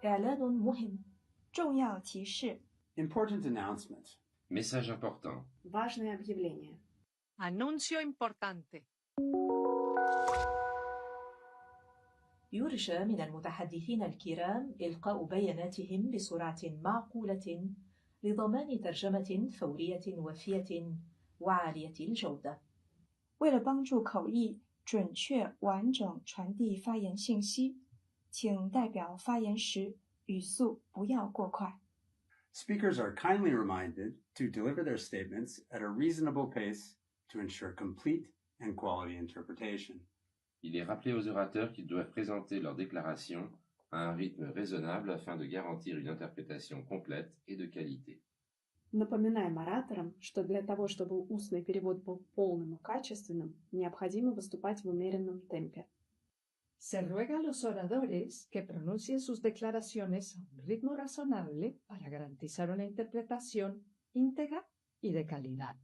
إعلان مهم. 重要提示 Important announcement. Message important. Важное объявление. Anuncio importante. يرجى من المتحدثين الكرام إلقاء بياناتهم بسرعة معقولة لضمان ترجمة فورية وافية وعالية الجودة. 为了帮助口译准确完整传递发言信息，请代表发言时语速不要过快。 Speakers are kindly reminded to deliver their statements at a reasonable pace to ensure complete and quality interpretation. Il est rappelé aux orateurs qu'ils doivent présenter leur déclaration à un rythme raisonnable afin de garantir une interprétation complète et de qualité. Напоминаем ораторам, что для того, чтобы устный перевод был полным и качественным, необходимо выступать в умеренном темпе. Se ruega a los oradores que pronuncien sus declaraciones a un ritmo razonable para garantizar una interpretación íntegra y de calidad.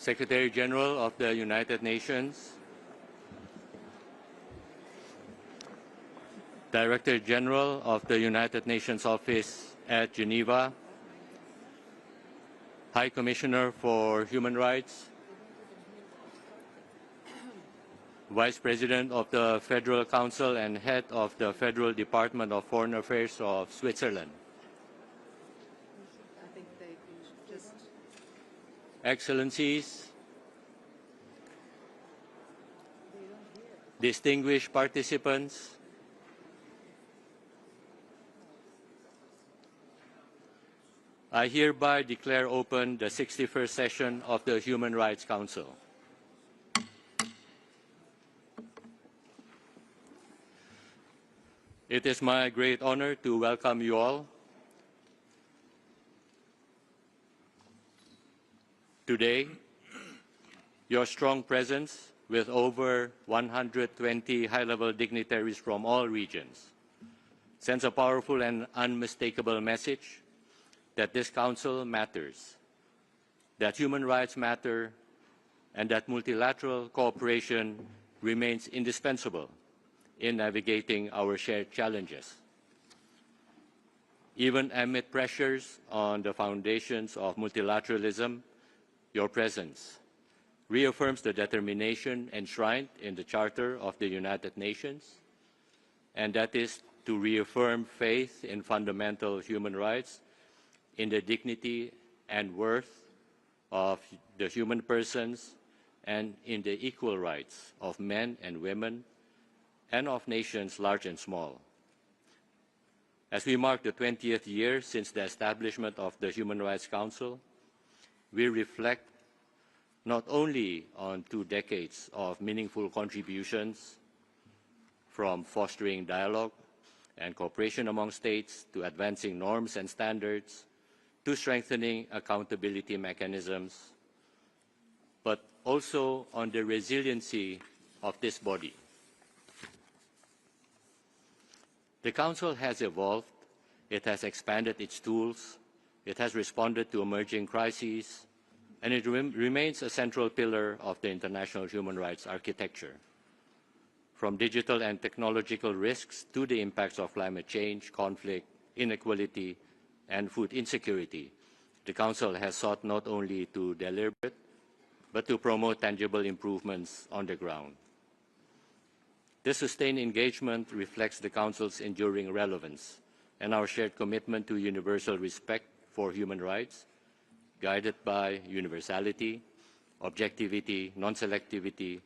Secretary General of the United Nations, Director General of the United Nations Office at Geneva, High Commissioner for Human Rights, Vice President of the Federal Council and Head of the Federal Department of Foreign Affairs of Switzerland, Excellencies, distinguished participants, I hereby declare open the 61st session of the Human Rights Council. It is my great honor to welcome you all. Today, your strong presence with over 120 high-level dignitaries from all regions sends a powerful and unmistakable message that this Council matters, that human rights matter, and that multilateral cooperation remains indispensable in navigating our shared challenges. Even amid pressures on the foundations of multilateralism, your presence reaffirms the determination enshrined in the Charter of the United Nations, and that is to reaffirm faith in fundamental human rights, in the dignity and worth of the human persons, and in the equal rights of men and women, and of nations large and small. As we mark the 20th year since the establishment of the Human Rights Council, we reflect not only on 2 decades of meaningful contributions, from fostering dialogue and cooperation among states to advancing norms and standards, to strengthening accountability mechanisms, but also on the resiliency of this body. The Council has evolved, it has expanded its tools, it has responded to emerging crises, and it remains a central pillar of the international human rights architecture. From digital and technological risks to the impacts of climate change, conflict, inequality, and food insecurity, the Council has sought not only to deliberate, but to promote tangible improvements on the ground. This sustained engagement reflects the Council's enduring relevance and our shared commitment to universal respect for human rights, guided by universality, objectivity, non-selectivity,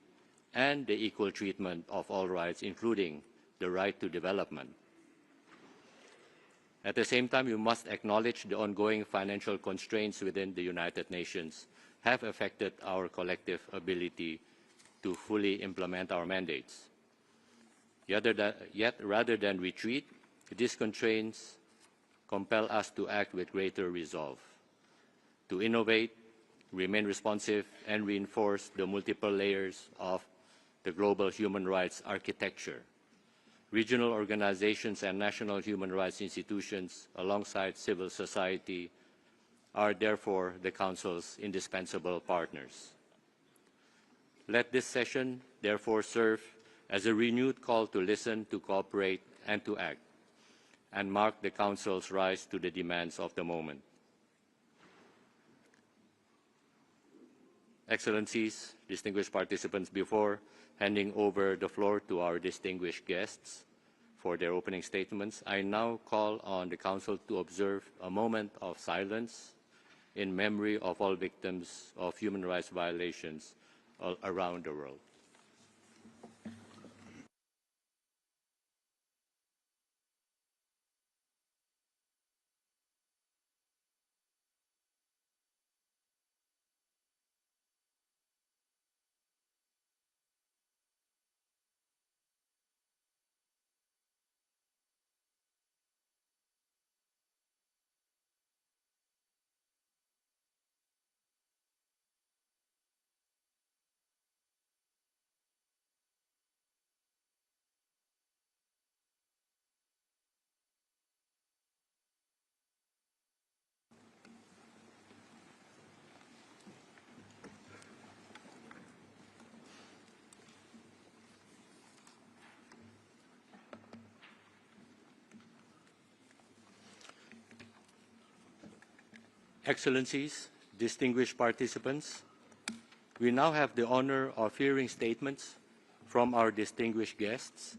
and the equal treatment of all rights, including the right to development. At the same time, we must acknowledge the ongoing financial constraints within the United Nations have affected our collective ability to fully implement our mandates. Yet, rather than retreat, these constraints compel us to act with greater resolve, to innovate, remain responsive, and reinforce the multiple layers of the global human rights architecture. Regional organizations and national human rights institutions, alongside civil society, are therefore the Council's indispensable partners. Let this session therefore serve as a renewed call to listen, to cooperate, and to act, and mark the Council's rise to the demands of the moment. Excellencies, distinguished participants, before handing over the floor to our distinguished guests for their opening statements, I now call on the Council to observe a moment of silence in memory of all victims of human rights violations around the world. Excellencies, distinguished participants, we now have the honor of hearing statements from our distinguished guests,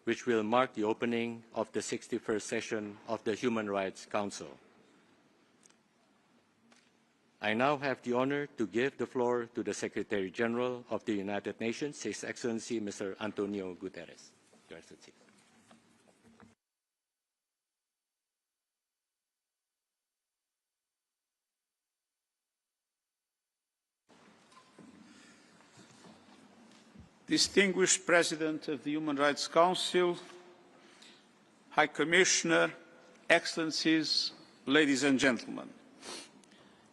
which will mark the opening of the 61st session of the Human Rights Council. I now have the honor to give the floor to the Secretary General of the United Nations, His Excellency Mr. António Guterres. Your Excellency. Distinguished President of the Human Rights Council, High Commissioner, Excellencies, ladies and gentlemen.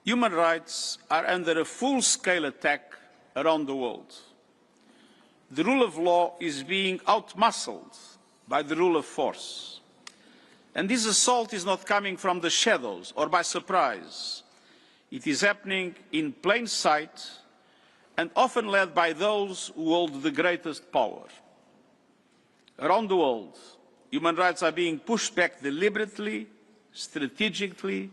Human rights are under a full-scale attack around the world. The rule of law is being outmuscled by the rule of force. And this assault is not coming from the shadows or by surprise. It is happening in plain sight and often led by those who hold the greatest power. Around the world, human rights are being pushed back deliberately, strategically,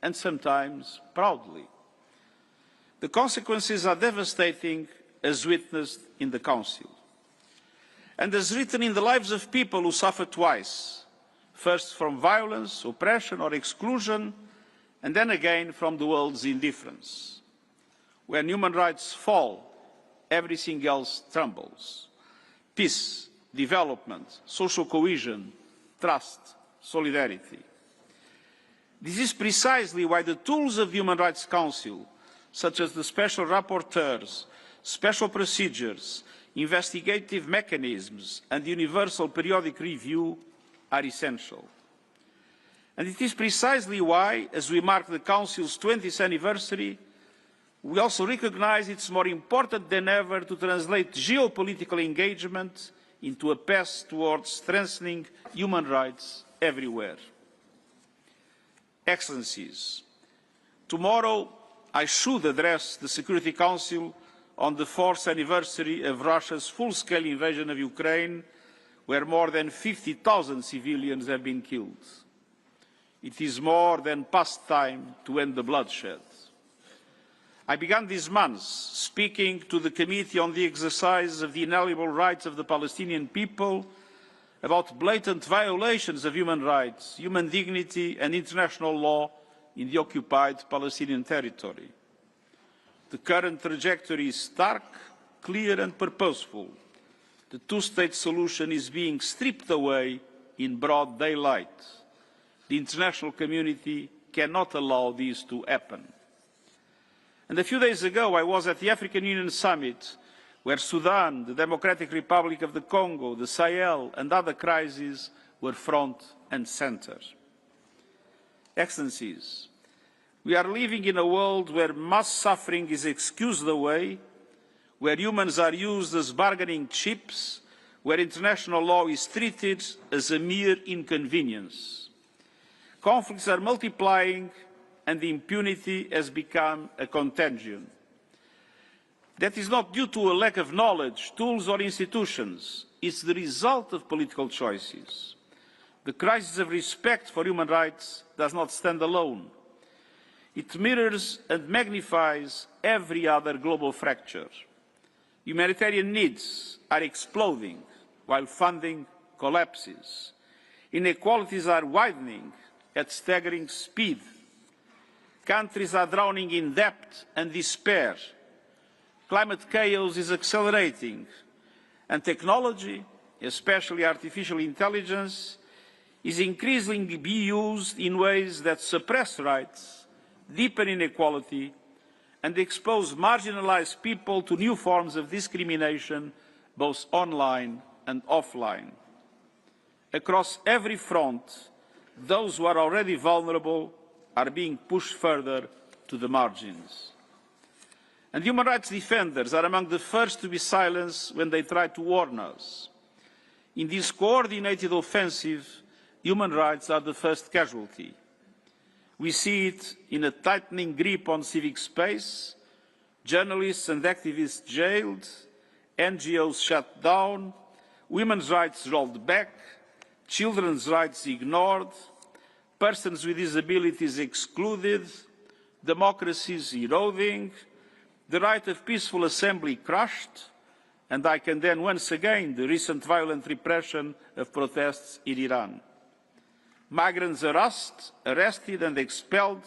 and sometimes proudly. The consequences are devastating, as witnessed in the Council, and as written in the lives of people who suffer twice, first from violence, oppression or exclusion, and then again from the world's indifference. When human rights fall, everything else trembles. Peace, development, social cohesion, trust, solidarity. This is precisely why the tools of the Human Rights Council, such as the special rapporteurs, special procedures, investigative mechanisms and universal periodic review are essential. And it is precisely why, as we mark the Council's 20th anniversary, we also recognise it's more important than ever to translate geopolitical engagement into a path towards strengthening human rights everywhere. Excellencies, tomorrow I should address the Security Council on the 4th anniversary of Russia's full-scale invasion of Ukraine, where more than 50,000 civilians have been killed. It is more than past time to end the bloodshed. I began this month speaking to the Committee on the Exercise of the Inalienable Rights of the Palestinian People about blatant violations of human rights, human dignity and international law in the occupied Palestinian territory. The current trajectory is stark, clear and purposeful. The two-state solution is being stripped away in broad daylight. The international community cannot allow this to happen. And a few days ago, I was at the African Union Summit, where Sudan, the Democratic Republic of the Congo, the Sahel and other crises were front and centre. Excellencies, we are living in a world where mass suffering is excused away, where humans are used as bargaining chips, where international law is treated as a mere inconvenience. Conflicts are multiplying and the impunity has become a contagion. That is not due to a lack of knowledge, tools or institutions. It's the result of political choices. The crisis of respect for human rights does not stand alone. It mirrors and magnifies every other global fracture. Humanitarian needs are exploding while funding collapses. Inequalities are widening at staggering speed. Countries are drowning in debt and despair. Climate chaos is accelerating, and technology, especially artificial intelligence, is increasingly being used in ways that suppress rights, deepen inequality, and expose marginalised people to new forms of discrimination, both online and offline. Across every front, those who are already vulnerable are being pushed further to the margins. And human rights defenders are among the first to be silenced when they try to warn us. In this coordinated offensive, human rights are the first casualty. We see it in a tightening grip on civic space, journalists and activists jailed, NGOs shut down, women's rights rolled back, children's rights ignored, persons with disabilities excluded, democracies eroding, the right of peaceful assembly crushed, and I condemn once again the recent violent repression of protests in Iran. Migrants arrested and expelled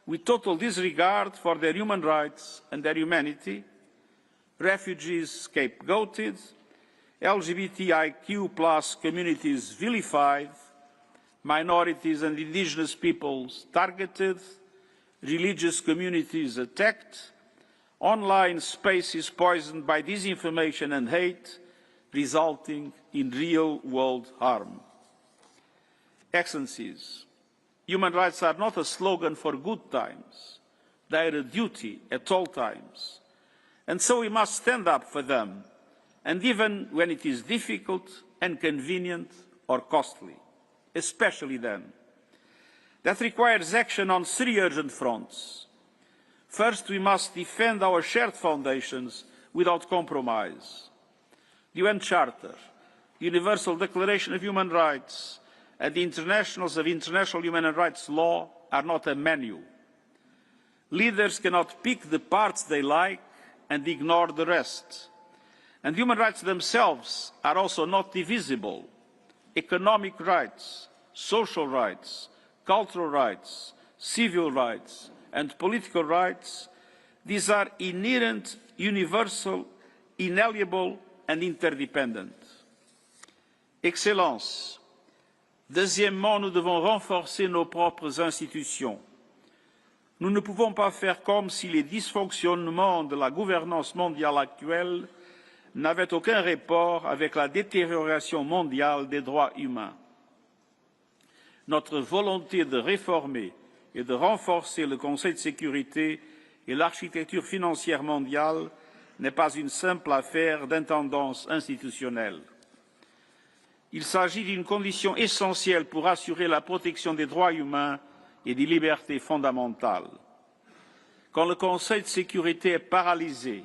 with total disregard for their human rights and their humanity, refugees scapegoated, LGBTIQ+ communities vilified, minorities and indigenous peoples targeted, religious communities attacked, online spaces poisoned by disinformation and hate, resulting in real-world harm. Excellencies, human rights are not a slogan for good times. They are a duty at all times. And so we must stand up for them, and even when it is difficult, inconvenient or costly, especially then. That requires action on three urgent fronts. First, we must defend our shared foundations without compromise. The UN Charter, the Universal Declaration of Human Rights, and the Internationals of International Human Rights Law are not a menu. Leaders cannot pick the parts they like and ignore the rest. And human rights themselves are also not divisible. Economic rights, social rights, cultural rights, civil rights, and political rights, these are inherent, universal, inalienable, and interdependent. Excellences, deuxièmement, nous devons renforcer nos propres institutions. Nous ne pouvons pas faire comme si les dysfonctionnements de la gouvernance mondiale actuelle n'avaient aucun rapport avec la détérioration mondiale des droits humains. Notre volonté de réformer et de renforcer le Conseil de sécurité et l'architecture financière mondiale n'est pas une simple affaire d'intendance institutionnelle. Il s'agit d'une condition essentielle pour assurer la protection des droits humains et des libertés fondamentales. Quand le Conseil de sécurité est paralysé,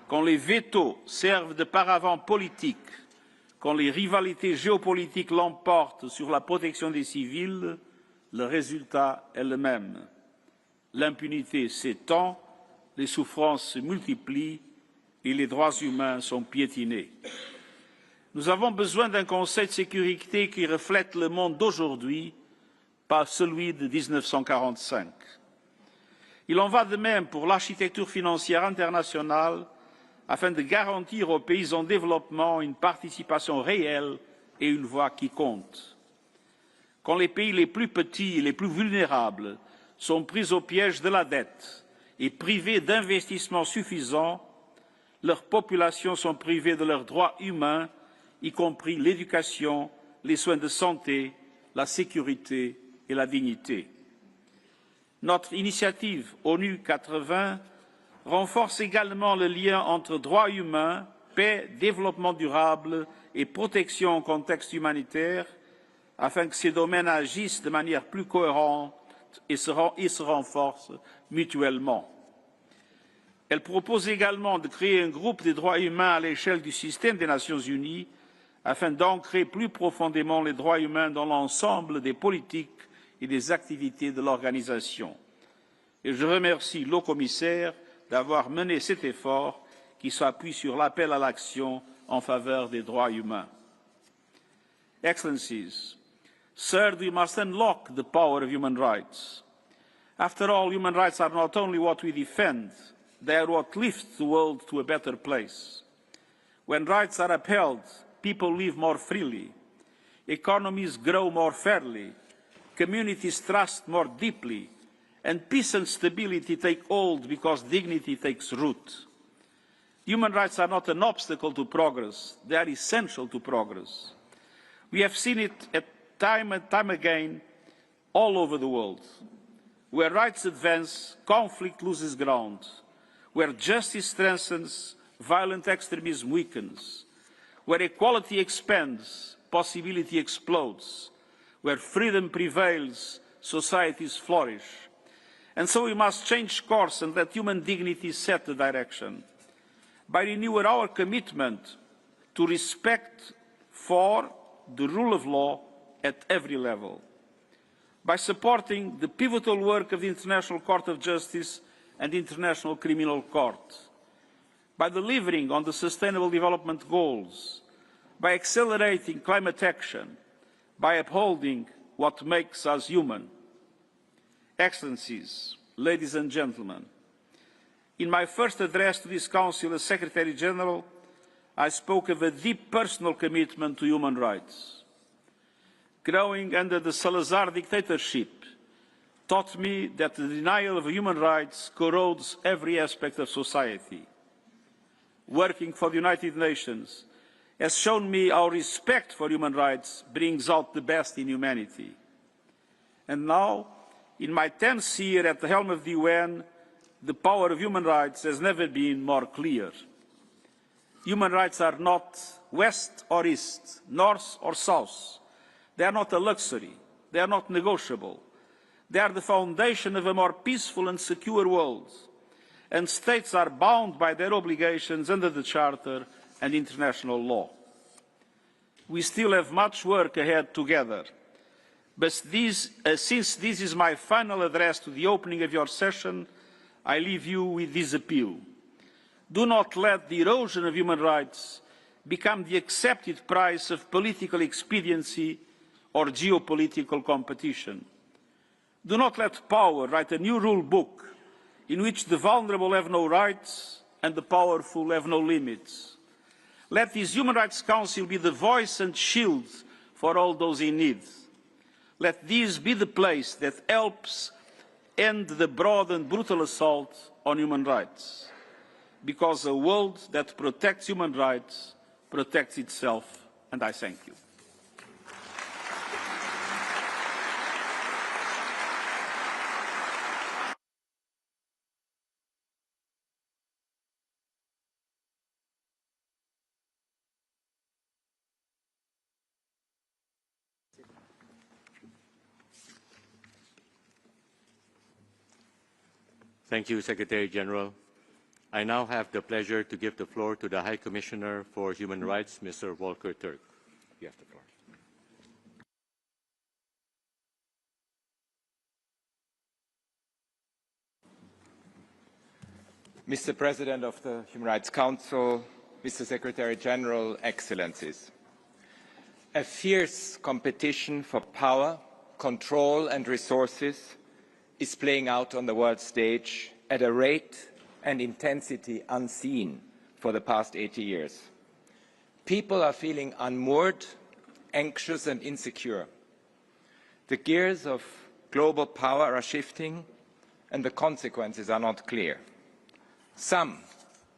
quand les vétos servent de paravent politique, quand les rivalités géopolitiques l'emportent sur la protection des civils, le résultat est le même. L'impunité s'étend, les souffrances se multiplient et les droits humains sont piétinés. Nous avons besoin d'un Conseil de sécurité qui reflète le monde d'aujourd'hui, pas celui de 1945. Il en va de même pour l'architecture financière internationale afin de garantir aux pays en développement une participation réelle et une voix qui compte. Quand les pays les plus petits et les plus vulnérables sont pris au piège de la dette et privés d'investissements suffisants, leurs populations sont privées de leurs droits humains, y compris l'éducation, les soins de santé, la sécurité et la dignité. Notre initiative ONU 80 renforce également le lien entre droits humains, paix, développement durable et protection en contexte humanitaire, afin que ces domaines agissent de manière plus cohérente et se renforcent mutuellement. Elle propose également de créer un groupe des droits humains à l'échelle du système des Nations unies, afin d'ancrer plus profondément les droits humains dans l'ensemble des politiques et des activités de l'organisation. Et je remercie le commissaire d'avoir mené cet effort qui s'appuie sur l'appel à l'action en faveur des droits humains. Excellencies, third, we must unlock the power of human rights. After all, human rights are not only what we defend, they are what lifts the world to a better place. When rights are upheld, people live more freely, economies grow more fairly, communities trust more deeply, and peace and stability take hold because dignity takes root. Human rights are not an obstacle to progress, they are essential to progress. We have seen it time and time again all over the world. Where rights advance, conflict loses ground. Where justice strengthens, violent extremism weakens. Where equality expands, possibility explodes. Where freedom prevails, societies flourish. And so we must change course and let human dignity set the direction. By renewing our commitment to respect for the rule of law at every level. by supporting the pivotal work of the International Court of Justice and the International Criminal Court, by delivering on the Sustainable Development Goals, by accelerating climate action, by upholding what makes us human. Excellencies, ladies and gentlemen, in my first address to this Council as Secretary-General, I spoke of a deep personal commitment to human rights. Growing under the Salazar dictatorship taught me that the denial of human rights corrodes every aspect of society. Working for the United Nations has shown me how respect for human rights brings out the best in humanity. And now, in my 10th year at the helm of the UN, the power of human rights has never been more clear. Human rights are not west or east, north or south. They are not a luxury. They are not negotiable. They are the foundation of a more peaceful and secure world. And states are bound by their obligations under the Charter and international law. We still have much work ahead together. But since this is my final address to the opening of your session, I leave you with this appeal. Do not let the erosion of human rights become the accepted price of political expediency or geopolitical competition. Do not let power write a new rule book in which the vulnerable have no rights and the powerful have no limits. Let this Human Rights Council be the voice and shield for all those in need. Let this be the place that helps end the broad and brutal assault on human rights. Because a world that protects human rights protects itself, and I thank you. Thank you, Secretary General. I now have the pleasure to give the floor to the High Commissioner for Human Rights, Mr. Volker Türk. You have the floor. Mr. President of the Human Rights Council, Mr. Secretary General, Excellencies. A fierce competition for power, control and resources is playing out on the world stage at a rate and intensity unseen for the past 80 years. People are feeling unmoored, anxious and insecure. The gears of global power are shifting and the consequences are not clear. Some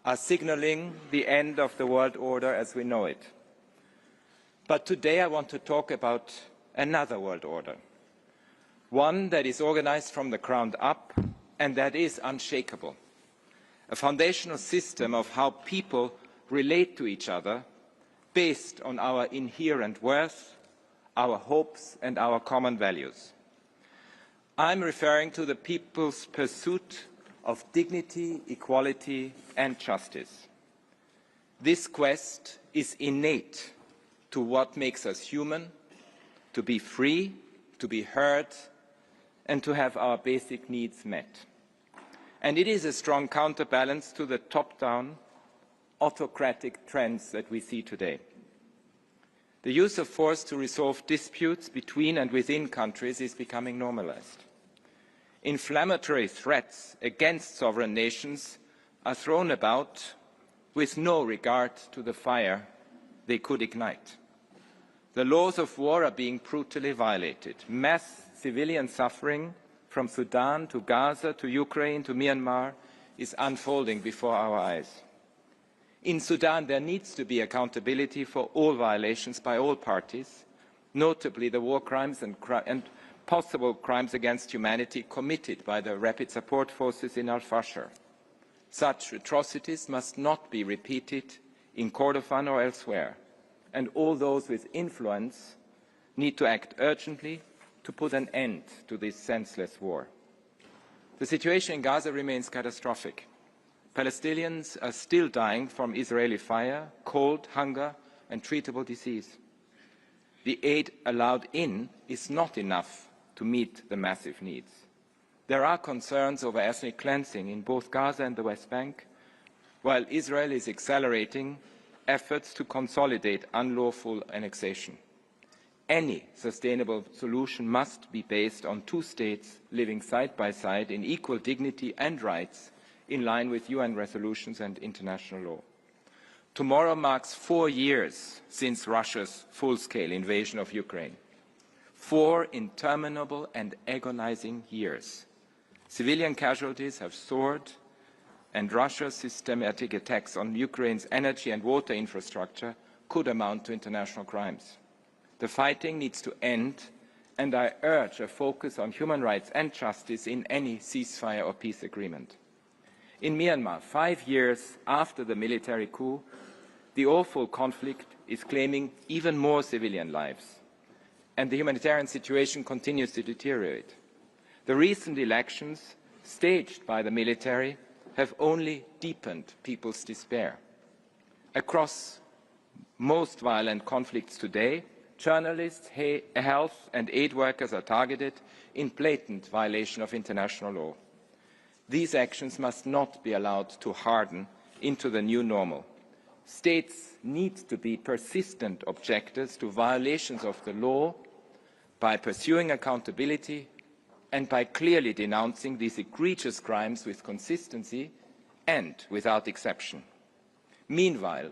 are signaling the end of the world order as we know it. But today I want to talk about another world order. One that is organized from the ground up and that is unshakable. A foundational system of how people relate to each other based on our inherent worth, our hopes and our common values. I'm referring to the people's pursuit of dignity, equality and justice. This quest is innate to what makes us human, to be free, to be heard and to have our basic needs met. And it is a strong counterbalance to the top-down autocratic trends that we see today. The use of force to resolve disputes between and within countries is becoming normalized. Inflammatory threats against sovereign nations are thrown about with no regard to the fire they could ignite. The laws of war are being brutally violated. Mass civilian suffering from Sudan to Gaza to Ukraine to Myanmar is unfolding before our eyes. In Sudan, there needs to be accountability for all violations by all parties, notably the war crimes and possible crimes against humanity committed by the Rapid Support Forces in Al-Fashir. Such atrocities must not be repeated in Kordofan or elsewhere, and all those with influence need to act urgently to put an end to this senseless war. The situation in Gaza remains catastrophic. Palestinians are still dying from Israeli fire, cold, hunger and treatable disease. The aid allowed in is not enough to meet the massive needs. There are concerns over ethnic cleansing in both Gaza and the West Bank, while Israel is accelerating efforts to consolidate unlawful annexation. Any sustainable solution must be based on two states living side by side in equal dignity and rights in line with UN resolutions and international law. Tomorrow marks 4 years since Russia's full-scale invasion of Ukraine. 4 interminable and agonizing years. Civilian casualties have soared, and Russia's systematic attacks on Ukraine's energy and water infrastructure could amount to international crimes. The fighting needs to end, and I urge a focus on human rights and justice in any ceasefire or peace agreement. In Myanmar, 5 years after the military coup, the awful conflict is claiming even more civilian lives, and the humanitarian situation continues to deteriorate. The recent elections, staged by the military, have only deepened people's despair. Across most violent conflicts today, journalists, health and aid workers are targeted in blatant violation of international law. These actions must not be allowed to harden into the new normal. States need to be persistent objectors to violations of the law by pursuing accountability and by clearly denouncing these egregious crimes with consistency and without exception. Meanwhile,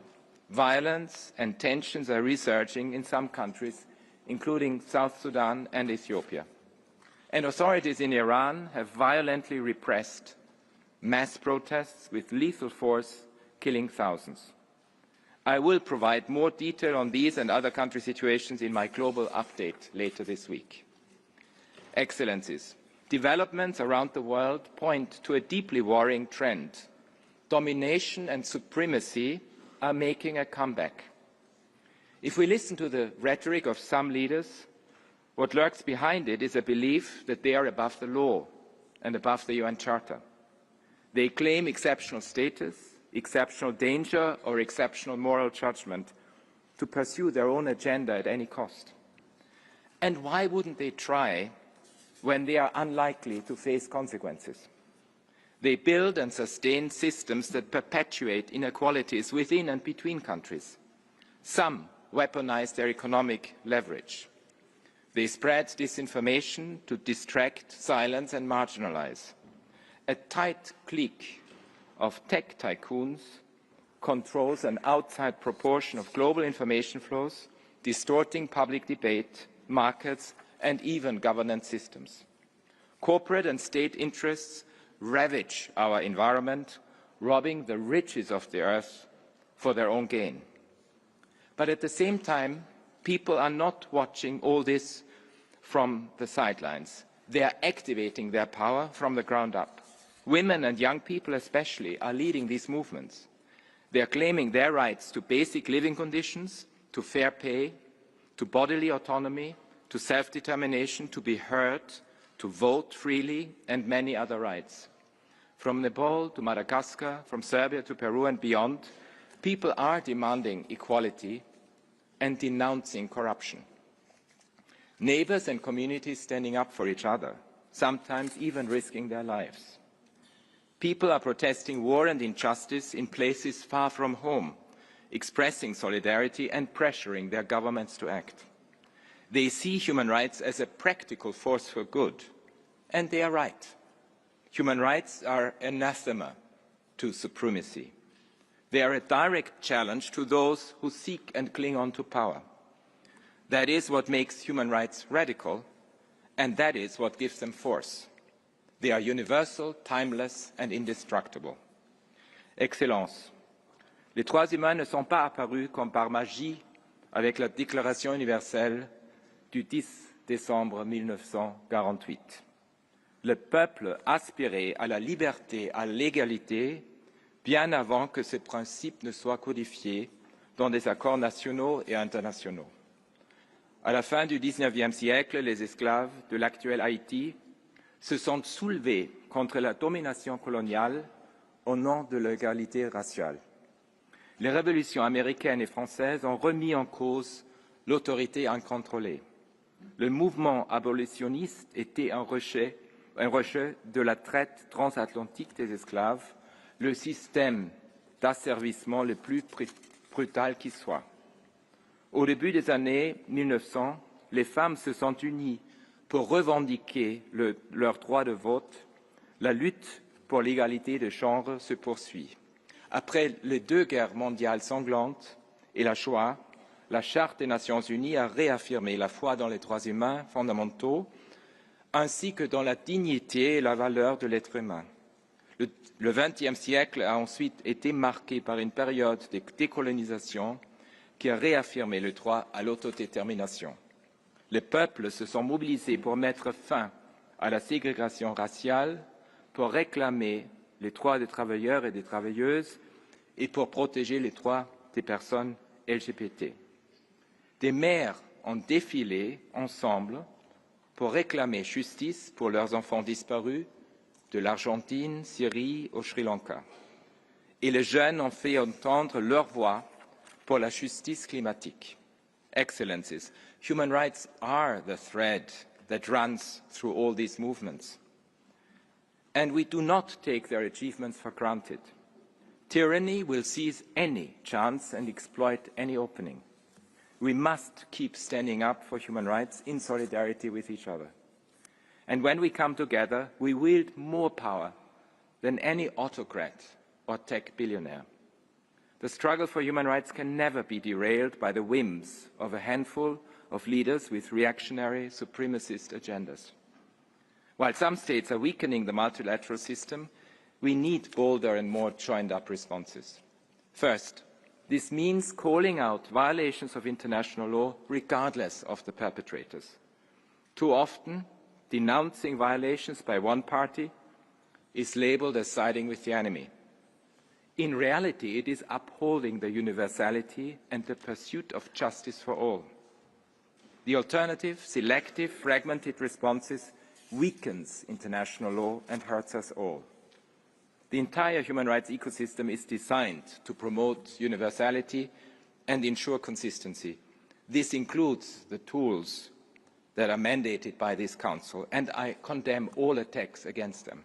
violence and tensions are resurging in some countries, including South Sudan and Ethiopia. And authorities in Iran have violently repressed mass protests with lethal force, killing thousands. I will provide more detail on these and other country situations in my global update later this week. Excellencies, developments around the world point to a deeply worrying trend. Domination and supremacy are making a comeback. If we listen to the rhetoric of some leaders, what lurks behind it is a belief that they are above the law and above the UN Charter. They claim exceptional status, exceptional danger, or exceptional moral judgment to pursue their own agenda at any cost. And why wouldn't they try when they are unlikely to face consequences? They build and sustain systems that perpetuate inequalities within and between countries. Some weaponize their economic leverage. They spread disinformation to distract, silence, and marginalize. A tight clique of tech tycoons controls an outside proportion of global information flows, distorting public debate, markets, and even governance systems. Corporate and state interests ravage our environment, robbing the riches of the earth for their own gain. But at the same time, people are not watching all this from the sidelines. They are activating their power from the ground up. Women and young people especially are leading these movements. They are claiming their rights to basic living conditions, to fair pay, to bodily autonomy, to self-determination, to be heard, to vote freely, and many other rights. From Nepal to Madagascar, from Serbia to Peru and beyond, people are demanding equality and denouncing corruption. Neighbors and communities standing up for each other, sometimes even risking their lives. People are protesting war and injustice in places far from home, expressing solidarity and pressuring their governments to act. They see human rights as a practical force for good, and they are right. Human rights are anathema to supremacy. They are a direct challenge to those who seek and cling on to power. That is what makes human rights radical, and that is what gives them force. They are universal, timeless and indestructible. Excellences, les droits humains ne sont pas apparus comme par magie avec la Déclaration universelle du 10 décembre 1948. Le peuple aspirait à la liberté, à l'égalité, bien avant que ces principes ne soient codifiés dans des accords nationaux et internationaux. À la fin du XIXe siècle, les esclaves de l'actuel Haïti se sont soulevés contre la domination coloniale au nom de l'égalité raciale. Les révolutions américaines et françaises ont remis en cause l'autorité incontrôlée. Le mouvement abolitionniste était un rejet de la traite transatlantique des esclaves, le système d'asservissement le plus brutal qui soit. Au début des années 1900, les femmes se sont unies pour revendiquer leur droit de vote. La lutte pour l'égalité de genre se poursuit. Après les 2 guerres mondiales sanglantes et la Shoah, la Charte des Nations Unies a réaffirmé la foi dans les droits humains fondamentaux, ainsi que dans la dignité et la valeur de l'être humain. Le XXe siècle a ensuite été marqué par une période de décolonisation qui a réaffirmé le droit à l'autodétermination. Les peuples se sont mobilisés pour mettre fin à la ségrégation raciale, pour réclamer les droits des travailleurs et des travailleuses et pour protéger les droits des personnes LGBT. Des mères ont défilé ensemble pour réclamer justice pour leurs enfants disparus de l'Argentine, Syrie au Sri Lanka. Et les jeunes ont fait entendre leur voix pour la justice climatique. Excellencies, human rights are the thread that runs through all these movements. And we do not take their achievements for granted. Tyranny will seize any chance and exploit any opening. We must keep standing up for human rights in solidarity with each other. And when we come together, we wield more power than any autocrat or tech billionaire. The struggle for human rights can never be derailed by the whims of a handful of leaders with reactionary, supremacist agendas. While some states are weakening the multilateral system, we need bolder and more joined-up responses. First, this means calling out violations of international law regardless of the perpetrators. Too often, denouncing violations by one party is labeled as siding with the enemy. In reality, it is upholding the universality and the pursuit of justice for all. The alternative, selective, fragmented responses weakens international law and hurts us all. The entire human rights ecosystem is designed to promote universality and ensure consistency. This includes the tools that are mandated by this Council, and I condemn all attacks against them.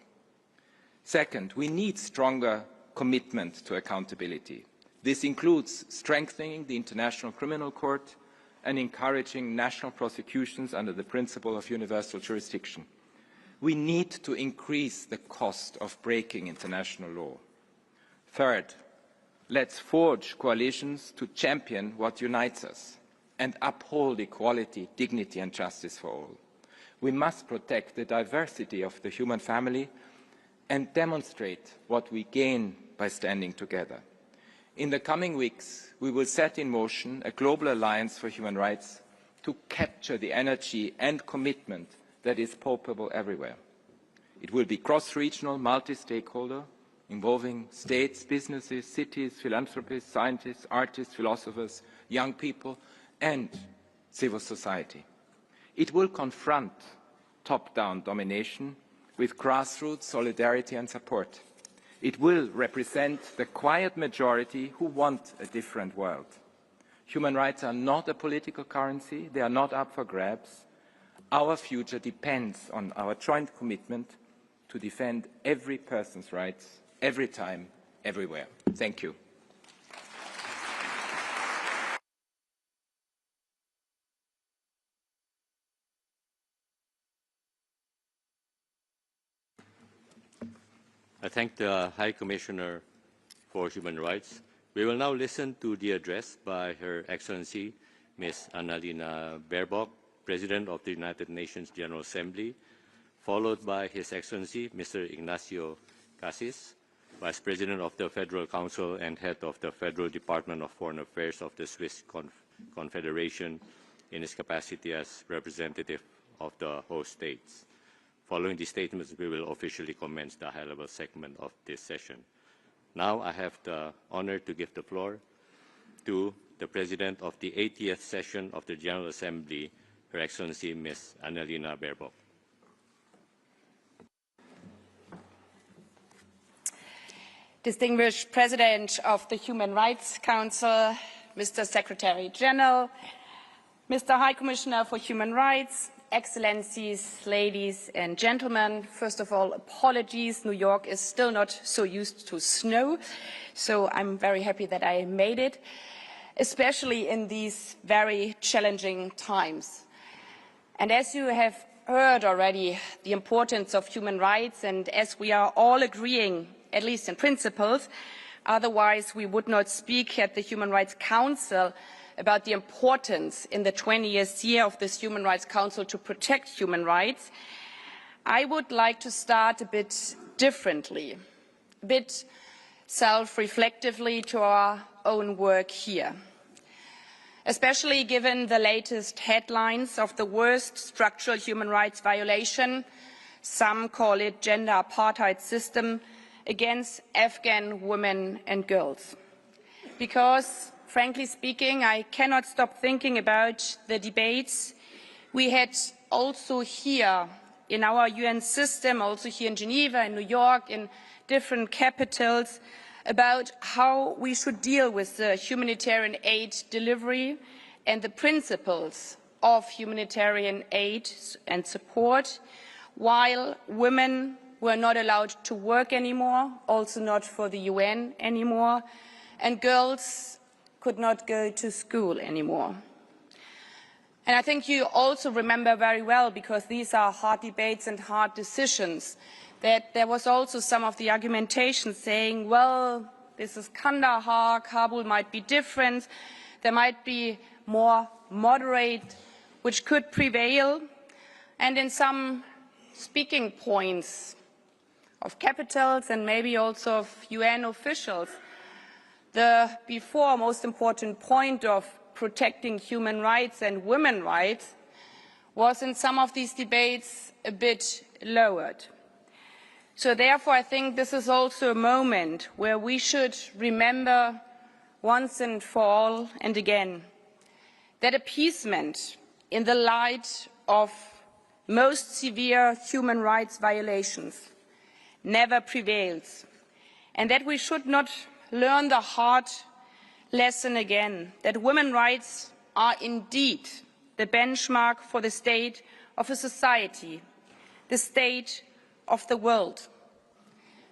Second, we need stronger commitment to accountability. This includes strengthening the International Criminal Court and encouraging national prosecutions under the principle of universal jurisdiction. We need to increase the cost of breaking international law. Third, let's forge coalitions to champion what unites us and uphold equality, dignity and justice for all. We must protect the diversity of the human family and demonstrate what we gain by standing together. In the coming weeks, we will set in motion a global alliance for human rights to capture the energy and commitment that is palpable everywhere. It will be cross-regional, multi-stakeholder, involving states, businesses, cities, philanthropists, scientists, artists, philosophers, young people, and civil society. It will confront top-down domination with grassroots solidarity and support. It will represent the quiet majority who want a different world. Human rights are not a political currency. They are not up for grabs. Our future depends on our joint commitment to defend every person's rights, every time, everywhere. Thank you. I thank the High Commissioner for Human Rights. We will now listen to the address by Her Excellency, Ms. Annalena Baerbock, President of the United Nations General Assembly, followed by His Excellency, Mr. Ignacio Cassis, Vice President of the Federal Council and Head of the Federal Department of Foreign Affairs of the Swiss Confederation in his capacity as representative of the host states. Following these statements, we will officially commence the high-level segment of this session. Now I have the honor to give the floor to the President of the 80th session of the General Assembly, Her Excellency Ms. Annalena Baerbock. Distinguished President of the Human Rights Council, Mr. Secretary General, Mr. High Commissioner for Human Rights, Excellencies, ladies and gentlemen, first of all, apologies. New York is still not so used to snow, so I'm very happy that I made it, especially in these very challenging times. And as you have heard already, the importance of human rights, and as we are all agreeing, at least in principles, otherwise we would not speak at the Human Rights Council about the importance in the 20th year of this Human Rights Council to protect human rights, I would like to start a bit differently, a bit self-reflectively to our own work here. Especially given the latest headlines of the worst structural human rights violation, some call it gender apartheid system, against Afghan women and girls. Because frankly speaking, I cannot stop thinking about the debates we had also here in our UN system, also here in Geneva, in New York, in different capitals, about how we should deal with the humanitarian aid delivery and the principles of humanitarian aid and support, while women were not allowed to work anymore, also not for the UN anymore, and girls could not go to school anymore. And I think you also remember very well, because these are hard debates and hard decisions, that there was also some of the argumentation saying, well, this is Kandahar, Kabul might be different, there might be more moderate, which could prevail. And in some speaking points of capitals and maybe also of UN officials, the before most important point of protecting human rights and women's rights was in some of these debates a bit lowered. So therefore I think this is also a moment where we should remember once and for all and again that appeasement in the light of most severe human rights violations never prevails, and that we should not learn the hard lesson again, that women's rights are indeed the benchmark for the state of a society, the state of the world.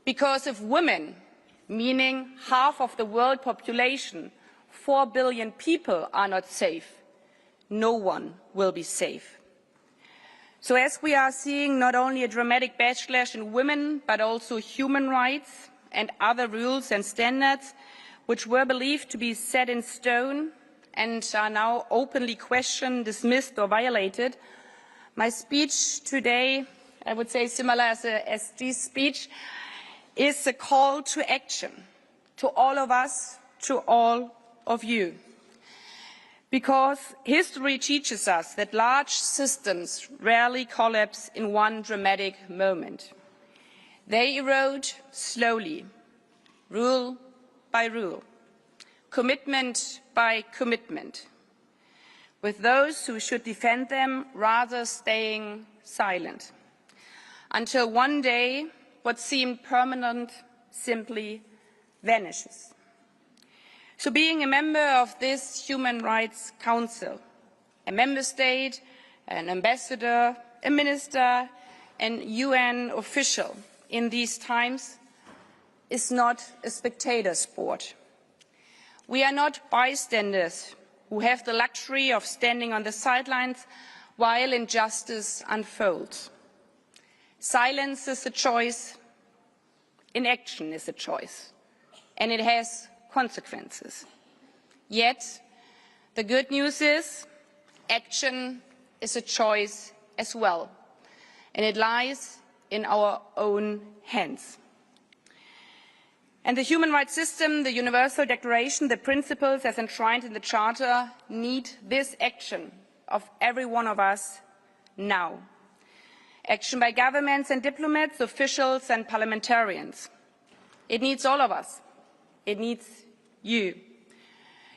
Because if women, meaning half of the world population, 4 billion people, are not safe, no one will be safe. So as we are seeing not only a dramatic backlash in women, but also human rights and other rules and standards which were believed to be set in stone and are now openly questioned, dismissed or violated, my speech today, I would say similar as this speech, is a call to action to all of us, to all of you. Because history teaches us that large systems rarely collapse in one dramatic moment. They erode slowly, rule by rule, commitment by commitment, with those who should defend them rather staying silent, until one day what seemed permanent simply vanishes. So being a member of this Human Rights Council, a member state, an ambassador, a minister, an UN official in these times is not a spectator sport. We are not bystanders who have the luxury of standing on the sidelines while injustice unfolds. Silence is a choice, inaction is a choice, and it has consequences. Yet, the good news is action is a choice as well, and it lies in our own hands. And the human rights system, the Universal Declaration, the principles as enshrined in the Charter need this action of every one of us now. Action by governments and diplomats, officials and parliamentarians. It needs all of us. It needs you.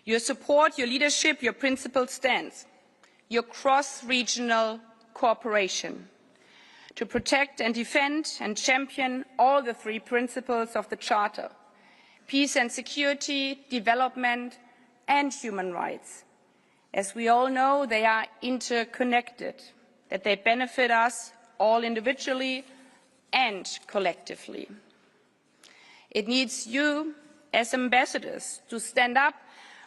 Your support, your leadership, your principled stance, your cross-regional cooperation to protect and defend and champion all the three principles of the Charter: peace and security, development and human rights. As we all know, they are interconnected, that they benefit us all individually and collectively. It needs you as ambassadors to stand up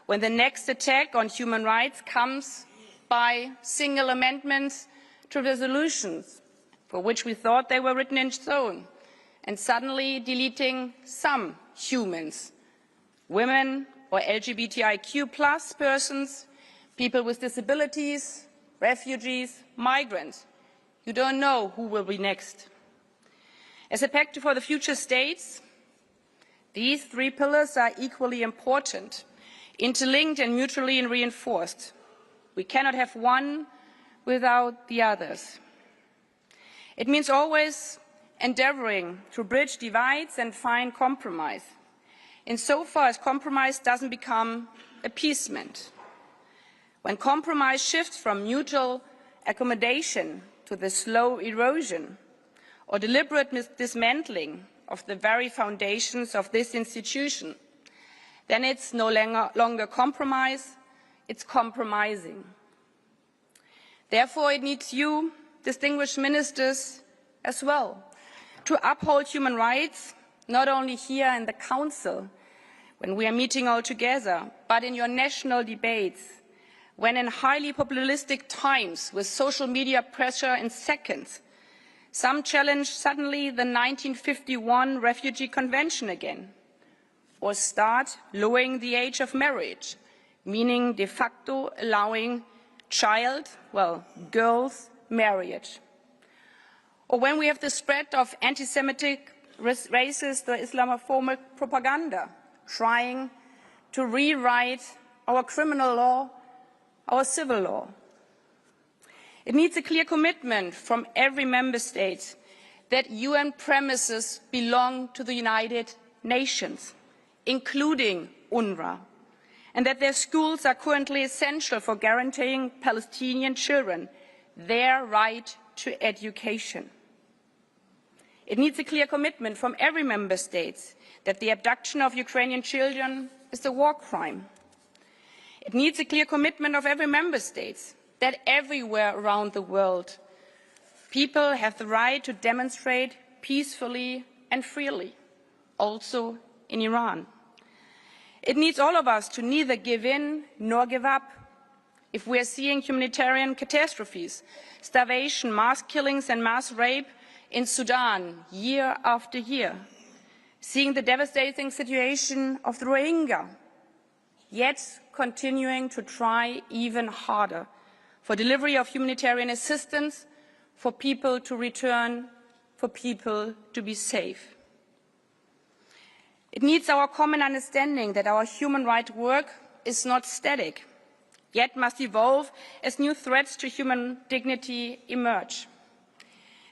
when the next attack on human rights comes by single amendments to resolutions for which we thought they were written in stone, and suddenly deleting some humans, women or LGBTIQ+ persons, people with disabilities, refugees, migrants. You don't know who will be next. As a pact for the future states, these three pillars are equally important, interlinked and mutually reinforced. We cannot have one without the others. It means always endeavoring to bridge divides and find compromise, insofar as compromise doesn't become appeasement. When compromise shifts from mutual accommodation to the slow erosion or deliberate dismantling of the very foundations of this institution, then it's no longer compromise, it's compromising. Therefore, it needs you, distinguished ministers, as well, to uphold human rights, not only here in the Council, when we are meeting all together, but in your national debates, when in highly populistic times, with social media pressure in seconds, some challenge suddenly the 1951 Refugee Convention again, or start lowering the age of marriage, meaning de facto allowing girls' marriage. Or when we have the spread of anti-Semitic, racist or Islamophobic propaganda, trying to rewrite our criminal law, our civil law. It needs a clear commitment from every member state that UN premises belong to the United Nations, including UNRWA, and that their schools are currently essential for guaranteeing Palestinian children their right to education. It needs a clear commitment from every member state that the abduction of Ukrainian children is a war crime. It needs a clear commitment of every member state that everywhere around the world, people have the right to demonstrate peacefully and freely, also in Iran. It needs all of us to neither give in nor give up. If we are seeing humanitarian catastrophes, starvation, mass killings and mass rape in Sudan year after year, seeing the devastating situation of the Rohingya, yet continuing to try even harder for delivery of humanitarian assistance, for people to return, for people to be safe. It needs our common understanding that our human rights work is not static, yet must evolve as new threats to human dignity emerge.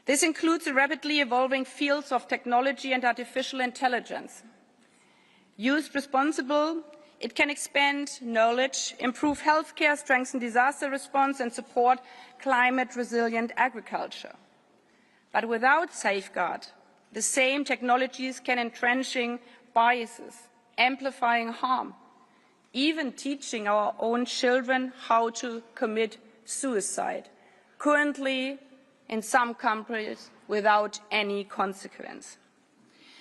This includes the rapidly evolving fields of technology and artificial intelligence. Used responsibly, it can expand knowledge, improve healthcare, strengthen disaster response and support climate-resilient agriculture. But without safeguard, the same technologies can entrenching biases, amplifying harm, even teaching our own children how to commit suicide, currently in some countries without any consequence.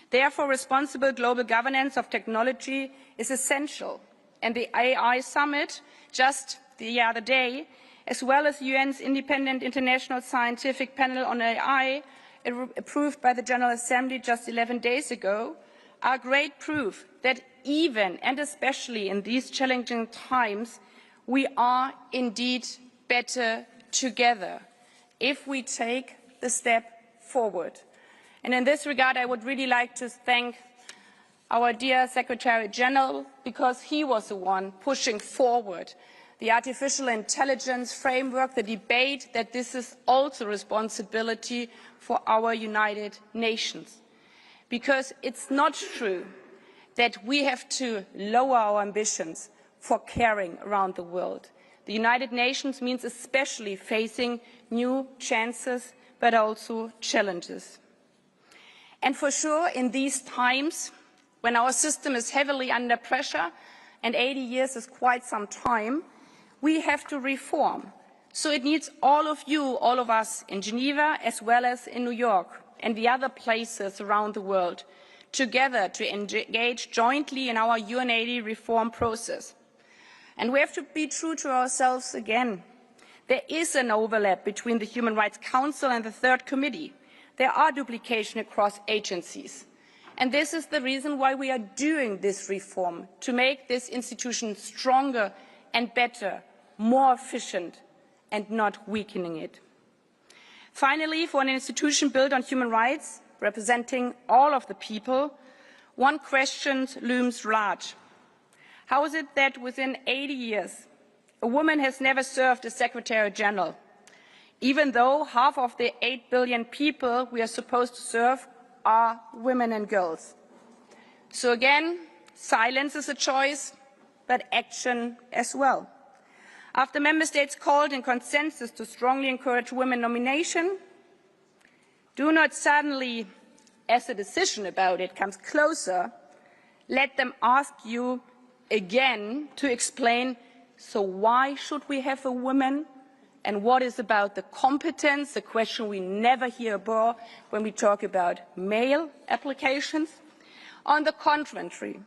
Therefore, responsible global governance of technology is essential, and the AI Summit just the other day, as well as the UN's independent international scientific panel on AI, approved by the General Assembly just 11 days ago, are great proof that even and especially in these challenging times, we are indeed better together if we take the step forward. And in this regard, I would really like to thank our dear Secretary General, because he was the one pushing forward the artificial intelligence framework, the debate that this is also a responsibility for our United Nations. Because it's not true that we have to lower our ambitions for caring around the world. The United Nations means especially facing new chances, but also challenges. And for sure, in these times, when our system is heavily under pressure, and 80 years is quite some time, we have to reform. So it needs all of you, all of us in Geneva, as well as in New York and the other places around the world, together to engage jointly in our UNHRC reform process. And we have to be true to ourselves again. There is an overlap between the Human Rights Council and the Third Committee. There are duplications across agencies. And this is the reason why we are doing this reform, to make this institution stronger and better, more efficient, and not weakening it. Finally, for an institution built on human rights, representing all of the people, one question looms large. How is it that within 80 years, a woman has never served as Secretary General, even though half of the 8 billion people we are supposed to serve are women and girls? So again, silence is a choice, but action as well. After Member States called in consensus to strongly encourage women nomination, do not suddenly, as a decision about it comes closer, let them ask you again to explain, so why should we have a woman? And what is about the competence, a question we never hear about when we talk about male applications? On the contrary,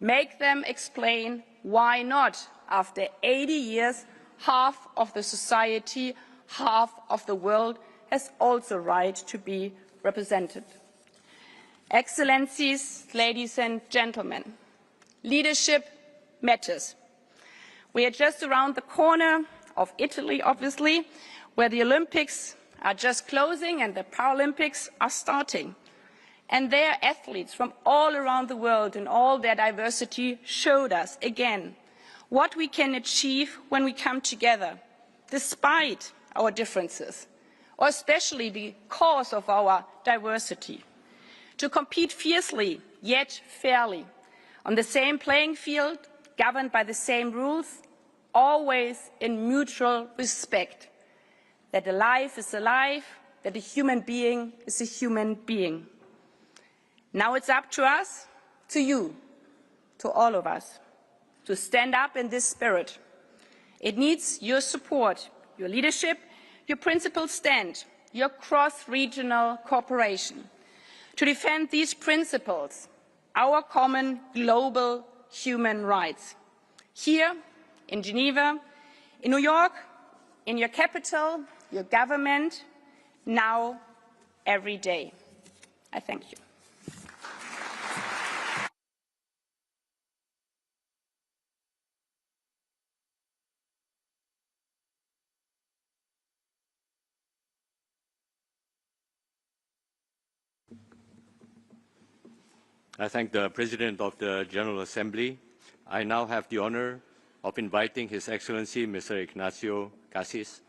make them explain why not. After 80 years, half of the society, half of the world has also a right to be represented. Excellencies, ladies and gentlemen, leadership matters. We are just around the corner of Italy, obviously, where the Olympics are just closing and the Paralympics are starting. And their athletes from all around the world in all their diversity showed us again what we can achieve when we come together, despite our differences, or especially because of our diversity, to compete fiercely yet fairly on the same playing field, governed by the same rules, always in mutual respect, that a life is a life, that a human being is a human being. Now it's up to us, to you, to all of us, to stand up in this spirit. It needs your support, your leadership, your principled stand, your cross-regional cooperation, to defend these principles, our common global human rights. Here, in Geneva, in New York, in your capital, your government, now, every day. I thank you. I thank the President of the General Assembly. I now have the honor of inviting His Excellency Mr. Ignacio Cassis,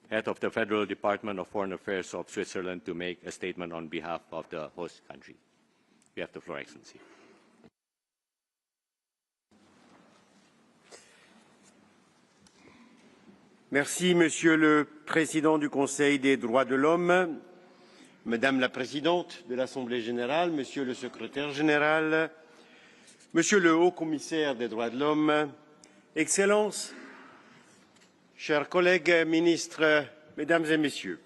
Head of the Federal Department of Foreign Affairs of Switzerland, to make a statement on behalf of the host country. You have the floor, Excellency. Merci, Monsieur le Président du Conseil des droits de l'homme, Madame la Présidente de l'Assemblée générale, Monsieur le Secrétaire général, Monsieur le Haut-Commissaire des droits de l'homme, Excellences, chers collègues ministres, Mesdames et Messieurs,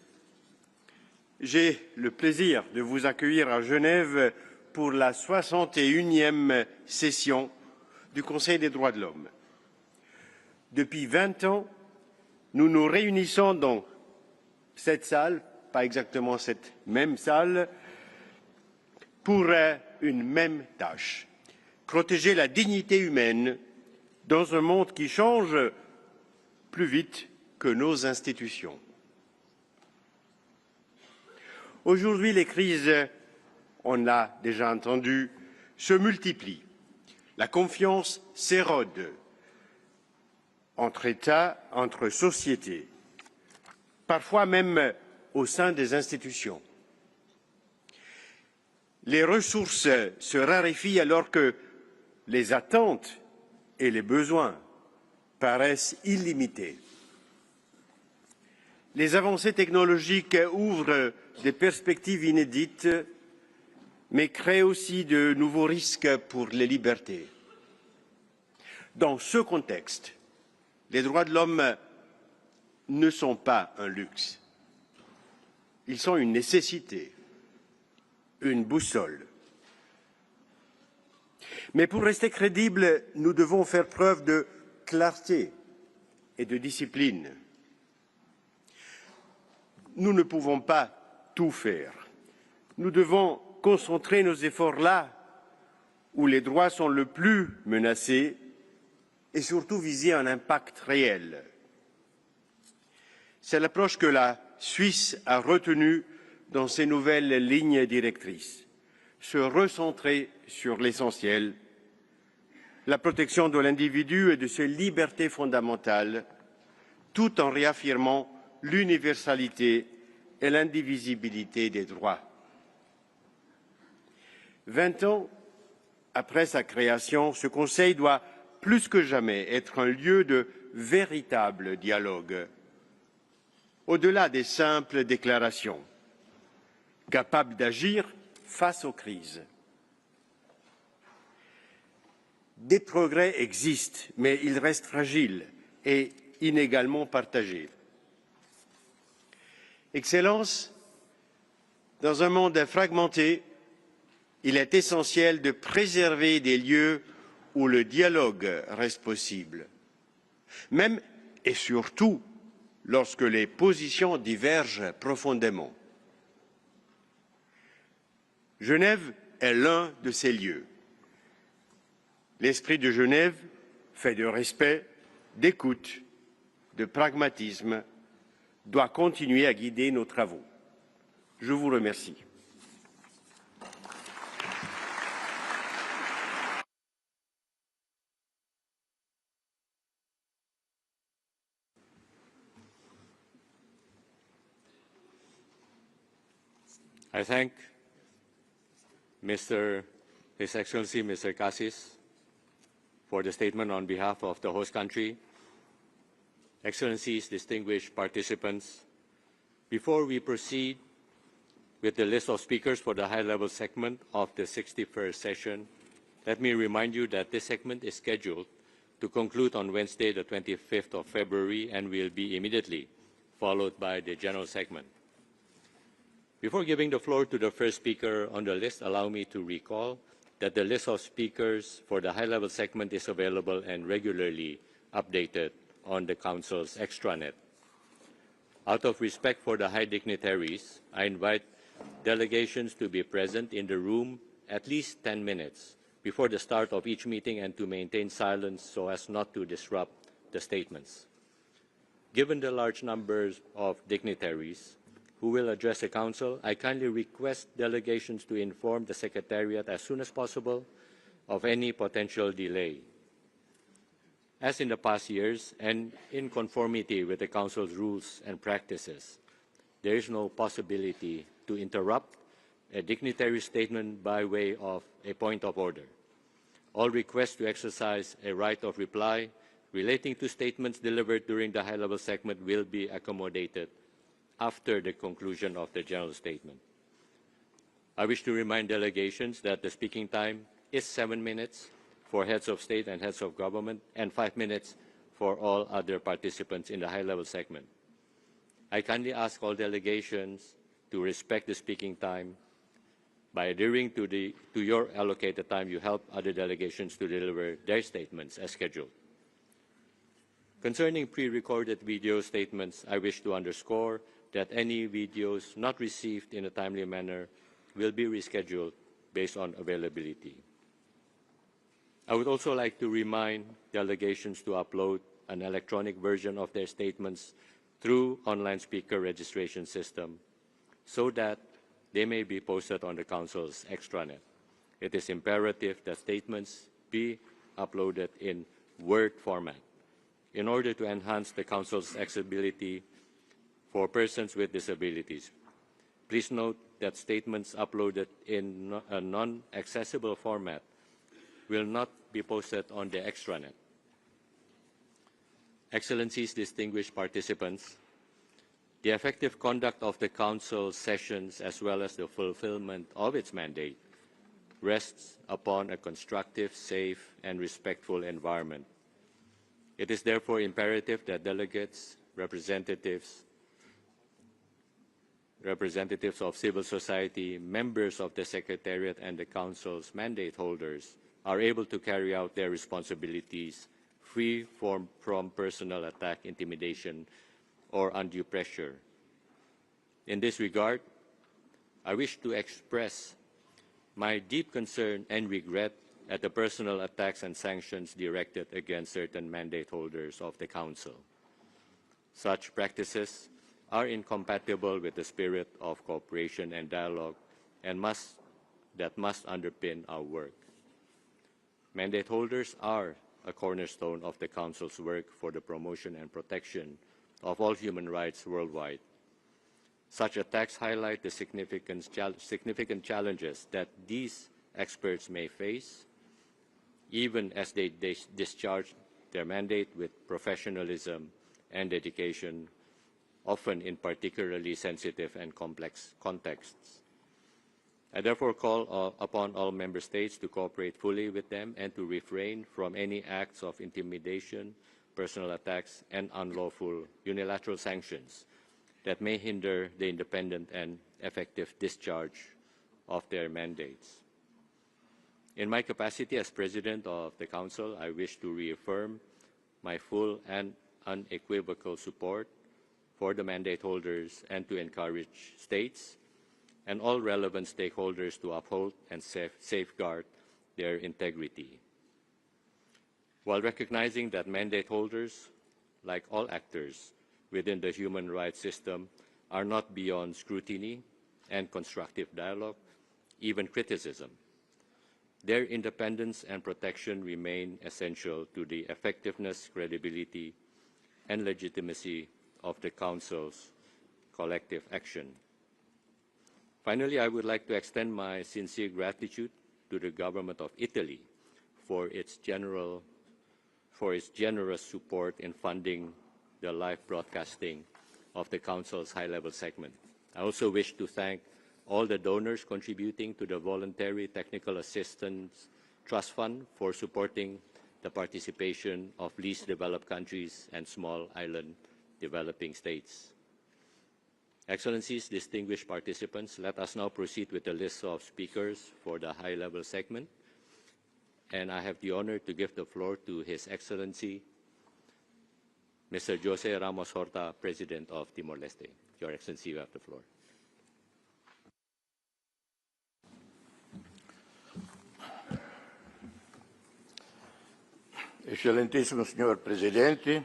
j'ai le plaisir de vous accueillir à Genève pour la 61e session du Conseil des droits de l'homme. Depuis 20 ans, nous nous réunissons dans cette salle, pas exactement cette même salle, pour une même tâche, protéger la dignité humaine dans un monde qui change plus vite que nos institutions. Aujourd'hui, les crises, on l'a déjà entendu, se multiplient. La confiance s'érode entre États, entre sociétés, parfois même au sein des institutions. Les ressources se raréfient alors que les attentes et les besoins paraissent illimités. Les avancées technologiques ouvrent des perspectives inédites, mais créent aussi de nouveaux risques pour les libertés. Dans ce contexte, Les droits de l'homme ne sont pas un luxe. Ils sont une nécessité, une boussole. Mais pour rester crédibles, nous devons faire preuve de clarté et de discipline. Nous ne pouvons pas tout faire. Nous devons concentrer nos efforts là où les droits sont le plus menacés et surtout viser un impact réel. C'est l'approche que la Suisse a retenue dans ses nouvelles lignes directrices. Se recentrer sur l'essentiel, la protection de l'individu et de ses libertés fondamentales, tout en réaffirmant l'universalité et l'indivisibilité des droits. 20 ans après sa création, ce Conseil doit plus que jamais être un lieu de véritable dialogue, au-delà des simples déclarations, capable d'agir face aux crises. Des progrès existent, mais ils restent fragiles et inégalement partagés. Excellence, dans un monde fragmenté, il est essentiel de préserver des lieux où le dialogue reste possible, même et surtout lorsque les positions divergent profondément. Genève est l'un de ces lieux. L'esprit de Genève, fait de respect, d'écoute, de pragmatisme, doit continuer à guider nos travaux. Je vous remercie. I thank His Excellency Mr. Cassis for the statement on behalf of the host country. Excellencies, distinguished participants, before we proceed with the list of speakers for the high-level segment of the 61st session, let me remind you that this segment is scheduled to conclude on Wednesday, the 25th of February, and will be immediately followed by the general segment. Before giving the floor to the first speaker on the list, allow me to recall that the list of speakers for the high-level segment is available and regularly updated on the Council's extranet. Out of respect for the high dignitaries, I invite delegations to be present in the room at least 10 minutes before the start of each meeting and to maintain silence so as not to disrupt the statements. Given the large numbers of dignitaries who will address the Council, I kindly request delegations to inform the Secretariat as soon as possible of any potential delay. As in the past years, and in conformity with the Council's rules and practices, there is no possibility to interrupt a dignitary statement by way of a point of order. All requests to exercise a right of reply relating to statements delivered during the high-level segment will be accommodated after the conclusion of the general statement. I wish to remind delegations that the speaking time is 7 minutes for heads of state and heads of government and 5 minutes for all other participants in the high-level segment. I kindly ask all delegations to respect the speaking time. By adhering to your allocated time, you help other delegations to deliver their statements as scheduled. Concerning pre-recorded video statements, I wish to underscore that any videos not received in a timely manner will be rescheduled based on availability. I would also like to remind delegations to upload an electronic version of their statements through online speaker registration system so that they may be posted on the Council's extranet. It is imperative that statements be uploaded in Word format in order to enhance the Council's accessibility for persons with disabilities. Please note that statements uploaded in a non-accessible format will not be posted on the extranet. Excellencies, distinguished participants, the effective conduct of the Council sessions as well as the fulfillment of its mandate rests upon a constructive, safe, and respectful environment. It is therefore imperative that delegates, representatives of civil society, members of the Secretariat and the Council's mandate holders are able to carry out their responsibilities free from personal attack, intimidation, or undue pressure. In this regard, I wish to express my deep concern and regret at the personal attacks and sanctions directed against certain mandate holders of the Council. Such practices are incompatible with the spirit of cooperation and dialogue and must underpin our work. Mandate holders are a cornerstone of the Council's work for the promotion and protection of all human rights worldwide. Such attacks highlight the significant challenges that these experts may face, even as they discharge their mandate with professionalism and dedication, often in particularly sensitive and complex contexts. I therefore call upon all member states to cooperate fully with them and to refrain from any acts of intimidation, personal attacks, and unlawful unilateral sanctions that may hinder the independent and effective discharge of their mandates. In my capacity as President of the Council, I wish to reaffirm my full and unequivocal support for the mandate holders and to encourage states and all relevant stakeholders to uphold and safeguard their integrity. While recognizing that mandate holders, like all actors within the human rights system, are not beyond scrutiny and constructive dialogue, even criticism, their independence and protection remain essential to the effectiveness, credibility, and legitimacy of the Council's collective action. Finally, I would like to extend my sincere gratitude to the government of Italy for its generous support in funding the live broadcasting of the Council's high-level segment. I also wish to thank all the donors contributing to the Voluntary Technical Assistance Trust Fund for supporting the participation of least developed countries and small island developing states. Excellencies, distinguished participants, let us now proceed with the list of speakers for the high-level segment. And I have the honor to give the floor to His Excellency, Mr. Jose Ramos Horta, President of Timor-Leste. Your Excellency, you have the floor. Excelentíssimo Senhor Presidente,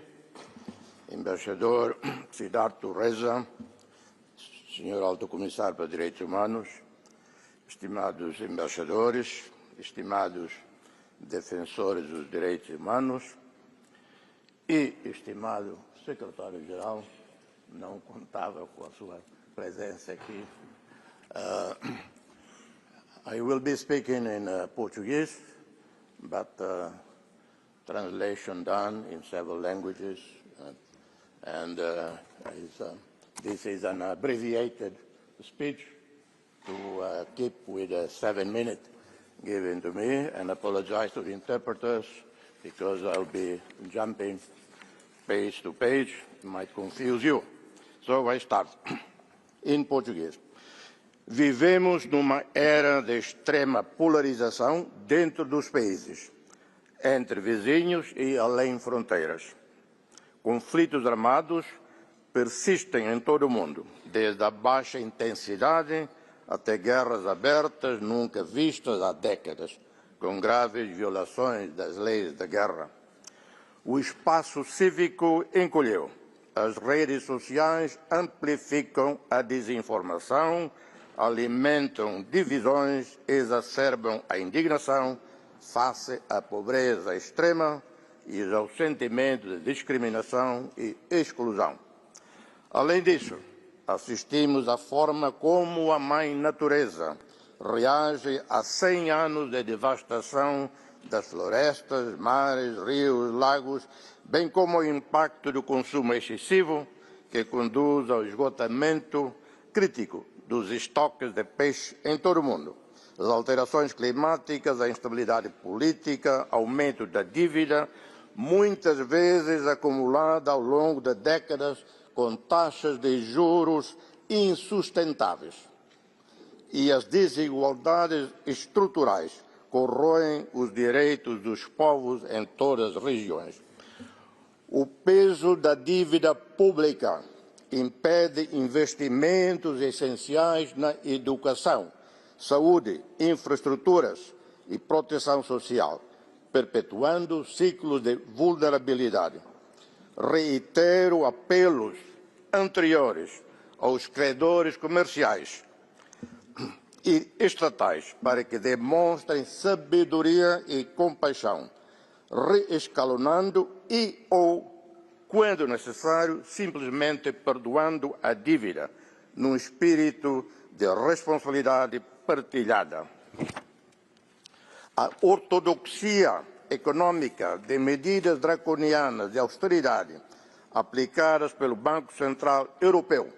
Embaixador Siddhartha Reza, Senhor Alto Comissário para Direitos Humanos, estimados embaixadores, estimados defensores dos direitos humanos e estimado secretário-geral, não contava com a sua presença aqui. I will be speaking in Portuguese, but translation done in several languages, this is an abbreviated speech to keep with 7 minutes given to me, and apologize to the interpreters because I'll be jumping page to page, it might confuse you. So I start in Português. Vivemos numa era de extrema polarização dentro dos países, entre vizinhos e além fronteiras. Conflitos armados persistem em todo o mundo, desde a baixa intensidade até guerras abertas nunca vistas há décadas, com graves violações das leis da guerra. O espaço cívico encolheu. As redes sociais amplificam a desinformação, alimentam divisões, exacerbam a indignação face à pobreza extrema e ao sentimento de discriminação e exclusão. Além disso, assistimos à forma como a Mãe Natureza reage a 100 anos de devastação das florestas, mares, rios, lagos, bem como o impacto do consumo excessivo que conduz ao esgotamento crítico dos estoques de peixe em todo o mundo. As alterações climáticas, a instabilidade política, aumento da dívida, muitas vezes acumulada ao longo de décadas com taxas de juros insustentáveis. E as desigualdades estruturais corroem os direitos dos povos em todas as regiões. O peso da dívida pública impede investimentos essenciais na educação, saúde, infraestruturas e proteção social, perpetuando ciclos de vulnerabilidade. Reitero apelos anteriores aos credores comerciais e estatais para que demonstrem sabedoria e compaixão, reescalonando ou, quando necessário, simplesmente perdoando a dívida, num espírito de responsabilidade partilhada. A ortodoxia econômica de medidas draconianas de austeridade aplicadas pelo Banco Central Europeu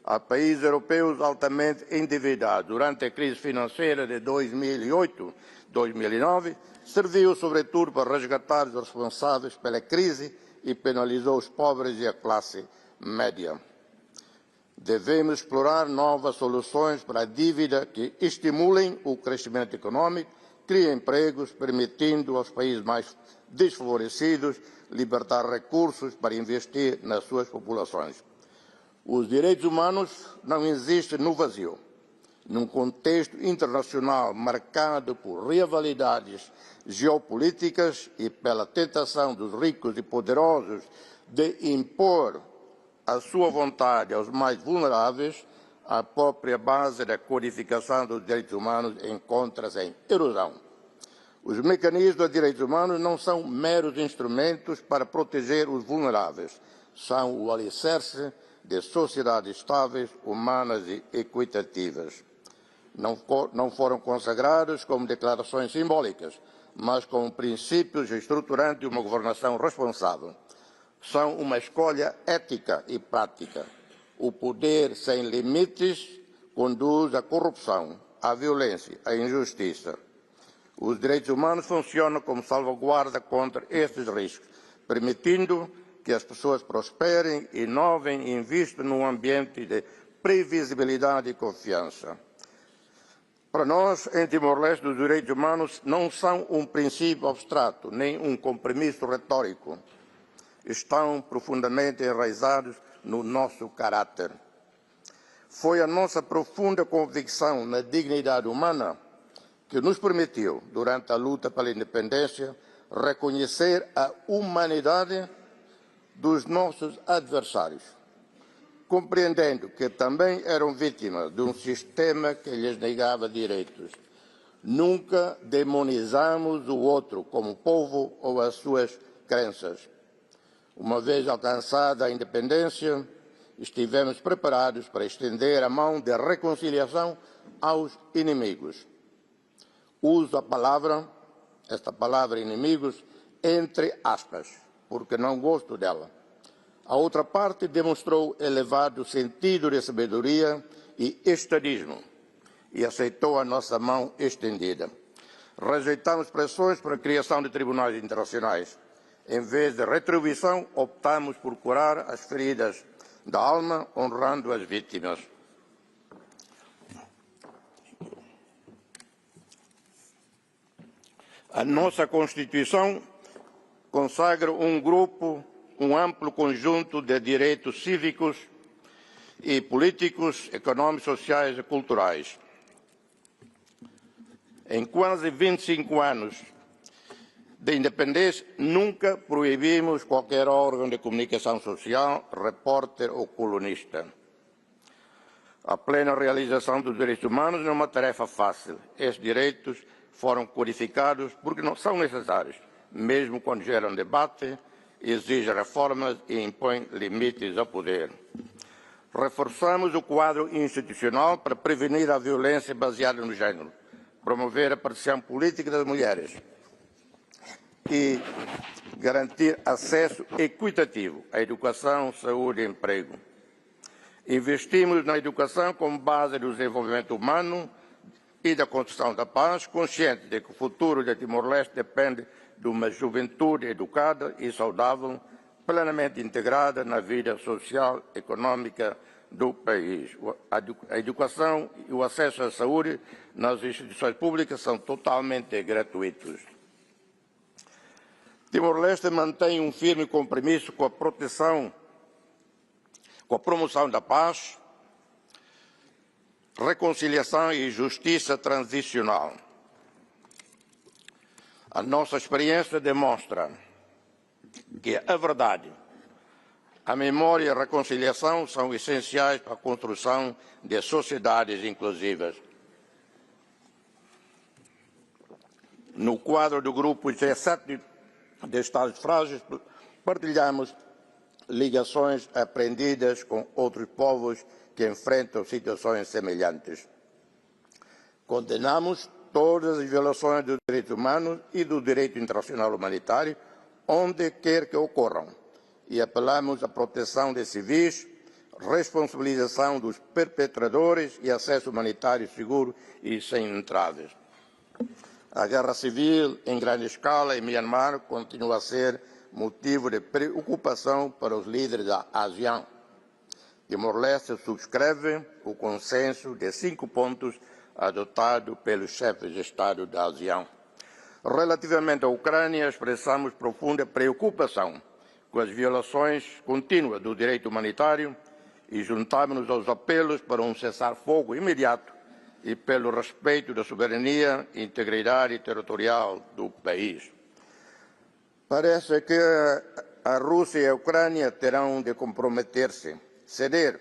a países europeus altamente endividados durante a crise financeira de 2008-2009 serviu sobretudo para resgatar os responsáveis pela crise e penalizou os pobres e a classe média. Devemos explorar novas soluções para a dívida que estimulem o crescimento econômico, criem empregos, permitindo aos países mais desfavorecidos libertar recursos para investir nas suas populações. Os direitos humanos não existem no vazio. Num contexto internacional marcado por rivalidades geopolíticas e pela tentação dos ricos e poderosos de impor a sua vontade aos mais vulneráveis, a própria base da codificação dos direitos humanos encontra-se em erosão. Os mecanismos de direitos humanos não são meros instrumentos para proteger os vulneráveis, são o alicerce de sociedades estáveis, humanas e equitativas. Não foram consagrados como declarações simbólicas, mas como princípios estruturantes de uma governação responsável. São uma escolha ética e prática. O poder sem limites conduz à corrupção, à violência, à injustiça. Os direitos humanos funcionam como salvaguarda contra estes riscos, permitindo que as pessoas prosperem, inovem e investam num ambiente de previsibilidade e confiança. Para nós, em Timor-Leste, os direitos humanos não são um princípio abstrato, nem um compromisso retórico. Estão profundamente enraizados no nosso caráter. Foi a nossa profunda convicção na dignidade humana que nos permitiu, durante a luta pela independência, reconhecer a humanidade dos nossos adversários, compreendendo que também eram vítimas de um sistema que lhes negava direitos. Nunca demonizamos o outro como povo ou as suas crenças. Uma vez alcançada a independência, estivemos preparados para estender a mão de reconciliação aos inimigos. Uso esta palavra inimigos, entre aspas, porque não gosto dela. A outra parte demonstrou elevado sentido de sabedoria e estadismo e aceitou a nossa mão estendida. Rejeitamos pressões para a criação de tribunais internacionais. Em vez de retribuição, optamos por curar as feridas da alma, honrando as vítimas. A nossa Constituição consagra um amplo conjunto de direitos cívicos e políticos, econômicos, sociais e culturais. Em quase 25 anos de independência, nunca proibimos qualquer órgão de comunicação social, repórter ou colunista. A plena realização dos direitos humanos não é uma tarefa fácil. Esses direitos foram codificados porque não são necessários, mesmo quando geram debate, exigem reformas e impõem limites ao poder. Reforçamos o quadro institucional para prevenir a violência baseada no género, promover a participação política das mulheres e garantir acesso equitativo à educação, saúde e emprego. Investimos na educação como base do desenvolvimento humano e da construção da paz, consciente de que o futuro de Timor-Leste depende de uma juventude educada e saudável, plenamente integrada na vida social e econômica do país. A educação e o acesso à saúde nas instituições públicas são totalmente gratuitos. Timor-Leste mantém um firme compromisso com a promoção da paz, reconciliação e justiça transicional. A nossa experiência demonstra que a verdade, a memória e a reconciliação são essenciais para a construção de sociedades inclusivas. No quadro do grupo G7 de Estados Frágeis, partilhamos ligações aprendidas com outros povos que enfrentam situações semelhantes. Condenamos todas as violações dos direitos humanos e do direito internacional humanitário, onde quer que ocorram, e apelamos à proteção de civis, responsabilização dos perpetradores e acesso humanitário seguro e sem entraves. A guerra civil em grande escala em Myanmar continua a ser motivo de preocupação para os líderes da ASEAN. Timor-Leste subscreve o consenso de 5 pontos adotado pelos chefes de Estado da ASEAN. Relativamente à Ucrânia, expressamos profunda preocupação com as violações contínuas do direito humanitário e juntamos-nos aos apelos para um cessar-fogo imediato e pelo respeito da soberania e integridade territorial do país. Parece que a Rússia e a Ucrânia terão de comprometer-se, ceder,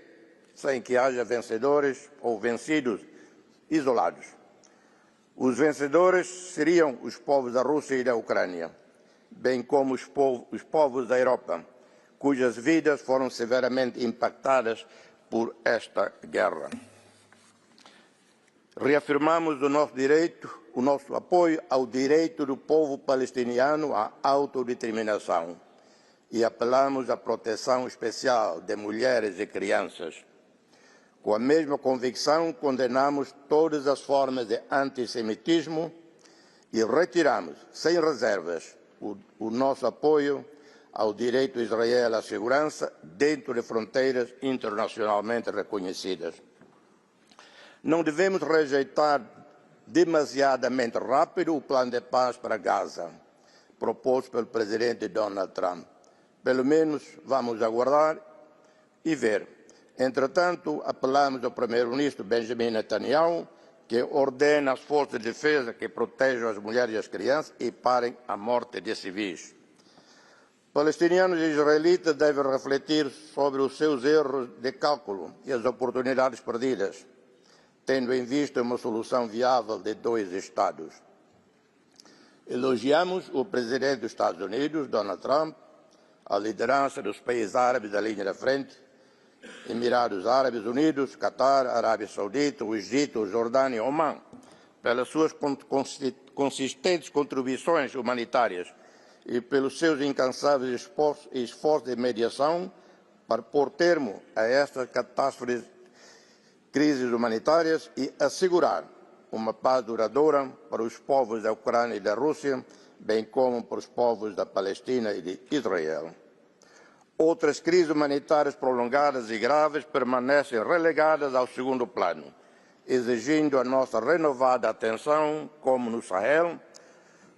sem que haja vencedores ou vencidos isolados. Os vencedores seriam os povos da Rússia e da Ucrânia, bem como os povos da Europa, cujas vidas foram severamente impactadas por esta guerra. Reafirmamos o nosso apoio ao direito do povo palestiniano à autodeterminação e apelamos à proteção especial de mulheres e crianças. Com a mesma convicção, condenamos todas as formas de antissemitismo e retiramos, sem reservas, o nosso apoio ao direito de Israel à segurança dentro de fronteiras internacionalmente reconhecidas. Não devemos rejeitar demasiadamente rápido o plano de paz para Gaza, proposto pelo presidente Donald Trump. Pelo menos vamos aguardar e ver. Entretanto, apelamos ao primeiro-ministro Benjamin Netanyahu que ordena às forças de defesa que protejam as mulheres e as crianças e parem a morte de civis. Palestinianos e israelitas devem refletir sobre os seus erros de cálculo e as oportunidades perdidas, tendo em vista uma solução viável de 2 Estados. Elogiamos o presidente dos Estados Unidos, Donald Trump, a liderança dos países árabes da linha da frente, Emirados Árabes Unidos, Catar, Arábia Saudita, o Egito, Jordânia e Omã, pelas suas consistentes contribuições humanitárias e pelos seus incansáveis esforços de mediação para pôr termo a estas catástrofes, crises humanitárias e assegurar uma paz duradoura para os povos da Ucrânia e da Rússia, bem como para os povos da Palestina e de Israel. Outras crises humanitárias prolongadas e graves permanecem relegadas ao segundo plano, exigindo a nossa renovada atenção, como no Sahel,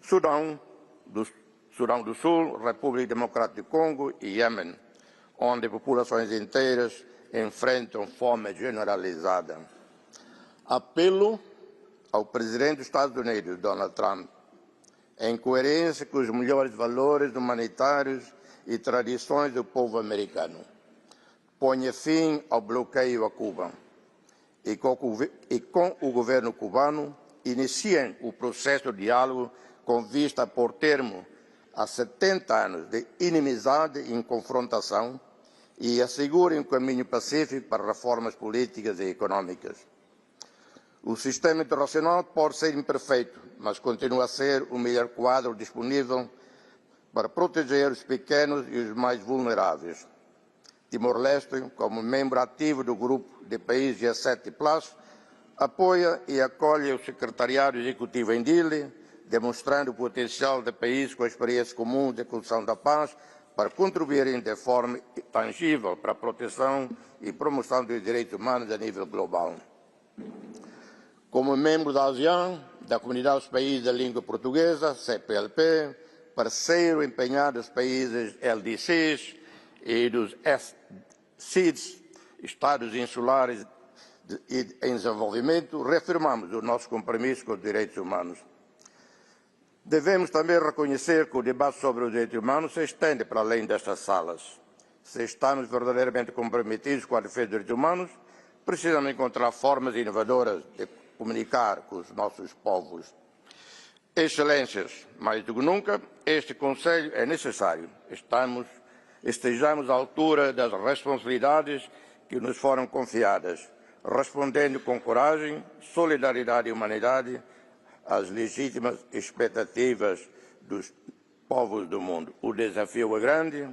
Sudão do Sul, República Democrática do Congo e Iêmen, onde populações inteiras enfrentam fome generalizada. Apelo ao presidente dos Estados Unidos, Donald Trump, em coerência com os melhores valores humanitários e tradições do povo americano. Ponha fim ao bloqueio a Cuba e com o governo cubano iniciem o processo de diálogo com vista a pôr termo a 70 anos de inimizade e confrontação e assegurem um caminho pacífico para reformas políticas e econômicas. O sistema internacional pode ser imperfeito, mas continua a ser o melhor quadro disponível para proteger os pequenos e os mais vulneráveis. Timor-Leste, como membro ativo do grupo de países G7+, apoia e acolhe o Secretariado Executivo em Dili, demonstrando o potencial do país com a experiência comum de construção da paz para contribuírem de forma tangível para a proteção e promoção dos direitos humanos a nível global. Como membro da ASEAN, da Comunidade dos Países da Língua Portuguesa, CPLP, parceiro empenhado dos países LDCs e dos SCIDs, Estados Insulares em Desenvolvimento, reafirmamos o nosso compromisso com os direitos humanos. Devemos também reconhecer que o debate sobre os direitos humanos se estende para além destas salas. Se estamos verdadeiramente comprometidos com a defesa dos direitos humanos, precisamos encontrar formas inovadoras de comunicar com os nossos povos. Excelências, mais do que nunca, este Conselho é necessário. Estejamos à altura das responsabilidades que nos foram confiadas, respondendo com coragem, solidariedade e humanidade às legítimas expectativas dos povos do mundo. O desafio é grande,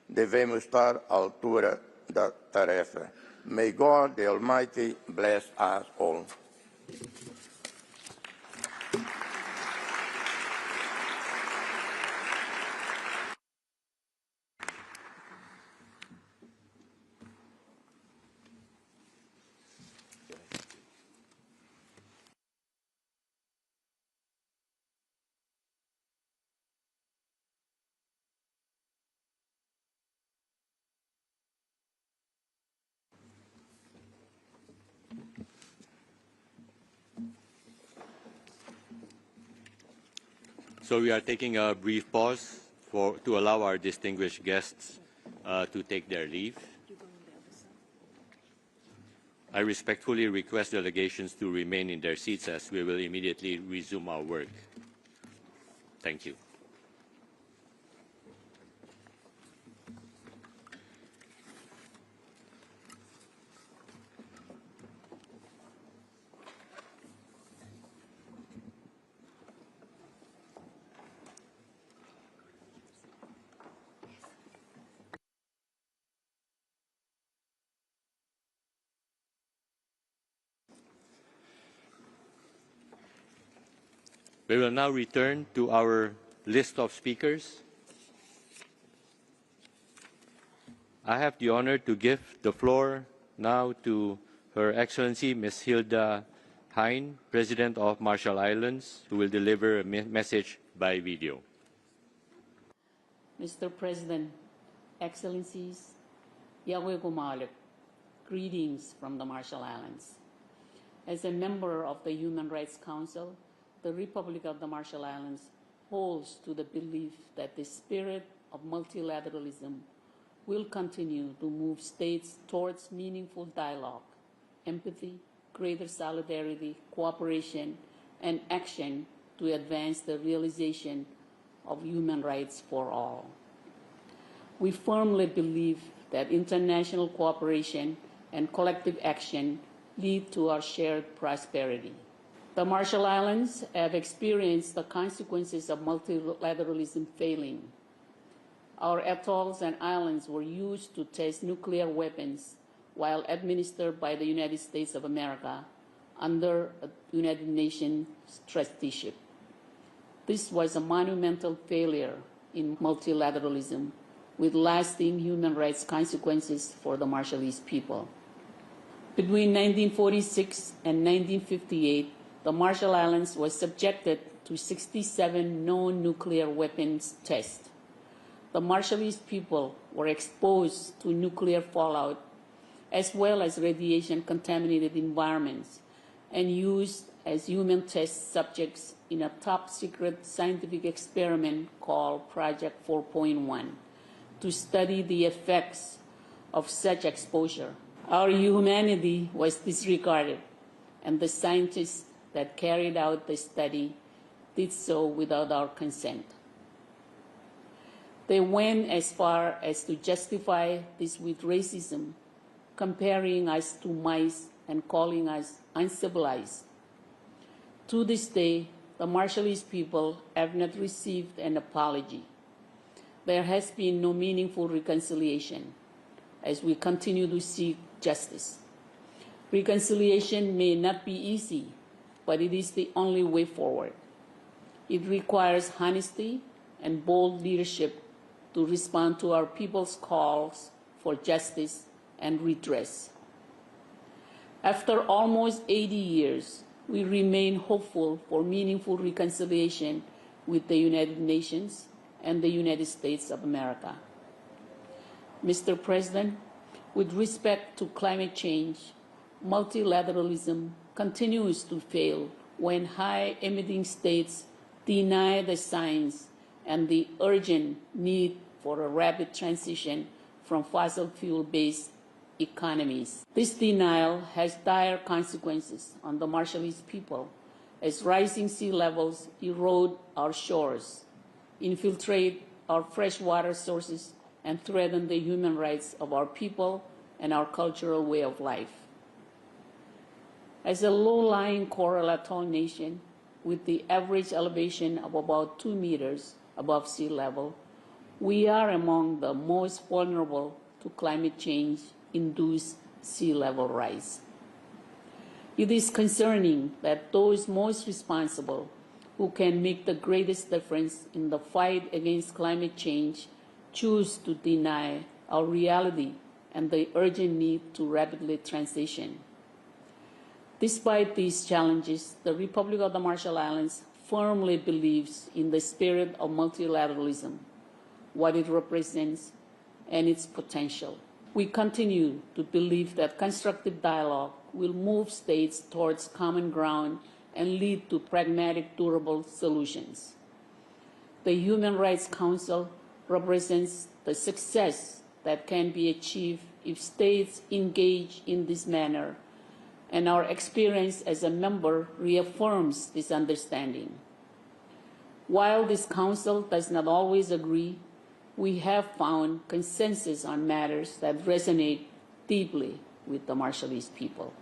devemos estar à altura da tarefa. May God, the Almighty, bless us all. So we are taking a brief pause to allow our distinguished guests to take their leave. I respectfully request delegations to remain in their seats as we will immediately resume our work. Thank you. We will now return to our list of speakers. I have the honor to give the floor now to Her Excellency Ms. Hilda Hein, President of Marshall Islands, who will deliver a message by video. Mr. President, Excellencies, Yahweh Gumalek, greetings from the Marshall Islands. As a member of the Human Rights Council, the Republic of the Marshall Islands holds to the belief that the spirit of multilateralism will continue to move states towards meaningful dialogue, empathy, greater solidarity, cooperation, and action to advance the realization of human rights for all. We firmly believe that international cooperation and collective action lead to our shared prosperity. The Marshall Islands have experienced the consequences of multilateralism failing. Our atolls and islands were used to test nuclear weapons while administered by the United States of America under a United Nations trusteeship. This was a monumental failure in multilateralism with lasting human rights consequences for the Marshallese people. Between 1946 and 1958, the Marshall Islands was subjected to 67 known nuclear weapons tests. The Marshallese people were exposed to nuclear fallout as well as radiation-contaminated environments and used as human test subjects in a top-secret scientific experiment called Project 4.1 to study the effects of such exposure. Our humanity was disregarded, and the scientists that carried out the study did so without our consent. They went as far as to justify this with racism, comparing us to mice and calling us uncivilized. To this day, the Marshallese people have not received an apology. There has been no meaningful reconciliation as we continue to seek justice. Reconciliation may not be easy, but it is the only way forward. It requires honesty and bold leadership to respond to our people's calls for justice and redress. After almost 80 years, we remain hopeful for meaningful reconciliation with the United Nations and the United States of America. Mr. President, with respect to climate change, multilateralism continues to fail when high-emitting states deny the science and the urgent need for a rapid transition from fossil fuel-based economies. This denial has dire consequences on the Marshallese people as rising sea levels erode our shores, infiltrate our freshwater sources, and threaten the human rights of our people and our cultural way of life. As a low-lying coral atoll nation with the average elevation of about 2 meters above sea level, we are among the most vulnerable to climate change-induced sea level rise. It is concerning that those most responsible who can make the greatest difference in the fight against climate change choose to deny our reality and the urgent need to rapidly transition. Despite these challenges, the Republic of the Marshall Islands firmly believes in the spirit of multilateralism, what it represents, and its potential. We continue to believe that constructive dialogue will move states towards common ground and lead to pragmatic, durable solutions. The Human Rights Council represents the success that can be achieved if states engage in this manner, and our experience as a member reaffirms this understanding. While this council does not always agree, we have found consensus on matters that resonate deeply with the Marshallese people.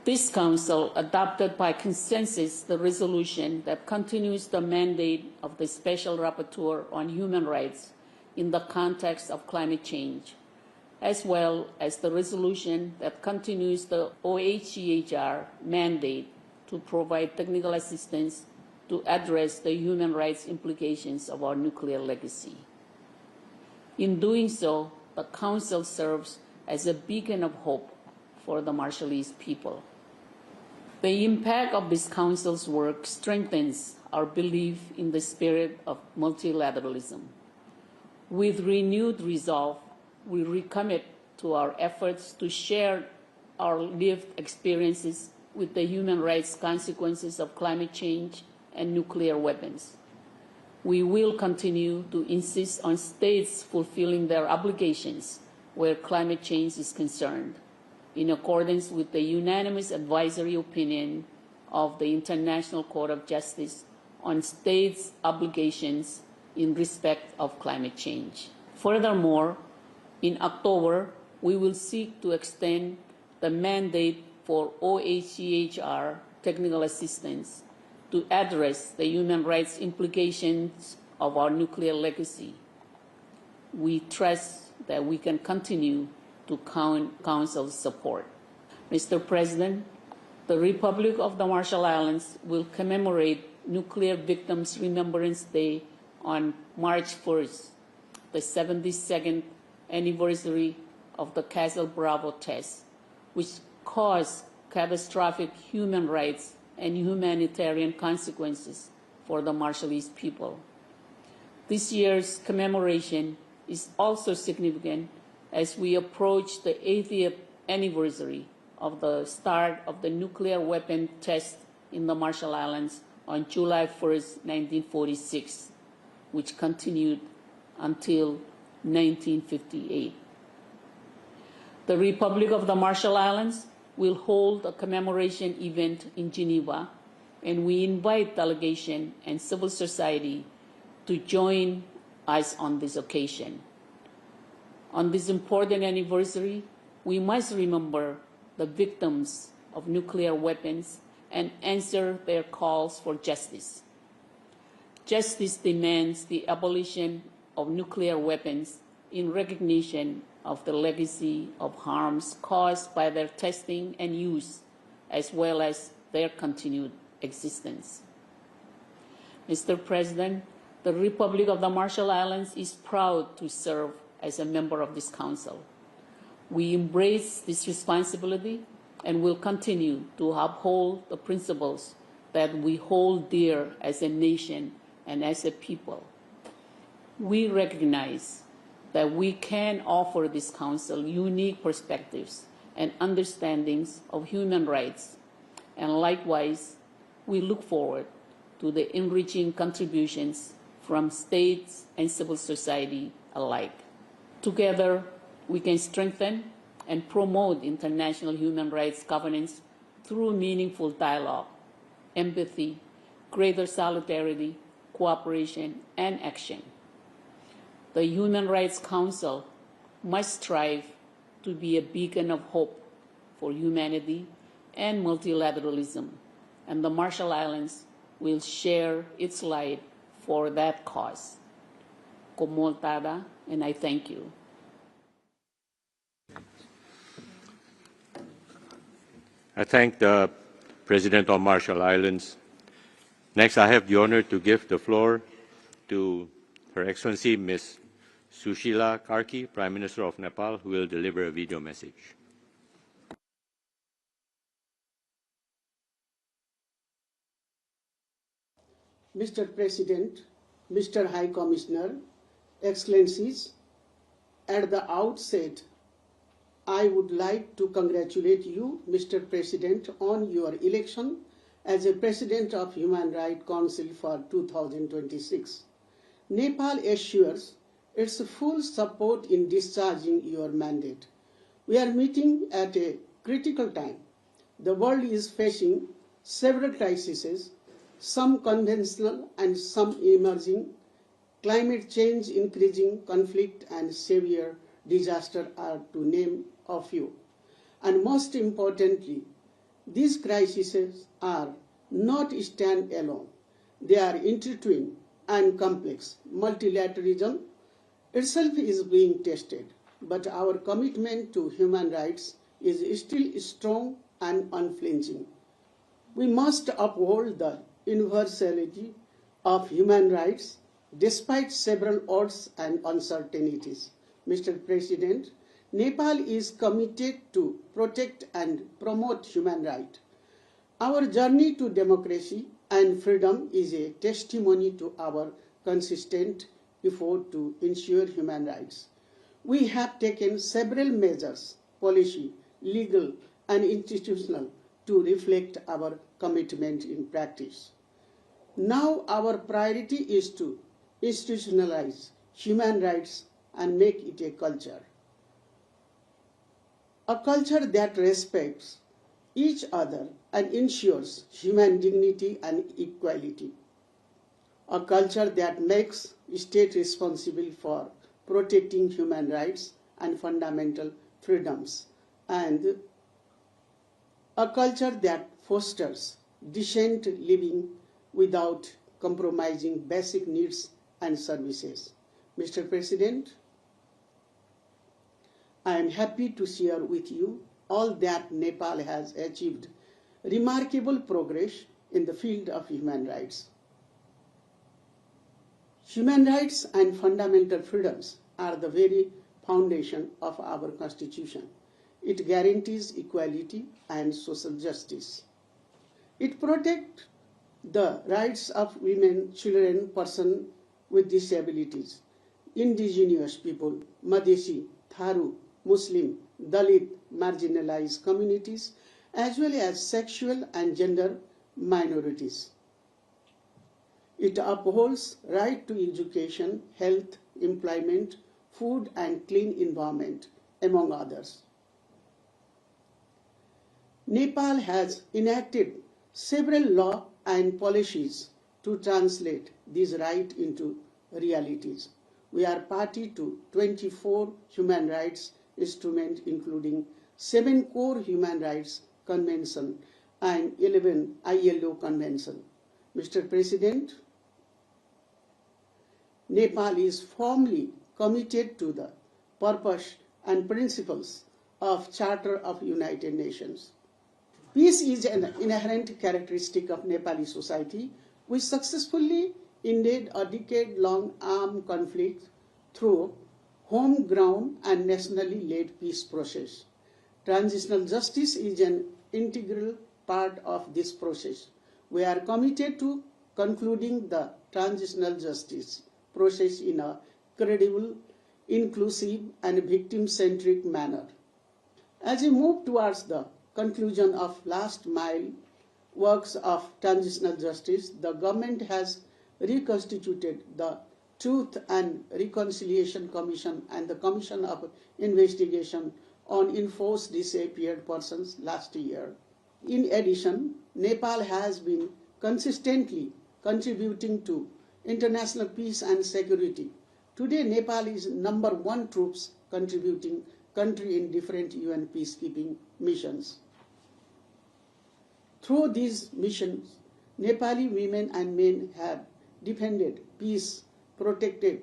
This council adopted by consensus the resolution that continues the mandate of the Special Rapporteur on Human Rights in the context of climate change, as well as the resolution that continues the OHCHR mandate to provide technical assistance to address the human rights implications of our nuclear legacy. In doing so, the Council serves as a beacon of hope for the Marshallese people. The impact of this Council's work strengthens our belief in the spirit of multilateralism. With renewed resolve, we recommit to our efforts to share our lived experiences with the human rights consequences of climate change and nuclear weapons. We will continue to insist on states fulfilling their obligations where climate change is concerned, in accordance with the unanimous advisory opinion of the International Court of Justice on states' obligations in respect of climate change. Furthermore, in October, we will seek to extend the mandate for OHCHR technical assistance to address the human rights implications of our nuclear legacy. We trust that we can continue to count Council's support. Mr. President, the Republic of the Marshall Islands will commemorate Nuclear Victims Remembrance Day on March 1st, the 72nd anniversary of the Castle Bravo test, which caused catastrophic human rights and humanitarian consequences for the Marshallese people. This year's commemoration is also significant as we approach the 80th anniversary of the start of the nuclear weapon test in the Marshall Islands on July 1st, 1946, which continued until 1958. The Republic of the Marshall Islands will hold a commemoration event in Geneva, and we invite delegation and civil society to join us on this occasion. On this important anniversary, we must remember the victims of nuclear weapons and answer their calls for justice. Justice demands the abolition of nuclear weapons in recognition of the legacy of harms caused by their testing and use, as well as their continued existence. Mr. President, the Republic of the Marshall Islands is proud to serve as a member of this Council. We embrace this responsibility and will continue to uphold the principles that we hold dear as a nation and as a people. We recognize that we can offer this Council unique perspectives and understandings of human rights, and likewise, we look forward to the enriching contributions from states and civil society alike. Together, we can strengthen and promote international human rights governance through meaningful dialogue, empathy, greater solidarity, cooperation, and action. The Human Rights Council must strive to be a beacon of hope for humanity and multilateralism, and the Marshall Islands will share its light for that cause. Komoltada, and I thank you. I thank the President of Marshall Islands. Next, I have the honor to give the floor to Her Excellency Ms. Sushila Karki, Prime Minister of Nepal, who will deliver a video message. Mr. President, Mr. High Commissioner, Excellencies, at the outset, I would like to congratulate you, Mr. President, on your election as a President of Human Rights Council for 2026. Nepal assures its full support in discharging your mandate. We are meeting at a critical time. The world is facing several crises, some conventional and some emerging. Climate change, increasing conflict, and severe disaster are to name a few. And most importantly, these crises are not stand-alone. They are intertwined and complex. Multilateralism itself is being tested, but our commitment to human rights is still strong and unflinching. We must uphold the universality of human rights despite several odds and uncertainties. Mr. President, Nepal is committed to protect and promote human rights. Our journey to democracy and freedom is a testimony to our consistent effort to ensure human rights. We have taken several measures, policy, legal, and institutional, to reflect our commitment in practice. Now our priority is to institutionalize human rights and make it a culture that respects each other and ensures human dignity and equality, a culture that makes state responsible for protecting human rights and fundamental freedoms, and a culture that fosters decent living without compromising basic needs and services. Mr. President, I am happy to share with you all that Nepal has achieved remarkable progress in the field of human rights. Human rights and fundamental freedoms are the very foundation of our Constitution. It guarantees equality and social justice. It protects the rights of women, children, persons with disabilities, indigenous people, Madhesi, Tharu, Muslim, Dalit, marginalized communities, as well as sexual and gender minorities. It upholds right to education, health, employment, food, and clean environment, among others. Nepal has enacted several laws and policies to translate these rights into realities. We are party to 24 human rights instruments, including 7 core human rights conventions and 11 ILO conventions. Mr. President, Nepal is firmly committed to the purpose and principles of Charter of United Nations. Peace is an inherent characteristic of Nepali society. We successfully ended a decade-long armed conflict through home-grown and nationally led peace process. Transitional justice is an integral part of this process. We are committed to concluding the transitional justice process in a credible, inclusive, and victim-centric manner. As we move towards the conclusion of last mile works of transitional justice, the government has reconstituted the Truth and Reconciliation Commission and the Commission of Investigation on Enforced Disappeared Persons last year. In addition, Nepal has been consistently contributing to international peace and security. Today, Nepal is #1 troops contributing country in different UN peacekeeping missions. Through these missions, Nepali women and men have defended peace, protected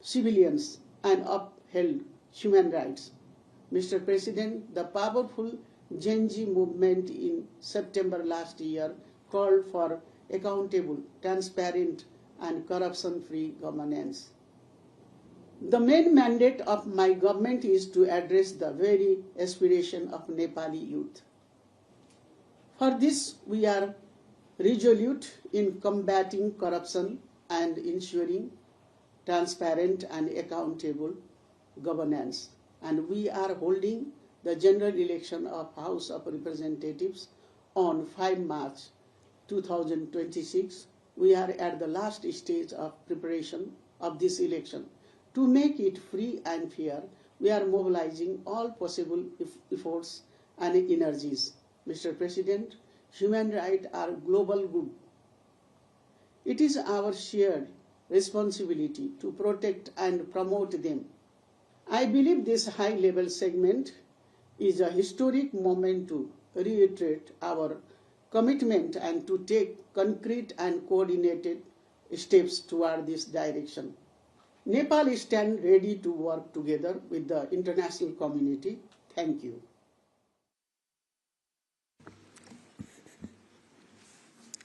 civilians, and upheld human rights. Mr. President, the powerful Gen Z movement in September last year called for accountable, transparent, and corruption-free governance. The main mandate of my government is to address the very aspiration of Nepali youth. For this, we are resolute in combating corruption and ensuring transparent and accountable governance. And we are holding the general election of House of Representatives on 5 March 2026. We are at the last stage of preparation of this election. To make it free and fair, we are mobilizing all possible efforts and energies. Mr. President, human rights are global good. It is our shared responsibility to protect and promote them. I believe this high-level segment is a historic moment to reiterate our commitment and to take concrete and coordinated steps toward this direction. Nepal stands ready to work together with the international community. Thank you.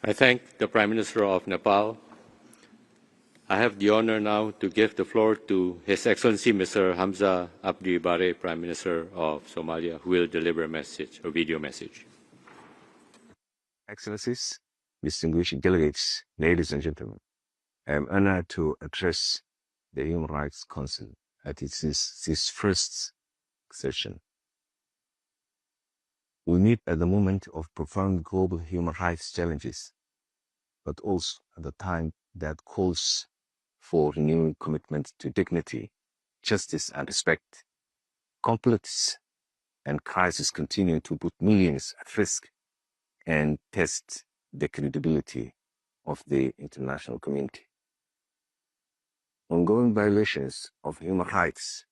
I thank the Prime Minister of Nepal. I have the honor now to give the floor to His Excellency Mr. Hamza Abdi Bare, Prime Minister of Somalia, who will deliver a video message. Excellencies, distinguished delegates, ladies and gentlemen, I am honored to address the Human Rights Council at this first session. We meet at the moment of profound global human rights challenges, but also at the time that calls for renewed commitment to dignity, justice, and respect. Conflicts and crises continue to put millions at risk and test the credibility of the international community. Ongoing violations of human rights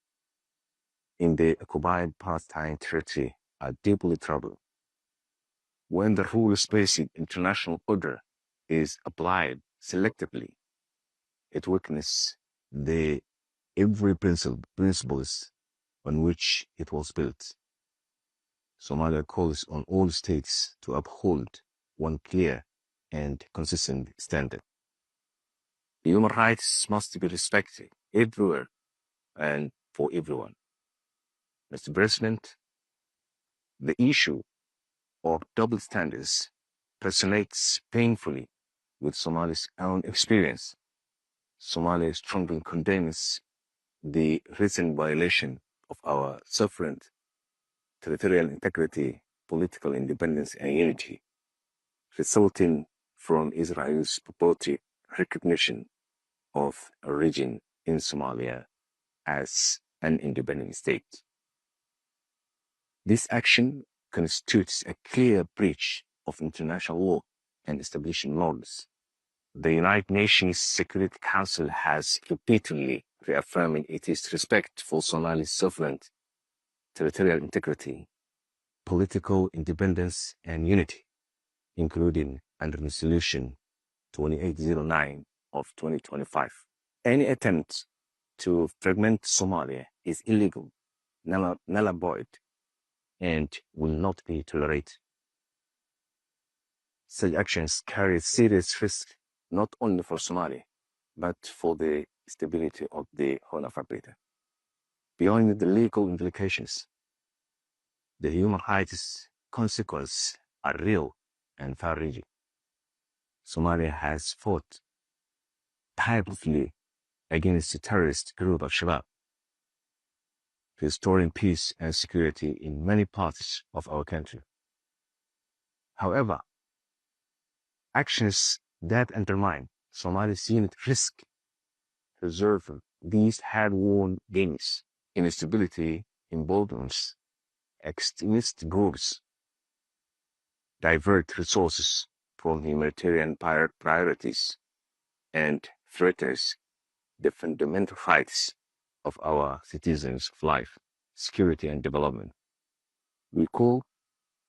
in the occupied Palestine territory are deeply troubling. When the rules-based international order is applied selectively, it weakens the every principles on which it was built. Somalia calls on all states to uphold one clear and consistent standard. Human rights must be respected everywhere and for everyone. Mr. President, the issue of double standards resonates painfully with Somalia's own experience. Somalia strongly condemns the recent violation of our sovereign territorial integrity, political independence, and unity, resulting from Israel's purported recognition of a region in Somalia as an independent state. This action constitutes a clear breach of international law and establishing norms. The United Nations Security Council has repeatedly reaffirmed its respect for Somalia's sovereign territorial integrity, political independence, and unity, including under Resolution 2809 of 2025. Any attempt to fragment Somalia is illegal, null and void, and will not be tolerated. Such actions carry serious risk not only for Somalia, but for the stability of the Horn of Africa. Beyond the legal implications, the human rights consequences are real and far-reaching. Somalia has fought tirelessly against the terrorist group of Shabab, restoring peace and security in many parts of our country. However, actions that undermine Somalia's unit risk preserve these hard-won gains. Instability emboldens extremist groups, divert resources from humanitarian priorities, and threatens the fundamental rights of our citizens of life, security, and development. We call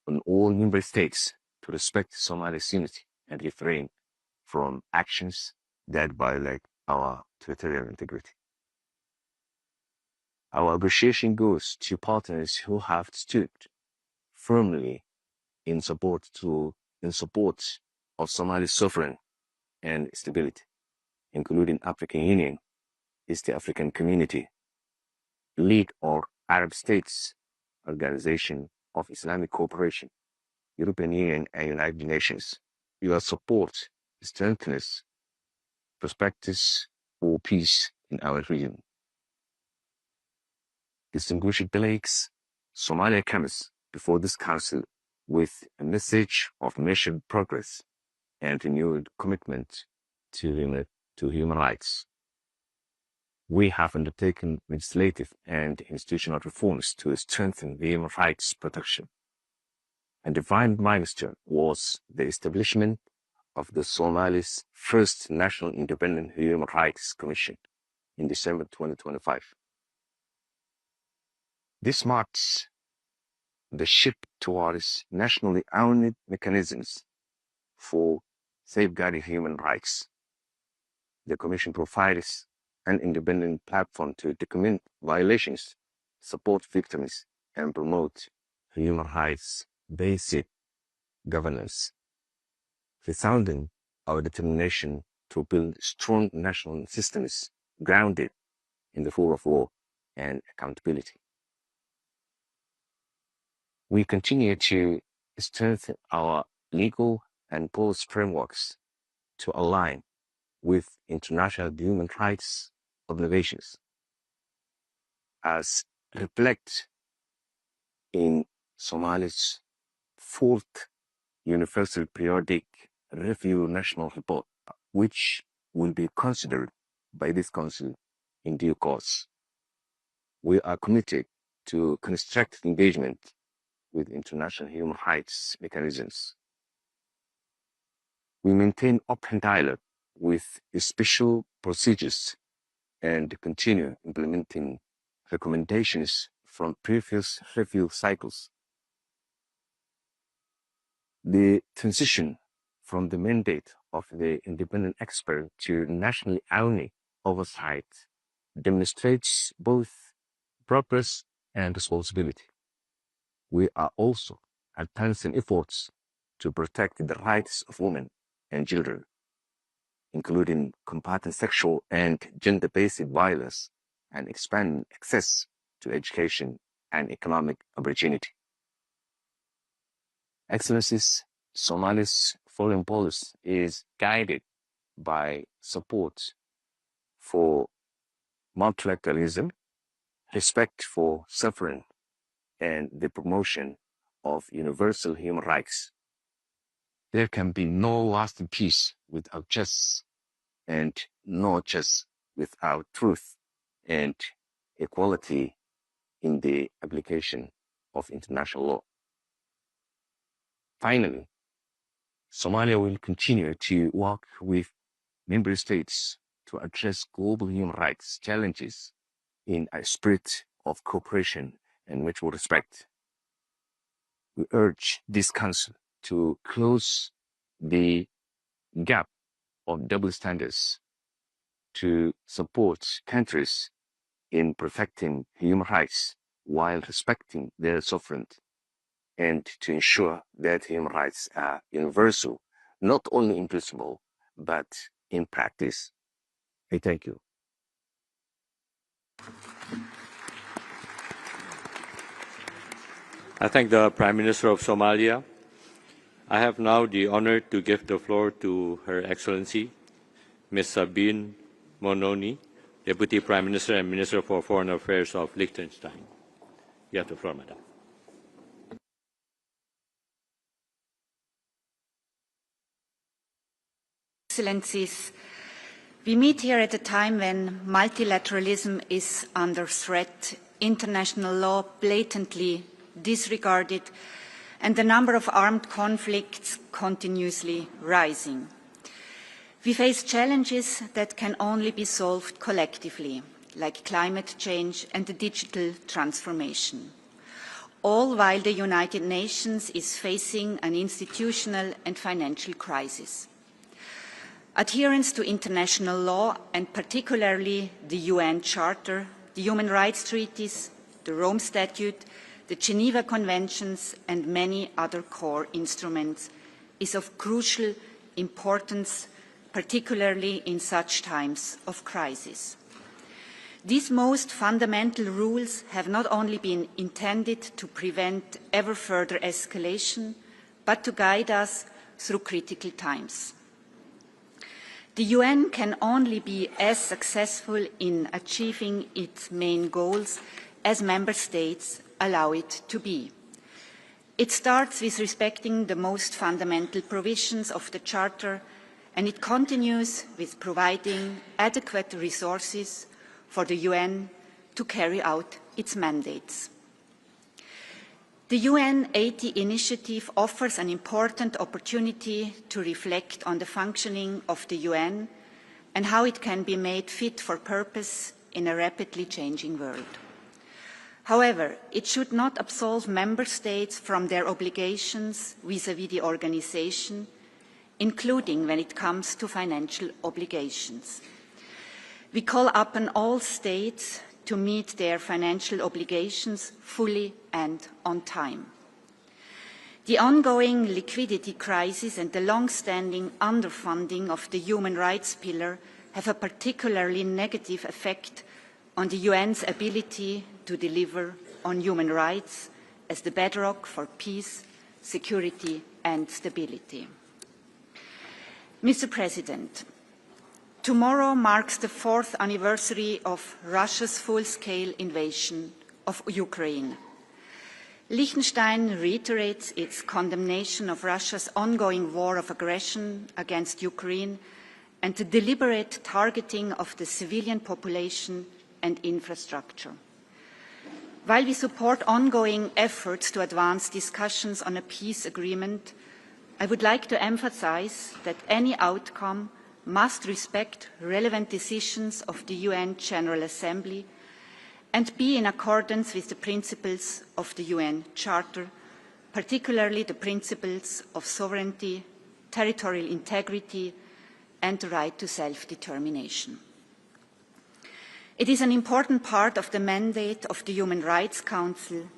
on all member states to respect Somalia's unity and refrain from actions that violate our territorial integrity. Our appreciation goes to partners who have stood firmly in support of Somalia's sovereignty and stability, including African Union, East African Community, League of Arab States, Organization of Islamic Cooperation, European Union, and United Nations. Your support strengthens perspectives for peace in our region. Distinguished delegates, Somalia comes before this Council with a message of measured progress and renewed commitment to human rights. We have undertaken legislative and institutional reforms to strengthen human rights protection. A defined milestone was the establishment of the Somalia's first National Independent Human Rights Commission in December 2025. This marks the shift towards nationally owned mechanisms for safeguarding human rights. The Commission provides an independent platform to document violations, support victims, and promote human rights-based governance, resounding our determination to build strong national systems grounded in the rule of law and accountability. We continue to strengthen our legal and policy frameworks to align with international human rights obligations, as reflected in Somalia's fourth Universal Periodic Review National Report, which will be considered by this Council in due course. We are committed to constructive engagement with international human rights mechanisms. We maintain open dialogue with special procedures and continue implementing recommendations from previous review cycles. The transition from the mandate of the independent expert to nationally owned oversight demonstrates both progress and responsibility. We are also advancing efforts to protect the rights of women and children, including combating sexual and gender-based violence and expanding access to education and economic opportunity. Excellencies, Somalia's foreign policy is guided by support for multilateralism, respect for sovereignty, and the promotion of universal human rights. There can be no lasting peace without justice, and no justice without truth and equality in the application of international law. Finally, Somalia will continue to work with member states to address global human rights challenges in a spirit of cooperation and mutual respect. We urge this Council to close the gap of double standards, to support countries in protecting human rights while respecting their sovereignty, and to ensure that human rights are universal, not only in principle, but in practice. I thank you. I thank the Prime Minister of Somalia. I have now the honor to give the floor to Her Excellency, Ms. Sabine Mononi, Deputy Prime Minister and Minister for Foreign Affairs of Liechtenstein. You have the floor, Madam. Excellencies, we meet here at a time when multilateralism is under threat, international law blatantly disregarded, and the number of armed conflicts continuously rising. We face challenges that can only be solved collectively, like climate change and the digital transformation, all while the United Nations is facing an institutional and financial crisis. Adherence to international law, and particularly the UN Charter, the Human Rights Treaties, the Rome Statute, the Geneva Conventions, and many other core instruments, is of crucial importance, particularly in such times of crisis. These most fundamental rules have not only been intended to prevent ever further escalation, but to guide us through critical times. The UN can only be as successful in achieving its main goals as member states allow it to be. It starts with respecting the most fundamental provisions of the Charter, and it continues with providing adequate resources for the UN to carry out its mandates. The UN 80 initiative offers an important opportunity to reflect on the functioning of the UN and how it can be made fit for purpose in a rapidly changing world. However, it should not absolve member states from their obligations vis-à-vis the organization, including when it comes to financial obligations. We call upon all states to meet their financial obligations fully and on time. The ongoing liquidity crisis and the long-standing underfunding of the human rights pillar have a particularly negative effect on the UN's ability to deliver on human rights as the bedrock for peace, security and stability. Mr. President, tomorrow marks the 4th anniversary of Russia's full-scale invasion of Ukraine. Liechtenstein reiterates its condemnation of Russia's ongoing war of aggression against Ukraine and the deliberate targeting of the civilian population and infrastructure. While we support ongoing efforts to advance discussions on a peace agreement, I would like to emphasize that any outcome must respect relevant decisions of the UN General Assembly and be in accordance with the principles of the UN Charter, particularly the principles of sovereignty, territorial integrity, and the right to self-determination. It is an important part of the mandate of the Human Rights Council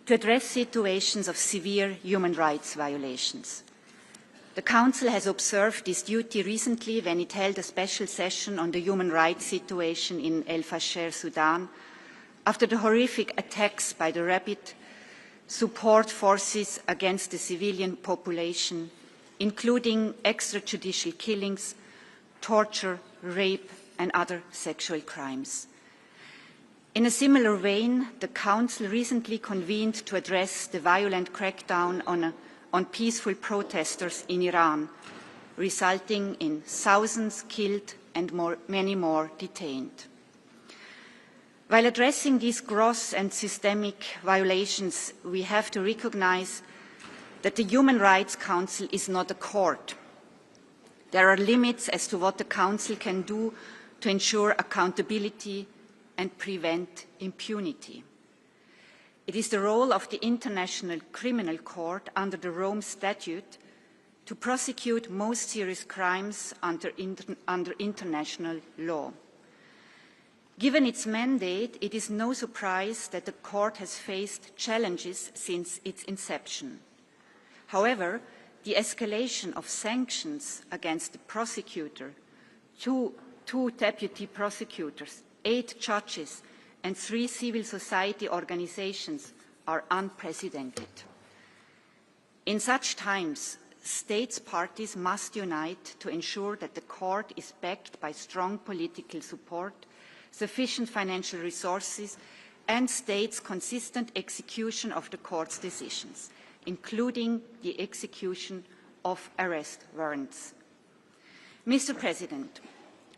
to address situations of severe human rights violations. The Council has observed this duty recently when it held a special session on the human rights situation in El Fasher, Sudan, after the horrific attacks by the rapid support forces against the civilian population, including extrajudicial killings, torture, rape, and other sexual crimes. In a similar vein, the Council recently convened to address the violent crackdown on peaceful protesters in Iran, resulting in thousands killed and many more detained. While addressing these gross and systemic violations, we have to recognize that the Human Rights Council is not a court. There are limits as to what the Council can do to ensure accountability and prevent impunity. It is the role of the International Criminal Court under the Rome Statute to prosecute most serious crimes under international law. Given its mandate, it is no surprise that the Court has faced challenges since its inception. However, the escalation of sanctions against the prosecutor, two deputy prosecutors, 8 judges, and 3 civil society organizations are unprecedented. In such times, states parties must unite to ensure that the court is backed by strong political support, sufficient financial resources, and states' consistent execution of the court's decisions, including the execution of arrest warrants. Mr. President,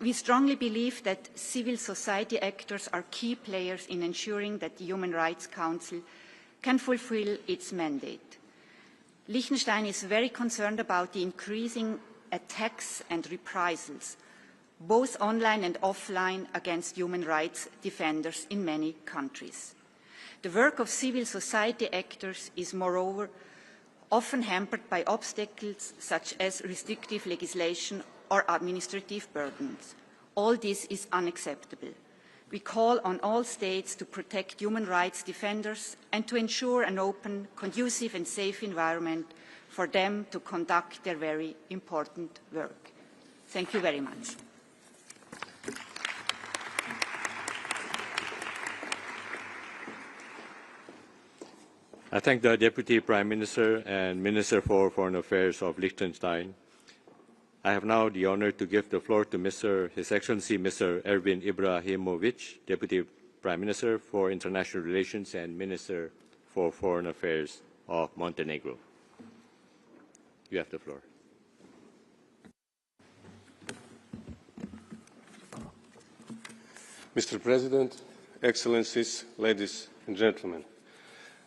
we strongly believe that civil society actors are key players in ensuring that the Human Rights Council can fulfill its mandate. Liechtenstein is very concerned about the increasing attacks and reprisals, both online and offline, against human rights defenders in many countries. The work of civil society actors is, moreover, often hampered by obstacles such as restrictive legislation or administrative burdens. All this is unacceptable. We call on all states to protect human rights defenders and to ensure an open, conducive and safe environment for them to conduct their very important work. Thank you very much. I thank the Deputy Prime Minister and Minister for Foreign Affairs of Liechtenstein. I have now the honor to give the floor to His Excellency Mr. Ervin Ibrahimovic, Deputy Prime Minister for International Relations and Minister for Foreign Affairs of Montenegro. You have the floor. Mr. President, Excellencies, ladies and gentlemen,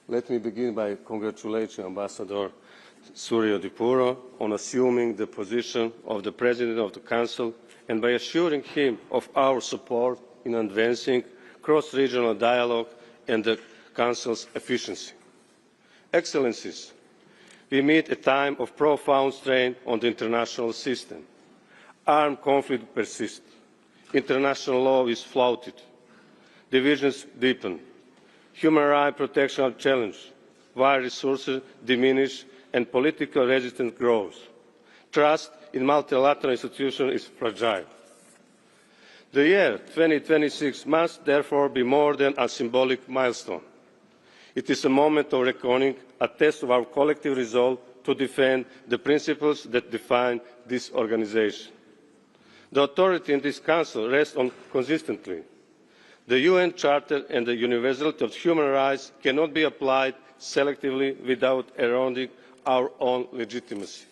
let me begin by congratulating Ambassador Suryo Dipuro on assuming the position of the President of the Council and by assuring him of our support in advancing cross-regional dialogue and the Council's efficiency. Excellencies, we meet a time of profound strain on the international system. Armed conflict persists. International law is flouted. Divisions deepen. Human rights protection are challenged, while resources diminish and political resistance grows. Trust in multilateral institutions is fragile. The year 2026 must therefore be more than a symbolic milestone. It is a moment of reckoning, a test of our collective resolve to defend the principles that define this organisation. The authority in this Council rests on consistently. The UN Charter and the universality of human rights cannot be applied selectively without eroding our own legitimacy.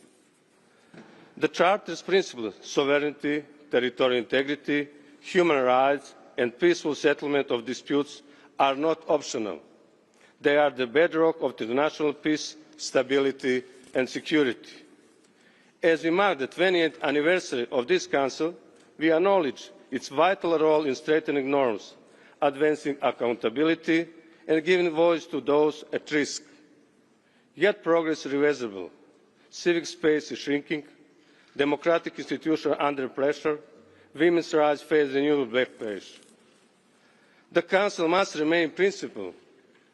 The Charter's principles, sovereignty, territorial integrity, human rights and peaceful settlement of disputes are not optional. They are the bedrock of international peace, stability and security. As we mark the 20th anniversary of this Council, we acknowledge its vital role in strengthening norms, advancing accountability and giving voice to those at risk. Yet progress is irreversible. Civic space is shrinking, democratic institutions are under pressure, women's rights face renewed backlash. The Council must remain principled,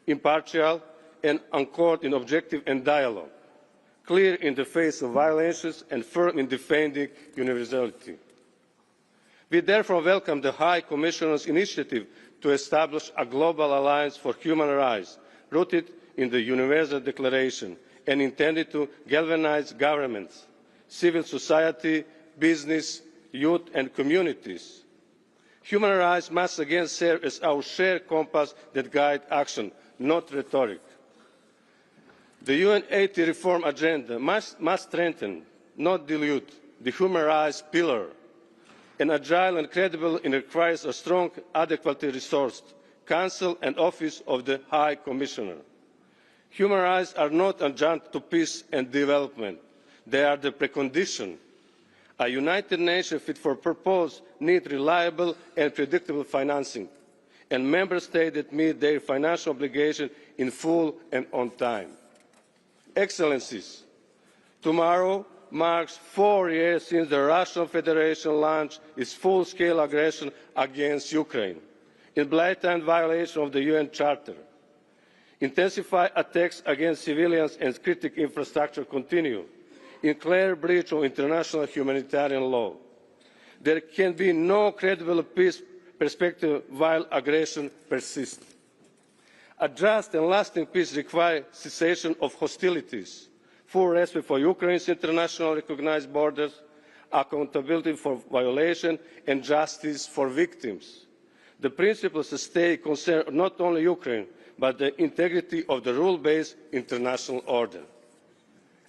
impartial and anchored in objective and dialogue, clear in the face of violations and firm in defending universality. We therefore welcome the High Commissioner's initiative to establish a global alliance for human rights, rooted in the Universal Declaration and intended to galvanise governments, civil society, business, youth and communities. Human rights must again serve as our shared compass that guides action, not rhetoric. The UN 80 reform agenda must strengthen, not dilute, the human rights pillar. An agile and credible it requires a strong, adequately resourced Council and Office of the High Commissioner. Human rights are not adjunct to peace and development. They are the precondition. A United Nations fit for purpose needs reliable and predictable financing, and Member States that meet their financial obligations in full and on time. Excellencies, tomorrow marks 4 years since the Russian Federation launched its full-scale aggression against Ukraine, in blatant violation of the UN Charter. Intensified attacks against civilians and critical infrastructure continue. in clear breach of international humanitarian law. There can be no credible peace perspective while aggression persists. A just and lasting peace requires cessation of hostilities, full respect for Ukraine's internationally recognized borders, accountability for violation, and justice for victims. The principles at stake concern not only Ukraine, but the integrity of the rule-based international order.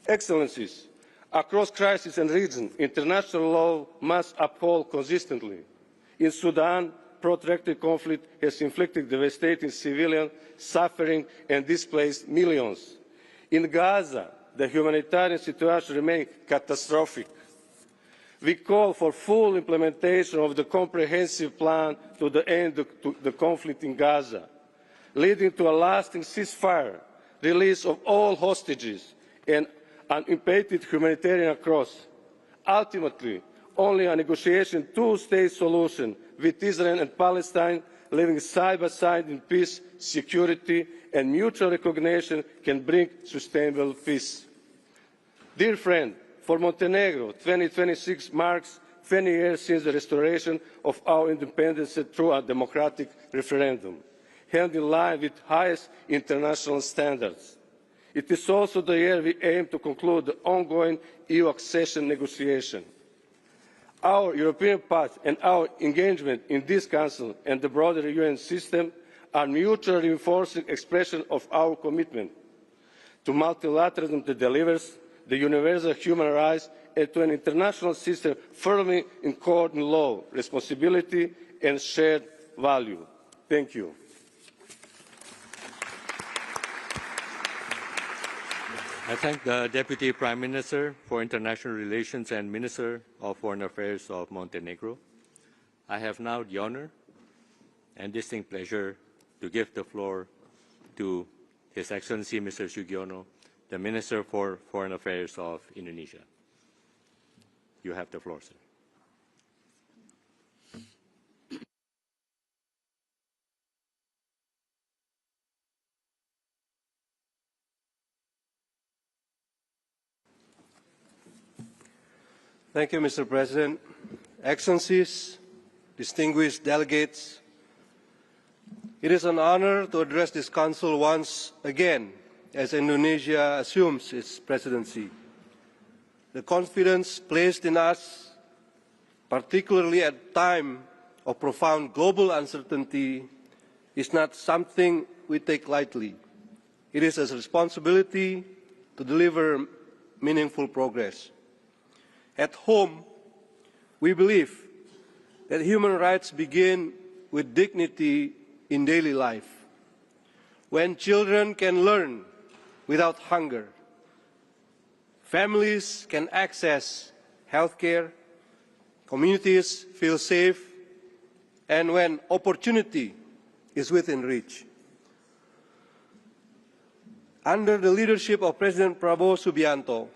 Excellencies, across crises and regions, international law must uphold consistently. In Sudan, protracted conflict has inflicted devastating civilian suffering and displaced millions. In Gaza, the humanitarian situation remains catastrophic. We call for full implementation of the comprehensive plan to the end of the conflict in Gaza, leading to a lasting ceasefire, release of all hostages, and an unimpeded humanitarian cross. Ultimately, only a negotiation two-state solution with Israel and Palestine living side by side in peace, security, and mutual recognition can bring sustainable peace. Dear friend, for Montenegro, 2026 marks 20 years since the restoration of our independence through a democratic referendum, held in line with highest international standards. It is also the year we aim to conclude the ongoing EU accession negotiation. Our European path and our engagement in this Council and the broader UN system are mutually reinforcing expressions of our commitment to multilateralism that delivers the universal human rights and to an international system firmly anchored in law, responsibility and shared value. Thank you. I thank the Deputy Prime Minister for International Relations and Minister of Foreign Affairs of Montenegro. I have now the honor and distinct pleasure to give the floor to His Excellency Mr. Sugiono, the Minister for Foreign Affairs of Indonesia. You have the floor, sir. Thank you, Mr. President. Excellencies, distinguished delegates, it is an honor to address this Council once again as Indonesia assumes its presidency. The confidence placed in us, particularly at a time of profound global uncertainty, is not something we take lightly. It is a responsibility to deliver meaningful progress. At home, we believe that human rights begin with dignity in daily life. When children can learn without hunger, families can access health care, communities feel safe, and when opportunity is within reach. Under the leadership of President Prabowo Subianto,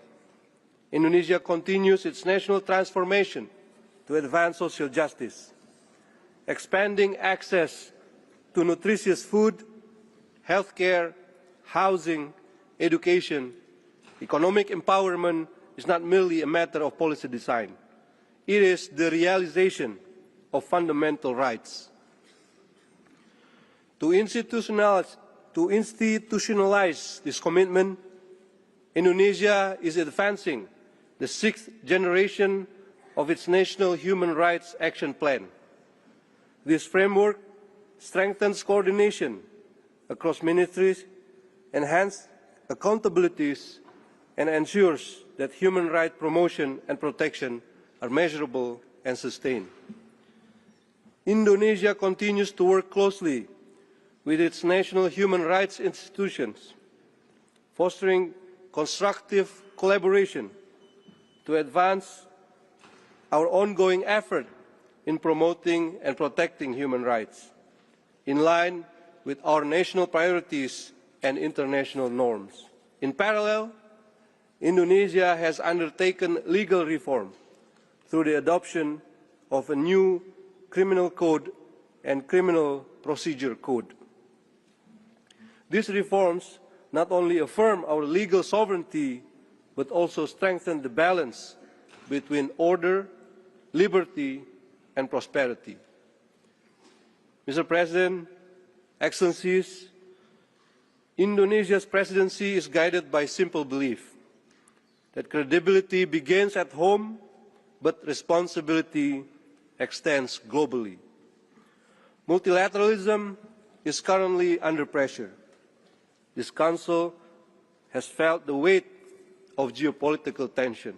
Indonesia continues its national transformation to advance social justice, expanding access to nutritious food, health care, housing, education. Economic empowerment is not merely a matter of policy design. It is the realization of fundamental rights. To institutionalize this commitment, Indonesia is advancing the 6th generation of its National Human Rights Action Plan. This framework strengthens coordination across ministries, enhances accountabilities, and ensures that human rights promotion and protection are measurable and sustained. Indonesia continues to work closely with its national human rights institutions, fostering constructive collaboration to advance our ongoing effort in promoting and protecting human rights, in line with our national priorities and international norms. In parallel, Indonesia has undertaken legal reform through the adoption of a new criminal code and criminal procedure code. These reforms not only affirm our legal sovereignty but also strengthen the balance between order, liberty, and prosperity. Mr. President, Excellencies, Indonesia's presidency is guided by simple belief that credibility begins at home, but responsibility extends globally. Multilateralism is currently under pressure. This Council has felt the weight of geopolitical tension,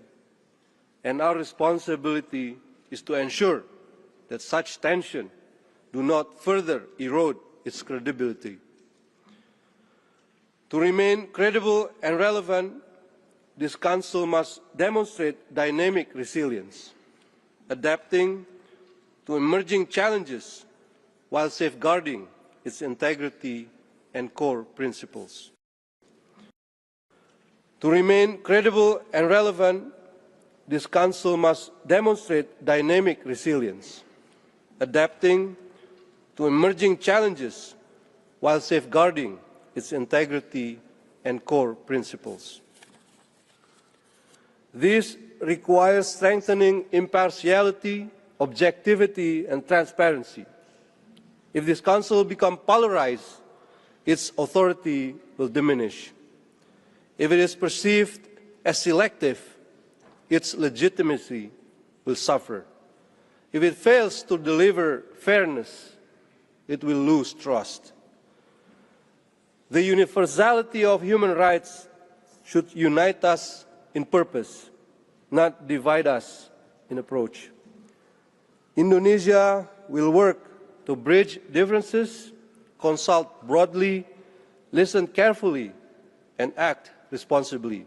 and our responsibility is to ensure that such tension do not further erode its credibility. To remain credible and relevant, this Council must demonstrate dynamic resilience, adapting to emerging challenges while safeguarding its integrity and core principles. To remain credible and relevant, this Council must demonstrate dynamic resilience, adapting to emerging challenges while safeguarding its integrity and core principles. This requires strengthening impartiality, objectivity, and transparency. If this Council becomes polarized, its authority will diminish. If it is perceived as selective, its legitimacy will suffer. If it fails to deliver fairness, it will lose trust. The universality of human rights should unite us in purpose, not divide us in approach. Indonesia will work to bridge differences, consult broadly, listen carefully, and act responsibly.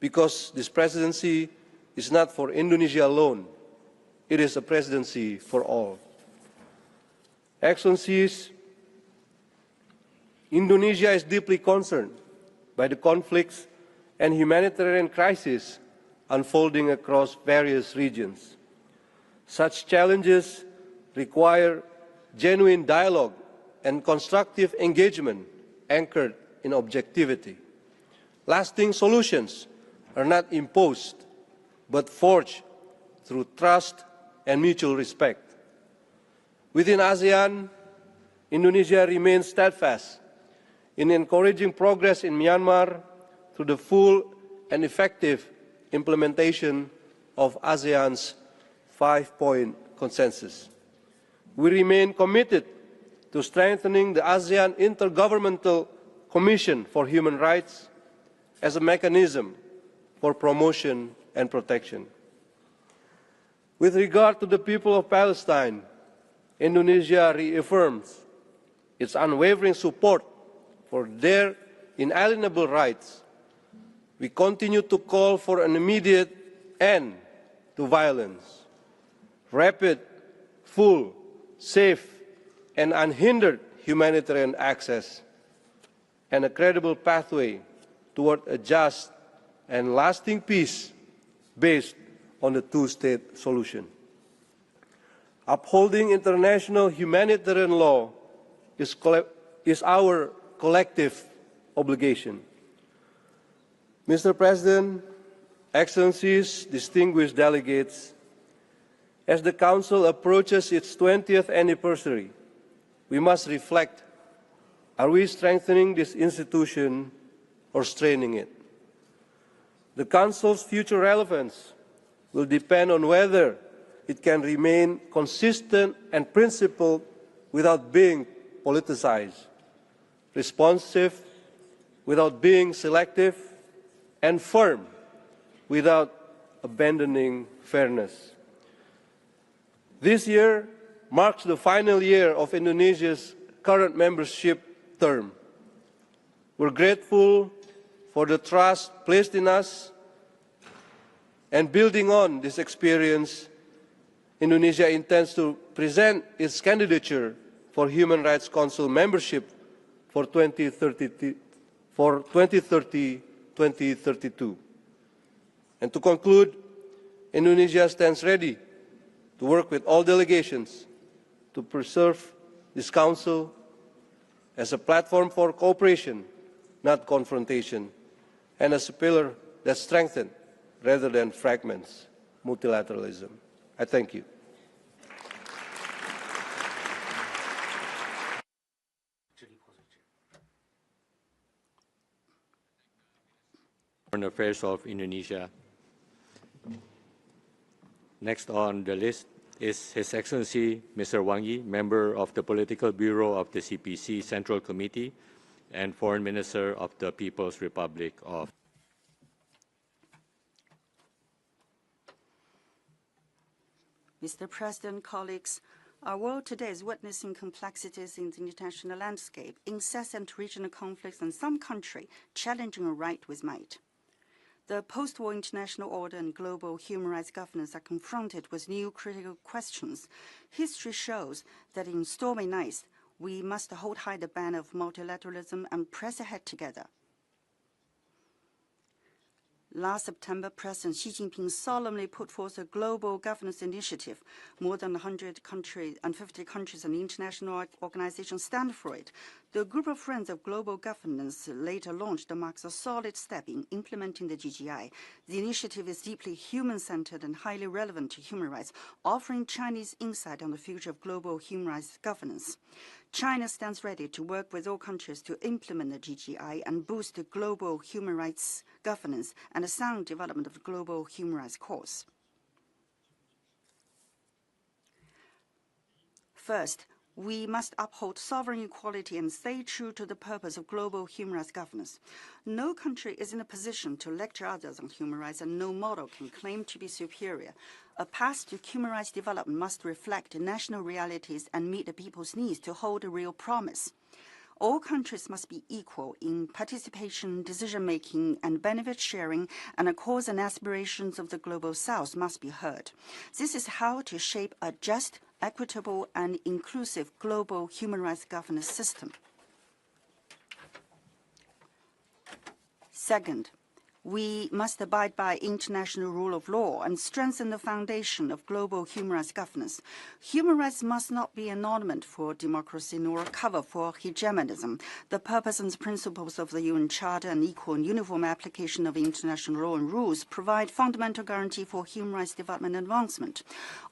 Because this presidency is not for Indonesia alone, it is a presidency for all. Excellencies, Indonesia is deeply concerned by the conflicts and humanitarian crises unfolding across various regions. Such challenges require genuine dialogue and constructive engagement anchored in objectivity. Lasting solutions are not imposed, but forged through trust and mutual respect. Within ASEAN, Indonesia remains steadfast in encouraging progress in Myanmar through the full and effective implementation of ASEAN's 5-point consensus. We remain committed to strengthening the ASEAN Intergovernmental Commission for Human Rights as a mechanism for promotion and protection. With regard to the people of Palestine, Indonesia reaffirms its unwavering support for their inalienable rights. We continue to call for an immediate end to violence, rapid, full, safe, and unhindered humanitarian access, and a credible pathway toward a just and lasting peace based on the two-state solution. Upholding international humanitarian law is our collective obligation. Mr. President, Excellencies, distinguished delegates, as the Council approaches its 20th anniversary, we must reflect, are we strengthening this institution or straining it? The Council's future relevance will depend on whether it can remain consistent and principled without being politicized, responsive without being selective, and firm without abandoning fairness. This year marks the final year of Indonesia's current membership term. We're grateful for the trust placed in us, and building on this experience, Indonesia intends to present its candidature for Human Rights Council membership for 2030-2032. And to conclude, Indonesia stands ready to work with all delegations to preserve this Council as a platform for cooperation, not confrontation, and as a pillar that strengthen rather than fragments multilateralism. I thank you. Foreign Affairs of Indonesia. Next on the list is His Excellency Mr. Wang Yi, member of the Political Bureau of the CPC Central Committee and Foreign Minister of the People's Republic of. Mr. President, colleagues, our world today is witnessing complexities in the international landscape, incessant regional conflicts, and some countries challenging a right with might. The post-war international order and global human rights governance are confronted with new critical questions. History shows that in stormy nights, we must hold high the banner of multilateralism and press ahead together. Last September, President Xi Jinping solemnly put forth a global governance initiative. More than 150 countries and international organizations stand for it. The Group of Friends of Global Governance, later launched, marks a solid step in implementing the GGI. The initiative is deeply human-centered and highly relevant to human rights, offering Chinese insight on the future of global human rights governance. China stands ready to work with all countries to implement the GGI and boost the global human rights governance and a sound development of the global human rights cause. First, we must uphold sovereign equality and stay true to the purpose of global human rights governance. No country is in a position to lecture others on human rights, and no model can claim to be superior. A path to human rights development must reflect national realities and meet the people's needs to hold a real promise. All countries must be equal in participation, decision-making, and benefit sharing, and the cause and aspirations of the Global South must be heard. This is how to shape a just, equitable, and inclusive global human rights governance system. Second, we must abide by international rule of law and strengthen the foundation of global human rights governance. Human rights must not be an ornament for democracy nor a cover for hegemonism. The purpose and principles of the UN Charter and equal and uniform application of international law and rules provide fundamental guarantee for human rights development and advancement.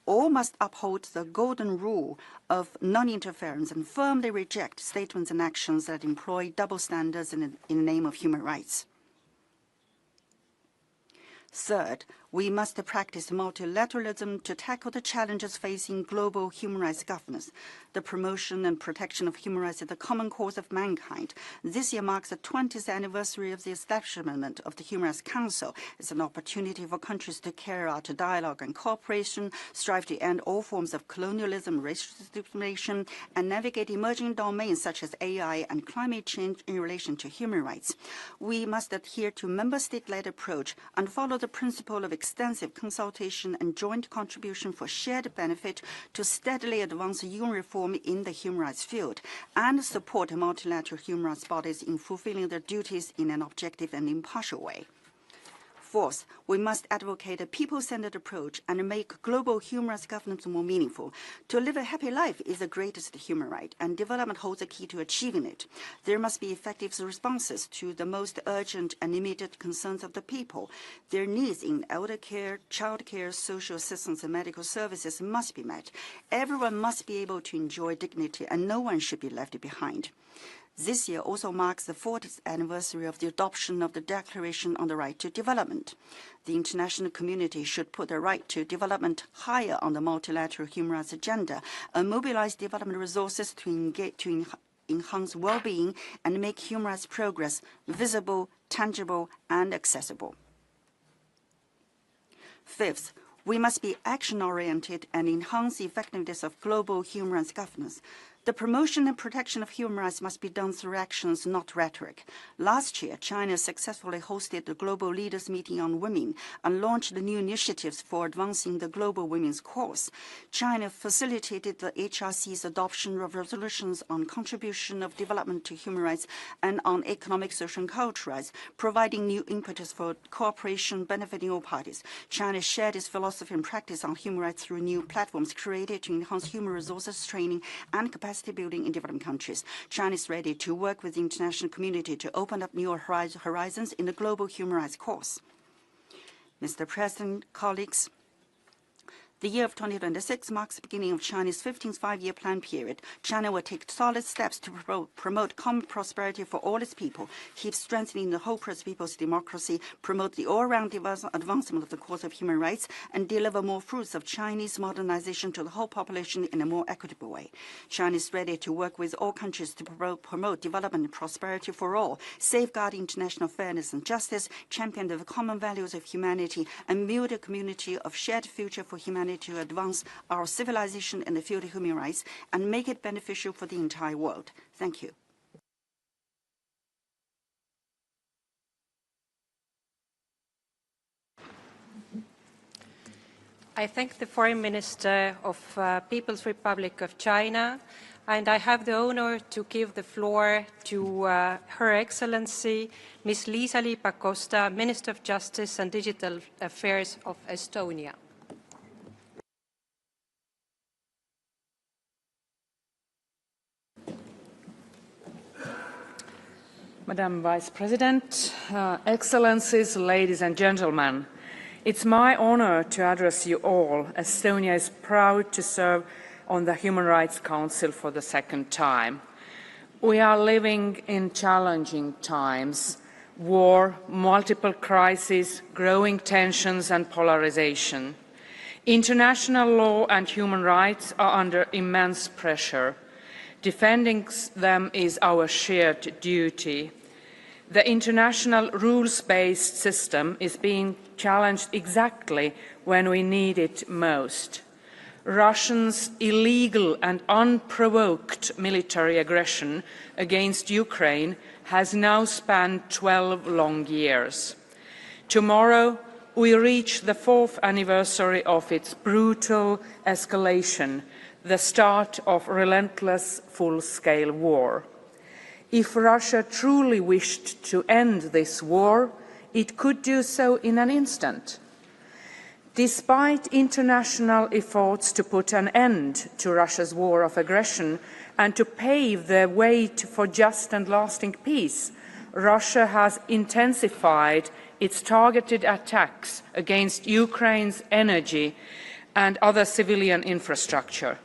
All must uphold the golden rule of non-interference and firmly reject statements and actions that employ double standards in the name of human rights. Third, we must practice multilateralism to tackle the challenges facing global human rights governance. The promotion and protection of human rights is the common cause of mankind. This year marks the 20th anniversary of the establishment of the Human Rights Council. It's an opportunity for countries to carry out dialogue and cooperation, strive to end all forms of colonialism, racial discrimination, and navigate emerging domains such as AI and climate change in relation to human rights. We must adhere to member state-led approach and follow the principle of extensive consultation and joint contribution for shared benefit to steadily advance UN reform in the human rights field and support multilateral human rights bodies in fulfilling their duties in an objective and impartial way. Fourth, we must advocate a people-centered approach and make global human rights governance more meaningful. To live a happy life is the greatest human right, and development holds the key to achieving it. There must be effective responses to the most urgent and immediate concerns of the people. Their needs in elder care, child care, social assistance, and medical services must be met. Everyone must be able to enjoy dignity, and no one should be left behind. This year also marks the 40th anniversary of the adoption of the Declaration on the Right to Development. The international community should put the right to development higher on the multilateral human rights agenda and mobilize development resources to enhance well-being and make human rights progress visible, tangible, and accessible. Fifth, we must be action-oriented and enhance the effectiveness of global human rights governance. The promotion and protection of human rights must be done through actions, not rhetoric. Last year, China successfully hosted the Global Leaders Meeting on Women and launched new initiatives for advancing the global women's cause. China facilitated the HRC's adoption of resolutions on contribution of development to human rights and on economic, social, and cultural rights, providing new impetus for cooperation benefiting all parties. China shared its philosophy and practice on human rights through new platforms created to enhance human resources training and capacity building in developing countries. China is ready to work with the international community to open up new horizons in the global human rights cause. Mr. President, colleagues, the year of 2026 marks the beginning of China's 15th five-year plan period. China will take solid steps to promote common prosperity for all its people, keep strengthening the whole people's democracy, promote the all-round advancement of the cause of human rights, and deliver more fruits of Chinese modernization to the whole population in a more equitable way. China is ready to work with all countries to promote development and prosperity for all, safeguard international fairness and justice, champion the common values of humanity, and build a community of shared future for humanity to advance our civilization in the field of human rights and make it beneficial for the entire world. Thank you. I thank the Foreign Minister of People's Republic of China, and I have the honor to give the floor to Her Excellency Ms. Liisa-Ly Pakosta, Minister of Justice and Digital Affairs of Estonia. Madam Vice President, Excellencies, ladies and gentlemen, it's my honor to address you all. Estonia is proud to serve on the Human Rights Council for the second time. We are living in challenging times: war, multiple crises, growing tensions and polarization. International law and human rights are under immense pressure. Defending them is our shared duty. The international rules-based system is being challenged exactly when we need it most. Russia's illegal and unprovoked military aggression against Ukraine has now spanned 12 long years. Tomorrow, we reach the 4th anniversary of its brutal escalation, the start of relentless full-scale war. If Russia truly wished to end this war, it could do so in an instant. Despite international efforts to put an end to Russia's war of aggression and to pave the way for just and lasting peace, Russia has intensified its targeted attacks against Ukraine's energy and other civilian infrastructure.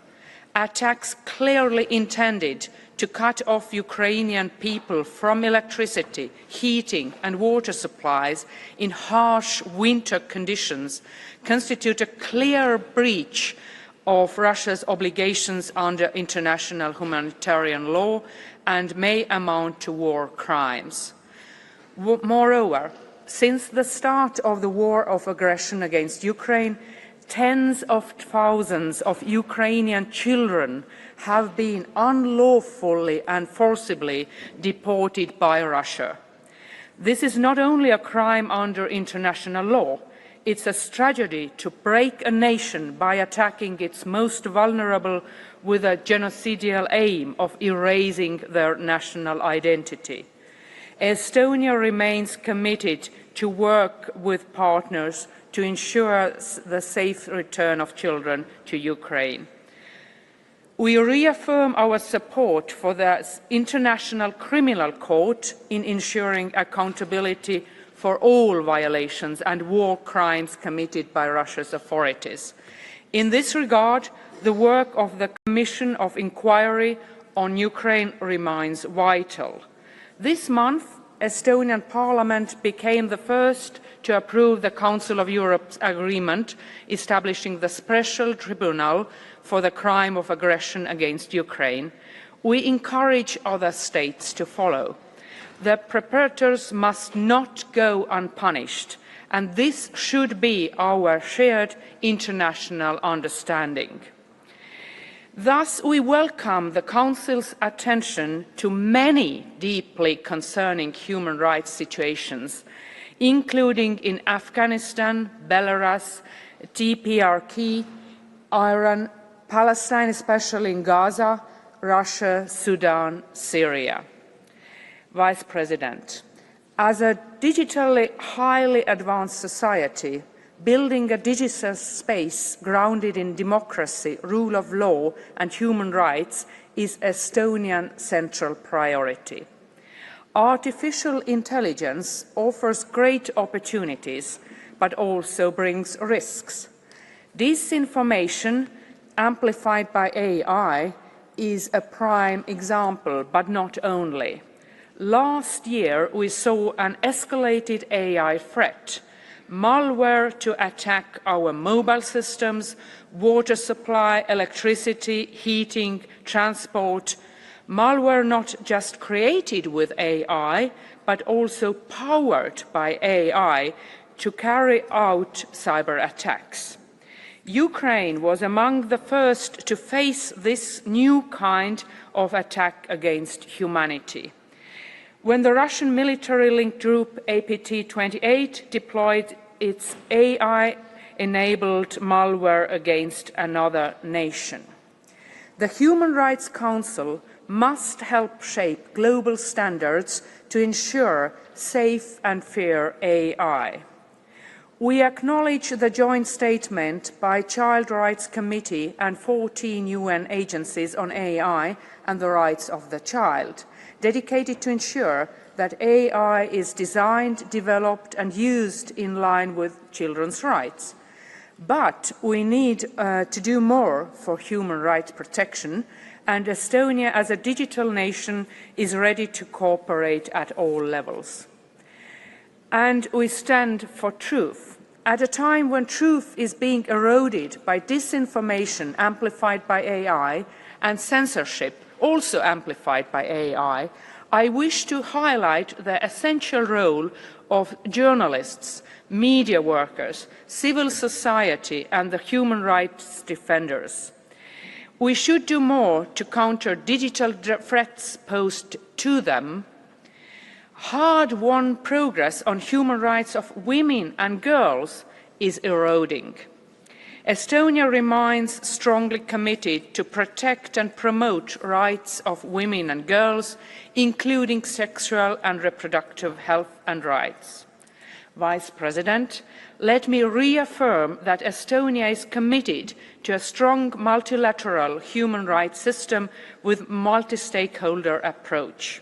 Attacks clearly intended to cut off Ukrainian people from electricity, heating and water supplies in harsh winter conditions constitute a clear breach of Russia's obligations under international humanitarian law and may amount to war crimes. Moreover, since the start of the war of aggression against Ukraine, tens of thousands of Ukrainian children have been unlawfully and forcibly deported by Russia. This is not only a crime under international law, it's a tragedy to break a nation by attacking its most vulnerable with a genocidal aim of erasing their national identity. Estonia remains committed to work with partners to ensure the safe return of children to Ukraine. We reaffirm our support for the International Criminal Court in ensuring accountability for all violations and war crimes committed by Russia's authorities. In this regard, the work of the Commission of Inquiry on Ukraine remains vital. This month, Estonian Parliament became the first to approve the Council of Europe's agreement establishing the Special Tribunal for the crime of aggression against Ukraine. We encourage other states to follow. The perpetrators must not go unpunished, and this should be our shared international understanding. Thus, we welcome the Council's attention to many deeply concerning human rights situations, including in Afghanistan, Belarus, TPRK, Iran, Palestine, especially in Gaza, Russia, Sudan, Syria. Vice President, as a digitally highly advanced society, building a digital space grounded in democracy, rule of law and human rights is Estonian central priority. Artificial intelligence offers great opportunities, but also brings risks. Disinformation, amplified by AI, is a prime example, but not only. Last year, we saw an escalated AI threat, malware to attack our mobile systems, water supply, electricity, heating, transport. Malware not just created with AI, but also powered by AI to carry out cyber attacks. Ukraine was among the first to face this new kind of attack against humanity. When the Russian military-linked group APT-28 deployed its AI-enabled malware against another nation. The Human Rights Council must help shape global standards to ensure safe and fair AI. We acknowledge the joint statement by Child Rights Committee and 14 UN agencies on AI and the rights of the child, dedicated to ensure that AI is designed, developed and used in line with children's rights. But we need to do more for human rights protection, and Estonia as a digital nation is ready to cooperate at all levels. And we stand for truth. At a time when truth is being eroded by disinformation amplified by AI and censorship also amplified by AI, I wish to highlight the essential role of journalists, media workers, civil society and the human rights defenders. We should do more to counter digital threats posed to them. Hard-won progress on human rights of women and girls is eroding. Estonia remains strongly committed to protect and promote rights of women and girls, including sexual and reproductive health and rights. Vice President, let me reaffirm that Estonia is committed to a strong multilateral human rights system with multi-stakeholder approach.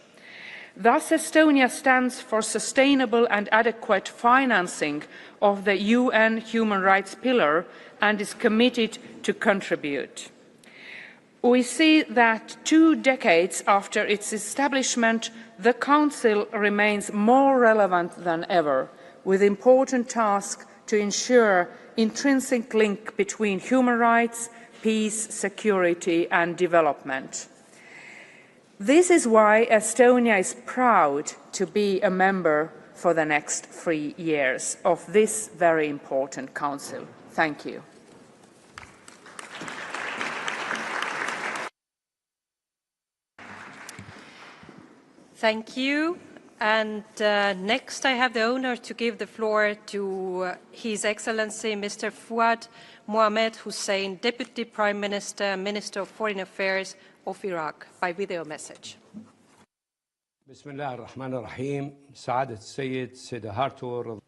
Thus, Estonia stands for sustainable and adequate financing of the UN human rights pillar and is committed to contribute. We see that 2 decades after its establishment, the Council remains more relevant than ever, with important tasks to ensure intrinsic link between human rights, peace, security and development. This is why Estonia is proud to be a member for the next 3 years of this very important Council. Thank you. Thank you. And next I have the honor to give the floor to His Excellency Mr. Fuad Mohammed Hussein, Deputy Prime Minister, Minister of Foreign Affairs of Iraq, by video message. Bismillah ar-Rahman ar-Rahim, Sa'adat Sayyid, Siddhartha.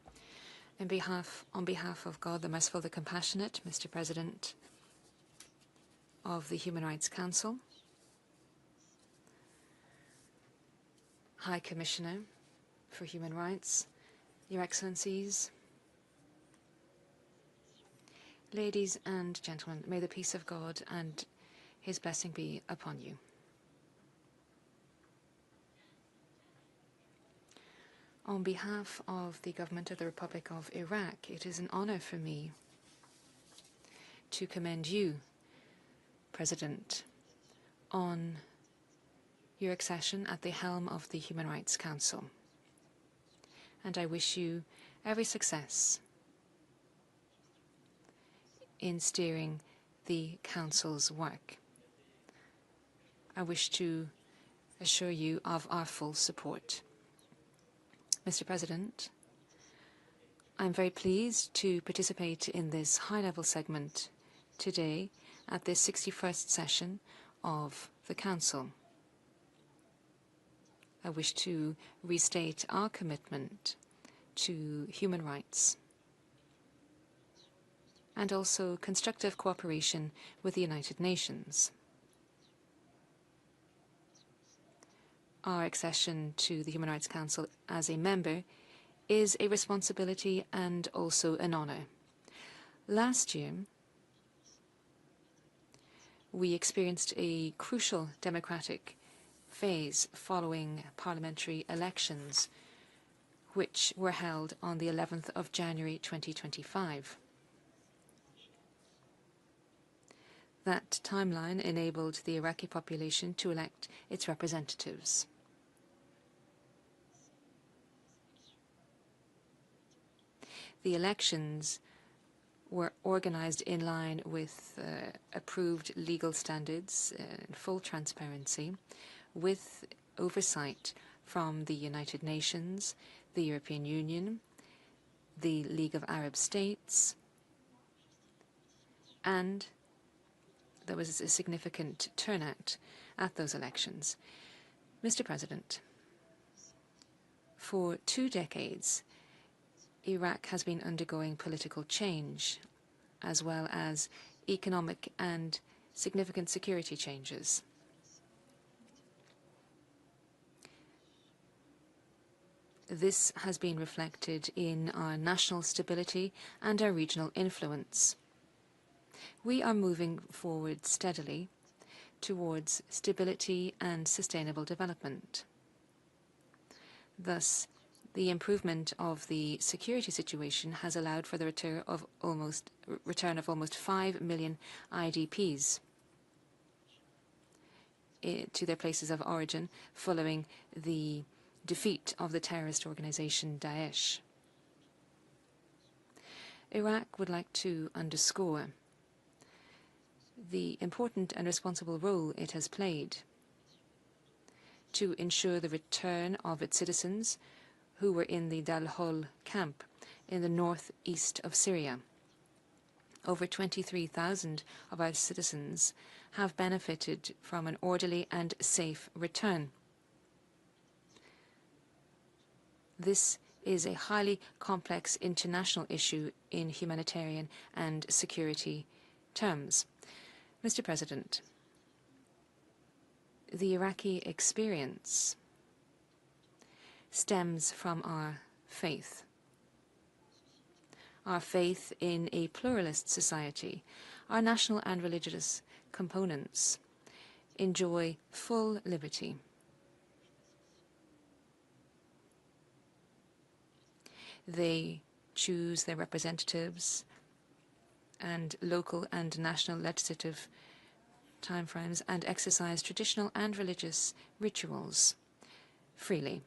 On behalf of God, the Merciful, the Compassionate, Mr. President of the Human Rights Council, High Commissioner for Human Rights, Your Excellencies, ladies and gentlemen, may the peace of God and His blessing be upon you. On behalf of the Government of the Republic of Iraq, it is an honor for me to commend you, President, on your accession at the helm of the Human Rights Council. And I wish you every success in steering the Council's work. I wish to assure you of our full support. Mr. President, I'm very pleased to participate in this high-level segment today at this 61st session of the Council. I wish to restate our commitment to human rights and also constructive cooperation with the United Nations. Our accession to the Human Rights Council as a member is a responsibility and also an honor. Last year, we experienced a crucial democratic phase following parliamentary elections, which were held on the 11th of January 2025. That timeline enabled the Iraqi population to elect its representatives. The elections were organized in line with approved legal standards and full transparency, with oversight from the United Nations, the European Union, the League of Arab States, and there was a significant turnout at those elections. Mr. President, for 2 decades, Iraq has been undergoing political change, as well as economic and significant security changes. This has been reflected in our national stability and our regional influence. We are moving forward steadily towards stability and sustainable development. Thus, the improvement of the security situation has allowed for the return of almost 5 million IDPs to their places of origin following the defeat of the terrorist organization Daesh. Iraq would like to underscore the important and responsible role it has played to ensure the return of its citizens who were in the Dal-Hol camp in the northeast of Syria. Over 23,000 of our citizens have benefited from an orderly and safe return. This is a highly complex international issue in humanitarian and security terms. Mr. President, the Iraqi experience stems from our faith in a pluralist society. Our national and religious components enjoy full liberty. They choose their representatives and local and national legislative timeframes and exercise traditional and religious rituals freely.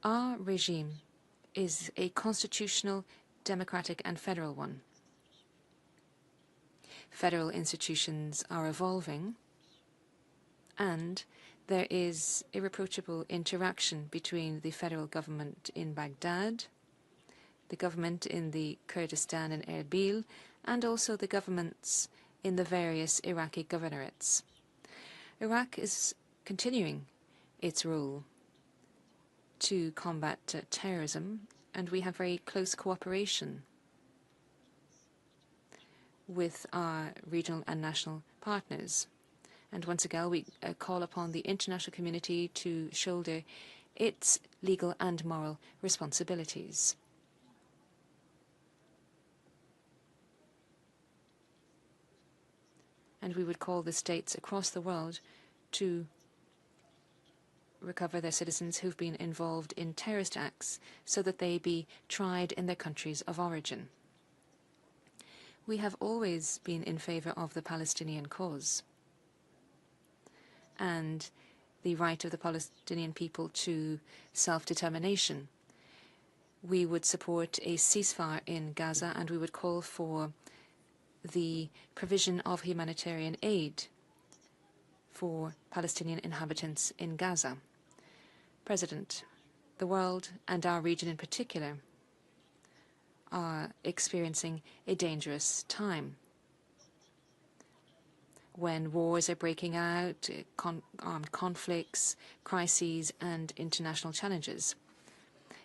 Our regime is a constitutional, democratic and federal one. Federal institutions are evolving, and there is irreproachable interaction between the federal government in Baghdad, the government in the Kurdistan and Erbil, and also the governments in the various Iraqi governorates. Iraq is continuing its role to combat terrorism, and we have very close cooperation with our regional and national partners. And once again, we call upon the international community to shoulder its legal and moral responsibilities. And we would call the states across the world to recover their citizens who've been involved in terrorist acts so that they be tried in their countries of origin. We have always been in favor of the Palestinian cause and the right of the Palestinian people to self-determination. We would support a ceasefire in Gaza, and we would call for the provision of humanitarian aid for Palestinian inhabitants in Gaza. President, the world, and our region in particular, are experiencing a dangerous time when wars are breaking out, armed conflicts, crises, and international challenges.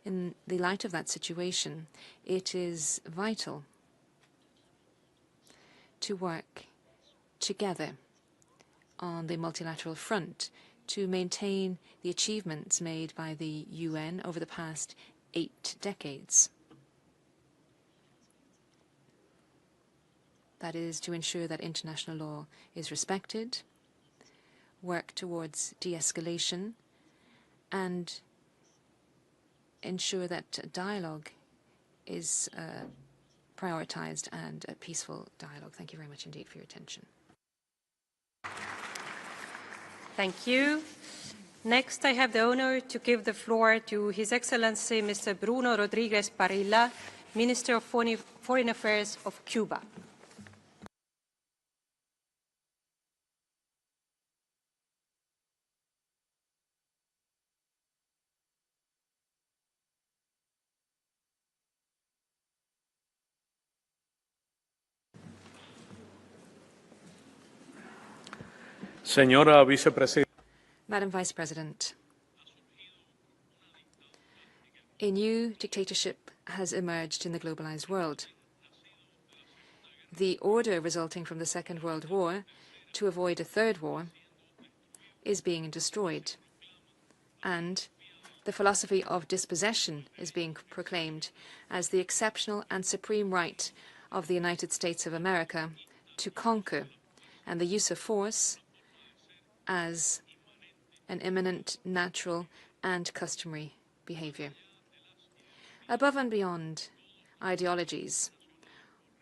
In the light of that situation, it is vital to work together on the multilateral front to maintain the achievements made by the UN over the past 8 decades. That is to ensure that international law is respected, work towards de-escalation, and ensure that dialogue is prioritized and a peaceful dialogue. Thank you very much indeed for your attention. Thank you. Next, I have the honor to give the floor to His Excellency Mr. Bruno Rodriguez Parrilla, Minister of Foreign Affairs of Cuba. Señora Vicepresidenta. Madam Vice President, a new dictatorship has emerged in the globalized world. The order resulting from the Second World War to avoid a third war is being destroyed, and the philosophy of dispossession is being proclaimed as the exceptional and supreme right of the United States of America to conquer, and the use of force as an imminent, natural, and customary behavior. Above and beyond ideologies,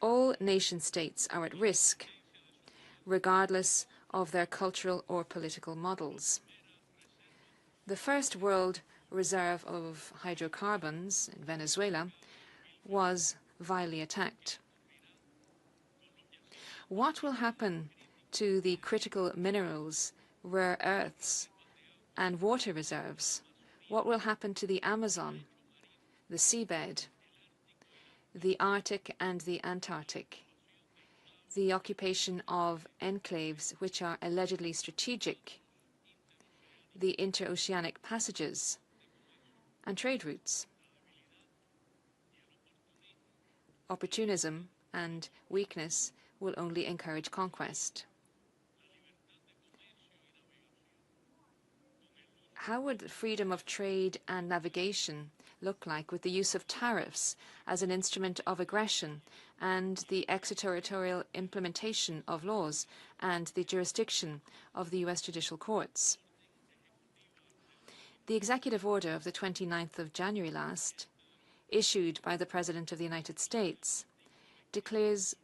all nation-states are at risk, regardless of their cultural or political models. The first world reserve of hydrocarbons in Venezuela was vilely attacked. What will happen to the critical minerals, rare earths, and water reserves? What will happen to the Amazon, the seabed, the Arctic and the Antarctic, the occupation of enclaves which are allegedly strategic, the interoceanic passages, and trade routes? Opportunism and weakness will only encourage conquest. How would freedom of trade and navigation look like with the use of tariffs as an instrument of aggression and the extraterritorial implementation of laws and the jurisdiction of the U.S. judicial courts? The executive order of the 29th of January last, issued by the President of the United States, declares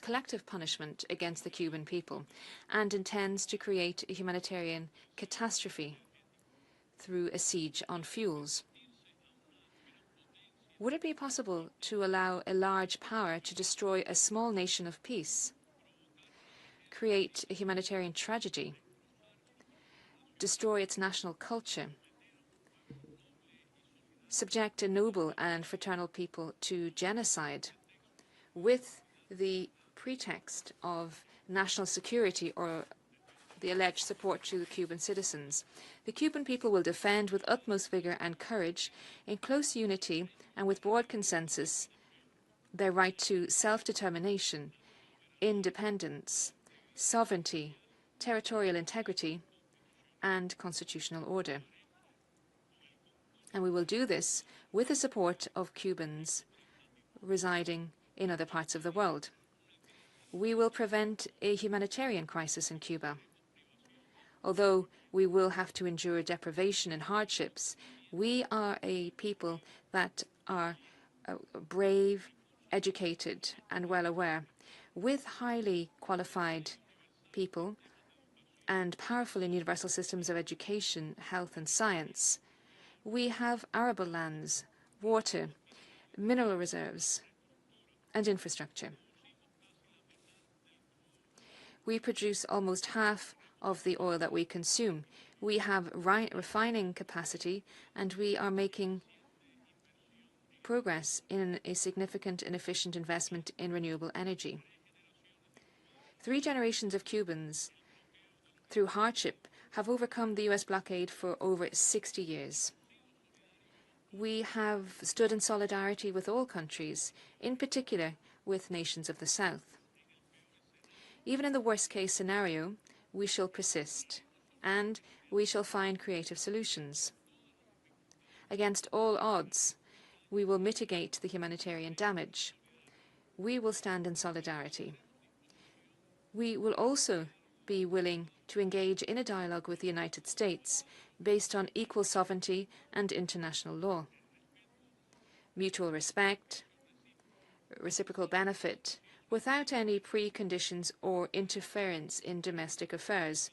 collective punishment against the Cuban people and intends to create a humanitarian catastrophe through a siege on fuels. Would it be possible to allow a large power to destroy a small nation of peace, create a humanitarian tragedy, destroy its national culture, subject a noble and fraternal people to genocide with the pretext of national security or the alleged support to the Cuban citizens? The Cuban people will defend with utmost vigor and courage, in close unity and with broad consensus, their right to self-determination, independence, sovereignty, territorial integrity, and constitutional order. And we will do this with the support of Cubans residing in other parts of the world. We will prevent a humanitarian crisis in Cuba. Although we will have to endure deprivation and hardships, we are a people that are brave, educated, and well aware. With highly qualified people and powerful and universal systems of education, health, and science, we have arable lands, water, mineral reserves, and infrastructure. We produce almost half of the oil that we consume. We have refining capacity, and we are making progress in a significant and efficient investment in renewable energy. 3 generations of Cubans, through hardship, have overcome the U.S. blockade for over 60 years. We have stood in solidarity with all countries, in particular with nations of the South. Even in the worst-case scenario, we shall persist, and we shall find creative solutions. Against all odds, we will mitigate the humanitarian damage. We will stand in solidarity. We will also be willing to engage in a dialogue with the United States based on equal sovereignty and international law. Mutual respect, reciprocal benefit, without any preconditions or interference in domestic affairs,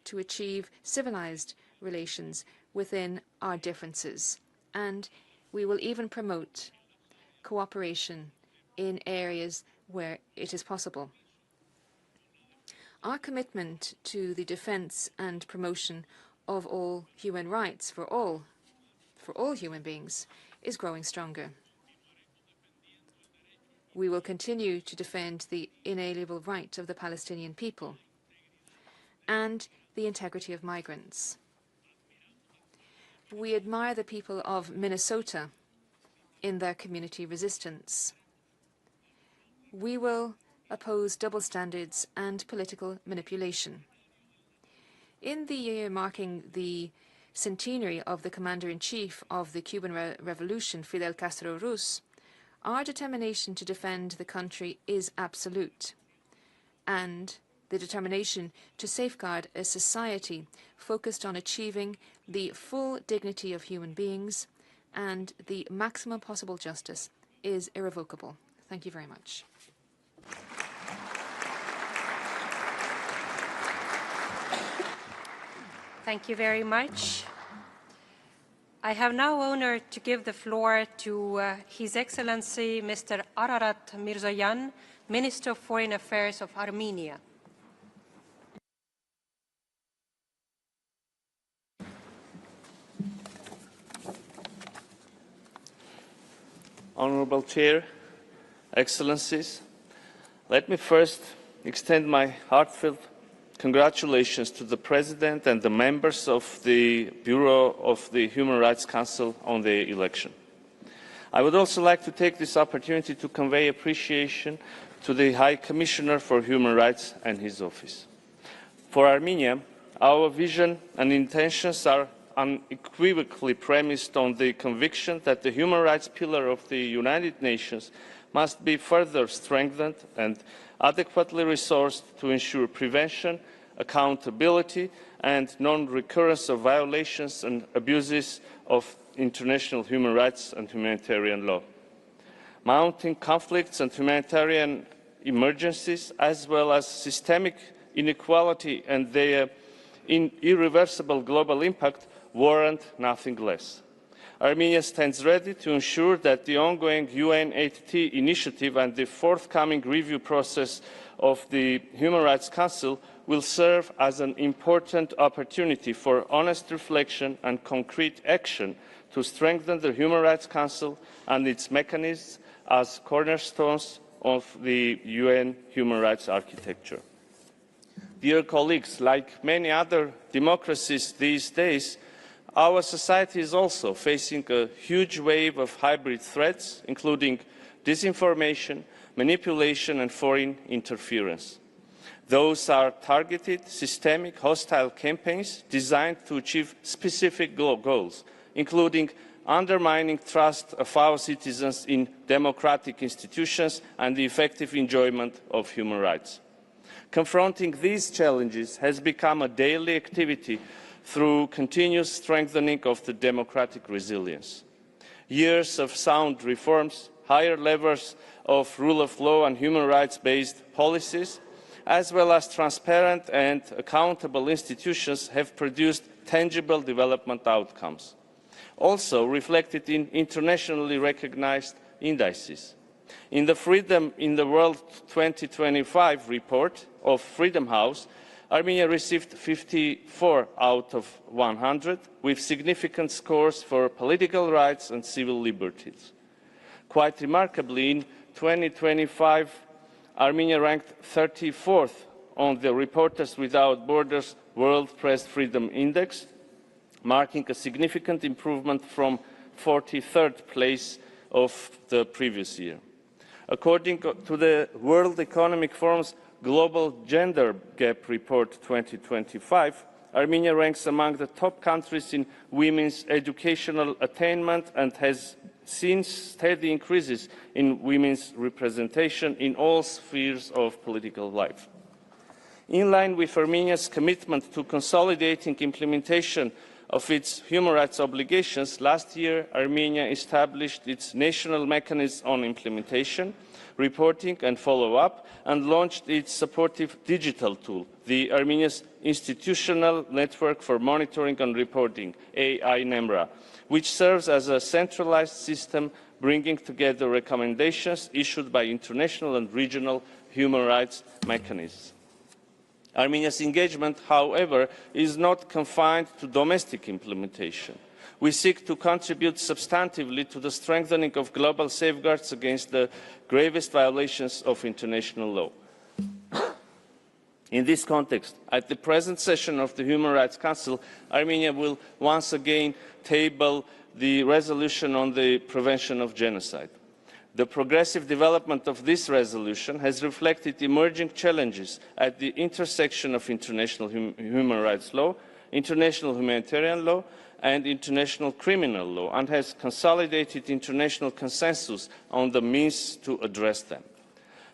to achieve civilized relations within our differences. And we will even promote cooperation in areas where it is possible. Our commitment to the defense and promotion of all human rights for all human beings is growing stronger. We will continue to defend the inalienable right of the Palestinian people and the integrity of migrants. We admire the people of Minnesota in their community resistance. We will oppose double standards and political manipulation. In the year marking the centenary of the commander-in-chief of the Cuban Revolution, Fidel Castro Ruz, our determination to defend the country is absolute, and the determination to safeguard a society focused on achieving the full dignity of human beings and the maximum possible justice is irrevocable. Thank you very much. Thank you very much. I have now honor to give the floor to His Excellency Mr. Ararat Mirzoyan, Minister of Foreign Affairs of Armenia. Honorable Chair, Excellencies, let me first extend my heartfelt congratulations to the President and the members of the Bureau of the Human Rights Council on the election. I would also like to take this opportunity to convey appreciation to the High Commissioner for Human Rights and his office. For Armenia, our vision and intentions are unequivocally premised on the conviction that the human rights pillar of the United Nations must be further strengthened and adequately resourced to ensure prevention, accountability and non-recurrence of violations and abuses of international human rights and humanitarian law. Mounting conflicts and humanitarian emergencies, as well as systemic inequality and their irreversible global impact, warrant nothing less. Armenia stands ready to ensure that the ongoing UNHRC initiative and the forthcoming review process of the Human Rights Council will serve as an important opportunity for honest reflection and concrete action to strengthen the Human Rights Council and its mechanisms as cornerstones of the UN human rights architecture. Dear colleagues, like many other democracies these days, our society is also facing a huge wave of hybrid threats, including disinformation, manipulation and foreign interference. Those are targeted, systemic, hostile campaigns designed to achieve specific goals, including undermining trust of our citizens in democratic institutions and the effective enjoyment of human rights. Confronting these challenges has become a daily activity through continuous strengthening of the democratic resilience. Years of sound reforms, higher levels of rule of law and human rights-based policies, as well as transparent and accountable institutions have produced tangible development outcomes, also reflected in internationally recognized indices. In the Freedom in the World 2025 report of Freedom House, Armenia received 54 out of 100, with significant scores for political rights and civil liberties. Quite remarkably, in 2025, Armenia ranked 34th on the Reporters Without Borders World Press Freedom Index, marking a significant improvement from 43rd place of the previous year. According to the World Economic Forum's Global Gender Gap Report 2025, Armenia ranks among the top countries in women's educational attainment and has seen steady increases in women's representation in all spheres of political life. In line with Armenia's commitment to consolidating implementation of its human rights obligations, last year Armenia established its national mechanism on implementation, reporting and follow-up, and launched its supportive digital tool, the Armenia's Institutional Network for Monitoring and Reporting, AI-NEMRA, which serves as a centralized system bringing together recommendations issued by international and regional human rights mechanisms. Armenia's engagement, however, is not confined to domestic implementation. We seek to contribute substantively to the strengthening of global safeguards against the gravest violations of international law. In this context, at the present session of the Human Rights Council, Armenia will once again table the resolution on the prevention of genocide. The progressive development of this resolution has reflected emerging challenges at the intersection of international human rights law, international humanitarian law, and international criminal law, and has consolidated international consensus on the means to address them.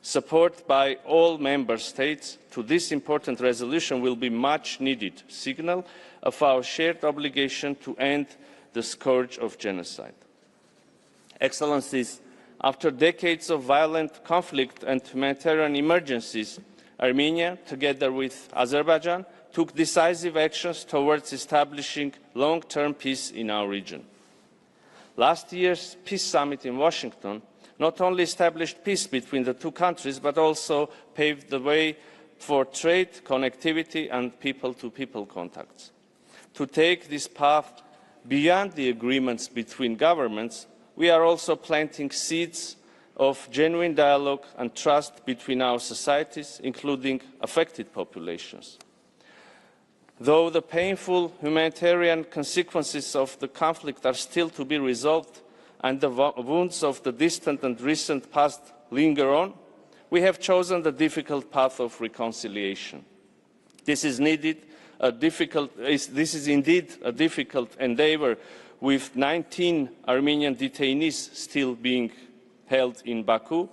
Support by all member states to this important resolution will be a much-needed signal of our shared obligation to end the scourge of genocide. Excellencies, after decades of violent conflict and humanitarian emergencies, Armenia, together with Azerbaijan, took decisive actions towards establishing long-term peace in our region. Last year's Peace Summit in Washington not only established peace between the two countries, but also paved the way for trade, connectivity, and people-to-people contacts. To take this path beyond the agreements between governments, we are also planting seeds of genuine dialogue and trust between our societies, including affected populations. Though the painful humanitarian consequences of the conflict are still to be resolved and the wounds of the distant and recent past linger on, we have chosen the difficult path of reconciliation. This is indeed a difficult endeavour, with 19 Armenian detainees still being held in Baku,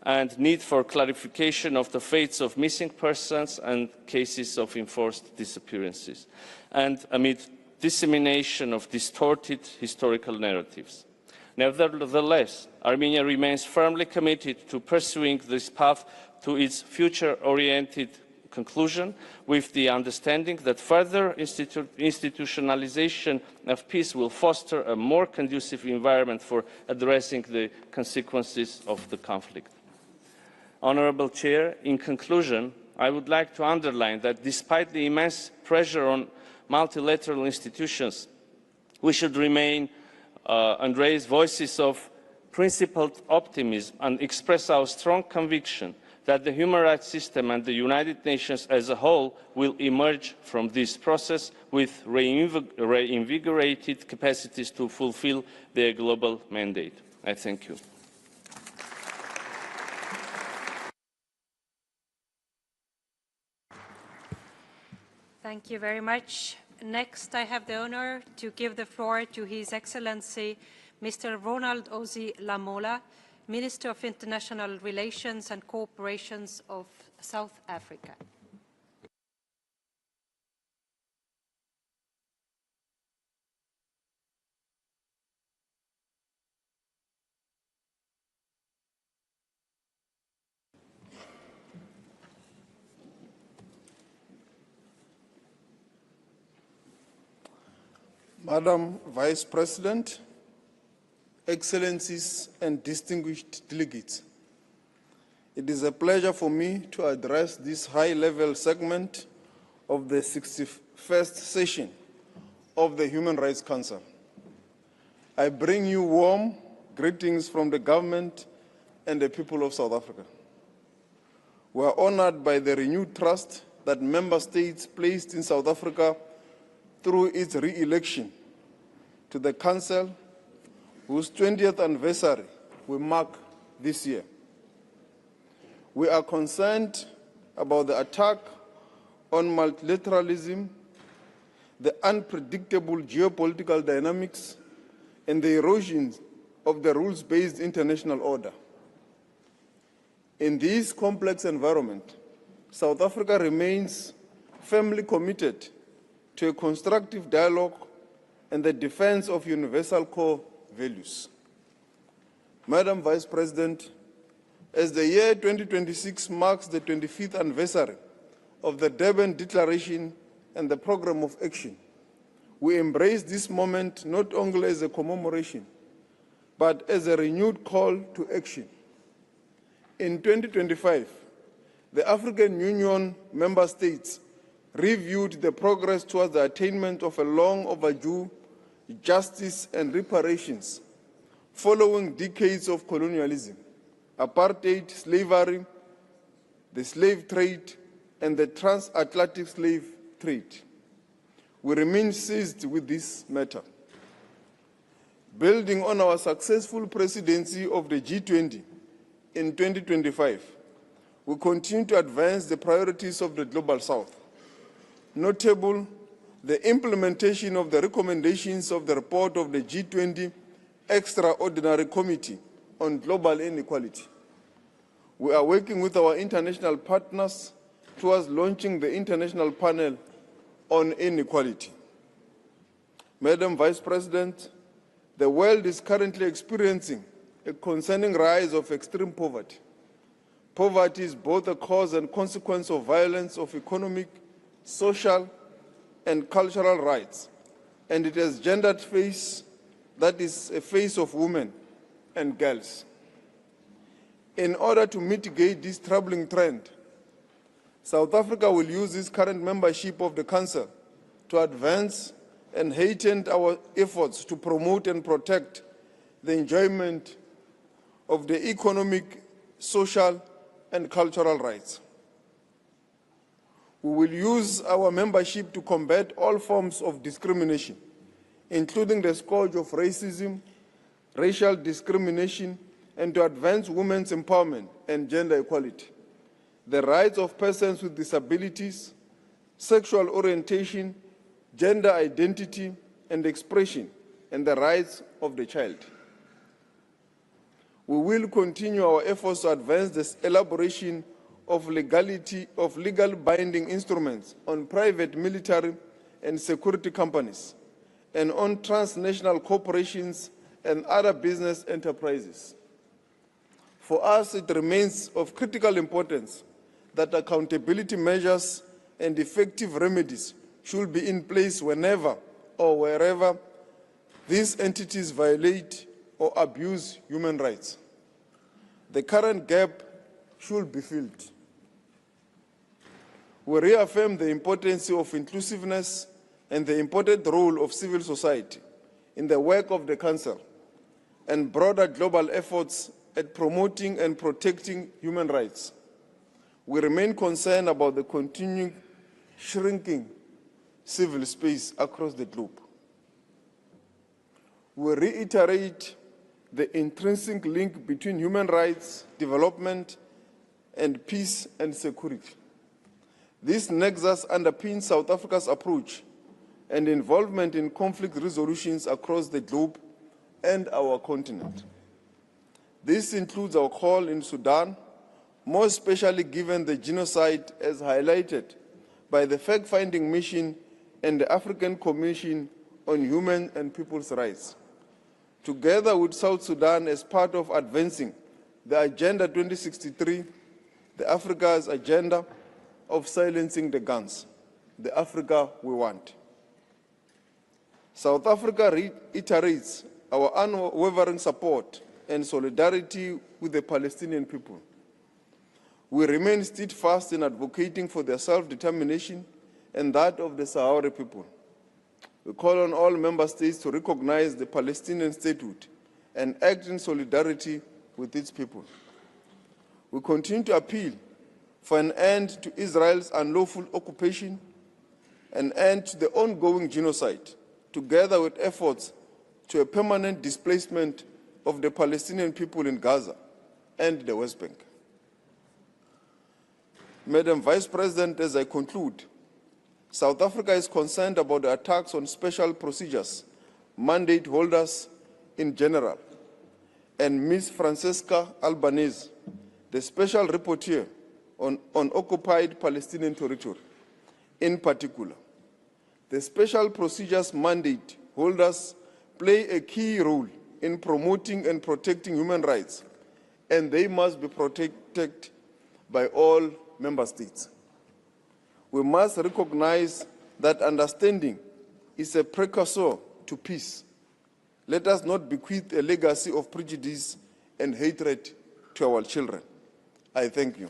and need for clarification of the fates of missing persons and cases of enforced disappearances, and amid dissemination of distorted historical narratives. Nevertheless, Armenia remains firmly committed to pursuing this path to its future-oriented conclusion, with the understanding that further institutionalization of peace will foster a more conducive environment for addressing the consequences of the conflict. Honourable Chair, in conclusion, I would like to underline that despite the immense pressure on multilateral institutions, we should remain and raise voices of principled optimism and express our strong conviction that the human rights system and the United Nations as a whole will emerge from this process with reinvigorated capacities to fulfil their global mandate. I thank you. Thank you very much. Next, I have the honor to give the floor to His Excellency Mr. Ronald Ozi Lamola, Minister of International Relations and Cooperation of South Africa. Madam Vice President, Excellencies and distinguished delegates, it is a pleasure for me to address this high-level segment of the 61st session of the Human Rights Council. I bring you warm greetings from the government and the people of South Africa. We are honored by the renewed trust that member states placed in South Africa through its re-election to the Council, whose 20th anniversary we mark this year. We are concerned about the attack on multilateralism the unpredictable geopolitical dynamics, and the erosion of the rules-based international order. In this complex environment, South Africa remains firmly committed to a constructive dialogue and the defense of universal core values. Madam Vice President, as the year 2026 marks the 25th anniversary of the Durban Declaration and the Programme of Action, we embrace this moment not only as a commemoration, but as a renewed call to action. In 2025, the African Union member states reviewed the progress towards the attainment of a long overdue justice and reparations following decades of colonialism, apartheid, slavery, the slave trade, and the transatlantic slave trade. We remain seized with this matter. Building on our successful presidency of the G20 in 2025, we continue to advance the priorities of the Global South. Notable, the implementation of the recommendations of the report of the G20 Extraordinary Committee on Global Inequality. We are working with our international partners towards launching the International Panel on Inequality. Madam Vice President, the world is currently experiencing a concerning rise of extreme poverty. Poverty is both a cause and consequence of violence of economic, social, and cultural rights, and it has gendered face that is a face of women and girls. In order to mitigate this troubling trend, South Africa will use its current membership of the Council to advance and heighten our efforts to promote and protect the enjoyment of the economic, social, and cultural rights. We will use our membership to combat all forms of discrimination, including the scourge of racism, racial discrimination, and to advance women's empowerment and gender equality, the rights of persons with disabilities, sexual orientation, gender identity and expression, and the rights of the child. We will continue our efforts to advance the elaboration of legal binding instruments on private military and security companies and on transnational corporations and other business enterprises. For us, it remains of critical importance that accountability measures and effective remedies should be in place whenever or wherever these entities violate or abuse human rights. The current gap should be filled. We reaffirm the importance of inclusiveness and the important role of civil society in the work of the Council and broader global efforts at promoting and protecting human rights. We remain concerned about the continuing shrinking civil space across the globe. We reiterate the intrinsic link between human rights, development, and peace and security. This nexus underpins South Africa's approach and involvement in conflict resolutions across the globe and our continent. This includes our call in Sudan, more especially given the genocide as highlighted by the fact-finding mission and the African Commission on Human and People's Rights. Together with South Sudan as part of advancing the Agenda 2063, the Africa's agenda of silencing the guns, the Africa we want. South Africa reiterates our unwavering support and solidarity with the Palestinian people. We remain steadfast in advocating for their self-determination and that of the Sahrawi people. We call on all member states to recognize the Palestinian statehood and act in solidarity with its people. We continue to appeal for an end to Israel's unlawful occupation, an end to the ongoing genocide, together with efforts to a permanent displacement of the Palestinian people in Gaza and the West Bank. Madam Vice President, as I conclude, South Africa is concerned about the attacks on special procedures, mandate holders in general, and Ms. Francesca Albanese, the special rapporteur on occupied Palestinian territory. In particular, the special procedures mandate holders play a key role in promoting and protecting human rights, and they must be protected by all member states. We must recognize that understanding is a precursor to peace. Let us not bequeath a legacy of prejudice and hatred to our children. I thank you.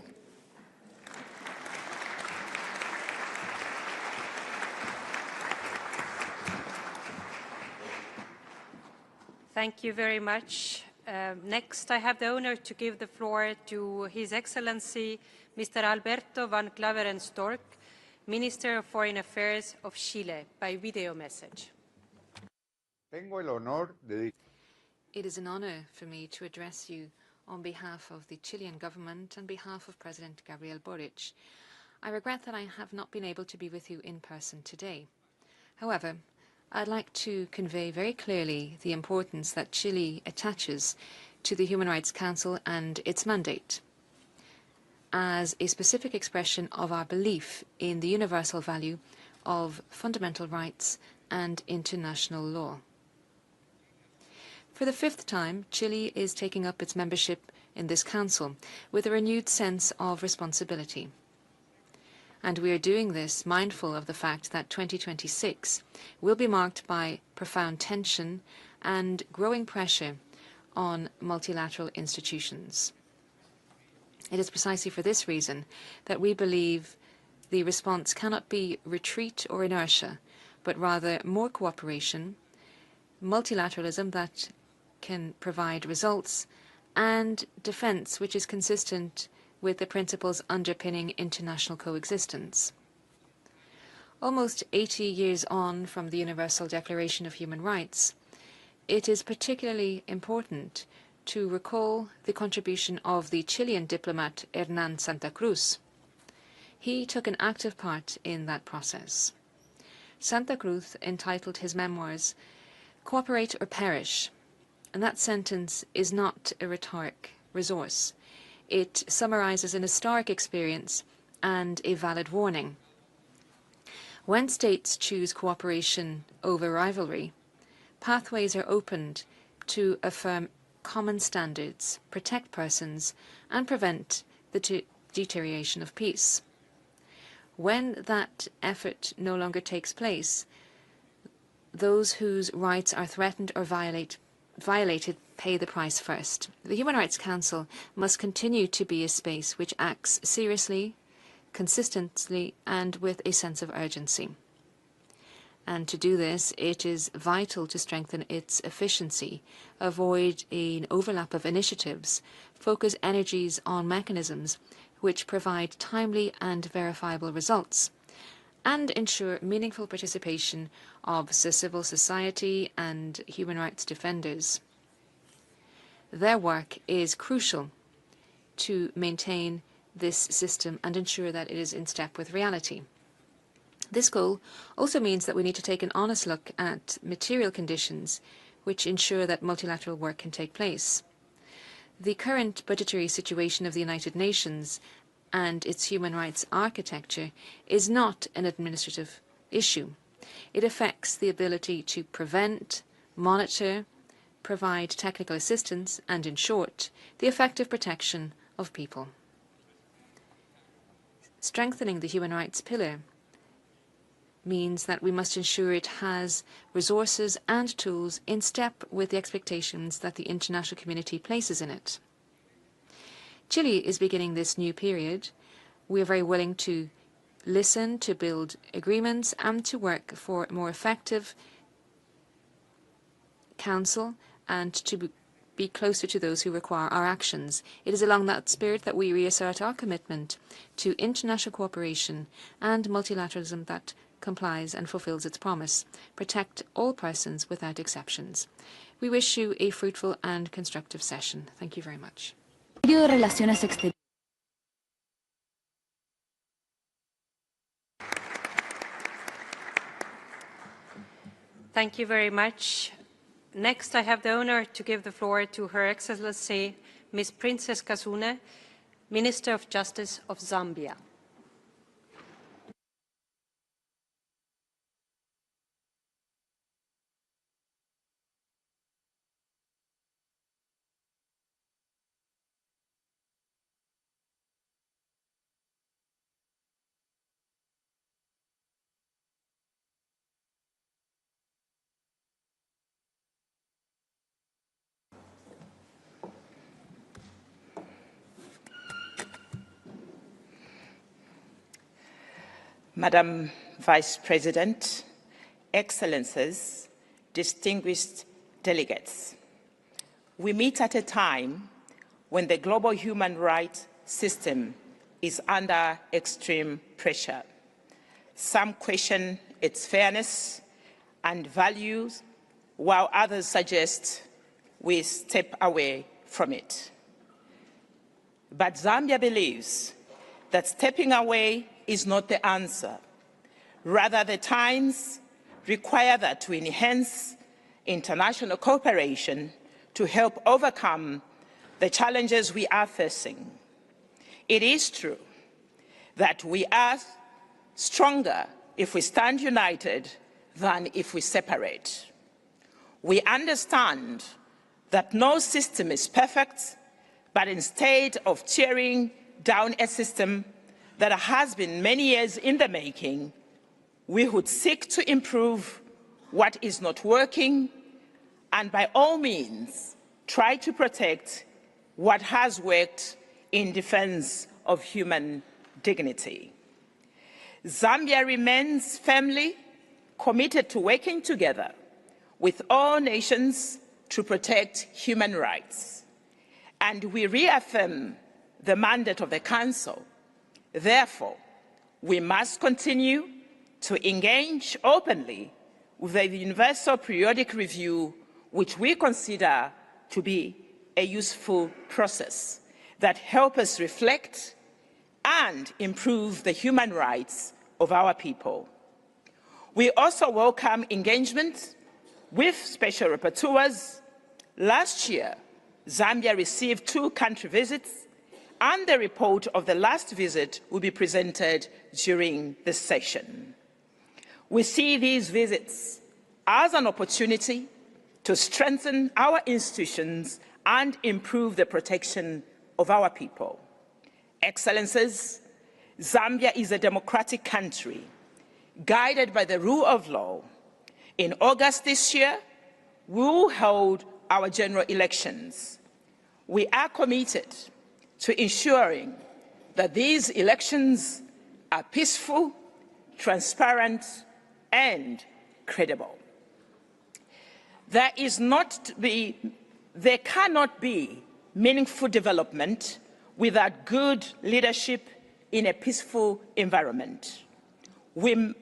Thank you very much. Next, I have the honor to give the floor to His Excellency Mr. Alberto van Claveren-Storck, Minister of Foreign Affairs of Chile, by video message. It is an honor for me to address you on behalf of the Chilean government and behalf of President Gabriel Boric. I regret that I have not been able to be with you in person today. However, I'd like to convey very clearly the importance that Chile attaches to the Human Rights Council and its mandate as a specific expression of our belief in the universal value of fundamental rights and international law. For the 5th time, Chile is taking up its membership in this council with a renewed sense of responsibility. And we are doing this mindful of the fact that 2026 will be marked by profound tension and growing pressure on multilateral institutions. It is precisely for this reason that we believe the response cannot be retreat or inertia, but rather more cooperation, multilateralism that can provide results, and defense which is consistent with the principles underpinning international coexistence. Almost 80 years on from the Universal Declaration of Human Rights, it is particularly important to recall the contribution of the Chilean diplomat Hernán Santa Cruz. He took an active part in that process. Santa Cruz entitled his memoirs, "Cooperate or Perish," and that sentence is not a rhetoric resource. It summarizes an historic experience and a valid warning. When states choose cooperation over rivalry, pathways are opened to affirm common standards, protect persons, and prevent the deterioration of peace. When that effort no longer takes place, those whose rights are threatened or violated pay the price first. The Human Rights Council must continue to be a space which acts seriously, consistently, and with a sense of urgency. And to do this, it is vital to strengthen its efficiency, avoid an overlap of initiatives, focus energies on mechanisms which provide timely and verifiable results, and ensure meaningful participation of civil society and human rights defenders. Their work is crucial to maintain this system and ensure that it is in step with reality. This goal also means that we need to take an honest look at material conditions which ensure that multilateral work can take place. The current budgetary situation of the United Nations and its human rights architecture is not an administrative issue. It affects the ability to prevent, monitor, provide technical assistance, and, in short, the effective protection of people. Strengthening the human rights pillar means that we must ensure it has resources and tools in step with the expectations that the international community places in it. Chile is beginning this new period. We are very willing to listen, to build agreements, and to work for a more effective council and to be closer to those who require our actions. It is along that spirit that we reassert our commitment to international cooperation and multilateralism that complies and fulfills its promise. Protect all persons without exceptions. We wish you a fruitful and constructive session. Thank you very much. Thank you very much. Next, I have the honor to give the floor to Her Excellency Ms. Princess Kazune, Minister of Justice of Zambia. Madam Vice President, Excellencies, distinguished delegates, we meet at a time when the global human rights system is under extreme pressure. Some question its fairness and values, while others suggest we step away from it. But Zambia believes that stepping away is not the answer. Rather, the times require that to enhance international cooperation to help overcome the challenges we are facing. It is true that we are stronger if we stand united than if we separate. We understand that no system is perfect, but instead of tearing down a system that has been many years in the making, we would seek to improve what is not working and by all means try to protect what has worked in defense of human dignity. Zambia remains firmly committed to working together with all nations to protect human rights, and we reaffirm the mandate of the Council. Therefore, we must continue to engage openly with the Universal Periodic Review, which we consider to be a useful process that helps us reflect and improve the human rights of our people. We also welcome engagement with special rapporteurs. Last year, Zambia received 2 country visits, and the report of the last visit will be presented during this session. We see these visits as an opportunity to strengthen our institutions and improve the protection of our people. Excellencies, Zambia is a democratic country guided by the rule of law. In August this year, we will hold our general elections. We are committed to ensuring that these elections are peaceful, transparent, and credible. There cannot be meaningful development without good leadership in a peaceful environment. We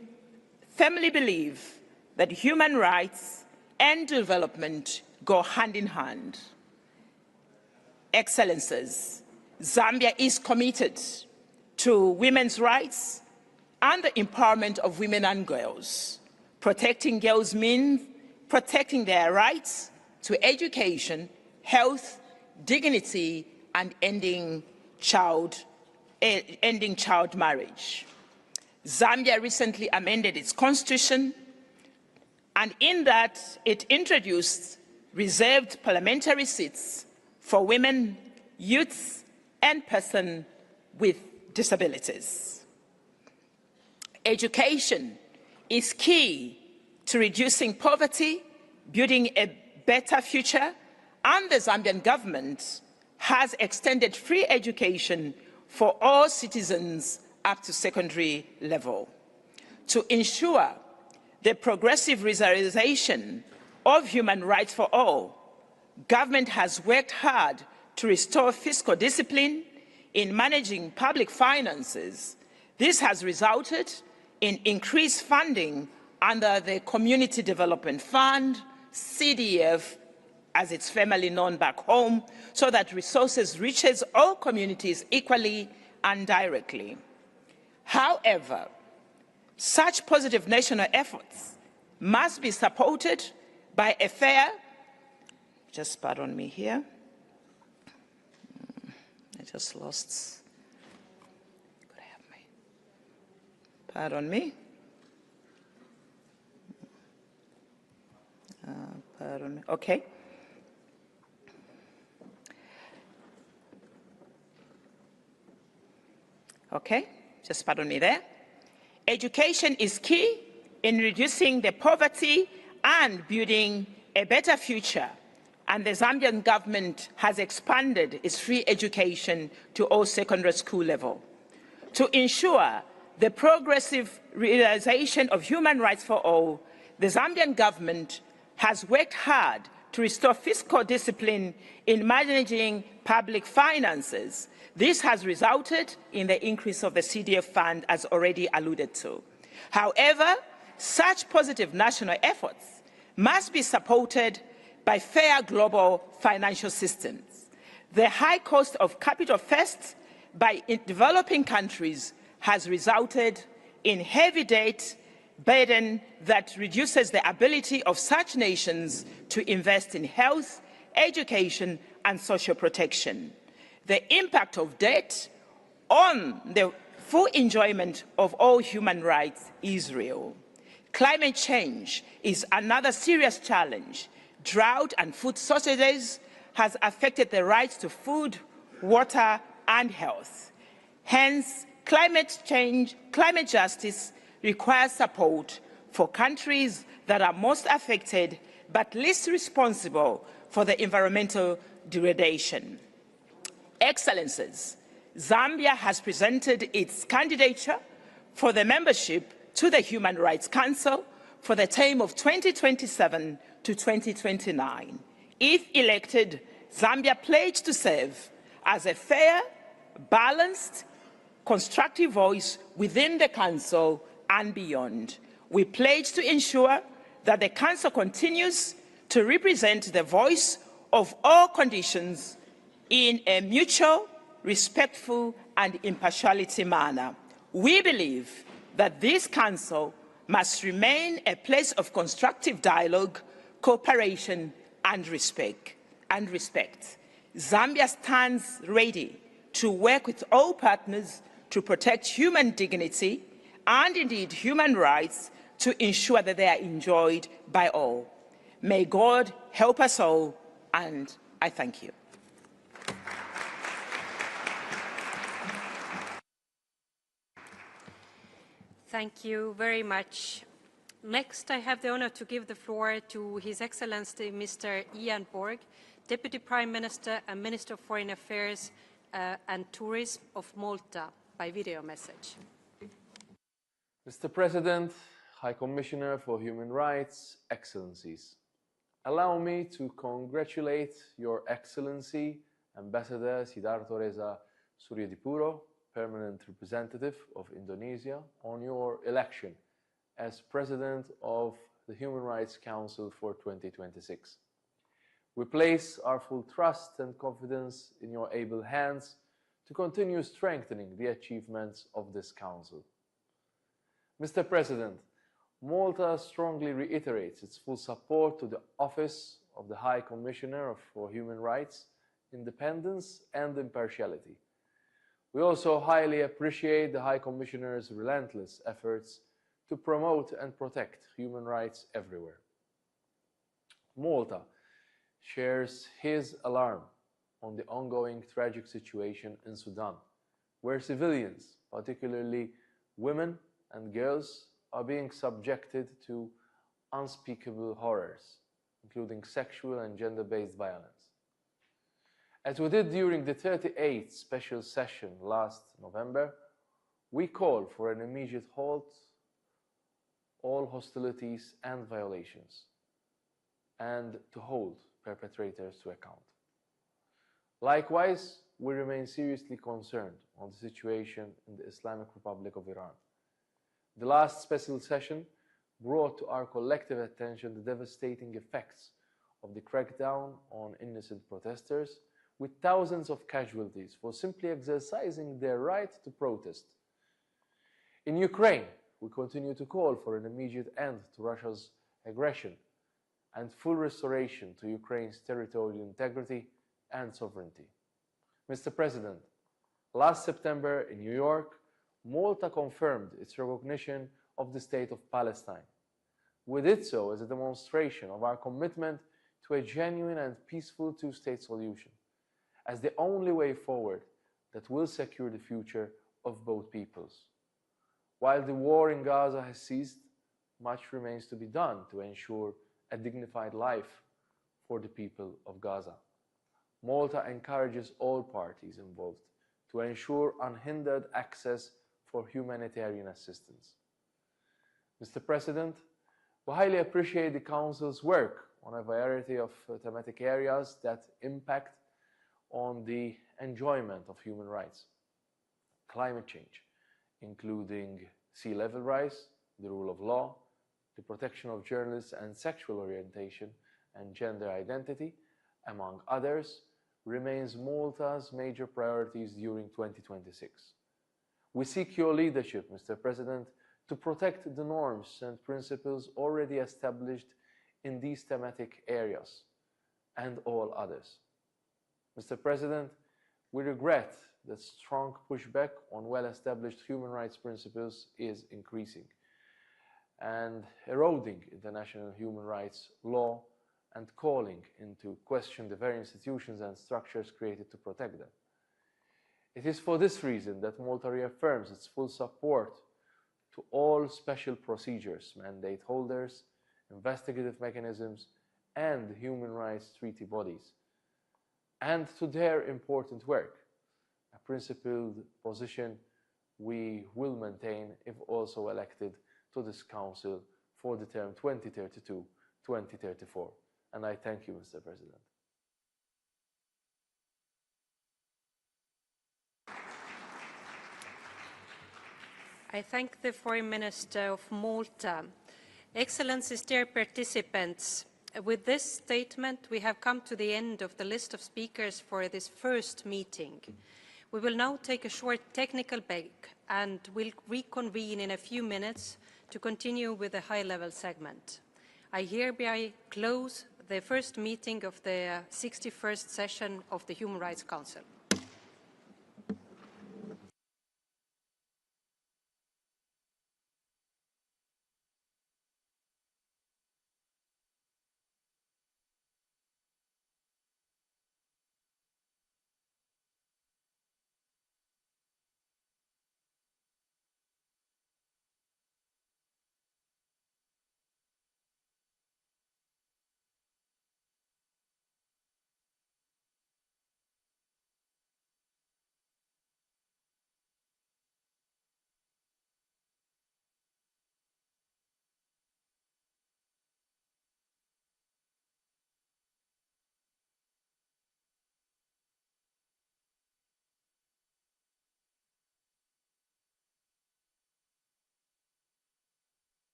firmly believe that human rights and development go hand in hand. Excellencies, Zambia is committed to women's rights and the empowerment of women and girls. Protecting girls means protecting their rights to education, health, dignity, and ending child marriage. Zambia recently amended its constitution, and in that it introduced reserved parliamentary seats for women, youths, and persons with disabilities. Education is key to reducing poverty, building a better future, and the Zambian government has extended free education for all citizens up to secondary level. To ensure the progressive realization of human rights for all, government has worked hard to restore fiscal discipline in managing public finances. This has resulted in increased funding under the Community Development Fund, CDF, as it's formally known back home, so that resources reaches all communities equally and directly. However, such positive national efforts must be supported by a fair, just pardon me here, I just lost, pardon me. Pardon me. Okay. Okay, just pardon me there. Education is key in reducing the poverty and building a better future. And the Zambian government has expanded its free education to all secondary school level. To ensure the progressive realization of human rights for all, the Zambian government has worked hard to restore fiscal discipline in managing public finances. This has resulted in the increase of the CDF fund, as already alluded to. However, such positive national efforts must be supported by fair global financial systems. The high cost of capital first by developing countries has resulted in heavy debt burden that reduces the ability of such nations to invest in health, education, and social protection. The impact of debt on the full enjoyment of all human rights is real. Climate change is another serious challenge. Drought and food shortages has affected the rights to food, water, and health. Hence, climate justice requires support for countries that are most affected but least responsible for the environmental degradation. Excellencies, Zambia has presented its candidature for the membership to the Human Rights Council for the term of 2027 to 2029. If elected, Zambia pledged to serve as a fair, balanced, constructive voice within the Council and beyond. We pledge to ensure that the Council continues to represent the voice of all conditions in a mutual, respectful, and impartiality manner. We believe that this Council must remain a place of constructive dialogue, cooperation, and respect. Zambia stands ready to work with all partners to protect human dignity and indeed human rights to ensure that they are enjoyed by all. May God help us all, and I thank you. Thank you very much. Next, I have the honor to give the floor to His Excellency Mr. Ian Borg, Deputy Prime Minister and Minister of Foreign Affairs and Tourism of Malta, by video message. Mr. President, High Commissioner for Human Rights, Excellencies, allow me to congratulate Your Excellency, Ambassador Sidarto Reza Suryodipuro, Permanent Representative of Indonesia, on your election as President of the Human Rights Council for 2026. We place our full trust and confidence in your able hands to continue strengthening the achievements of this Council. Mr. President, Malta strongly reiterates its full support to the Office of the High Commissioner for Human Rights, independence and impartiality. We also highly appreciate the High Commissioner's relentless efforts to promote and protect human rights everywhere. Malta shares his alarm on the ongoing tragic situation in Sudan, where civilians, particularly women and girls, are being subjected to unspeakable horrors, including sexual and gender-based violence. As we did during the 38th special session last November, we call for an immediate halt all hostilities and violations, and to hold perpetrators to account. Likewise, we remain seriously concerned on the situation in the Islamic Republic of Iran. The last special session brought to our collective attention the devastating effects of the crackdown on innocent protesters, with thousands of casualties for simply exercising their right to protest. In Ukraine, we continue to call for an immediate end to Russia's aggression, and full restoration to Ukraine's territorial integrity and sovereignty. Mr. President, last September in New York, Malta confirmed its recognition of the State of Palestine. We did so as a demonstration of our commitment to a genuine and peaceful two-state solution, as the only way forward that will secure the future of both peoples. While the war in Gaza has ceased, much remains to be done to ensure a dignified life for the people of Gaza. Malta encourages all parties involved to ensure unhindered access for humanitarian assistance. Mr. President, we highly appreciate the Council's work on a variety of thematic areas that impact on the enjoyment of human rights. Climate change, including sea level rise, the rule of law, the protection of journalists and sexual orientation and gender identity, among others, remains Malta's major priorities during 2026. We seek your leadership, Mr. President, to protect the norms and principles already established in these thematic areas and all others. Mr. President, we regret that strong pushback on well-established human rights principles is increasing and eroding international human rights law and calling into question the very institutions and structures created to protect them. It is for this reason that Malta reaffirms its full support to all special procedures, mandate holders, investigative mechanisms, and human rights treaty bodies, and to their important work, a principled position we will maintain if also elected to this Council for the term 2032-2034. And I thank you, Mr. President. I thank the Foreign Minister of Malta. Excellencies, dear participants, with this statement, we have come to the end of the list of speakers for this first meeting. We will now take a short technical break and will reconvene in a few minutes to continue with the high-level segment. I hereby close the first meeting of the 61st session of the Human Rights Council.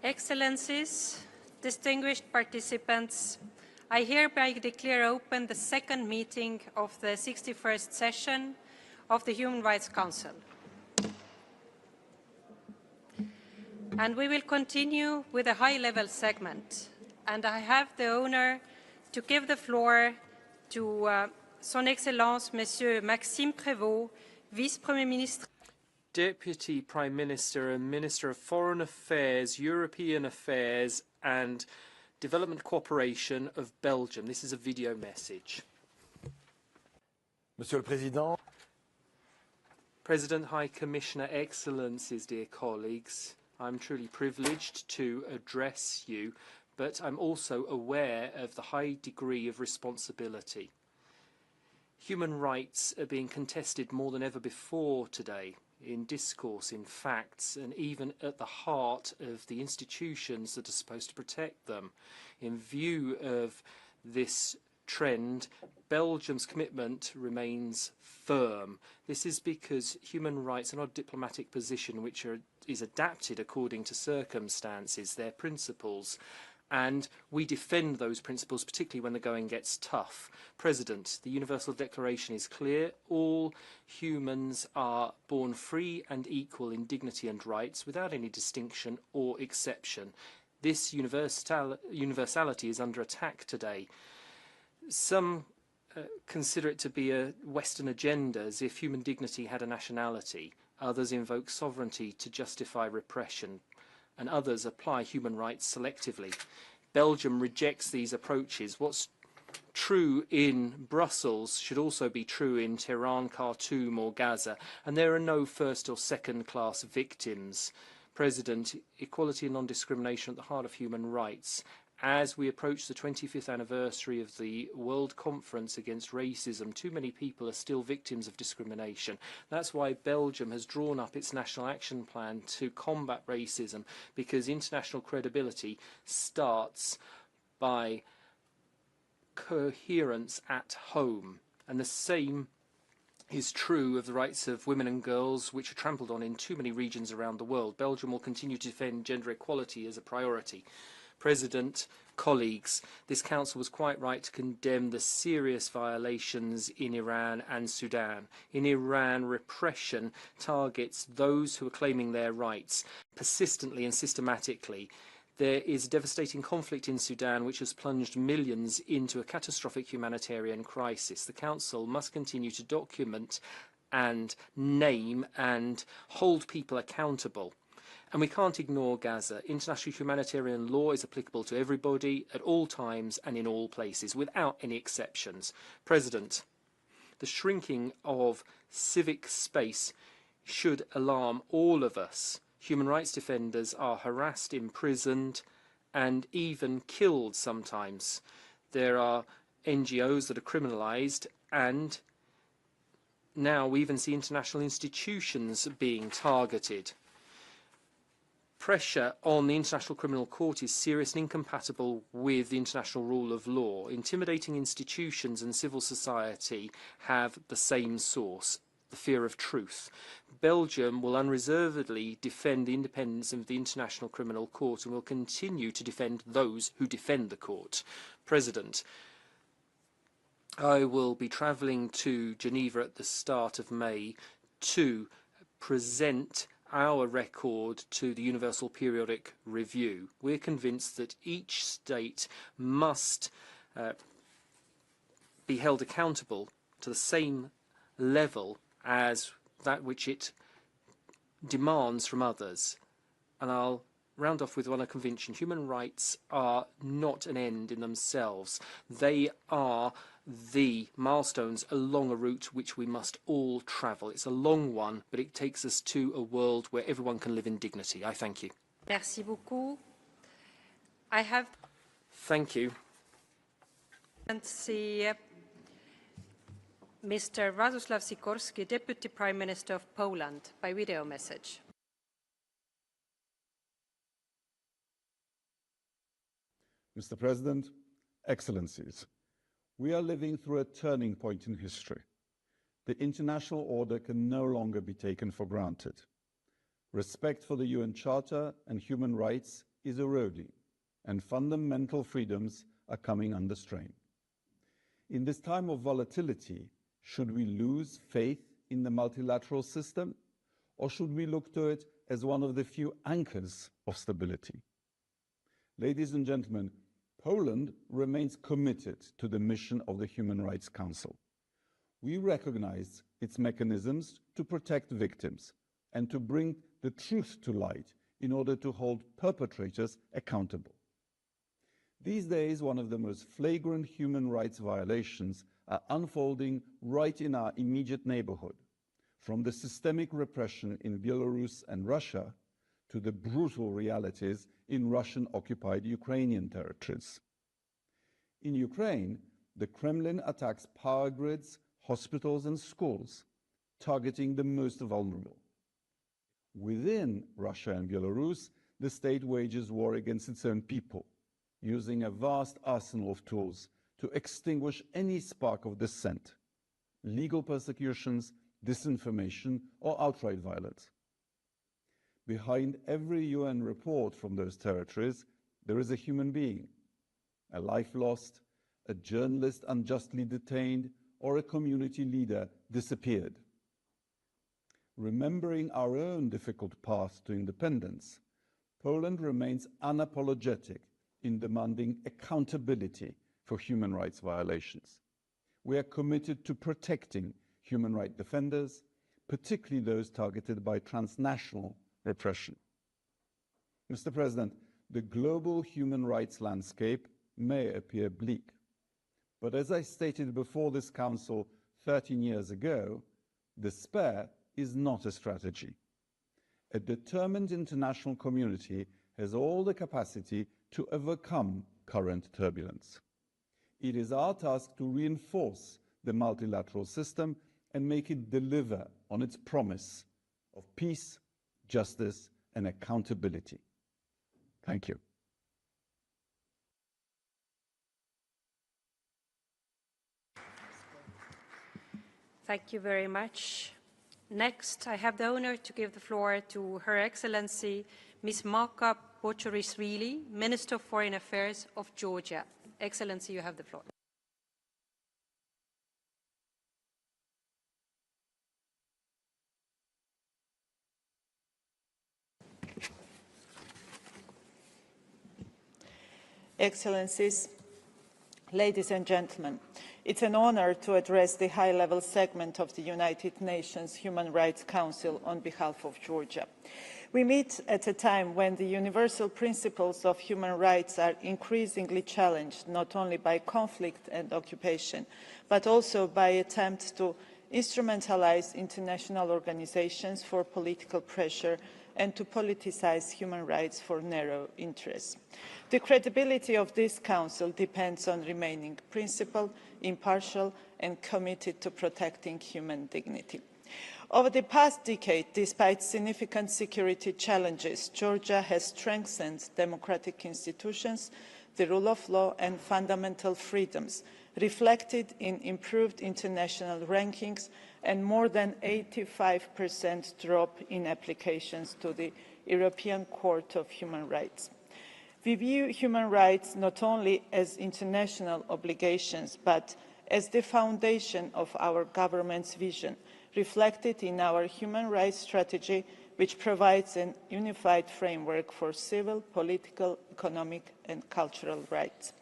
Excellencies, distinguished participants, I hereby declare open the second meeting of the 61st session of the Human Rights Council. And we will continue with a high-level segment. And I have the honor to give the floor to Son Excellence, Monsieur Maxime Prévost, Vice-Premier Ministre. Deputy Prime Minister and Minister of Foreign Affairs, European Affairs and Development Cooperation of Belgium. This is a video message. Monsieur le Président. President, High Commissioner, Excellencies, dear colleagues, I'm truly privileged to address you, but I'm also aware of the high degree of responsibility. Human rights are being contested more than ever before today, in discourse, in facts, and even at the heart of the institutions that are supposed to protect them. In view of this trend, Belgium's commitment remains firm. This is because human rights are not a diplomatic position which is adapted according to circumstances, their principles, and we defend those principles, particularly when the going gets tough. President, the Universal Declaration is clear. All humans are born free and equal in dignity and rights without any distinction or exception. This universality is under attack today. Some consider it to be a Western agenda, as if human dignity had a nationality. Others invoke sovereignty to justify repression, and others apply human rights selectively. Belgium rejects these approaches. What's true in Brussels should also be true in Tehran, Khartoum or Gaza, and there are no first or second-class victims. President, equality and non-discrimination at the heart of human rights. As we approach the 25th anniversary of the World Conference Against Racism, too many people are still victims of discrimination. That's why Belgium has drawn up its National Action Plan to combat racism, because international credibility starts by coherence at home. And the same is true of the rights of women and girls, which are trampled on in too many regions around the world. Belgium will continue to defend gender equality as a priority. President, colleagues, this Council was quite right to condemn the serious violations in Iran and Sudan. In Iran, repression targets those who are claiming their rights persistently and systematically. There is a devastating conflict in Sudan which has plunged millions into a catastrophic humanitarian crisis. The Council must continue to document and name and hold people accountable. And we can't ignore Gaza. International humanitarian law is applicable to everybody, at all times and in all places, without any exceptions. President, the shrinking of civic space should alarm all of us. Human rights defenders are harassed, imprisoned, and even killed sometimes. There are NGOs that are criminalised, and now we even see international institutions being targeted. Pressure on the International Criminal Court is serious and incompatible with the international rule of law. Intimidating institutions and civil society have the same source, the fear of truth. Belgium will unreservedly defend the independence of the International Criminal Court and will continue to defend those who defend the court. President, I will be travelling to Geneva at the start of May to present our record to the Universal Periodic Review. We're convinced that each state must be held accountable to the same level as that which it demands from others. And I'll round off with one conviction. Human rights are not an end in themselves. They are the milestones along a route which we must all travel. It's a long one, but it takes us to a world where everyone can live in dignity. I thank you. Merci beaucoup. I have... Thank you. And see Mr. Radosław Sikorski, Deputy Prime Minister of Poland, by video message. Mr. President, Excellencies, we are living through a turning point in history. The international order can no longer be taken for granted. Respect for the UN Charter and human rights is eroding, and fundamental freedoms are coming under strain. In this time of volatility, should we lose faith in the multilateral system, or should we look to it as one of the few anchors of stability? Ladies and gentlemen, Poland remains committed to the mission of the Human Rights Council. We recognize its mechanisms to protect victims and to bring the truth to light in order to hold perpetrators accountable. These days, one of the most flagrant human rights violations are unfolding right in our immediate neighborhood, from the systemic repression in Belarus and Russia to the brutal realities in Russian-occupied Ukrainian territories. In Ukraine, the Kremlin attacks power grids, hospitals and schools, targeting the most vulnerable. Within Russia and Belarus, the state wages war against its own people, using a vast arsenal of tools to extinguish any spark of dissent, legal persecutions, disinformation, or outright violence. Behind every UN report from those territories, there is a human being, a life lost, a journalist unjustly detained, or a community leader disappeared. Remembering our own difficult path to independence, Poland remains unapologetic in demanding accountability for human rights violations. We are committed to protecting human rights defenders, particularly those targeted by transnational repression. Mr. President, the global human rights landscape may appear bleak, but as I stated before this Council 13 years ago, despair is not a strategy. A determined international community has all the capacity to overcome current turbulence. It is our task to reinforce the multilateral system and make it deliver on its promise of peace, justice, and accountability. Thank you. Thank you very much. Next, I have the honor to give the floor to Her Excellency Ms. Malka Bochorisvili, Minister of Foreign Affairs of Georgia. Excellency, you have the floor. Excellencies, ladies and gentlemen, it's an honor to address the high-level segment of the United Nations Human Rights Council on behalf of Georgia. We meet at a time when the universal principles of human rights are increasingly challenged, not only by conflict and occupation, but also by attempts to instrumentalize international organizations for political pressure and to politicize human rights for narrow interests. The credibility of this Council depends on remaining principled, impartial, and committed to protecting human dignity. Over the past decade, despite significant security challenges, Georgia has strengthened democratic institutions, the rule of law, and fundamental freedoms, reflected in improved international rankings and more than 85% drop in applications to the European Court of Human Rights. We view human rights not only as international obligations, but as the foundation of our government's vision, reflected in our human rights strategy, which provides a unified framework for civil, political, economic, and cultural rights.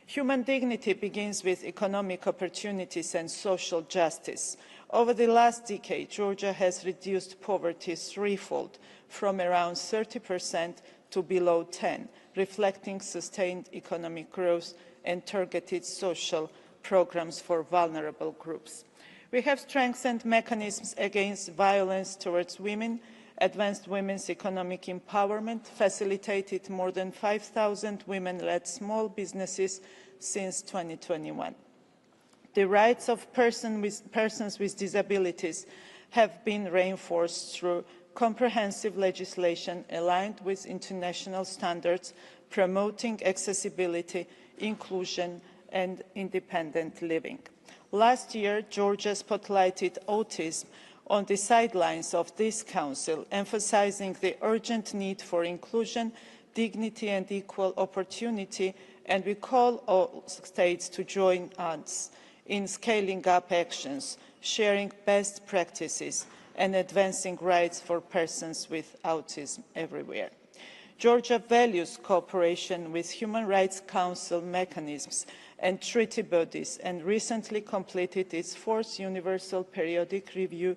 Human dignity begins with economic opportunities and social justice. Over the last decade, Georgia has reduced poverty threefold, from around 30% to below 10%, reflecting sustained economic growth and targeted social programs for vulnerable groups. We have strengthened mechanisms against violence towards women, advanced women's economic empowerment, facilitated more than 5,000 women-led small businesses since 2021. The rights of persons with disabilities have been reinforced through comprehensive legislation aligned with international standards, promoting accessibility, inclusion, and independent living. Last year, Georgia spotlighted autism on the sidelines of this Council, emphasizing the urgent need for inclusion, dignity and equal opportunity, and we call all states to join us in scaling up actions, sharing best practices, and advancing rights for persons with autism everywhere. Georgia values cooperation with Human Rights Council mechanisms and treaty bodies, and recently completed its 4th Universal Periodic Review,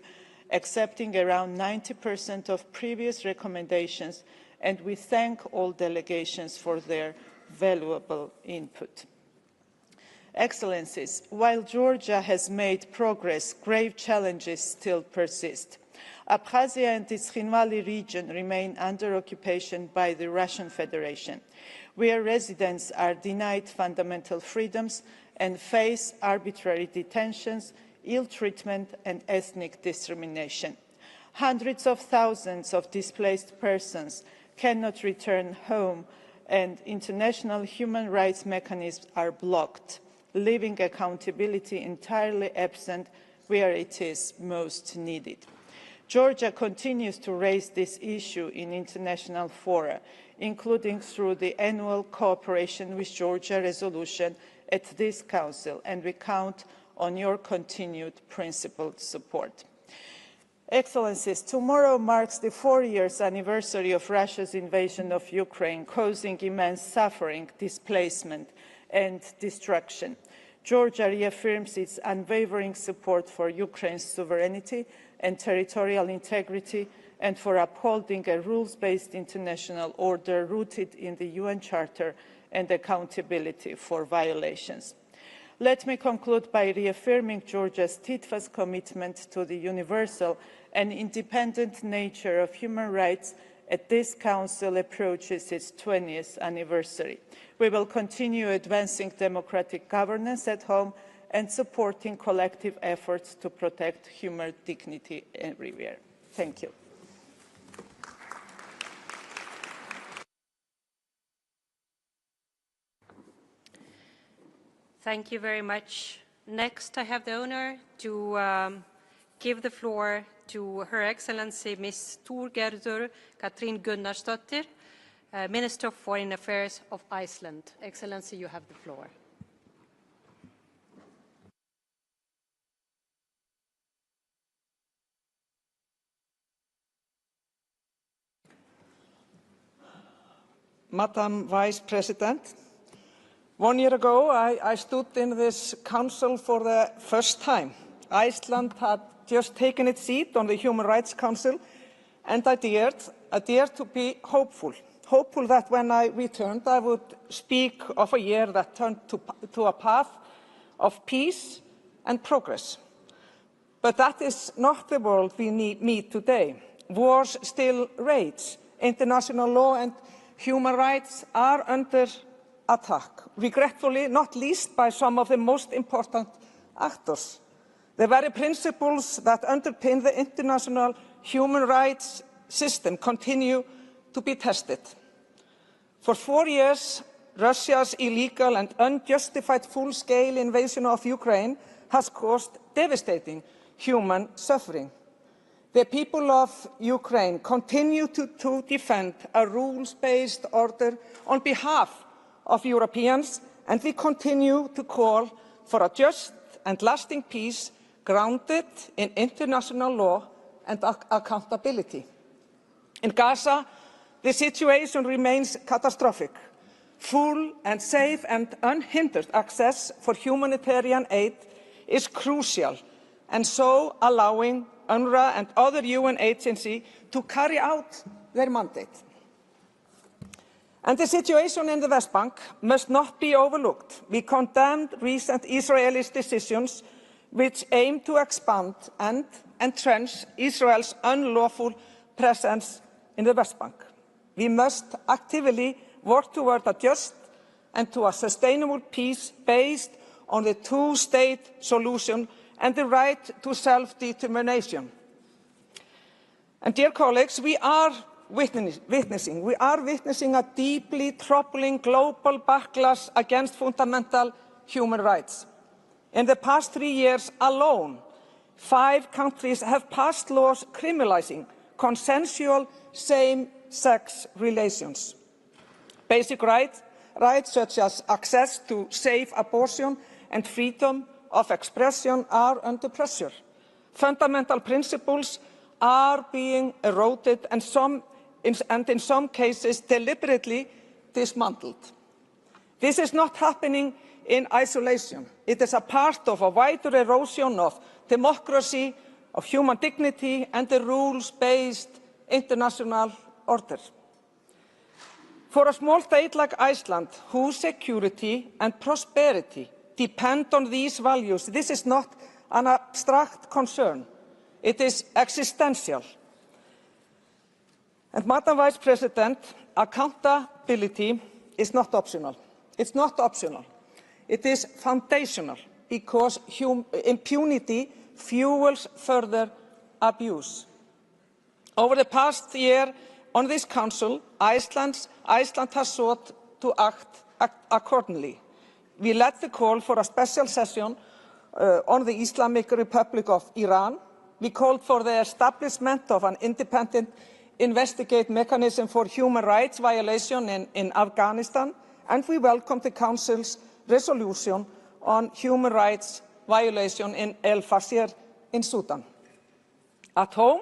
accepting around 90% of previous recommendations, and we thank all delegations for their valuable input. Excellencies, while Georgia has made progress, grave challenges still persist. Abkhazia and its Khinvali region remain under occupation by the Russian Federation, where residents are denied fundamental freedoms and face arbitrary detentions, ill treatment and ethnic discrimination. Hundreds of thousands of displaced persons cannot return home, and international human rights mechanisms are blocked, leaving accountability entirely absent where it is most needed. Georgia continues to raise this issue in international fora, including through the annual Cooperation with Georgia resolution at this Council, and we count on your continued principled support. Excellencies, tomorrow marks the 4-year anniversary of Russia's invasion of Ukraine, causing immense suffering, displacement, and destruction. Georgia reaffirms its unwavering support for Ukraine's sovereignty and territorial integrity, and for upholding a rules-based international order rooted in the UN Charter and accountability for violations. Let me conclude by reaffirming Georgia's steadfast commitment to the universal and independent nature of human rights as this Council approaches its 20th anniversary. We will continue advancing democratic governance at home and supporting collective efforts to protect human dignity everywhere. Thank you. Thank you very much. Next, I have the honor to give the floor to Her Excellency Ms. Thorgerður Katrín Gunnarsdóttir, Minister of Foreign Affairs of Iceland. Excellency, you have the floor. Madam Vice President, 1 year ago, I stood in this Council for the first time. Iceland had just taken its seat on the Human Rights Council, and I dared to be hopeful that when I returned, I would speak of a year that turned to a path of peace and progress. But that is not the world we meet today. Wars still rage. International law and human rights are under attack, regretfully not least by some of the most important actors. The very principles that underpin the international human rights system continue to be tested. For 4 years, Russia's illegal and unjustified full-scale invasion of Ukraine has caused devastating human suffering. The people of Ukraine continue to defend a rules-based order on behalf of Europeans, and we continue to call for a just and lasting peace grounded in international law and accountability. In Gaza, the situation remains catastrophic. Full and safe and unhindered access for humanitarian aid is crucial, and so allowing UNRWA and other UN agencies to carry out their mandate. And the situation in the West Bank must not be overlooked. We condemned recent Israeli decisions which aim to expand and entrench Israel's unlawful presence in the West Bank. We must actively work toward a just and to a sustainable peace based on the two-state solution and the right to self-determination. And dear colleagues, we are witnessing a deeply troubling global backlash against fundamental human rights. In the past 3 years alone, 5 countries have passed laws criminalizing consensual same-sex relations. Basic rights such as access to safe abortion and freedom of expression are under pressure. Fundamental principles are being eroded and in some cases deliberately dismantled. This is not happening in isolation. It is a part of a wider erosion of democracy, of human dignity and the rules-based international order. For a small state like Iceland, whose security and prosperity depend on these values, this is not an abstract concern. It is existential. And Madam Vice President, accountability is not optional. It's not optional. It is foundational because impunity fuels further abuse. Over the past year on this Council, Iceland has sought to act accordingly. We led the call for a special session on the Islamic Republic of Iran. We called for the establishment of an independent investigate mechanism for human rights violation in Afghanistan, and we welcomed the Council's resolution on human rights violation in El Fasher in Sudan. At home,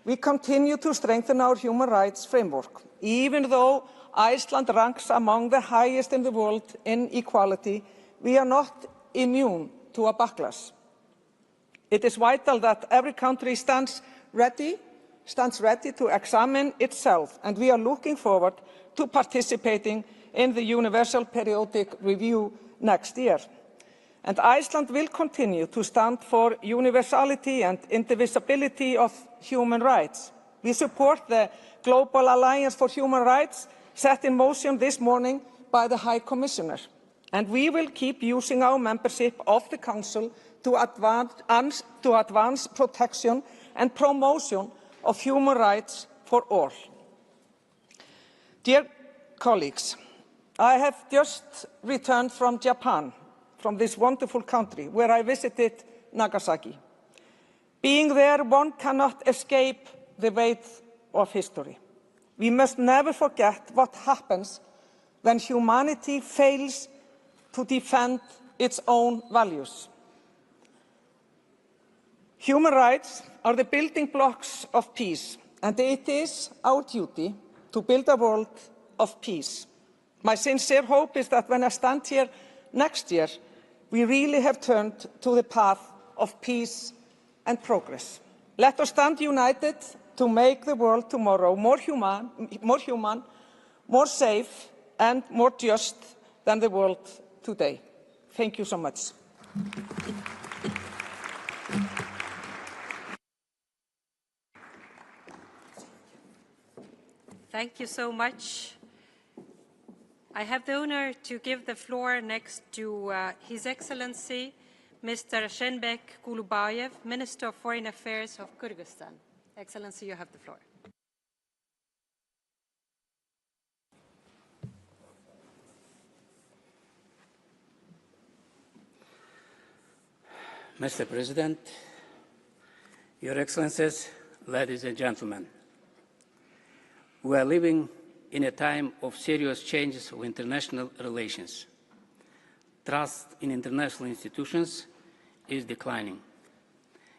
we continue to strengthen our human rights framework. Even though Iceland ranks among the highest in the world in equality, we are not immune to a backlash. It is vital that every country stands ready to examine itself, and we are looking forward to participating in the Universal Periodic Review next year. And Iceland will continue to stand for universality and indivisibility of human rights. We support the Global Alliance for Human Rights set in motion this morning by the High Commissioner. And we will keep using our membership of the Council to advance protection and promotion of human rights for all. Dear colleagues, I have just returned from Japan, from this wonderful country, where I visited Nagasaki. Being there, one cannot escape the weight of history. We must never forget what happens when humanity fails to defend its own values. Human rights are the building blocks of peace, and it is our duty to build a world of peace. My sincere hope is that when I stand here next year, we really have turned to the path of peace and progress. Let us stand united to make the world tomorrow more human, more safe, and more just than the world today. Thank you so much. Thank you so much. I have the honor to give the floor next to His Excellency, Mr. Shenbek Kulubayev, Minister of Foreign Affairs of Kyrgyzstan. Excellency, you have the floor. Mr. President, Your Excellencies, ladies and gentlemen, we are living in a time of serious changes of international relations. Trust in international institutions is declining.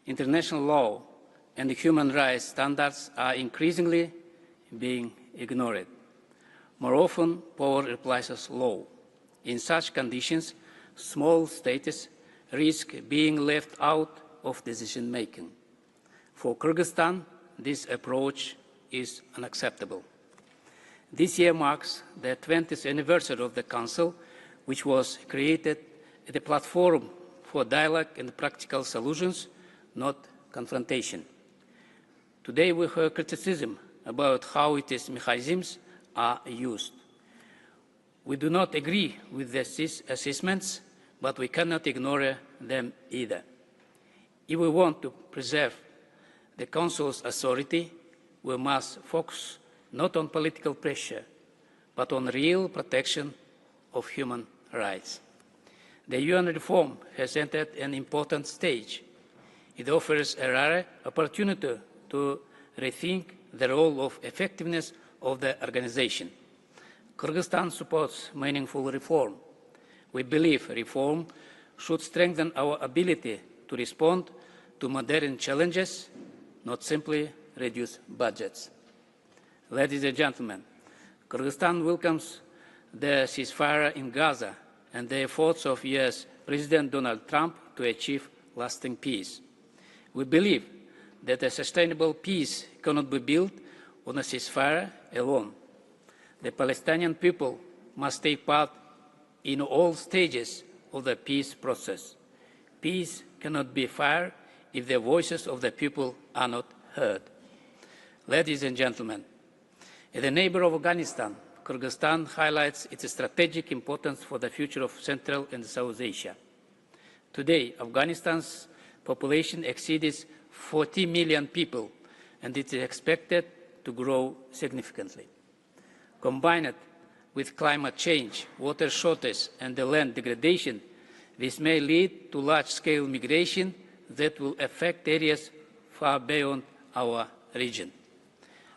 International law and human rights standards are increasingly being ignored. More often, power replaces law. In such conditions, small states risk being left out of decision-making. For Kyrgyzstan, this approach is unacceptable. This year marks the 20th anniversary of the Council, which was created as a platform for dialogue and practical solutions, not confrontation. Today we heard criticism about how its mechanisms are used. We do not agree with these assessments, but we cannot ignore them either. If we want to preserve the Council's authority, we must focus not on political pressure, but on real protection of human rights. The UN reform has entered an important stage. It offers a rare opportunity to rethink the role of effectiveness of the organization. Kyrgyzstan supports meaningful reform. We believe reform should strengthen our ability to respond to modern challenges, not simply reduce budgets. Ladies and gentlemen, Kyrgyzstan welcomes the ceasefire in Gaza and the efforts of US President Donald Trump to achieve lasting peace. We believe that a sustainable peace cannot be built on a ceasefire alone. The Palestinian people must take part in all stages of the peace process. Peace cannot be fair if the voices of the people are not heard. Ladies and gentlemen, as a neighbor of Afghanistan, Kyrgyzstan highlights its strategic importance for the future of Central and South Asia. Today, Afghanistan's population exceeds 40 million people, and it is expected to grow significantly. Combined with climate change, water shortage, and the land degradation, this may lead to large-scale migration that will affect areas far beyond our region.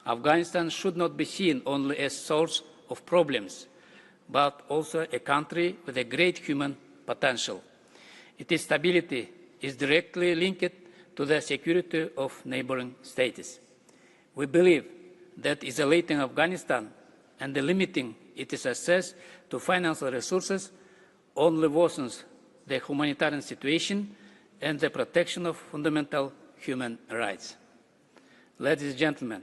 Afghanistan should not be seen only as a source of problems, but also a country with a great human potential. Its stability is directly linked to the security of neighboring states. We believe that isolating Afghanistan and limiting its access to financial resources only worsens the humanitarian situation and the protection of fundamental human rights. Ladies and gentlemen,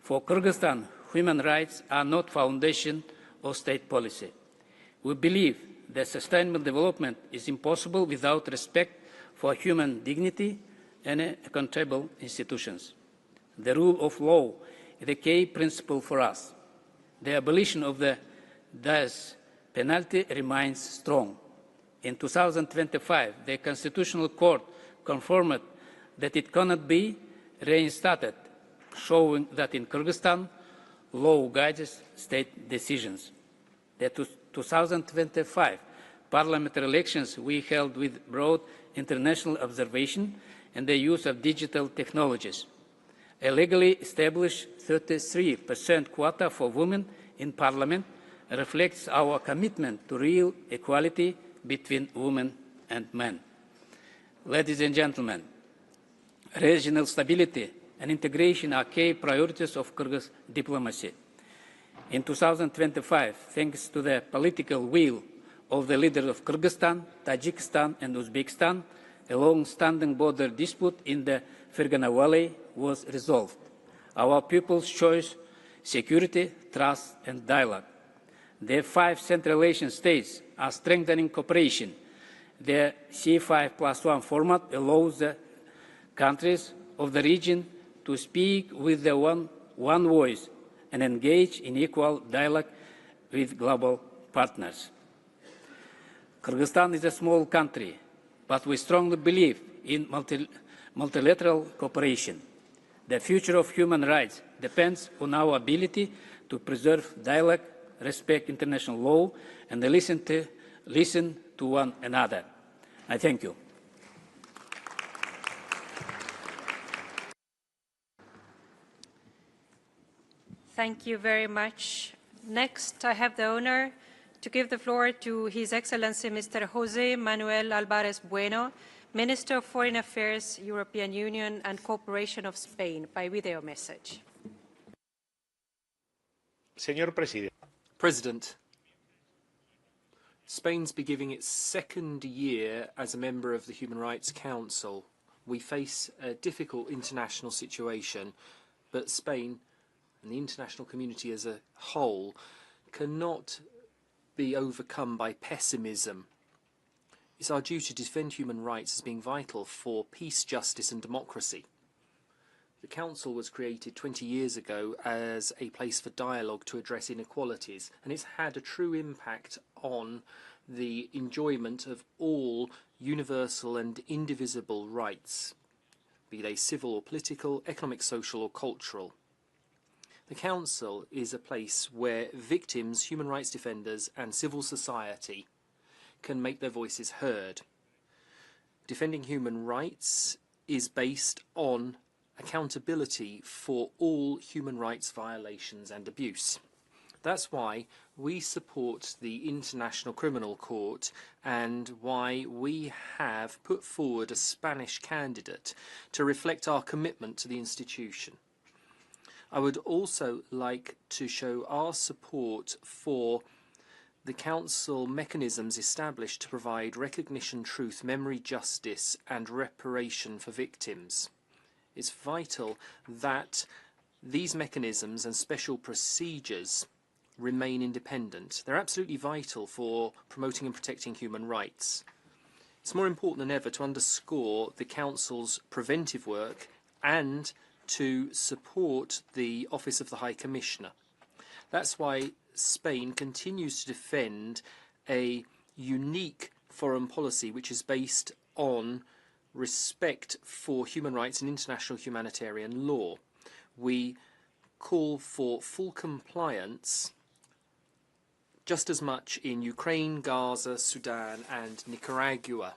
for Kyrgyzstan, human rights are not foundation of state policy. We believe that sustainable development is impossible without respect for human dignity and accountable institutions. The rule of law is a key principle for us. The abolition of the death penalty remains strong. In 2025, the Constitutional Court confirmed that it cannot be reinstated, showing that in Kyrgyzstan, law guides state decisions. The 2025 parliamentary elections we held with broad international observation and the use of digital technologies. A legally established 33% quota for women in parliament reflects our commitment to real equality between women and men. Ladies and gentlemen, regional stability and integration are key priorities of Kyrgyz diplomacy. In 2025, thanks to the political will of the leaders of Kyrgyzstan, Tajikistan, and Uzbekistan, a long-standing border dispute in the Fergana Valley was resolved. Our people's choice, security, trust, and dialogue. The 5 Central Asian states are strengthening cooperation. The C5+1 format allows the countries of the region to speak with the one voice and engage in equal dialogue with global partners. Kyrgyzstan is a small country, but we strongly believe in multilateral cooperation. The future of human rights depends on our ability to preserve dialogue, respect international law, and listen to one another. I thank you. Thank you very much. Next, I have the honor to give the floor to His Excellency Mr. José Manuel Álvarez Bueno, Minister of Foreign Affairs, European Union and Cooperation of Spain, by video message. Señor President, Spain's beginning its second year as a member of the Human Rights Council. We face a difficult international situation, but Spain and the international community as a whole cannot be overcome by pessimism. It's our duty to defend human rights as being vital for peace, justice and democracy. The Council was created 20 years ago as a place for dialogue to address inequalities, and it's had a true impact on the enjoyment of all universal and indivisible rights, be they civil or political, economic, social or cultural. The Council is a place where victims, human rights defenders and civil society can make their voices heard. Defending human rights is based on accountability for all human rights violations and abuse. That's why we support the International Criminal Court and why we have put forward a Spanish candidate to reflect our commitment to the institution. I would also like to show our support for the Council mechanisms established to provide recognition, truth, memory, justice and reparation for victims. It's vital that these mechanisms and special procedures remain independent. They're absolutely vital for promoting and protecting human rights. It's more important than ever to underscore the Council's preventive work and to support the Office of the High Commissioner. That's why Spain continues to defend a unique foreign policy which is based on respect for human rights and international humanitarian law. We call for full compliance just as much in Ukraine, Gaza, Sudan and Nicaragua.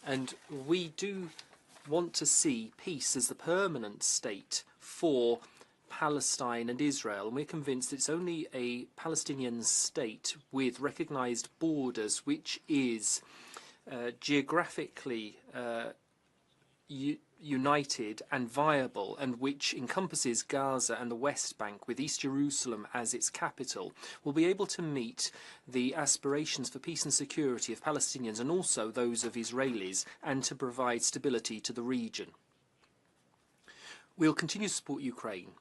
And we do want to see peace as the permanent state for Palestine and Israel, and we're convinced it's only a Palestinian state with recognised borders which is geographically united and viable, and which encompasses Gaza and the West Bank with East Jerusalem as its capital, will be able to meet the aspirations for peace and security of Palestinians and also those of Israelis, and to provide stability to the region. We'll continue to support Ukraine.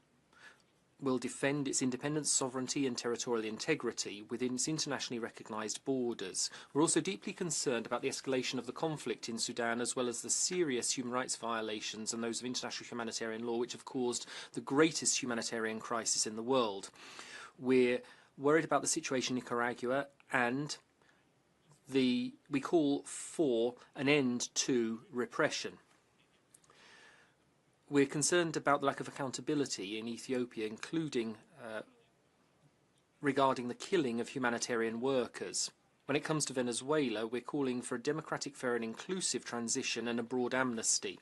Will defend its independence, sovereignty and territorial integrity within its internationally recognised borders. We're also deeply concerned about the escalation of the conflict in Sudan, as well as the serious human rights violations and those of international humanitarian law, which have caused the greatest humanitarian crisis in the world. We're worried about the situation in Nicaragua, and we call for an end to repression. We're concerned about the lack of accountability in Ethiopia, including regarding the killing of humanitarian workers. When it comes to Venezuela, we're calling for a democratic, fair and inclusive transition and a broad amnesty.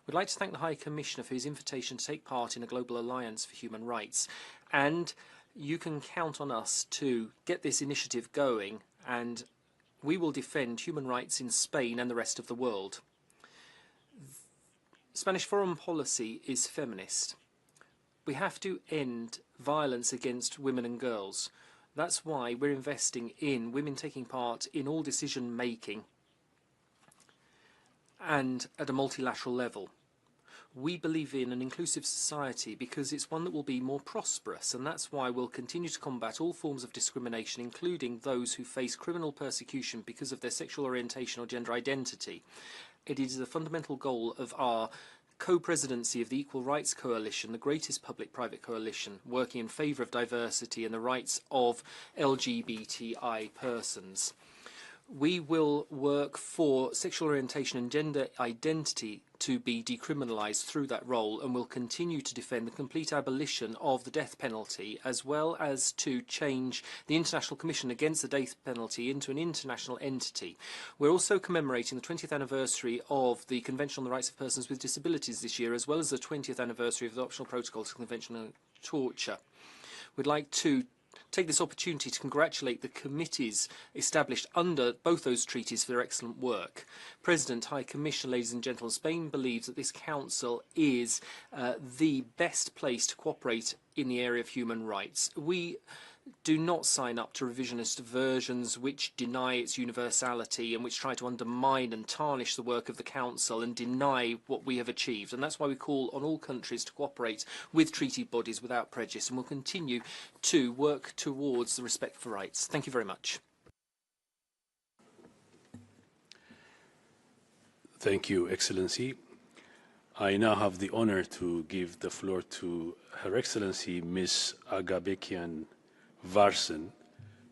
We'd like to thank the High Commissioner for his invitation to take part in a global alliance for human rights. And you can count on us to get this initiative going, and we will defend human rights in Spain and the rest of the world. Spanish foreign policy is feminist. We have to end violence against women and girls. That's why we're investing in women taking part in all decision making and at a multilateral level. We believe in an inclusive society because it's one that will be more prosperous, and that's why we'll continue to combat all forms of discrimination, including those who face criminal persecution because of their sexual orientation or gender identity. It is a fundamental goal of our co-presidency of the Equal Rights Coalition, the greatest public-private coalition working in favour of diversity and the rights of LGBTI persons. We will work for sexual orientation and gender identity to be decriminalised through that role, and will continue to defend the complete abolition of the death penalty, as well as to change the International Commission Against the Death Penalty into an international entity. We're also commemorating the 20th anniversary of the Convention on the Rights of Persons with Disabilities this year, as well as the 20th anniversary of the Optional Protocol to the Convention on Torture. We'd like to take this opportunity to congratulate the committees established under both those treaties for their excellent work. President, High Commissioner, ladies and gentlemen, Spain believes that this Council is the best place to cooperate in the area of human rights. We do not sign up to revisionist versions which deny its universality and which try to undermine and tarnish the work of the Council and deny what we have achieved. And that's why we call on all countries to cooperate with treaty bodies without prejudice, and will continue to work towards the respect for rights. Thank you very much. Thank you, Excellency. I now have the honor to give the floor to Her Excellency Ms. Agabekian Varsen,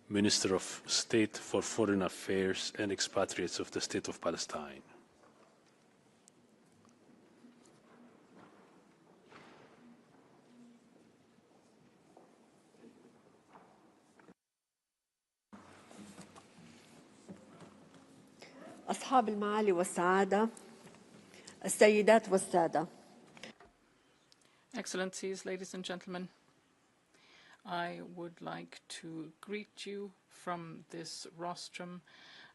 Minister of State for Foreign Affairs and Expatriates of the State of Palestine. أصحاب المعالي والسعادة السيدات والسادة. Excellencies, ladies and gentlemen, I would like to greet you from this rostrum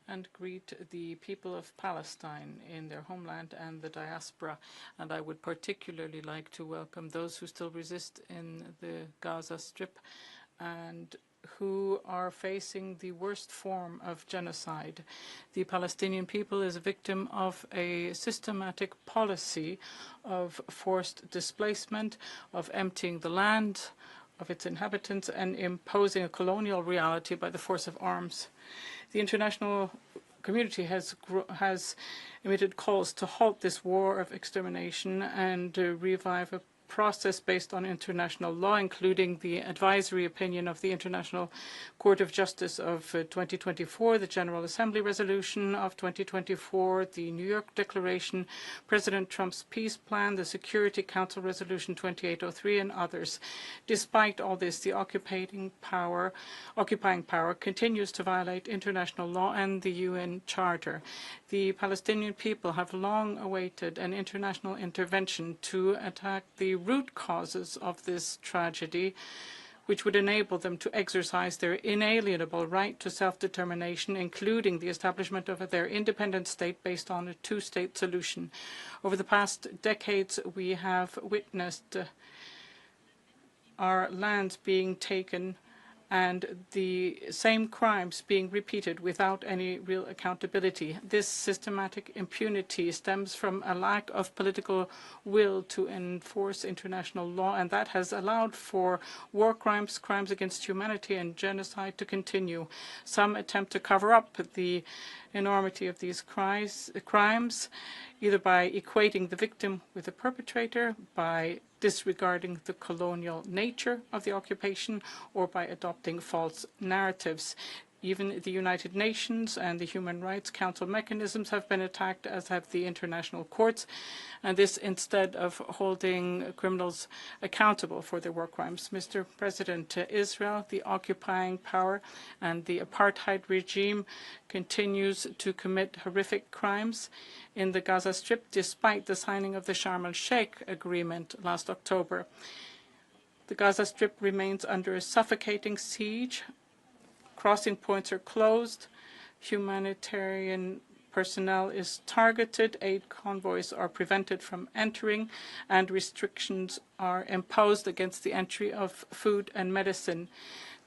and greet the people of Palestine in their homeland and the diaspora. And I would particularly like to welcome those who still resist in the Gaza Strip and who are facing the worst form of genocide. The Palestinian people is a victim of a systematic policy of forced displacement, of emptying the land of its inhabitants and imposing a colonial reality by the force of arms. The international community has emitted calls to halt this war of extermination and revive a process based on international law, including the advisory opinion of the International Court of Justice of 2024, the General Assembly resolution of 2024, the New York Declaration, President Trump's peace plan, the Security Council resolution 2803, and others. Despite all this, the occupying power continues to violate international law and the UN Charter. The Palestinian people have long awaited an international intervention to attack the root causes of this tragedy, which would enable them to exercise their inalienable right to self-determination, including the establishment of their independent state based on a two-state solution. Over the past decades, we have witnessed our lands being taken and the same crimes being repeated without any real accountability. This systematic impunity stems from a lack of political will to enforce international law, and that has allowed for war crimes, crimes against humanity, and genocide to continue. Some attempt to cover up the enormity of these crimes, either by equating the victim with the perpetrator, by disregarding the colonial nature of the occupation, or by adopting false narratives. Even the United Nations and the Human Rights Council mechanisms have been attacked, as have the international courts, and this instead of holding criminals accountable for their war crimes. Mr. President, Israel, the occupying power, and the apartheid regime continues to commit horrific crimes in the Gaza Strip, despite the signing of the Sharm el-Sheikh agreement last October. The Gaza Strip remains under a suffocating siege. Crossing points are closed, humanitarian personnel is targeted, aid convoys are prevented from entering, and restrictions are imposed against the entry of food and medicine.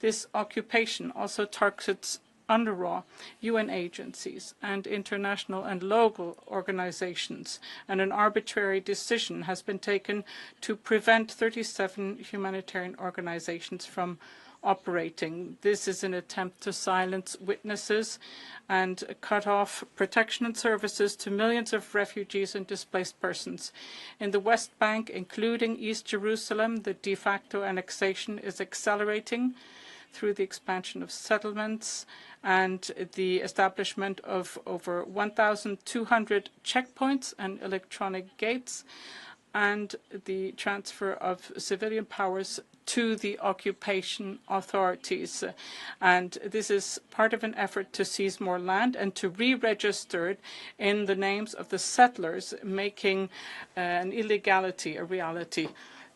This occupation also targets UNRWA, UN agencies, and international and local organizations, and an arbitrary decision has been taken to prevent 37 humanitarian organizations from operating. This is an attempt to silence witnesses and cut off protection and services to millions of refugees and displaced persons. In the West Bank, including East Jerusalem, the de facto annexation is accelerating through the expansion of settlements and the establishment of over 1,200 checkpoints and electronic gates, and the transfer of civilian powers to the occupation authorities. And this is part of an effort to seize more land and to re-register it in the names of the settlers, making an illegality a reality.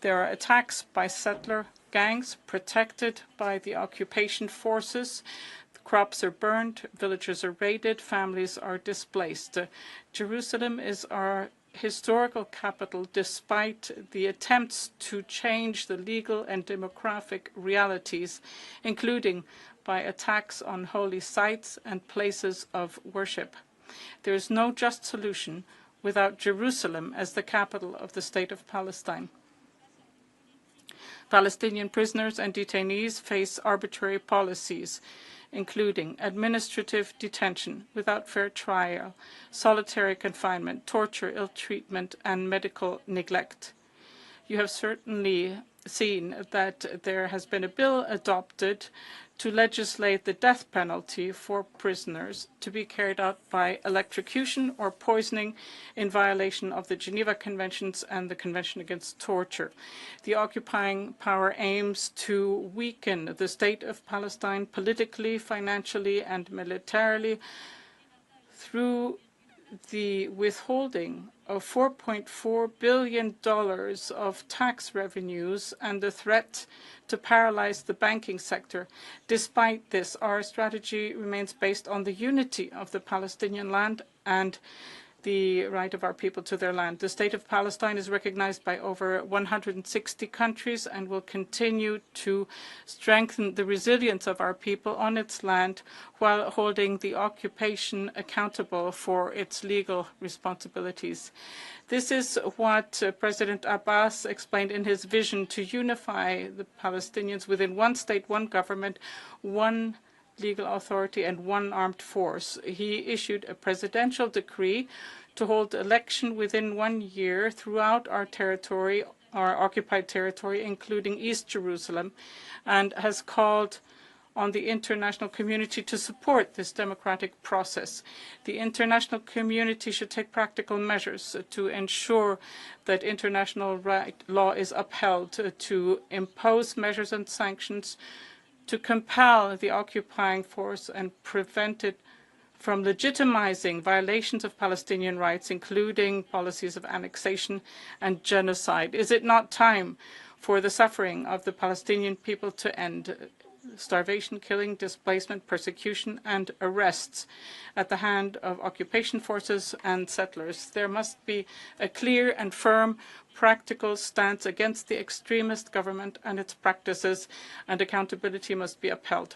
There are attacks by settler gangs protected by the occupation forces. Crops are burned, villages are raided, families are displaced. Jerusalem is our historical capital, despite the attempts to change the legal and demographic realities, including by attacks on holy sites and places of worship. There is no just solution without Jerusalem as the capital of the State of Palestine. Palestinian prisoners and detainees face arbitrary policies, including administrative detention without fair trial, solitary confinement, torture, ill treatment, and medical neglect. You have certainly seen that there has been a bill adopted to legislate the death penalty for prisoners to be carried out by electrocution or poisoning in violation of the Geneva Conventions and the Convention Against Torture. The occupying power aims to weaken the State of Palestine politically, financially, and militarily through the withholding of $4.4 billion of tax revenues and the threat to paralyze the banking sector. Despite this, our strategy remains based on the unity of the Palestinian land and the right of our people to their land. The State of Palestine is recognized by over 160 countries and will continue to strengthen the resilience of our people on its land while holding the occupation accountable for its legal responsibilities. This is what President Abbas explained in his vision to unify the Palestinians within one state, one government, one legal authority and one armed force. He issued a presidential decree to hold election within 1 year throughout our territory, our occupied territory, including East Jerusalem, and has called on the international community to support this democratic process. The international community should take practical measures to ensure that international law is upheld, to impose measures and sanctions to compel the occupying force and prevent it from legitimizing violations of Palestinian rights, including policies of annexation and genocide. Is it not time for the suffering of the Palestinian people to end? Starvation, killing, displacement, persecution, and arrests at the hand of occupation forces and settlers. There must be a clear and firm practical stance against the extremist government and its practices, and accountability must be upheld.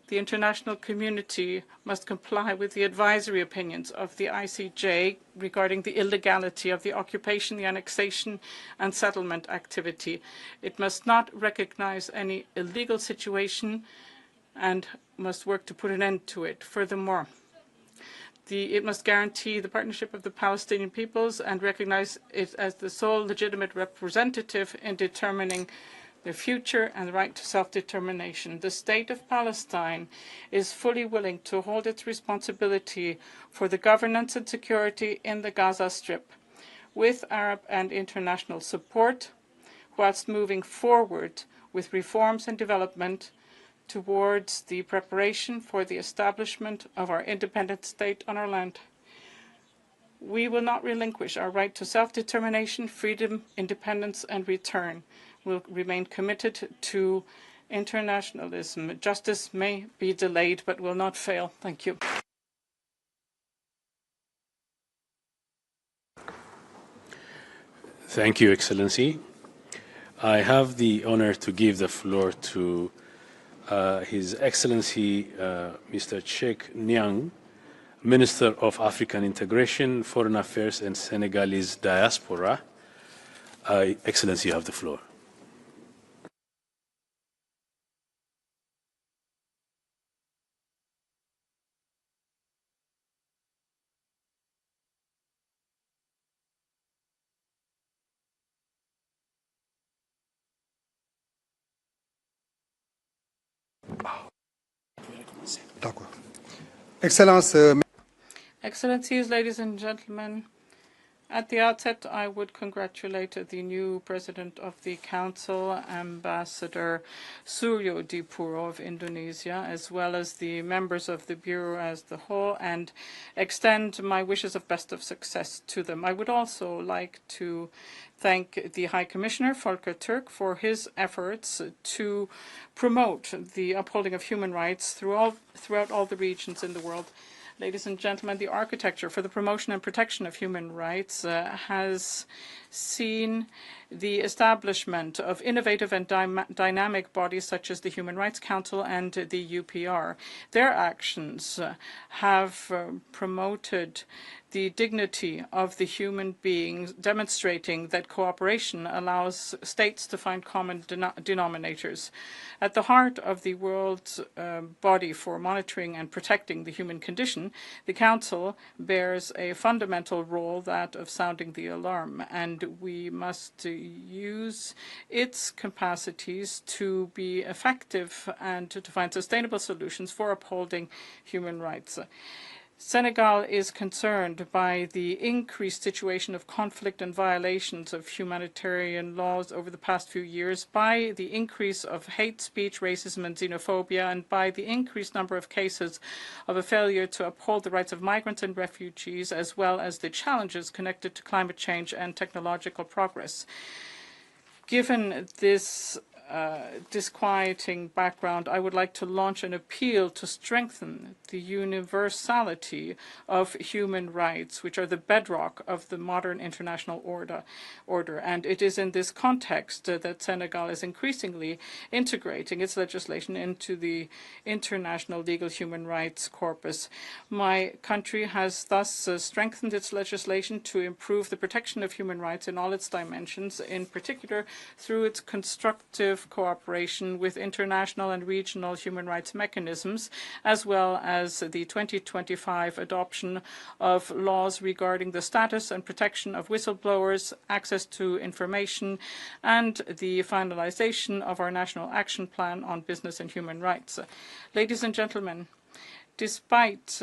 The international community must comply with the advisory opinions of the ICJ regarding the illegality of the occupation, the annexation, and settlement activity. It must not recognize any illegal situation and must work to put an end to it. Furthermore, it must guarantee the partnership of the Palestinian peoples and recognize it as the sole legitimate representative in determining their future and the right to self-determination. The State of Palestine is fully willing to hold its responsibility for the governance and security in the Gaza Strip with Arab and international support, whilst moving forward with reforms and development towards the preparation for the establishment of our independent state on our land. We will not relinquish our right to self-determination, freedom, independence, and return. We'll remain committed to internationalism. Justice may be delayed, but will not fail. Thank you. Thank you, Excellency. I have the honor to give the floor to His Excellency Mr. Cheikh Niang, Minister of African Integration, Foreign Affairs and Senegalese Diaspora. Excellency, you have the floor. Excellencies, ladies and gentlemen, at the outset, I would congratulate the new President of the Council, Ambassador Suryo Dipuro of Indonesia, as well as the members of the Bureau as the whole, and extend my wishes of best of success to them. I would also like to thank the High Commissioner, Volker Türk, for his efforts to promote the upholding of human rights throughout all the regions in the world. Ladies and gentlemen, the architecture for the promotion and protection of human rights has seen the establishment of innovative and dynamic bodies such as the Human Rights Council and the UPR. Their actions have promoted the dignity of the human beings, demonstrating that cooperation allows states to find common denominators. At the heart of the world's body for monitoring and protecting the human condition, the Council bears a fundamental role, that of sounding the alarm, and we must use its capacities to be effective and to find sustainable solutions for upholding human rights. Senegal is concerned by the increased situation of conflict and violations of humanitarian laws over the past few years, by the increase of hate speech, racism and xenophobia, and by the increased number of cases of a failure to uphold the rights of migrants and refugees, as well as the challenges connected to climate change and technological progress. Given this disquieting background, I would like to launch an appeal to strengthen the universality of human rights, which are the bedrock of the modern international order. And it is in this context that Senegal is increasingly integrating its legislation into the international legal human rights corpus. My country has thus strengthened its legislation to improve the protection of human rights in all its dimensions, in particular through its constructive cooperation with international and regional human rights mechanisms, as well as the 2025 adoption of laws regarding the status and protection of whistleblowers, access to information, and the finalization of our National Action Plan on Business and Human Rights. Ladies and gentlemen, despite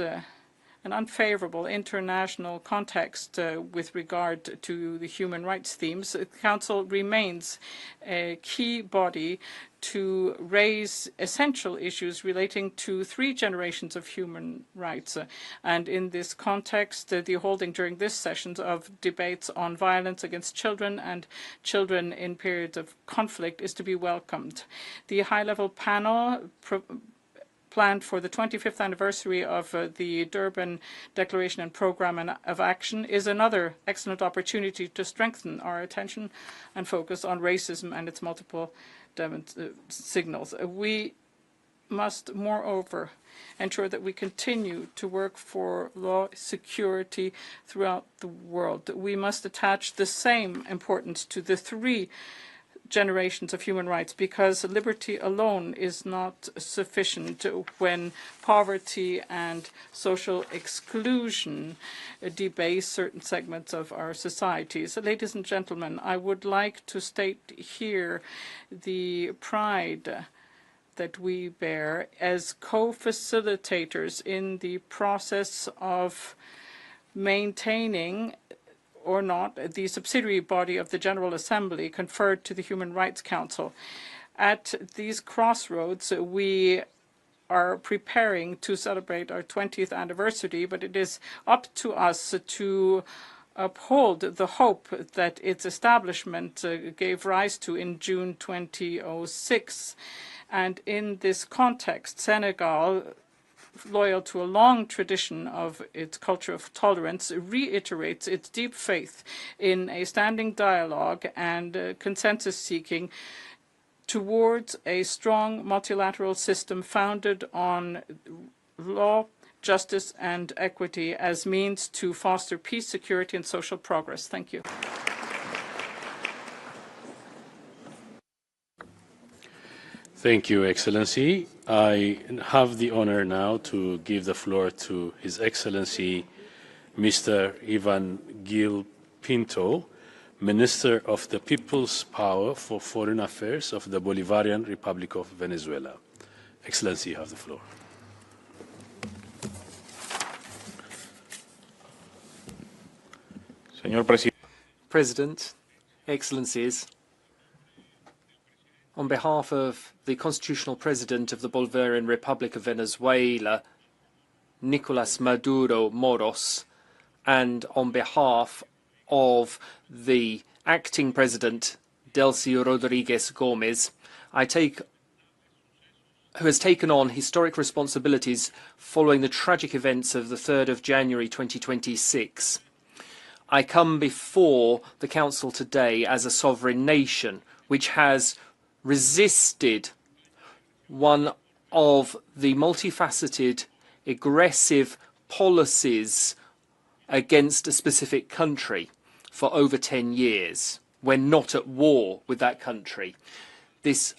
an unfavorable international context with regard to the human rights themes, the Council remains a key body to raise essential issues relating to 3 generations of human rights. And in this context, the holding during this session of debates on violence against children and children in periods of conflict is to be welcomed. The high-level panel planned for the 25th anniversary of the Durban Declaration and Programme of Action is another excellent opportunity to strengthen our attention and focus on racism and its multiple signals. We must, moreover, ensure that we continue to work for law security throughout the world. We must attach the same importance to the 3 generations of human rights, because liberty alone is not sufficient when poverty and social exclusion debase certain segments of our societies. Ladies and gentlemen, I would like to state here the pride that we bear as co-facilitators in the process of maintaining or not the subsidiary body of the General Assembly conferred to the Human Rights Council. At these crossroads, we are preparing to celebrate our 20th anniversary, but it is up to us to uphold the hope that its establishment gave rise to in June 2006. And in this context, Senegal, loyal to a long tradition of its culture of tolerance, reiterates its deep faith in a standing dialogue and consensus-seeking towards a strong multilateral system founded on law, justice, and equity as means to foster peace, security, and social progress. Thank you. Thank you, Excellency. I have the honor now to give the floor to His Excellency Mr. Ivan Gil Pinto, Minister of the People's Power for Foreign Affairs of the Bolivarian Republic of Venezuela. Excellency, you have the floor. President, Excellencies, on behalf of the Constitutional President of the Bolivarian Republic of Venezuela, Nicolas Maduro Moros, and on behalf of the Acting President, Delcy Rodriguez Gomez, who has taken on historic responsibilities following the tragic events of the 3rd of January 2026. I come before the Council today as a sovereign nation which has resisted one of the multifaceted, aggressive policies against a specific country for over 10 years. We're not at war with that country. This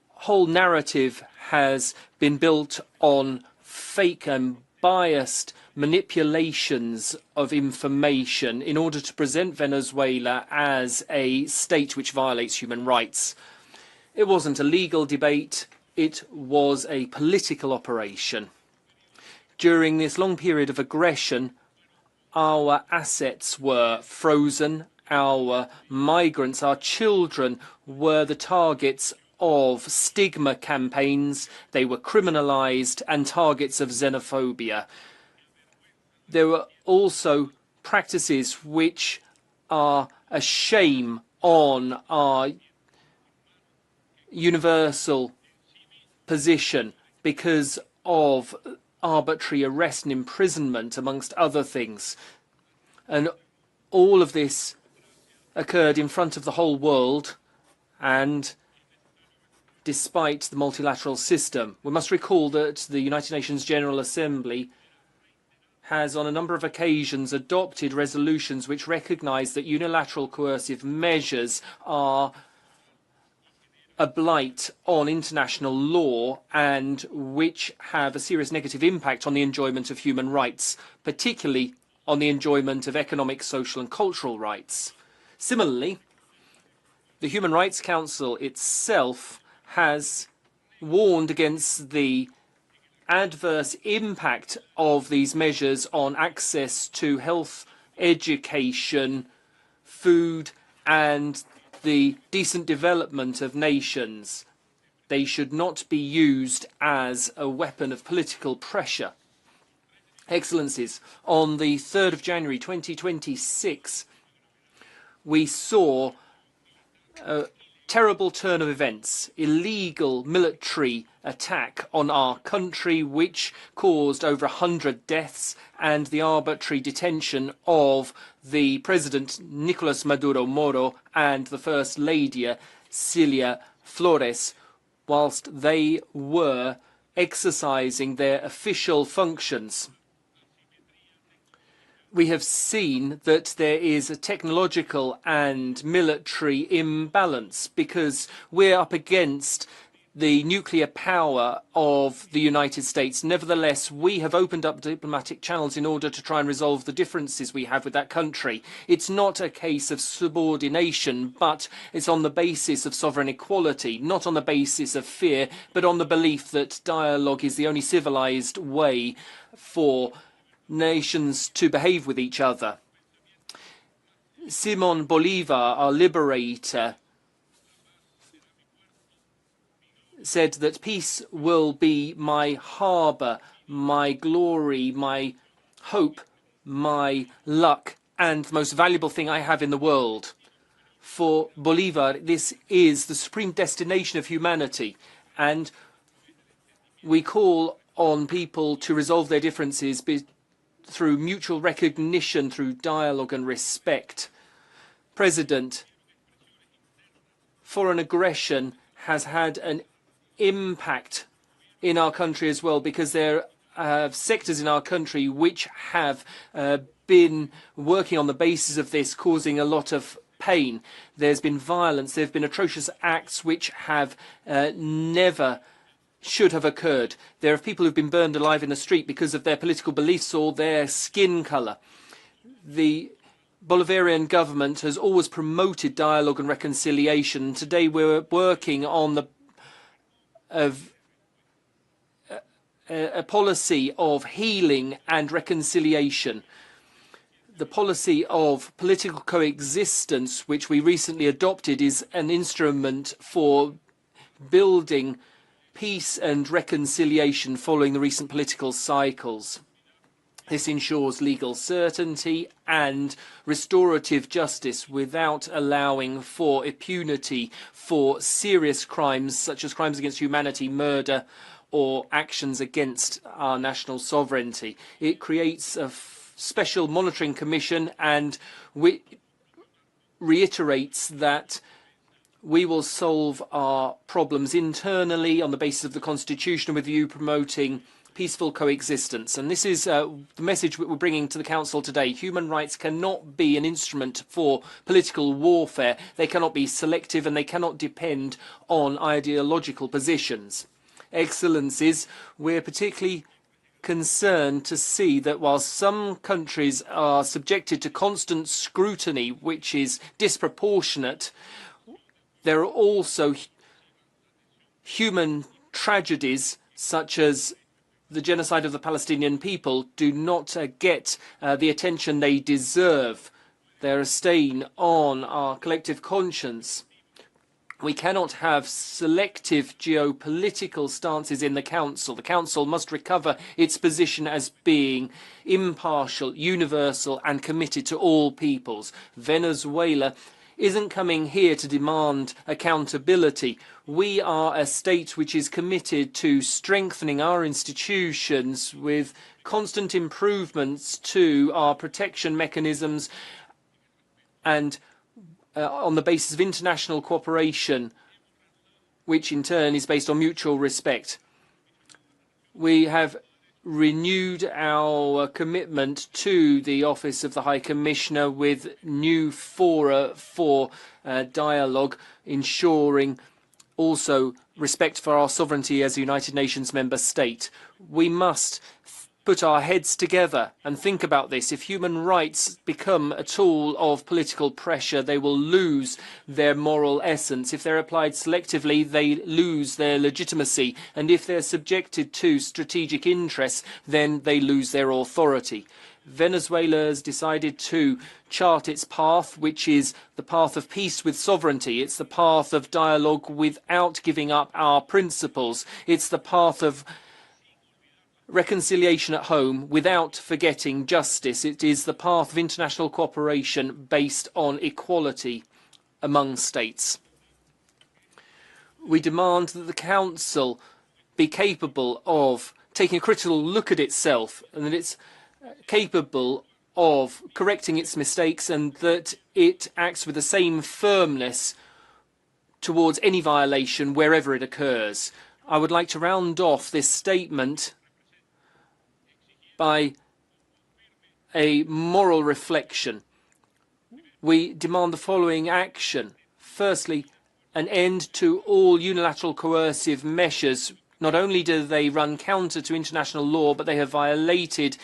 whole narrative has been built on fake and biased manipulations of information in order to present Venezuela as a state which violates human rights. It wasn't a legal debate, it was a political operation. During this long period of aggression, our assets were frozen, our migrants, our children were the targets of stigma campaigns, they were criminalized and targets of xenophobia. There were also practices which are a shame on our universal position because of arbitrary arrest and imprisonment, amongst other things. And all of this occurred in front of the whole world and despite the multilateral system. We must recall that the United Nations General Assembly has on a number of occasions adopted resolutions which recognize that unilateral coercive measures are a blight on international law and which have a serious negative impact on the enjoyment of human rights, particularly on the enjoyment of economic, social and cultural rights. Similarly, the Human Rights Council itself has warned against the adverse impact of these measures on access to health, education, food and the decent development of nations. They should not be used as a weapon of political pressure. Excellencies, on the 3rd of January 2026, we saw a terrible turn of events, illegal military attack on our country which caused over 100 deaths and the arbitrary detention of the President Nicolas Maduro Moro and the First Lady Cilia Flores whilst they were exercising their official functions. We have seen that there is a technological and military imbalance because we're up against the nuclear power of the United States. Nevertheless, we have opened up diplomatic channels in order to try and resolve the differences we have with that country. It's not a case of subordination, but it's on the basis of sovereign equality, not on the basis of fear, but on the belief that dialogue is the only civilized way for nations to behave with each other. Simon Bolivar, our liberator, said that peace will be my harbour, my glory, my hope, my luck, and the most valuable thing I have in the world. For Bolivar, this is the supreme destination of humanity, and we call on people to resolve their differences through mutual recognition, through dialogue and respect. President, foreign aggression has had an impact in our country as well because there are sectors in our country which have been working on the basis of this, causing a lot of pain. There's been violence, there have been atrocious acts which have never should have occurred. There are people who've been burned alive in the street because of their political beliefs or their skin colour. The Bolivarian government has always promoted dialogue and reconciliation. Today we're working on a policy of healing and reconciliation. The policy of political coexistence, which we recently adopted, is an instrument for building peace and reconciliation following the recent political cycles. This ensures legal certainty and restorative justice without allowing for impunity for serious crimes such as crimes against humanity, murder, or actions against our national sovereignty. It creates a special monitoring commission and reiterates that we will solve our problems internally on the basis of the Constitution with you promoting peaceful coexistence. And this is the message we're bringing to the Council today. Human rights cannot be an instrument for political warfare. They cannot be selective and they cannot depend on ideological positions. Excellencies, we're particularly concerned to see that while some countries are subjected to constant scrutiny, which is disproportionate, there are also human tragedies such as the genocide of the Palestinian people do not get the attention they deserve. They're a stain on our collective conscience. We cannot have selective geopolitical stances in the Council. The Council must recover its position as being impartial, universal and committed to all peoples. Venezuela isn't coming here to demand accountability. We are a state which is committed to strengthening our institutions with constant improvements to our protection mechanisms and on the basis of international cooperation, which in turn is based on mutual respect. We have renewed our commitment to the Office of the High Commissioner with new fora for dialogue, ensuring also respect for our sovereignty as a United Nations member state. We must put our heads together and think about this. If human rights become a tool of political pressure, they will lose their moral essence. If they're applied selectively, they lose their legitimacy. And if they're subjected to strategic interests, then they lose their authority. Venezuela has decided to chart its path, which is the path of peace with sovereignty. It's the path of dialogue without giving up our principles. It's the path of reconciliation at home without forgetting justice. It is the path of international cooperation based on equality among states. We demand that the Council be capable of taking a critical look at itself and that it's capable of correcting its mistakes and that it acts with the same firmness towards any violation wherever it occurs. I would like to round off this statement by a moral reflection. We demand the following action. Firstly, an end to all unilateral coercive measures. Not only do they run counter to international law, but they have violated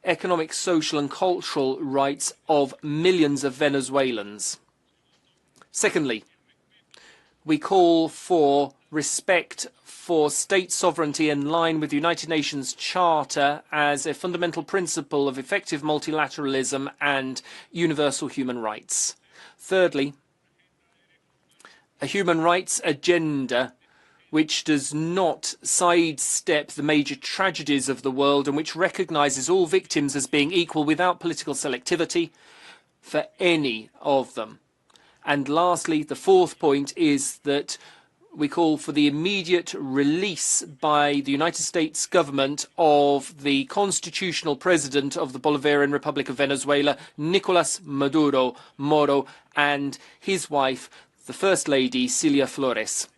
economic, social and cultural rights of millions of Venezuelans. Secondly, we call for respect for state sovereignty in line with the United Nations Charter as a fundamental principle of effective multilateralism and universal human rights. Thirdly, a human rights agenda which does not sidestep the major tragedies of the world and which recognises all victims as being equal without political selectivity for any of them. And lastly, the fourth point is that we call for the immediate release by the United States government of the constitutional president of the Bolivarian Republic of Venezuela, Nicolas Maduro Moro, and his wife, the First Lady, Celia Flores.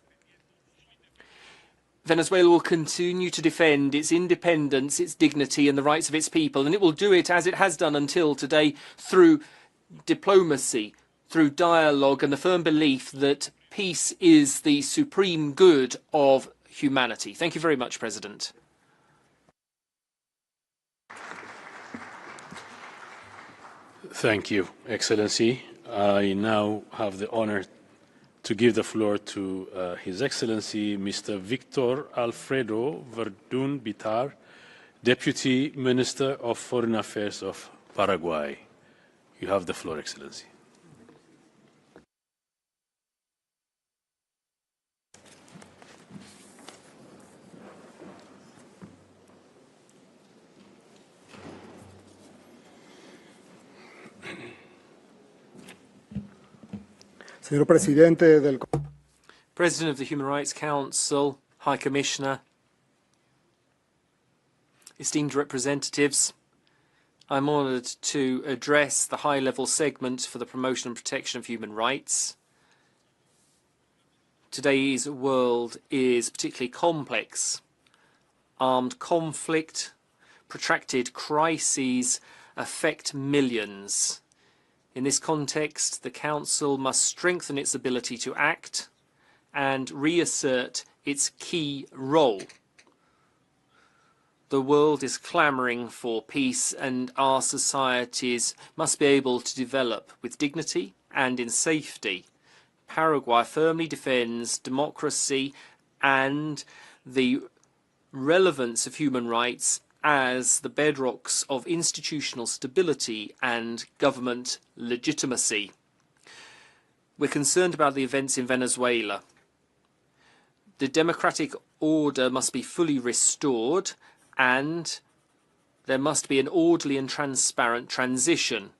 Venezuela will continue to defend its independence, its dignity and the rights of its people, and it will do it as it has done until today through diplomacy, through dialogue and the firm belief that peace is the supreme good of humanity. Thank you very much, President. Thank you, Excellency. I now have the honor to give the floor to His Excellency Mr. Victor Alfredo Verdun Bitar, Deputy Minister of Foreign Affairs of Paraguay. You have the floor, Excellency. Señor Presidente del President of the Human Rights Council, High Commissioner, esteemed representatives, I'm honoured to address the high-level segment for the promotion and protection of human rights. Today's world is particularly complex. Armed conflict, protracted crises affect millions. In this context, the Council must strengthen its ability to act and reassert its key role. The world is clamouring for peace, and our societies must be able to develop with dignity and in safety. Paraguay firmly defends democracy and the relevance of human rights as the bedrocks of institutional stability and government legitimacy. We're concerned about the events in Venezuela. The democratic order must be fully restored, and there must be an orderly and transparent transition.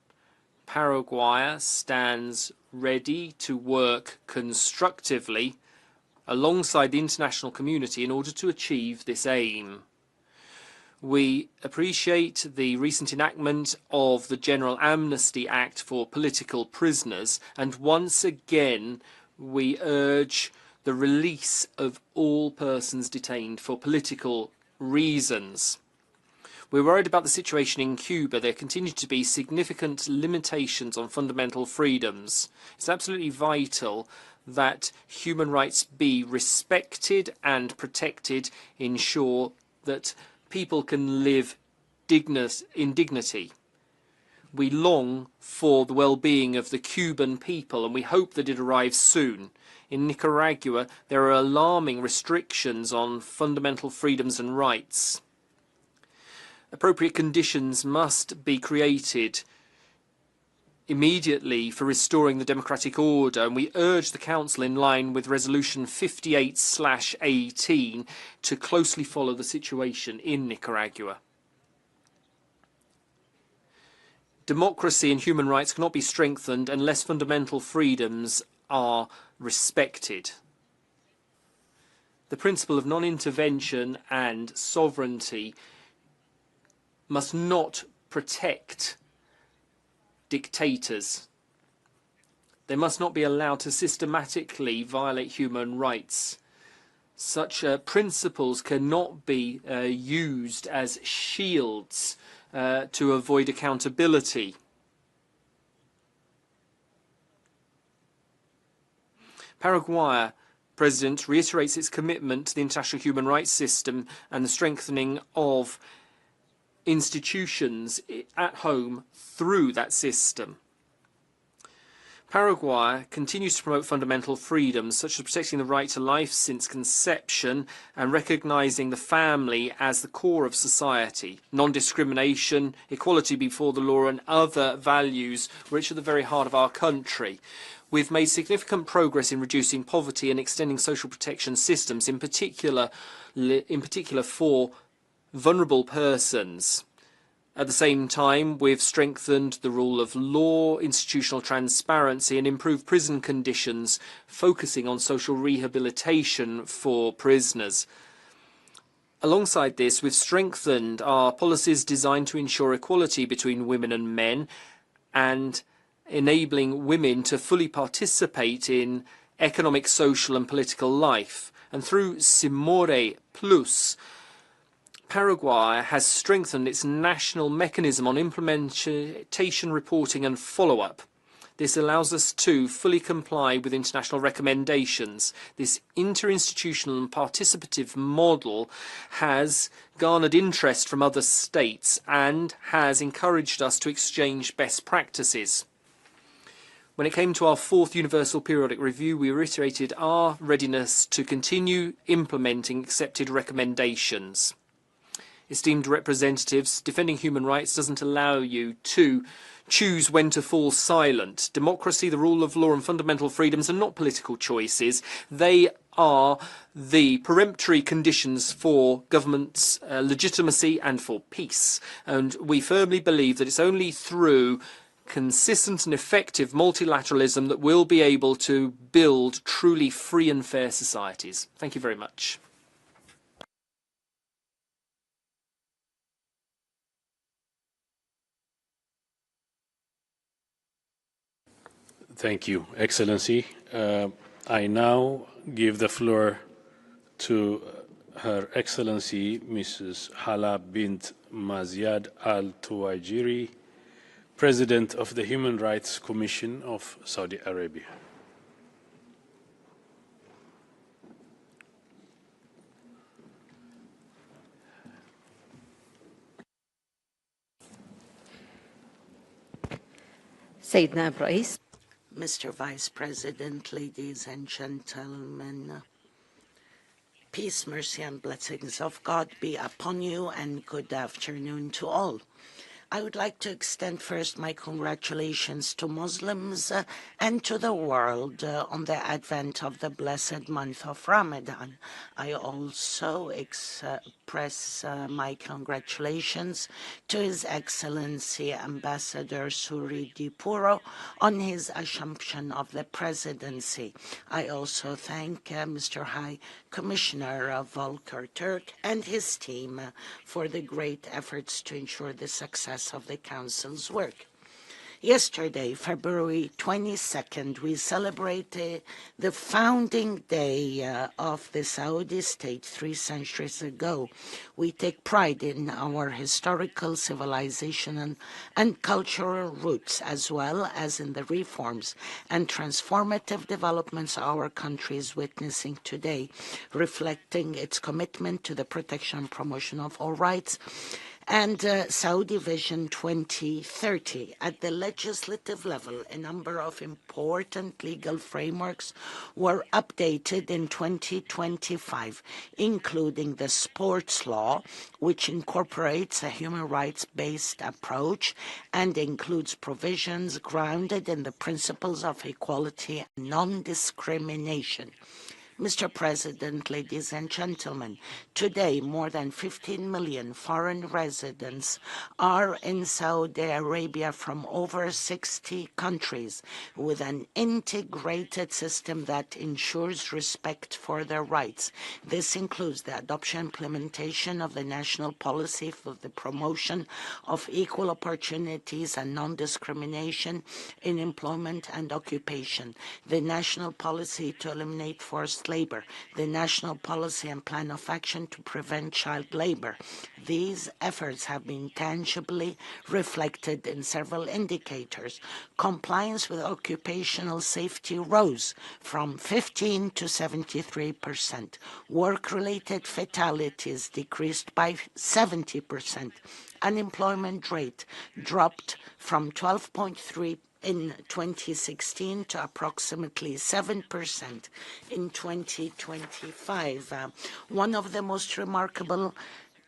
Paraguay stands ready to work constructively alongside the international community in order to achieve this aim. We appreciate the recent enactment of the General Amnesty Act for political prisoners, and once again we urge the release of all persons detained for political reasons. We're worried about the situation in Cuba. There continue to be significant limitations on fundamental freedoms. It's absolutely vital that human rights be respected and protected, ensure that people can live in dignity. We long for the well-being of the Cuban people, and we hope that it arrives soon. In Nicaragua, there are alarming restrictions on fundamental freedoms and rights. Appropriate conditions must be created immediately for restoring the democratic order, and we urge the Council, in line with Resolution 58/18, to closely follow the situation in Nicaragua. Democracy and human rights cannot be strengthened unless fundamental freedoms are respected. The principle of non-intervention and sovereignty must not protect dictators. They must not be allowed to systematically violate human rights. Such principles cannot be used as shields to avoid accountability. Paraguay President reiterates its commitment to the international human rights system and the strengthening of institutions at home through that system. Paraguay continues to promote fundamental freedoms, such as protecting the right to life since conception and recognizing the family as the core of society. Non-discrimination, equality before the law, and other values which are at the very heart of our country. We've made significant progress in reducing poverty and extending social protection systems, in particular for vulnerable persons. At the same time, we've strengthened the rule of law, institutional transparency, and improved prison conditions, focusing on social rehabilitation for prisoners. Alongside this, we've strengthened our policies designed to ensure equality between women and men and enabling women to fully participate in economic, social, and political life. And through Simore Plus, Paraguay has strengthened its national mechanism on implementation, reporting and follow-up. This allows us to fully comply with international recommendations. This interinstitutional and participative model has garnered interest from other states and has encouraged us to exchange best practices. When it came to our fourth Universal Periodic Review, we reiterated our readiness to continue implementing accepted recommendations. Esteemed representatives, defending human rights doesn't allow you to choose when to fall silent. Democracy, the rule of law and fundamental freedoms are not political choices. They are the peremptory conditions for government's legitimacy and for peace. And we firmly believe that it's only through consistent and effective multilateralism that we'll be able to build truly free and fair societies. Thank you very much. Thank you, Excellency. I now give the floor to Her Excellency Mrs. Hala bint Mazyad Al Tuwaijiri, President of the Human Rights Commission of Saudi Arabia. Mr. Vice President, ladies and gentlemen, Peace, mercy, and blessings of God be upon you, and good afternoon to all. I would like to extend first my congratulations to Muslims and to the world on the advent of the blessed month of Ramadan. I also express my congratulations to His Excellency Ambassador Suri Dipuro on his assumption of the presidency. I also thank Mr. High Commissioner Volker Türk and his team for the great efforts to ensure the success of the Council's work. Yesterday, February 22nd, we celebrated the founding day of the Saudi state 3 centuries ago. We take pride in our historical, civilizational, and cultural roots, as well as in the reforms and transformative developments our country is witnessing today, reflecting its commitment to the protection and promotion of all rights and Saudi Vision 2030. At the legislative level, a number of important legal frameworks were updated in 2025, including the sports law, which incorporates a human rights-based approach and includes provisions grounded in the principles of equality and non-discrimination. Mr. President, ladies and gentlemen, today more than 15 million foreign residents are in Saudi Arabia from over 60 countries with an integrated system that ensures respect for their rights. This includes the adoption and implementation of the national policy for the promotion of equal opportunities and non-discrimination in employment and occupation, the national policy to eliminate forced labor, the national policy and plan of action to prevent child labor. These efforts have been tangibly reflected in several indicators. Compliance with occupational safety rose from 15 to 73%. Work-related fatalities decreased by 70%. Unemployment rate dropped from 12.3% in 2016 to approximately 7% in 2025. One of the most remarkable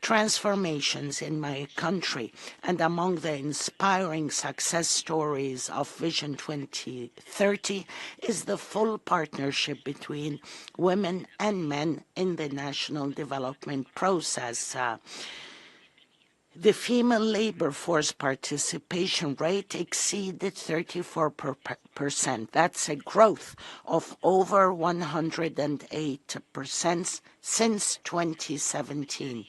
transformations in my country and among the inspiring success stories of Vision 2030 is the full partnership between women and men in the national development process. The female labor force participation rate exceeded 34%. That's a growth of over 108% since 2017.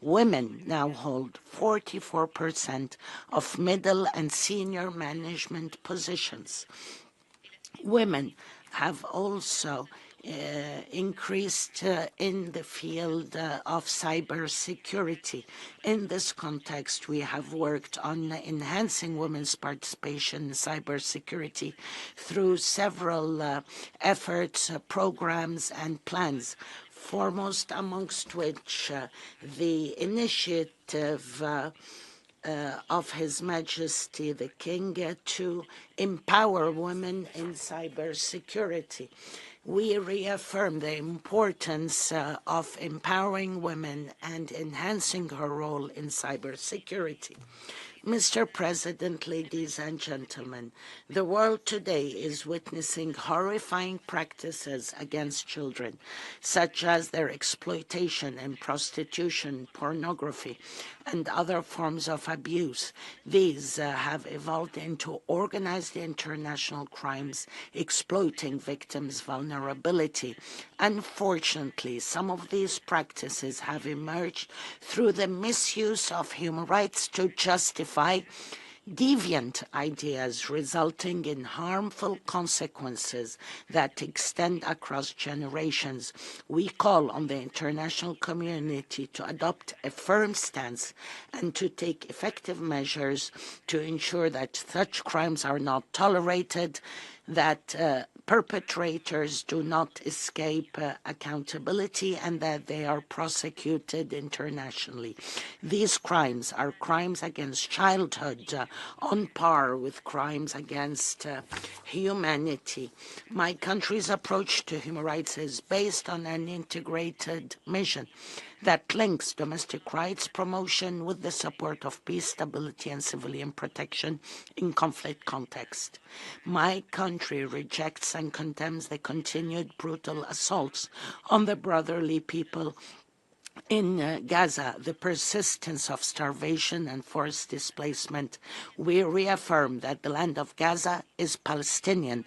Women now hold 44% of middle and senior management positions. Women have also increased in the field of cybersecurity. In this context, we have worked on enhancing women's participation in cybersecurity through several efforts, programs, and plans, foremost amongst which the initiative of His Majesty the King to empower women in cybersecurity. We reaffirm the importance of empowering women and enhancing her role in cybersecurity. Mr. President, ladies and gentlemen, the world today is witnessing horrifying practices against children, such as their exploitation and prostitution, pornography, and other forms of abuse. These have evolved into organized international crimes exploiting victims' vulnerability. Unfortunately, some of these practices have emerged through the misuse of human rights to justify deviant ideas, resulting in harmful consequences that extend across generations. We call on the international community to adopt a firm stance and to take effective measures to ensure that such crimes are not tolerated, that perpetrators do not escape accountability and that they are prosecuted internationally. These crimes are crimes against childhood, on par with crimes against humanity. My country's approach to human rights is based on an integrated mission that links domestic rights promotion with the support of peace, stability, and civilian protection in conflict context. My country rejects and condemns the continued brutal assaults on the brotherly people in Gaza, the persistence of starvation and forced displacement. We reaffirm that the land of Gaza is Palestinian.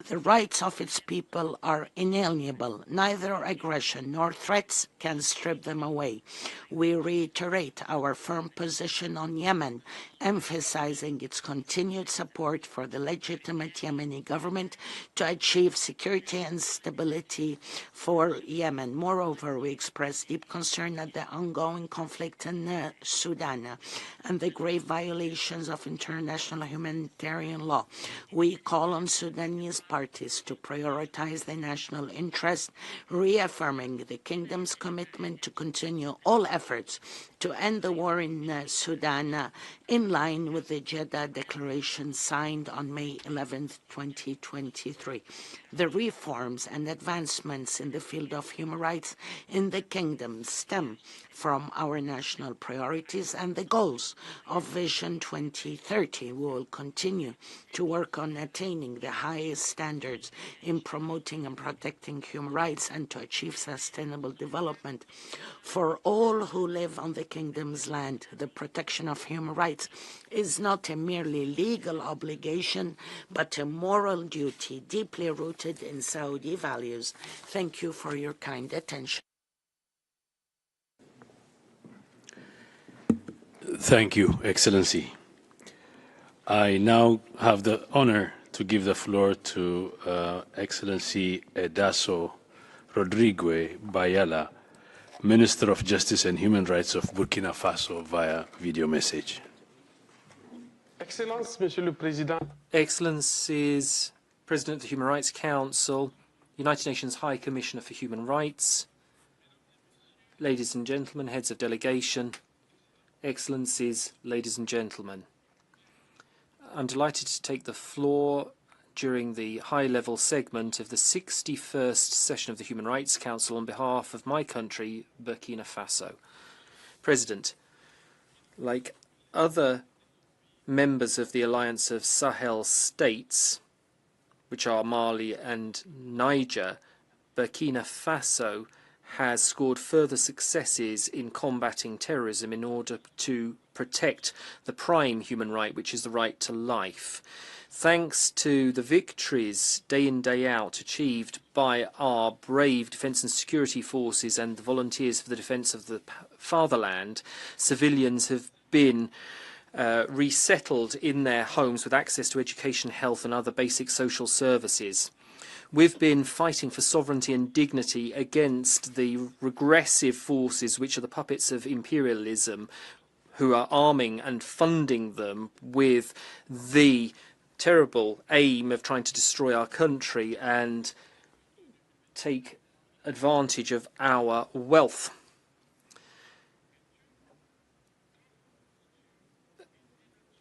The rights of its people are inalienable. Neither aggression nor threats can strip them away. We reiterate our firm position on Yemen, emphasizing its continued support for the legitimate Yemeni government to achieve security and stability for Yemen. Moreover, we express deep concern at the ongoing conflict in Sudan and the grave violations of international humanitarian law. We call on Sudanese parties to prioritize the national interest, reaffirming the kingdom's commitment to continue all efforts to end the war in Sudan in line with the Jeddah Declaration signed on May 11, 2023. The reforms and advancements in the field of human rights in the kingdom stem from our national priorities and the goals of Vision 2030. We will continue to work on attaining the highest standards in promoting and protecting human rights and to achieve sustainable development for all who live on the kingdom's land. The protection of human rights is not a merely legal obligation, but a moral duty deeply rooted in Saudi values. Thank you for your kind attention. Thank you, Excellency. I now have the honor to give the floor to Excellency Edaso Rodrigue Bayala, Minister of Justice and Human Rights of Burkina Faso, via video message. Excellence, Monsieur le Président. Excellencies, President of the Human Rights Council, United Nations High Commissioner for Human Rights, ladies and gentlemen, heads of delegation, Excellencies, ladies and gentlemen. I'm delighted to take the floor during the high-level segment of the 61st session of the Human Rights Council on behalf of my country, Burkina Faso. President, like other members of the Alliance of Sahel states, which are Mali and Niger, Burkina Faso has scored further successes in combating terrorism in order to protect the prime human right, which is the right to life. Thanks to the victories day in, day out achieved by our brave defence and security forces and the volunteers for the defence of the fatherland, civilians have been resettled in their homes with access to education, health and other basic social services. We've been fighting for sovereignty and dignity against the regressive forces which are the puppets of imperialism, who are arming and funding them with the terrible aim of trying to destroy our country and take advantage of our wealth.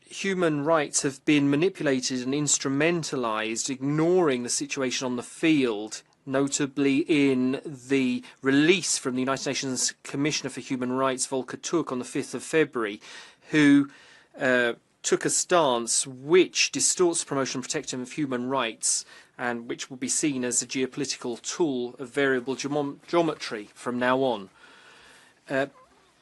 Human rights have been manipulated and instrumentalized, ignoring the situation on the field, notably in the release from the United Nations Commissioner for Human Rights, Volker Türk, on the 5th of February, who took a stance which distorts the promotion and protection of human rights and which will be seen as a geopolitical tool of variable geometry from now on.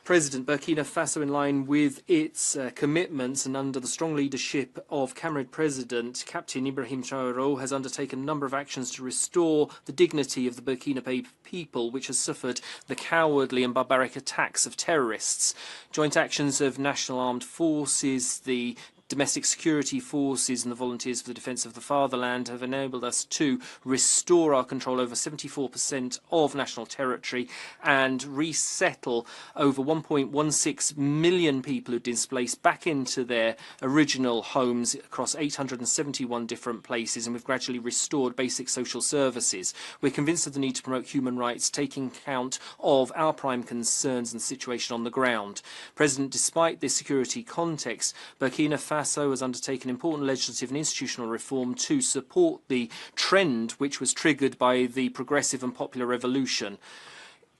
President, Burkina Faso, in line with its commitments and under the strong leadership of Cameroon President Captain Ibrahim Traoré, has undertaken a number of actions to restore the dignity of the Burkina Faso people, which has suffered the cowardly and barbaric attacks of terrorists. Joint actions of national armed forces, the domestic security forces and the volunteers for the defence of the fatherland have enabled us to restore our control over 74% of national territory and resettle over 1.16 million people who displaced back into their original homes across 871 different places, and we've gradually restored basic social services. We're convinced of the need to promote human rights, taking account of our prime concerns and the situation on the ground. President, despite this security context, Burkina Faso has undertaken important legislative and institutional reform to support the trend which was triggered by the progressive and popular revolution.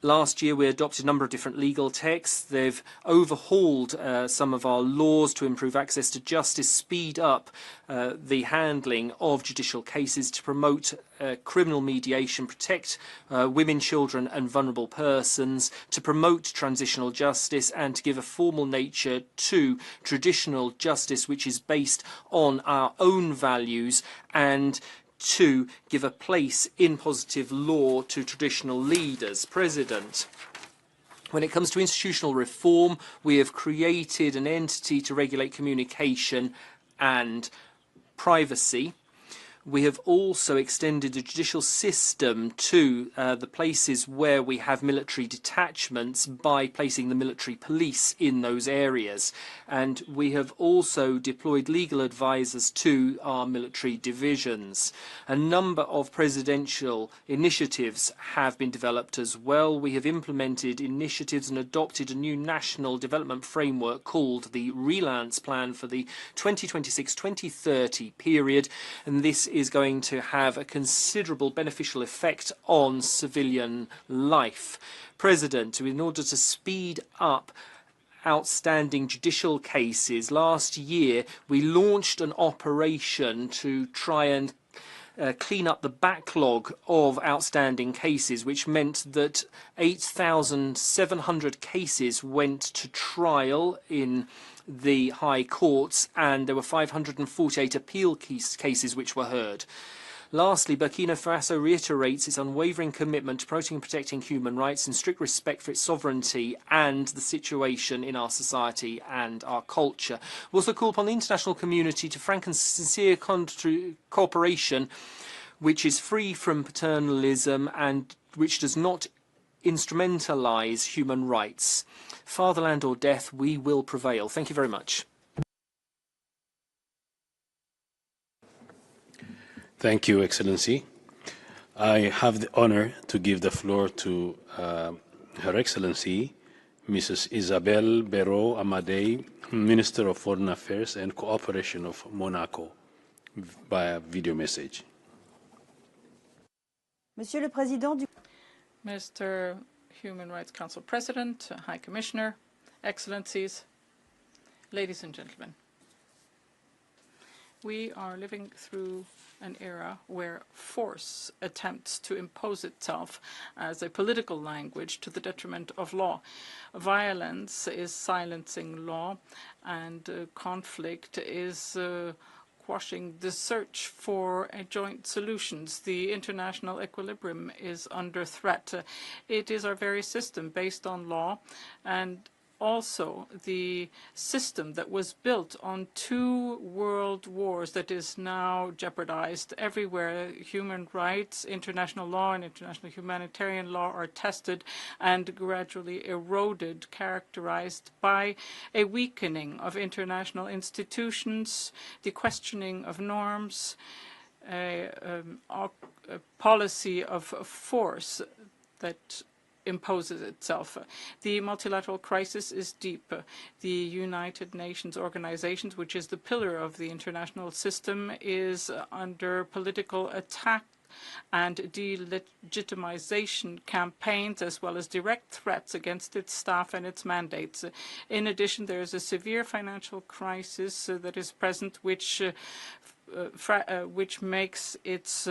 Last year, we adopted a number of different legal texts. They've overhauled some of our laws to improve access to justice, speed up the handling of judicial cases, to promote criminal mediation, protect women, children and vulnerable persons, to promote transitional justice, and to give a formal nature to traditional justice, which is based on our own values, and to give a place in positive law to traditional leaders. President, when it comes to institutional reform, we have created an entity to regulate communication and privacy. We have also extended the judicial system to the places where we have military detachments by placing the military police in those areas. And we have also deployed legal advisors to our military divisions. A number of presidential initiatives have been developed as well. We have implemented initiatives and adopted a new national development framework called the Relance Plan for the 2026-2030 period, and this is going to have a considerable beneficial effect on civilian life. President, in order to speed up outstanding judicial cases, last year we launched an operation to try and clean up the backlog of outstanding cases, which meant that 8,700 cases went to trial in the high courts, and there were 548 appeal cases which were heard. Lastly, Burkina Faso reiterates its unwavering commitment to promoting and protecting human rights in strict respect for its sovereignty and the situation in our society and our culture. We also call upon the international community to frank and sincere cooperation which is free from paternalism and which does not instrumentalise human rights. Fatherland or death, we will prevail. Thank you very much. Thank you, Excellency. I have the honor to give the floor to Her Excellency, Mrs. Isabelle Béraud Amadei, Minister of Foreign Affairs and Cooperation of Monaco, via video message. Monsieur le Président du Mr. Human Rights Council President, High Commissioner, Excellencies, ladies and gentlemen. We are living through an era where force attempts to impose itself as a political language to the detriment of law. Violence is silencing law, and conflict is quashing the search for joint solutions. The international equilibrium is under threat. It is our very system based on law, and also the system that was built on 2 world wars that is now jeopardized. Everywhere, human rights, international law, and international humanitarian law are tested and gradually eroded, characterized by a weakening of international institutions, the questioning of norms, a policy of force that imposes itself. The multilateral crisis is deep. The United Nations organizations, which is the pillar of the international system, is under political attack and delegitimization campaigns, as well as direct threats against its staff and its mandates. In addition, there is a severe financial crisis that is present, which makes its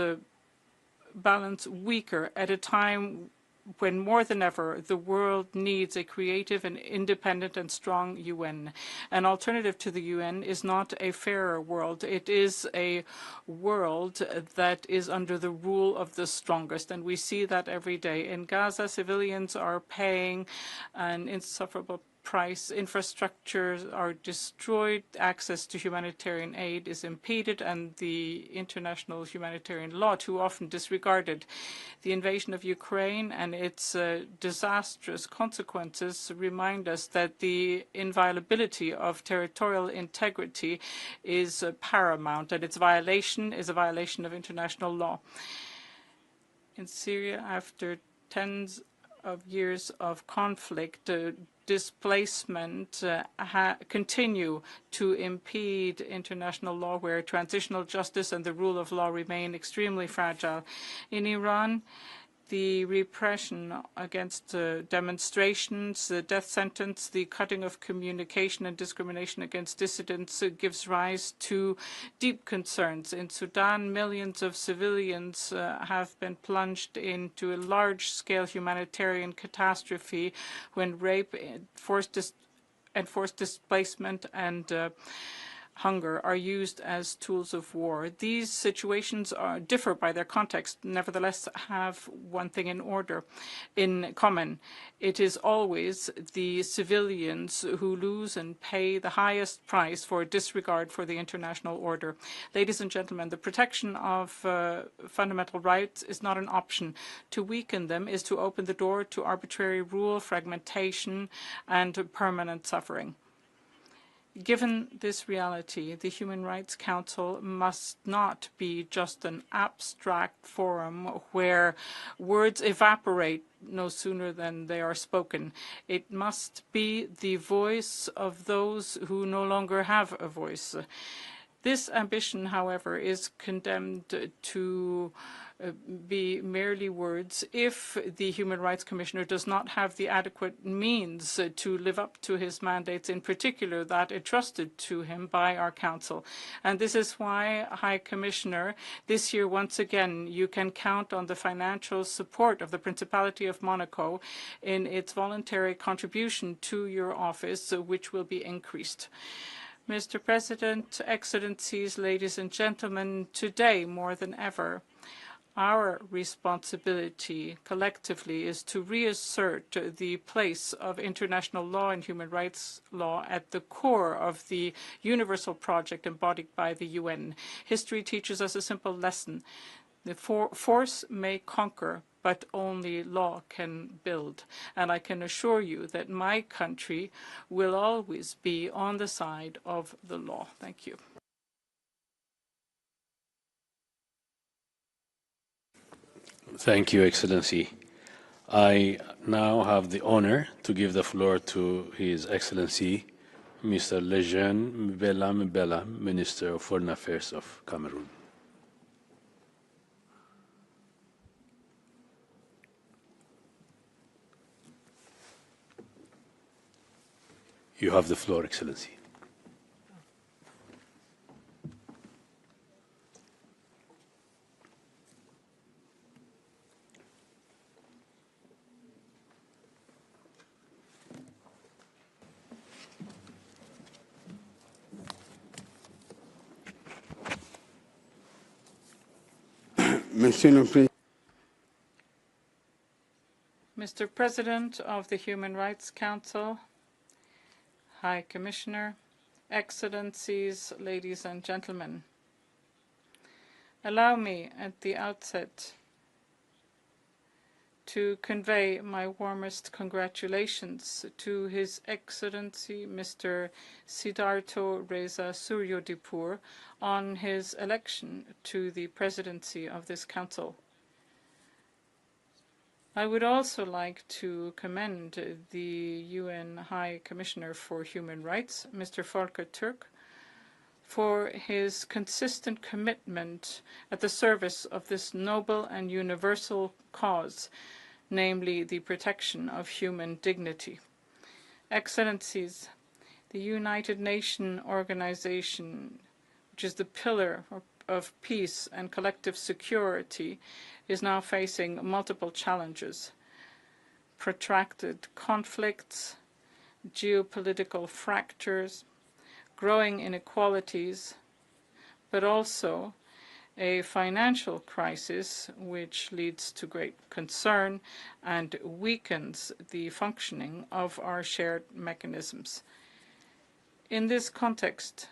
balance weaker at a time when more than ever the world needs a creative and independent and strong UN. An alternative to the UN is not a fairer world. It is a world that is under the rule of the strongest, and we see that every day. In Gaza, civilians are paying an insufferable price. Infrastructures are destroyed, access to humanitarian aid is impeded, and the international humanitarian law too often disregarded. The invasion of Ukraine and its disastrous consequences remind us that the inviolability of territorial integrity is paramount, and its violation is a violation of international law. In Syria, after tens of years of conflict, displacement continue to impede international law, where transitional justice and the rule of law remain extremely fragile. In Iran, the repression against demonstrations, the death sentence, the cutting of communication and discrimination against dissidents gives rise to deep concerns. In Sudan, millions of civilians have been plunged into a large-scale humanitarian catastrophe when rape, forced displacement, and hunger are used as tools of war. These situations differ by their context, nevertheless have one thing in common. It is always the civilians who lose and pay the highest price for disregard for the international order. Ladies and gentlemen, the protection of fundamental rights is not an option. To weaken them is to open the door to arbitrary rule, fragmentation, and permanent suffering. Given this reality, the Human Rights Council must not be just an abstract forum where words evaporate no sooner than they are spoken. It must be the voice of those who no longer have a voice. This ambition, however, is condemned to be merely words if the Human Rights Commissioner does not have the adequate means to live up to his mandates, in particular that entrusted to him by our Council. And this is why, High Commissioner, this year once again you can count on the financial support of the Principality of Monaco in its voluntary contribution to your office, which will be increased. Mr. President, Excellencies, ladies and gentlemen, today more than ever, our responsibility collectively is to reassert the place of international law and human rights law at the core of the universal project embodied by the UN. History teaches us a simple lesson. The force may conquer, but only law can build. And I can assure you that my country will always be on the side of the law. Thank you. Thank you, Excellency. I now have the honor to give the floor to His Excellency, Mr. Lejeune Mbela, Minister of Foreign Affairs of Cameroon. You have the floor, Excellency. Mr. President of the Human Rights Council, High Commissioner, Excellencies, ladies and gentlemen, allow me at the outset to convey my warmest congratulations to His Excellency Mr. Siddhartha Reza Suryodipur on his election to the presidency of this Council. I would also like to commend the UN High Commissioner for Human Rights, Mr. Volker Türk, for his consistent commitment at the service of this noble and universal cause, namely the protection of human dignity. Excellencies, the United Nations organization, which is the pillar of peace and collective security, is now facing multiple challenges: protracted conflicts, geopolitical fractures, growing inequalities, but also a financial crisis which leads to great concern and weakens the functioning of our shared mechanisms. In this context,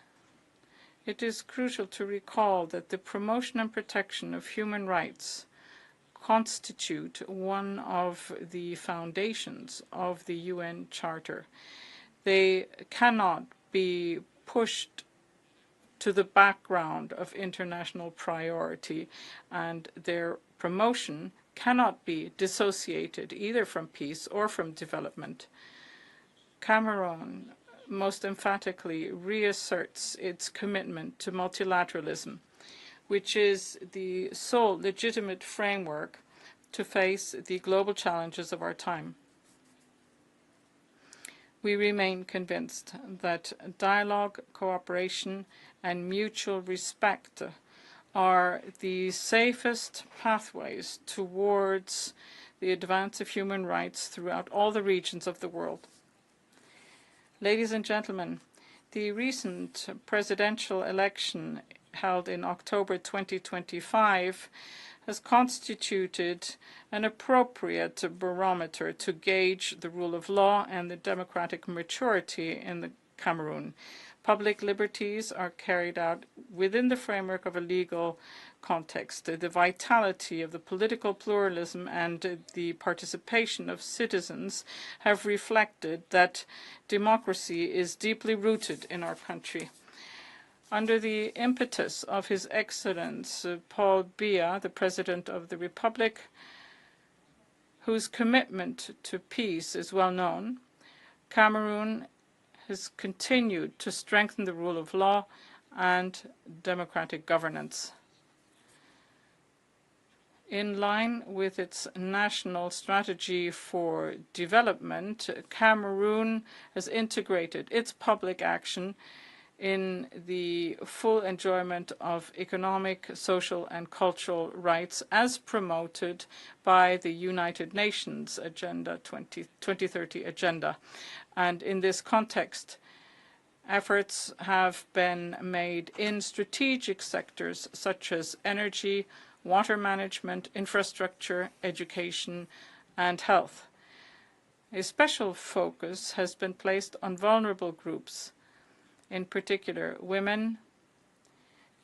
it is crucial to recall that the promotion and protection of human rights constitute one of the foundations of the UN Charter. They cannot be pushed to the background of international priority, and their promotion cannot be dissociated either from peace or from development. Cameroon most emphatically reasserts its commitment to multilateralism, which is the sole legitimate framework to face the global challenges of our time. We remain convinced that dialogue, cooperation, and mutual respect are the safest pathways towards the advance of human rights throughout all the regions of the world. Ladies and gentlemen, the recent presidential election held in October 2025 has constituted an appropriate barometer to gauge the rule of law and the democratic maturity in the Cameroon. Public liberties are carried out within the framework of a legal context. The vitality of the political pluralism and the participation of citizens have reflected that democracy is deeply rooted in our country. Under the impetus of His Excellency Paul Biya, the President of the Republic, whose commitment to peace is well known, Cameroon has continued to strengthen the rule of law and democratic governance. In line with its national strategy for development, Cameroon has integrated its public action in the full enjoyment of economic, social, and cultural rights as promoted by the United Nations Agenda 2030 Agenda. And in this context, efforts have been made in strategic sectors such as energy, water management, infrastructure, education, and health. A special focus has been placed on vulnerable groups, in particular women,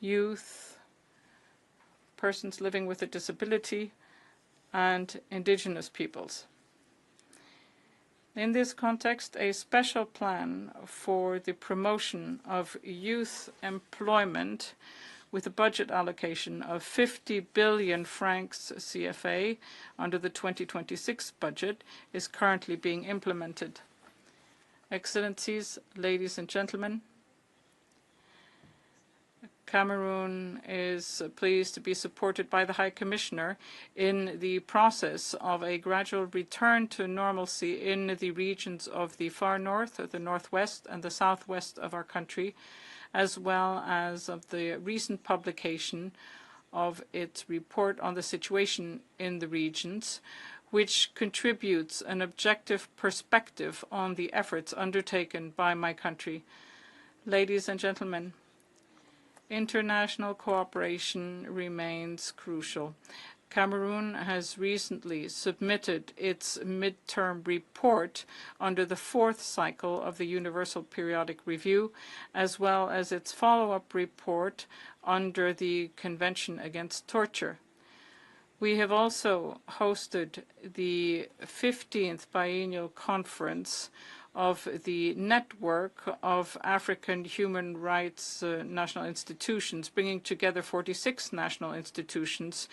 youth, persons living with a disability, and indigenous peoples. In this context, a special plan for the promotion of youth employment with a budget allocation of 50 billion francs CFA under the 2026 budget is currently being implemented. Excellencies, ladies and gentlemen, Cameroon is pleased to be supported by the High Commissioner in the process of a gradual return to normalcy in the regions of the far north, the northwest, and the southwest of our country, as well as of the recent publication of its report on the situation in the regions, which contributes an objective perspective on the efforts undertaken by my country. Ladies and gentlemen, international cooperation remains crucial. Cameroon has recently submitted its midterm report under the fourth cycle of the Universal Periodic Review, as well as its follow-up report under the Convention Against Torture. We have also hosted the 15th biennial conference of the network of African human rights national institutions, bringing together 46 national institutions,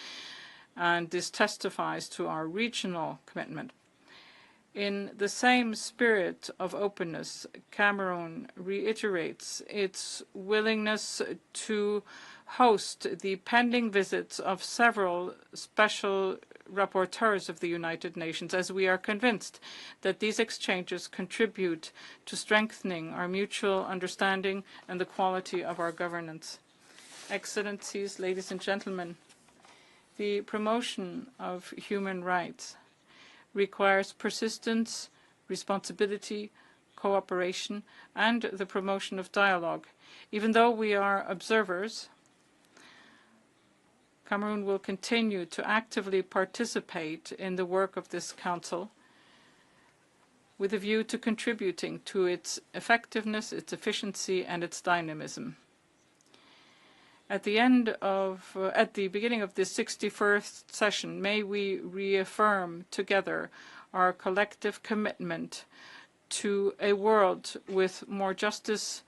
and this testifies to our regional commitment. In the same spirit of openness, Cameroon reiterates its willingness to host the pending visits of several special rapporteurs of the United Nations, as we are convinced that these exchanges contribute to strengthening our mutual understanding and the quality of our governance. Excellencies, ladies and gentlemen, the promotion of human rights requires persistence, responsibility, cooperation, and the promotion of dialogue. Even though we are observers, Cameroon will continue to actively participate in the work of this Council with a view to contributing to its effectiveness, its efficiency, and its dynamism. At the beginning of this 61st session, may we reaffirm together our collective commitment to a world with more justice,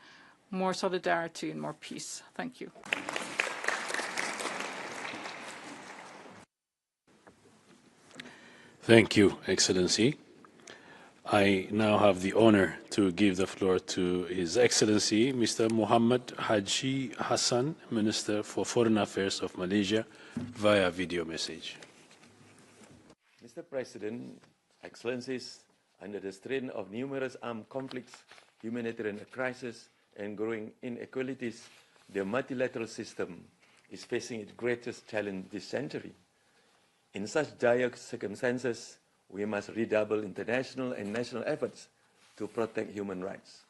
more solidarity, and more peace. Thank you. Thank you, Excellency. I now have the honor to give the floor to His Excellency, Mr. Muhammad Haji Hassan, Minister for Foreign Affairs of Malaysia, via video message. Mr. President, Excellencies, under the strain of numerous armed conflicts, humanitarian crises, and growing inequalities, the multilateral system is facing its greatest challenge this century. In such dire circumstances, we must redouble international and national efforts to protect human rights.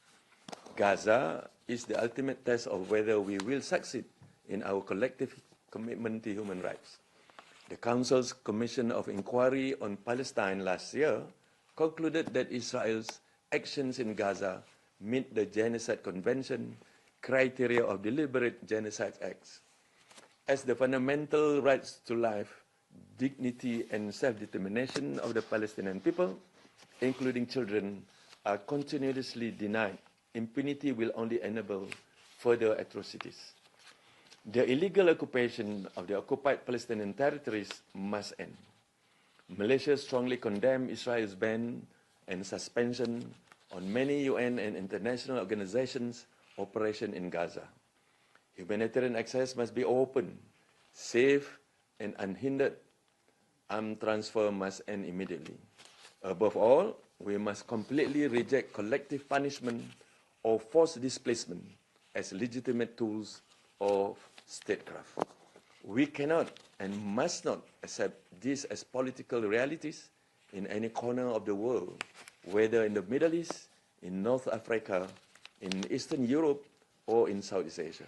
Gaza is the ultimate test of whether we will succeed in our collective commitment to human rights. The Council's Commission of Inquiry on Palestine last year concluded that Israel's actions in Gaza meet the Genocide Convention criteria of deliberate genocide acts. As the fundamental rights to life, dignity and self-determination of the Palestinian people, including children, are continuously denied, impunity will only enable further atrocities. The illegal occupation of the occupied Palestinian territories must end. Malaysia strongly condemns Israel's ban and suspension on many UN and international organizations' operation in Gaza. Humanitarian access must be open, safe, and unhindered. Armed transfer must end immediately. Above all, we must completely reject collective punishment or forced displacement as legitimate tools of statecraft. We cannot and must not accept these as political realities in any corner of the world, whether in the Middle East, in North Africa, in Eastern Europe, or in Southeast Asia.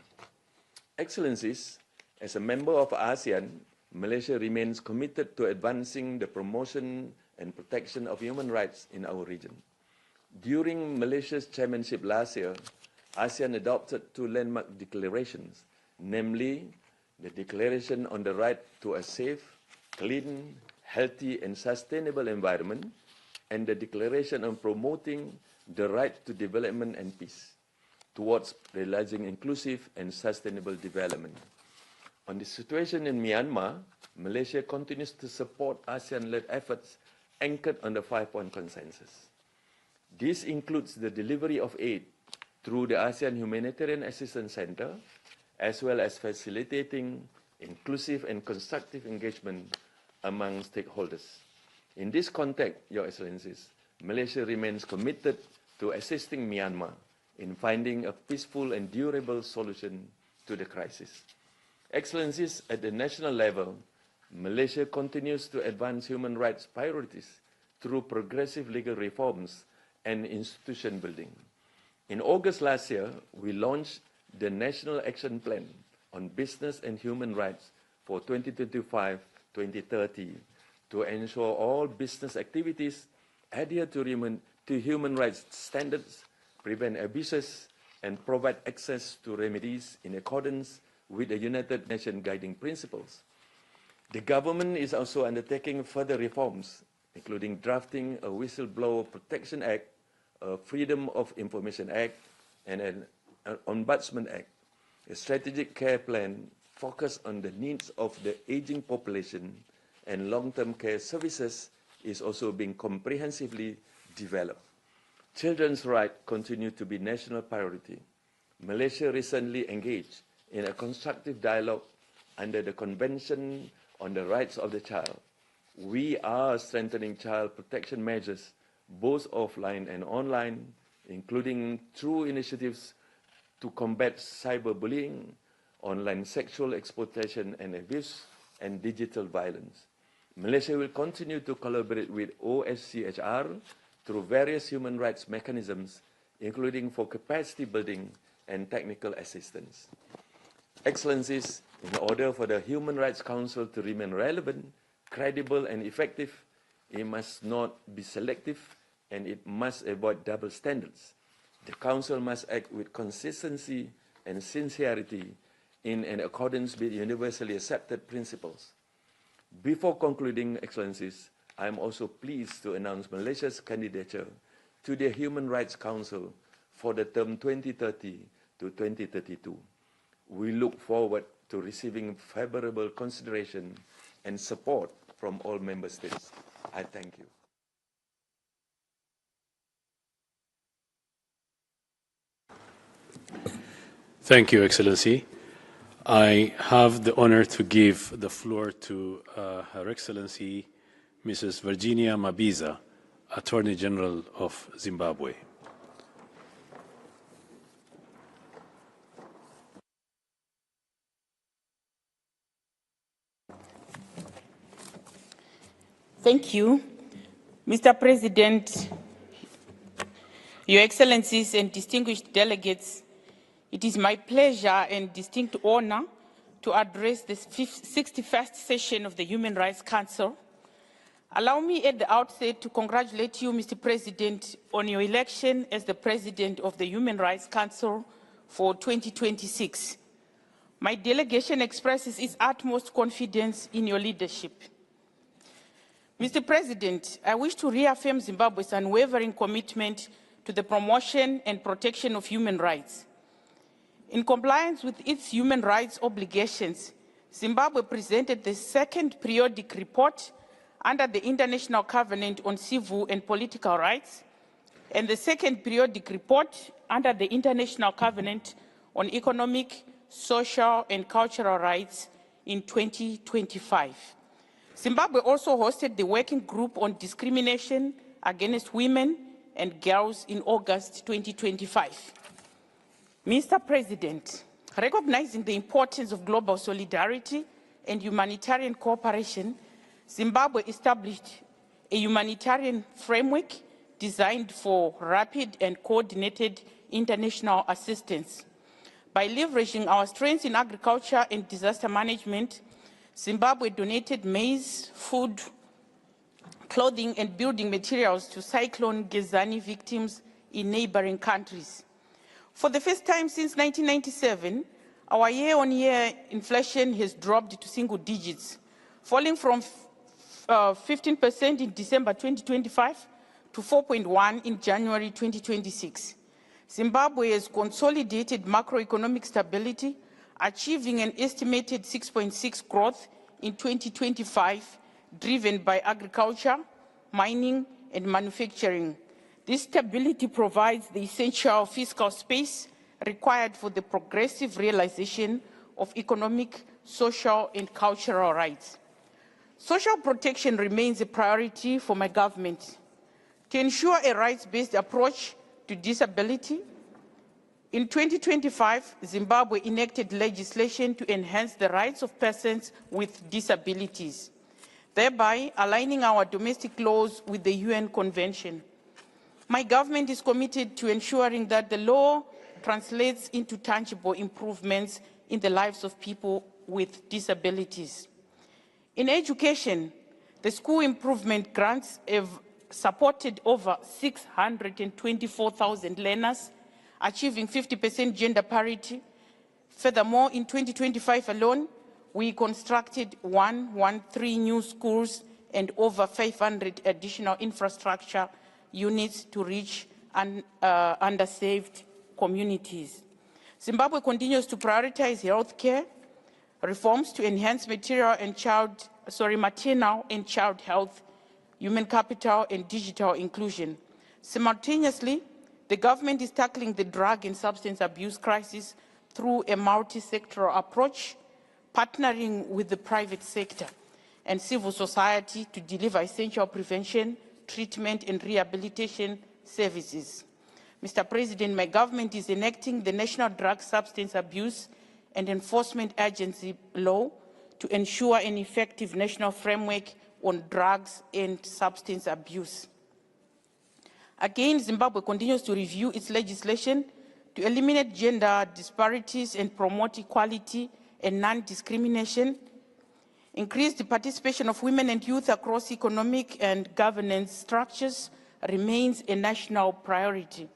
Excellencies, as a member of ASEAN, Malaysia remains committed to advancing the promotion and protection of human rights in our region. During Malaysia's chairmanship last year, ASEAN adopted two landmark declarations, namely the Declaration on the Right to a Safe, Clean, Healthy and Sustainable Environment, and the Declaration on Promoting the Right to Development and Peace, towards realizing inclusive and sustainable development. On the situation in Myanmar, Malaysia continues to support ASEAN-led efforts anchored on the 5-point consensus. This includes the delivery of aid through the ASEAN Humanitarian Assistance Center, as well as facilitating inclusive and constructive engagement among stakeholders. In this context, Your Excellencies, Malaysia remains committed to assisting Myanmar in finding a peaceful and durable solution to the crisis. Excellencies, at the national level, Malaysia continues to advance human rights priorities through progressive legal reforms and institution building. In August last year, we launched the National Action Plan on Business and Human Rights for 2025-2030 to ensure all business activities adhere to human rights standards, prevent abuses, and provide access to remedies in accordance with the United Nations guiding principles. The government is also undertaking further reforms, including drafting a Whistleblower Protection Act, a Freedom of Information Act, and an Ombudsman Act. A strategic care plan focused on the needs of the aging population and long-term care services is also being comprehensively developed. Children's rights continue to be national priority. Malaysia recently engaged in a constructive dialogue under the Convention on the Rights of the Child. We are strengthening child protection measures, both offline and online, including through initiatives to combat cyberbullying, online sexual exploitation and abuse, and digital violence. Malaysia will continue to collaborate with OSCHR through various human rights mechanisms, including for capacity building and technical assistance. Excellencies, in order for the Human Rights Council to remain relevant, credible, and effective, it must not be selective and it must avoid double standards. The Council must act with consistency and sincerity in accordance with universally accepted principles. Before concluding, Excellencies, I am also pleased to announce Malaysia's candidature to the Human Rights Council for the term 2030 to 2032. We look forward to receiving favorable consideration and support from all member states. I thank you. Thank you, Excellency. I have the honor to give the floor to Her Excellency Mrs. Virginia Mabiza, Attorney General of Zimbabwe. Thank you, Mr. President, Your Excellencies and distinguished delegates. It is my pleasure and distinct honor to address the 61st session of the Human Rights Council. Allow me at the outset to congratulate you, Mr. President, on your election as the President of the Human Rights Council for 2026. My delegation expresses its utmost confidence in your leadership. Mr. President, I wish to reaffirm Zimbabwe's unwavering commitment to the promotion and protection of human rights. In compliance with its human rights obligations, Zimbabwe presented the second periodic report under the International Covenant on Civil and Political Rights and the second periodic report under the International Covenant on Economic, Social and Cultural Rights in 2025. Zimbabwe also hosted the Working Group on Discrimination Against Women and Girls in August 2025. Mr. President, recognizing the importance of global solidarity and humanitarian cooperation, Zimbabwe established a humanitarian framework designed for rapid and coordinated international assistance. By leveraging our strengths in agriculture and disaster management, Zimbabwe donated maize, food, clothing, and building materials to Cyclone Gezani victims in neighboring countries. For the first time since 1997, our year-on-year inflation has dropped to single digits, falling from 15% in December 2025 to 4.1% in January 2026. Zimbabwe has consolidated macroeconomic stability, achieving an estimated 6.6% growth in 2025, driven by agriculture, mining, and manufacturing. This stability provides the essential fiscal space required for the progressive realization of economic, social, and cultural rights. Social protection remains a priority for my government. To ensure a rights-based approach to disability, in 2025, Zimbabwe enacted legislation to enhance the rights of persons with disabilities, thereby aligning our domestic laws with the UN Convention. My government is committed to ensuring that the law translates into tangible improvements in the lives of people with disabilities. In education, the school improvement grants have supported over 624,000 learners, achieving 50% gender parity. Furthermore, in 2025 alone, we constructed 113 new schools and over 500 additional infrastructure units to reach underserved communities. Zimbabwe continues to prioritize healthcare reforms to enhance maternal and child health, human capital, and digital inclusion. Simultaneously, the government is tackling the drug and substance abuse crisis through a multi-sectoral approach, partnering with the private sector and civil society to deliver essential prevention, treatment, and rehabilitation services. Mr. President, my government is enacting the National Drug Substance Abuse and Enforcement Agency law to ensure an effective national framework on drugs and substance abuse. Again, Zimbabwe continues to review its legislation to eliminate gender disparities and promote equality and non-discrimination, increase the participation of women and youth across economic and governance structures remains a national priority.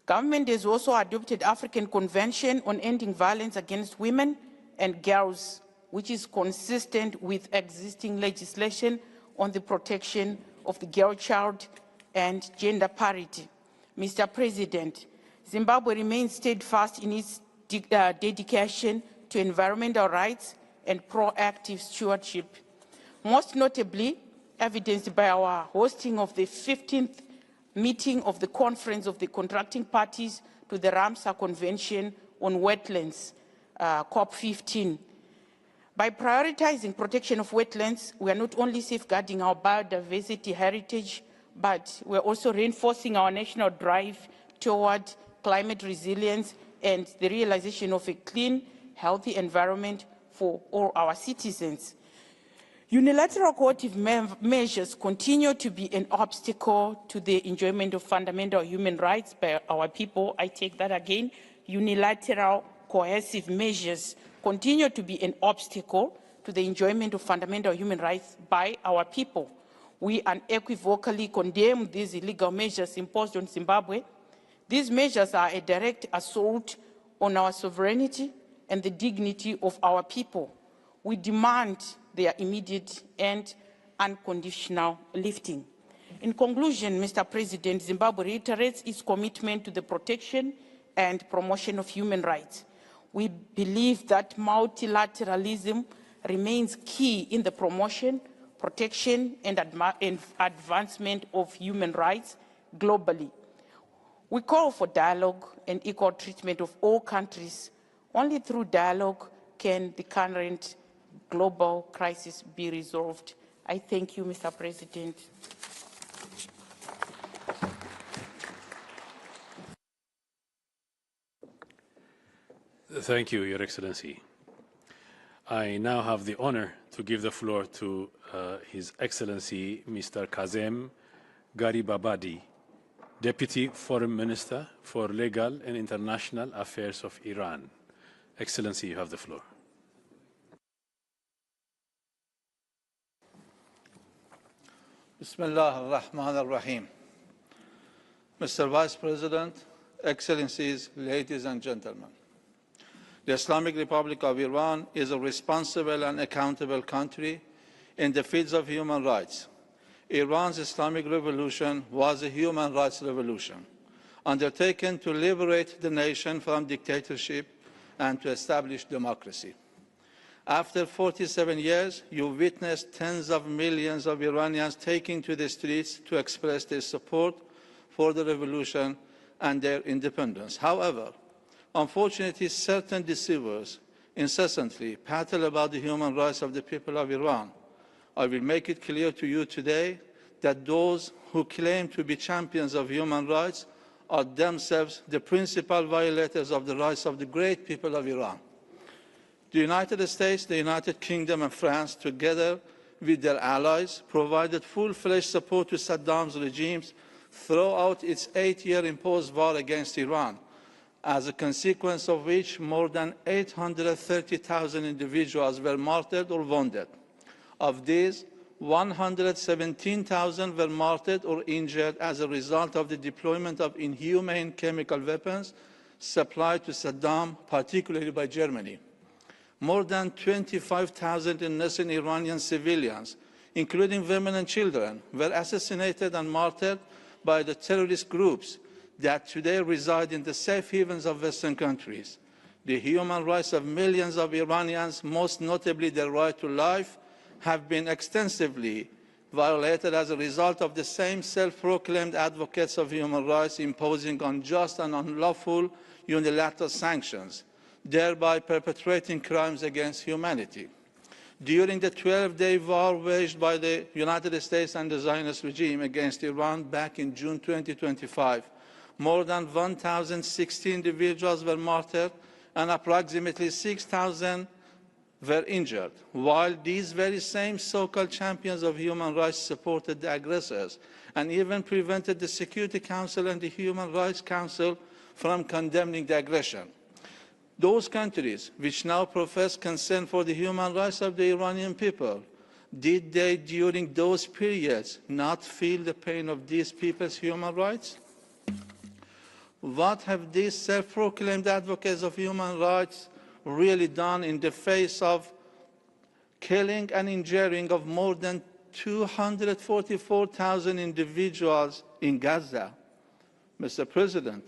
Government has also adopted African Convention on Ending Violence Against Women and Girls, which is consistent with existing legislation on the protection of the girl child and gender parity. Mr. President, Zimbabwe remains steadfast in its dedication to environmental rights and proactive stewardship, most notably evidenced by our hosting of the 15th meeting of the Conference of the Contracting Parties to the Ramsar Convention on Wetlands, COP15. By prioritizing protection of wetlands, we are not only safeguarding our biodiversity heritage, but we're also reinforcing our national drive toward climate resilience and the realization of a clean, healthy environment for all our citizens. Unilateral coercive measures continue to be an obstacle to the enjoyment of fundamental human rights by our people. I take that again. Unilateral coercive measures continue to be an obstacle to the enjoyment of fundamental human rights by our people. We unequivocally condemn these illegal measures imposed on Zimbabwe. These measures are a direct assault on our sovereignty and the dignity of our people. We demand their immediate and unconditional lifting. In conclusion, Mr. President, Zimbabwe reiterates its commitment to the protection and promotion of human rights. We believe that multilateralism remains key in the promotion, protection, and advancement of human rights globally. We call for dialogue and equal treatment of all countries. Only through dialogue can the current global crisis be resolved. I thank you, Mr. President. Thank you, Your Excellency. I now have the honor to give the floor to His Excellency Mr. Kazem Garibabadi, Deputy Foreign Minister for Legal and International Affairs of Iran. Excellency, you have the floor. Bismillah ar-Rahman ar-Rahim. Mr. Vice President, Excellencies, ladies and gentlemen. The Islamic Republic of Iran is a responsible and accountable country in the fields of human rights. Iran's Islamic Revolution was a human rights revolution, undertaken to liberate the nation from dictatorship and to establish democracy. After 47 years, you witnessed tens of millions of Iranians taking to the streets to express their support for the revolution and their independence. However, unfortunately, certain deceivers incessantly prattle about the human rights of the people of Iran. I will make it clear to you today that those who claim to be champions of human rights are themselves the principal violators of the rights of the great people of Iran. The United States, the United Kingdom, and France, together with their allies, provided full-fledged support to Saddam's regimes throughout its 8-year imposed war against Iran, as a consequence of which more than 830,000 individuals were martyred or wounded. Of these, 117,000 were martyred or injured as a result of the deployment of inhumane chemical weapons supplied to Saddam, particularly by Germany. More than 25,000 innocent Iranian civilians, including women and children, were assassinated and martyred by the terrorist groups that today reside in the safe havens of Western countries. The human rights of millions of Iranians, most notably their right to life, have been extensively violated as a result of the same self-proclaimed advocates of human rights imposing unjust and unlawful unilateral sanctions, thereby perpetrating crimes against humanity. During the 12-day war waged by the United States and the Zionist regime against Iran back in June 2025, more than 1,060 individuals were martyred and approximately 6,000 were injured, while these very same so-called champions of human rights supported the aggressors and even prevented the Security Council and the Human Rights Council from condemning the aggression. Those countries which now profess concern for the human rights of the Iranian people, did they, during those periods, not feel the pain of these people's human rights? What have these self-proclaimed advocates of human rights really done in the face of killing and injuring of more than 244,000 individuals in Gaza? Mr. President,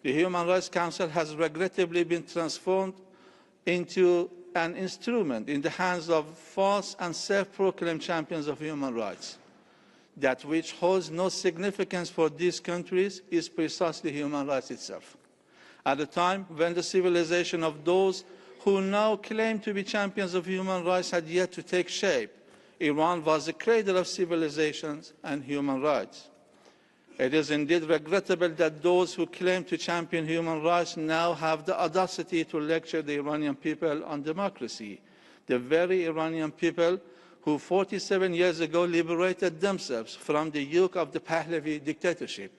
the Human Rights Council has regrettably been transformed into an instrument in the hands of false and self-proclaimed champions of human rights. That which holds no significance for these countries is precisely human rights itself. At a time when the civilization of those who now claim to be champions of human rights had yet to take shape, Iran was the cradle of civilizations and human rights. It is indeed regrettable that those who claim to champion human rights now have the audacity to lecture the Iranian people on democracy, the very Iranian people who 47 years ago liberated themselves from the yoke of the Pahlavi dictatorship.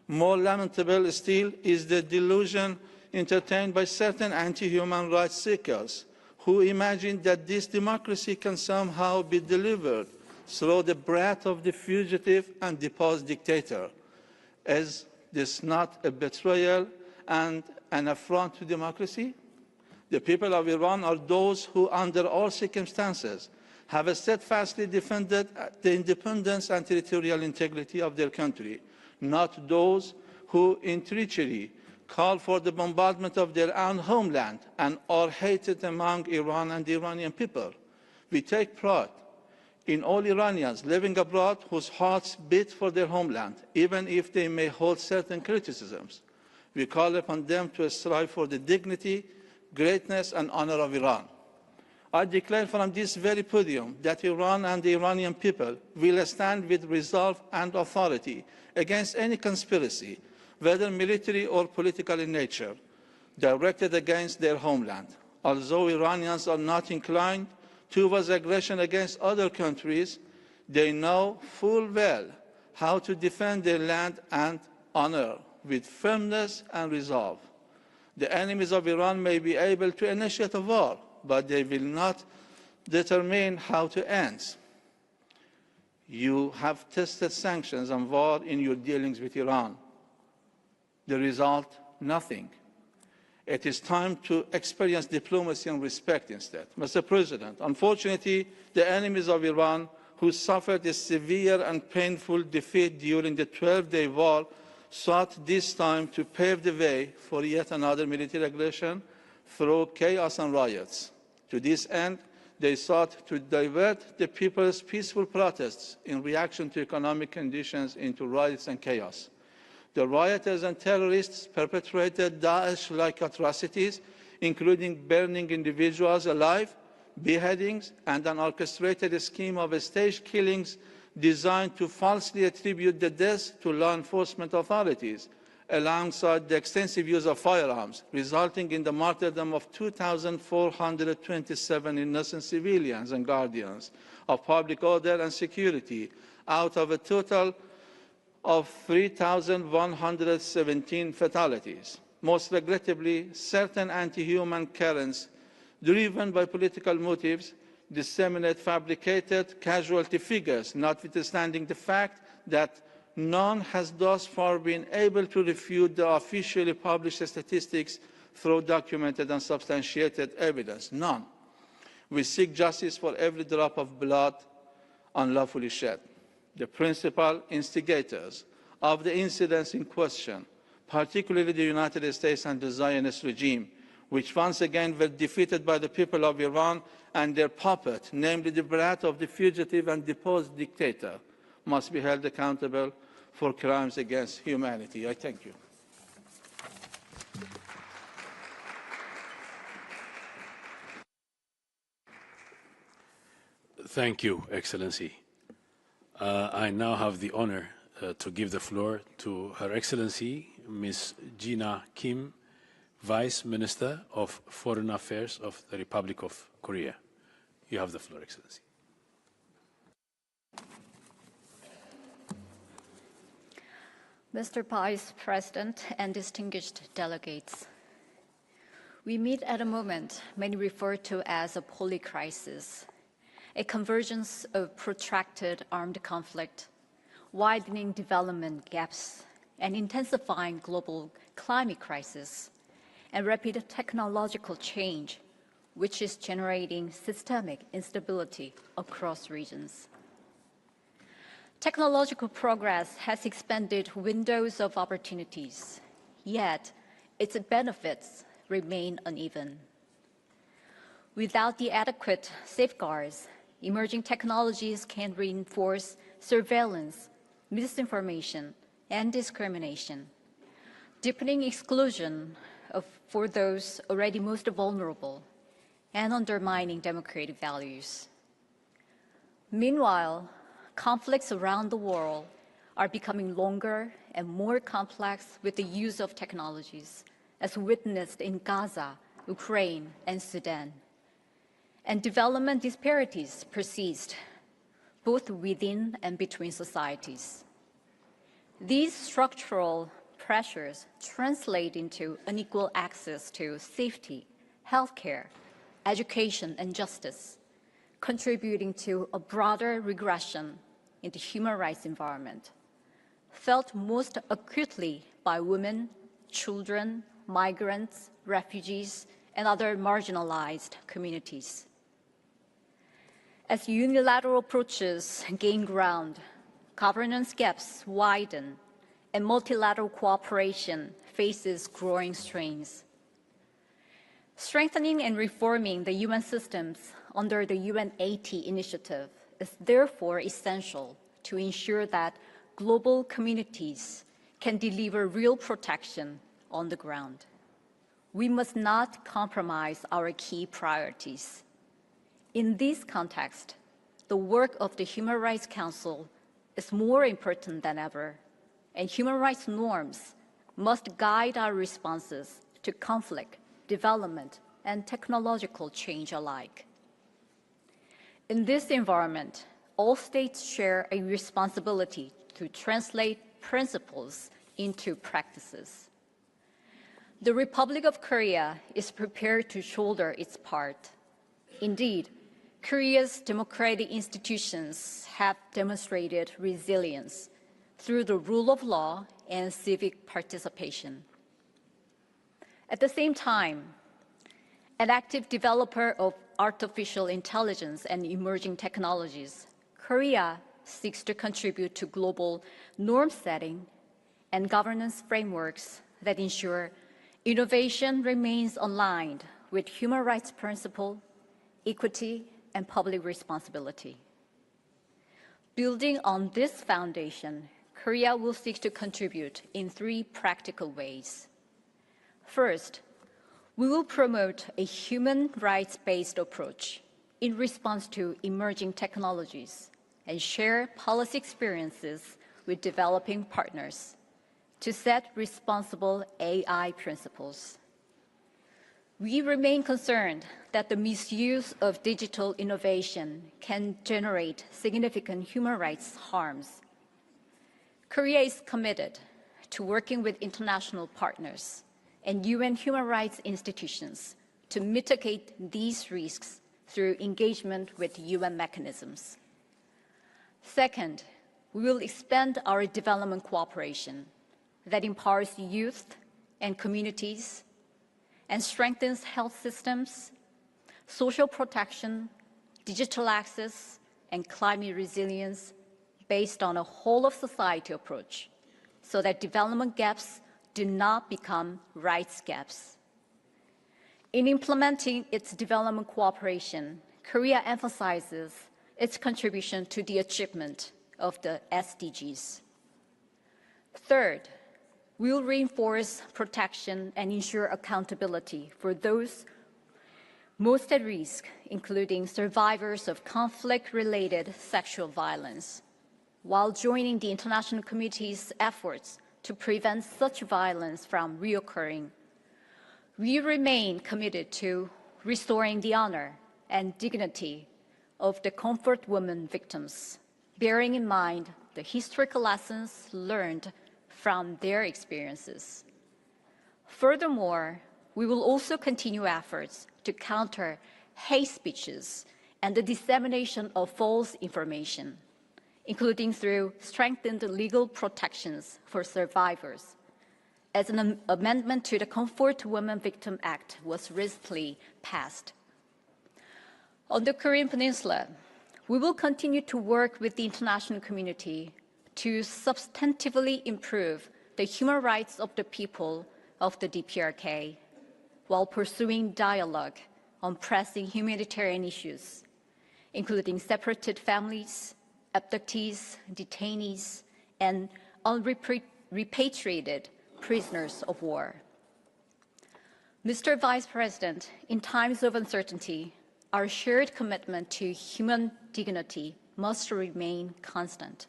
More lamentable still is the delusion entertained by certain anti-human rights seekers who imagine that this democracy can somehow be delivered through the breath of the fugitive and deposed dictator. Is this not a betrayal and an affront to democracy? The people of Iran are those who, under all circumstances, have steadfastly defended the independence and territorial integrity of their country, not those who, in treachery, call for the bombardment of their own homeland and are hated among Iran and the Iranian people. We take pride in all Iranians living abroad whose hearts beat for their homeland, even if they may hold certain criticisms. We call upon them to strive for the dignity, greatness, and honor of Iran. I declare from this very podium that Iran and the Iranian people will stand with resolve and authority against any conspiracy, whether military or political in nature, directed against their homeland. Although Iranians are not inclined towards aggression against other countries, they know full well how to defend their land and honor with firmness and resolve. The enemies of Iran may be able to initiate a war, but they will not determine how to end. You have tested sanctions and war in your dealings with Iran. The result, nothing. It is time to experience diplomacy and respect instead. Mr. President, unfortunately, the enemies of Iran who suffered a severe and painful defeat during the 12-day war sought this time to pave the way for yet another military aggression through chaos and riots. To this end, they sought to divert the people's peaceful protests in reaction to economic conditions into riots and chaos. The rioters and terrorists perpetrated Daesh-like atrocities, including burning individuals alive, beheadings, and an orchestrated scheme of staged killings designed to falsely attribute the deaths to law enforcement authorities, alongside the extensive use of firearms, resulting in the martyrdom of 2,427 innocent civilians and guardians of public order and security, out of a total of 3,117 fatalities. Most regrettably, certain anti-human currents, driven by political motives, disseminate fabricated casualty figures, notwithstanding the fact that none has thus far been able to refute the officially published statistics through documented and substantiated evidence. None. We seek justice for every drop of blood unlawfully shed. The principal instigators of the incidents in question, particularly the United States and the Zionist regime, which once again were defeated by the people of Iran and their puppet, namely the brat of the fugitive and deposed dictator, must be held accountable for crimes against humanity. I thank you. Thank you, Excellency. I now have the honor to give the floor to Her Excellency, Ms. Gina Kim, Vice Minister of Foreign Affairs of the Republic of Korea. You have the floor, Excellency. Mr. Vice President and distinguished delegates, we meet at a moment many refer to as a polycrisis, a convergence of protracted armed conflict, widening development gaps, and intensifying global climate crisis, and rapid technological change, which is generating systemic instability across regions. Technological progress has expanded windows of opportunities, yet its benefits remain uneven. Without the adequate safeguards, emerging technologies can reinforce surveillance, misinformation, and discrimination, deepening exclusion for those already most vulnerable and undermining democratic values. Meanwhile, conflicts around the world are becoming longer and more complex with the use of technologies, as witnessed in Gaza, Ukraine, and Sudan. And development disparities persist, both within and between societies. These structural pressures translate into unequal access to safety, healthcare, education, and justice, contributing to a broader regression in the human rights environment, felt most acutely by women, children, migrants, refugees, and other marginalized communities. As unilateral approaches gain ground, governance gaps widen, and multilateral cooperation faces growing strains. Strengthening and reforming the UN systems under the UNHRC initiative is therefore essential to ensure that global communities can deliver real protection on the ground. We must not compromise our key priorities. In this context, the work of the Human Rights Council is more important than ever, and human rights norms must guide our responses to conflict, development, and technological change alike. In this environment, all states share a responsibility to translate principles into practices. The Republic of Korea is prepared to shoulder its part. Indeed, Korea's democratic institutions have demonstrated resilience through the rule of law and civic participation. At the same time, an active developer of artificial intelligence and emerging technologies, Korea seeks to contribute to global norm setting and governance frameworks that ensure innovation remains aligned with human rights principles, equity, and public responsibility. Building on this foundation, Korea will seek to contribute in 3 practical ways. First, we will promote a human rights-based approach in response to emerging technologies and share policy experiences with developing partners to set responsible AI principles. We remain concerned that the misuse of digital innovation can generate significant human rights harms. Korea is committed to working with international partners and UN human rights institutions to mitigate these risks through engagement with UN mechanisms. Second, we will expand our development cooperation that empowers youth and communities and strengthens health systems, social protection, digital access, and climate resilience based on a whole-of-society approach so that development gaps do not become rights gaps. In implementing its development cooperation, Korea emphasizes its contribution to the achievement of the SDGs. Third, we will reinforce protection and ensure accountability for those most at risk, including survivors of conflict-related sexual violence, while joining the international community's efforts to prevent such violence from reoccurring. We remain committed to restoring the honor and dignity of the comfort women victims, bearing in mind the historical lessons learned from their experiences. Furthermore, we will also continue efforts to counter hate speeches and the dissemination of false information, including through strengthened legal protections for survivors, as an amendment to the Comfort Women Victim Act was recently passed. On the Korean Peninsula, we will continue to work with the international community to substantively improve the human rights of the people of the DPRK, while pursuing dialogue on pressing humanitarian issues, including separated families, abductees, detainees, and unrepatriated prisoners of war. Mr. Vice President, in times of uncertainty, our shared commitment to human dignity must remain constant.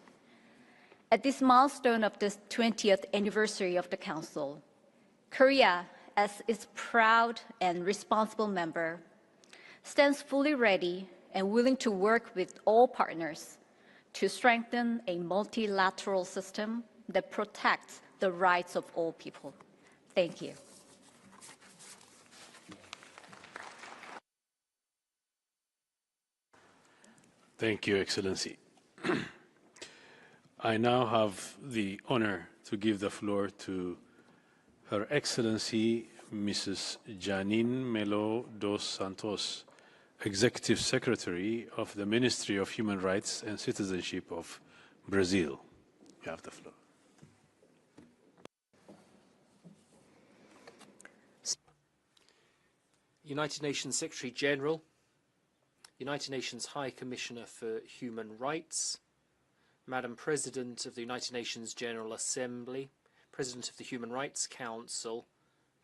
At this milestone of the 20th anniversary of the Council, Korea, as its proud and responsible member, stands fully ready and willing to work with all partners to strengthen a multilateral system that protects the rights of all people. Thank you. Thank you, Excellency. I now have the honor to give the floor to Her Excellency Mrs. Janine Melo dos Santos, Executive Secretary of the Ministry of Human Rights and Citizenship of Brazil. You have the floor. United Nations Secretary General, United Nations High Commissioner for Human Rights, Madam President of the United Nations General Assembly, President of the Human Rights Council,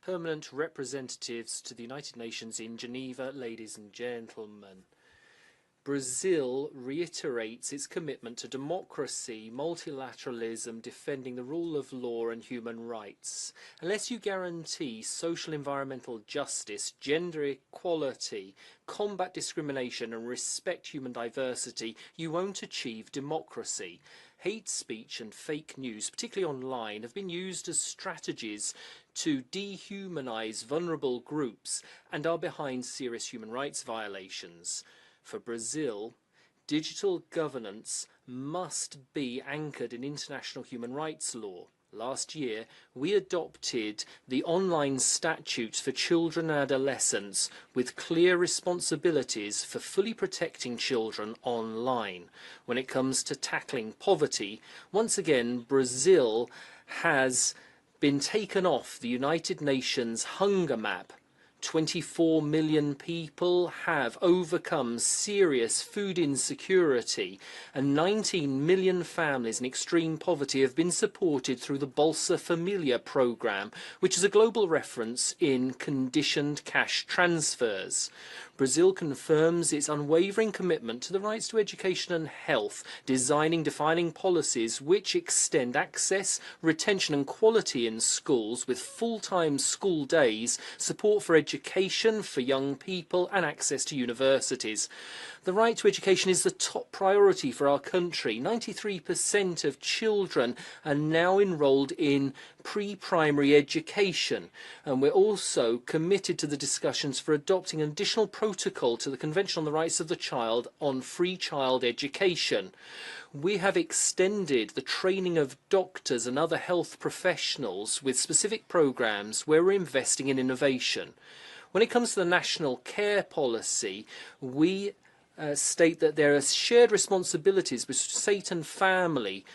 permanent representatives to the United Nations in Geneva, ladies and gentlemen. Brazil reiterates its commitment to democracy, multilateralism, defending the rule of law and human rights. Unless you guarantee social environmental justice, gender equality, combat discrimination and respect human diversity, you won't achieve democracy. Hate speech and fake news, particularly online, have been used as strategies to dehumanize vulnerable groups and are behind serious human rights violations. For Brazil, digital governance must be anchored in international human rights law. Last year, we adopted the online statutes for children and adolescents with clear responsibilities for fully protecting children online. When it comes to tackling poverty, once again, Brazil has been taken off the United Nations hunger map. 24 million people have overcome serious food insecurity, and 19 million families in extreme poverty have been supported through the Bolsa Familia program, which is a global reference in conditioned cash transfers. Brazil confirms its unwavering commitment to the rights to education and health, defining policies which extend access, retention and quality in schools with full-time school days, support for education for young people and access to universities. The right to education is the top priority for our country. 93% of children are now enrolled in pre-primary education, and we're also committed to the discussions for adopting an additional protocol to the Convention on the Rights of the Child on free child education. We have extended the training of doctors and other health professionals with specific programs where we're investing in innovation. When it comes to the national care policy, we state that there are shared responsibilities with state and family,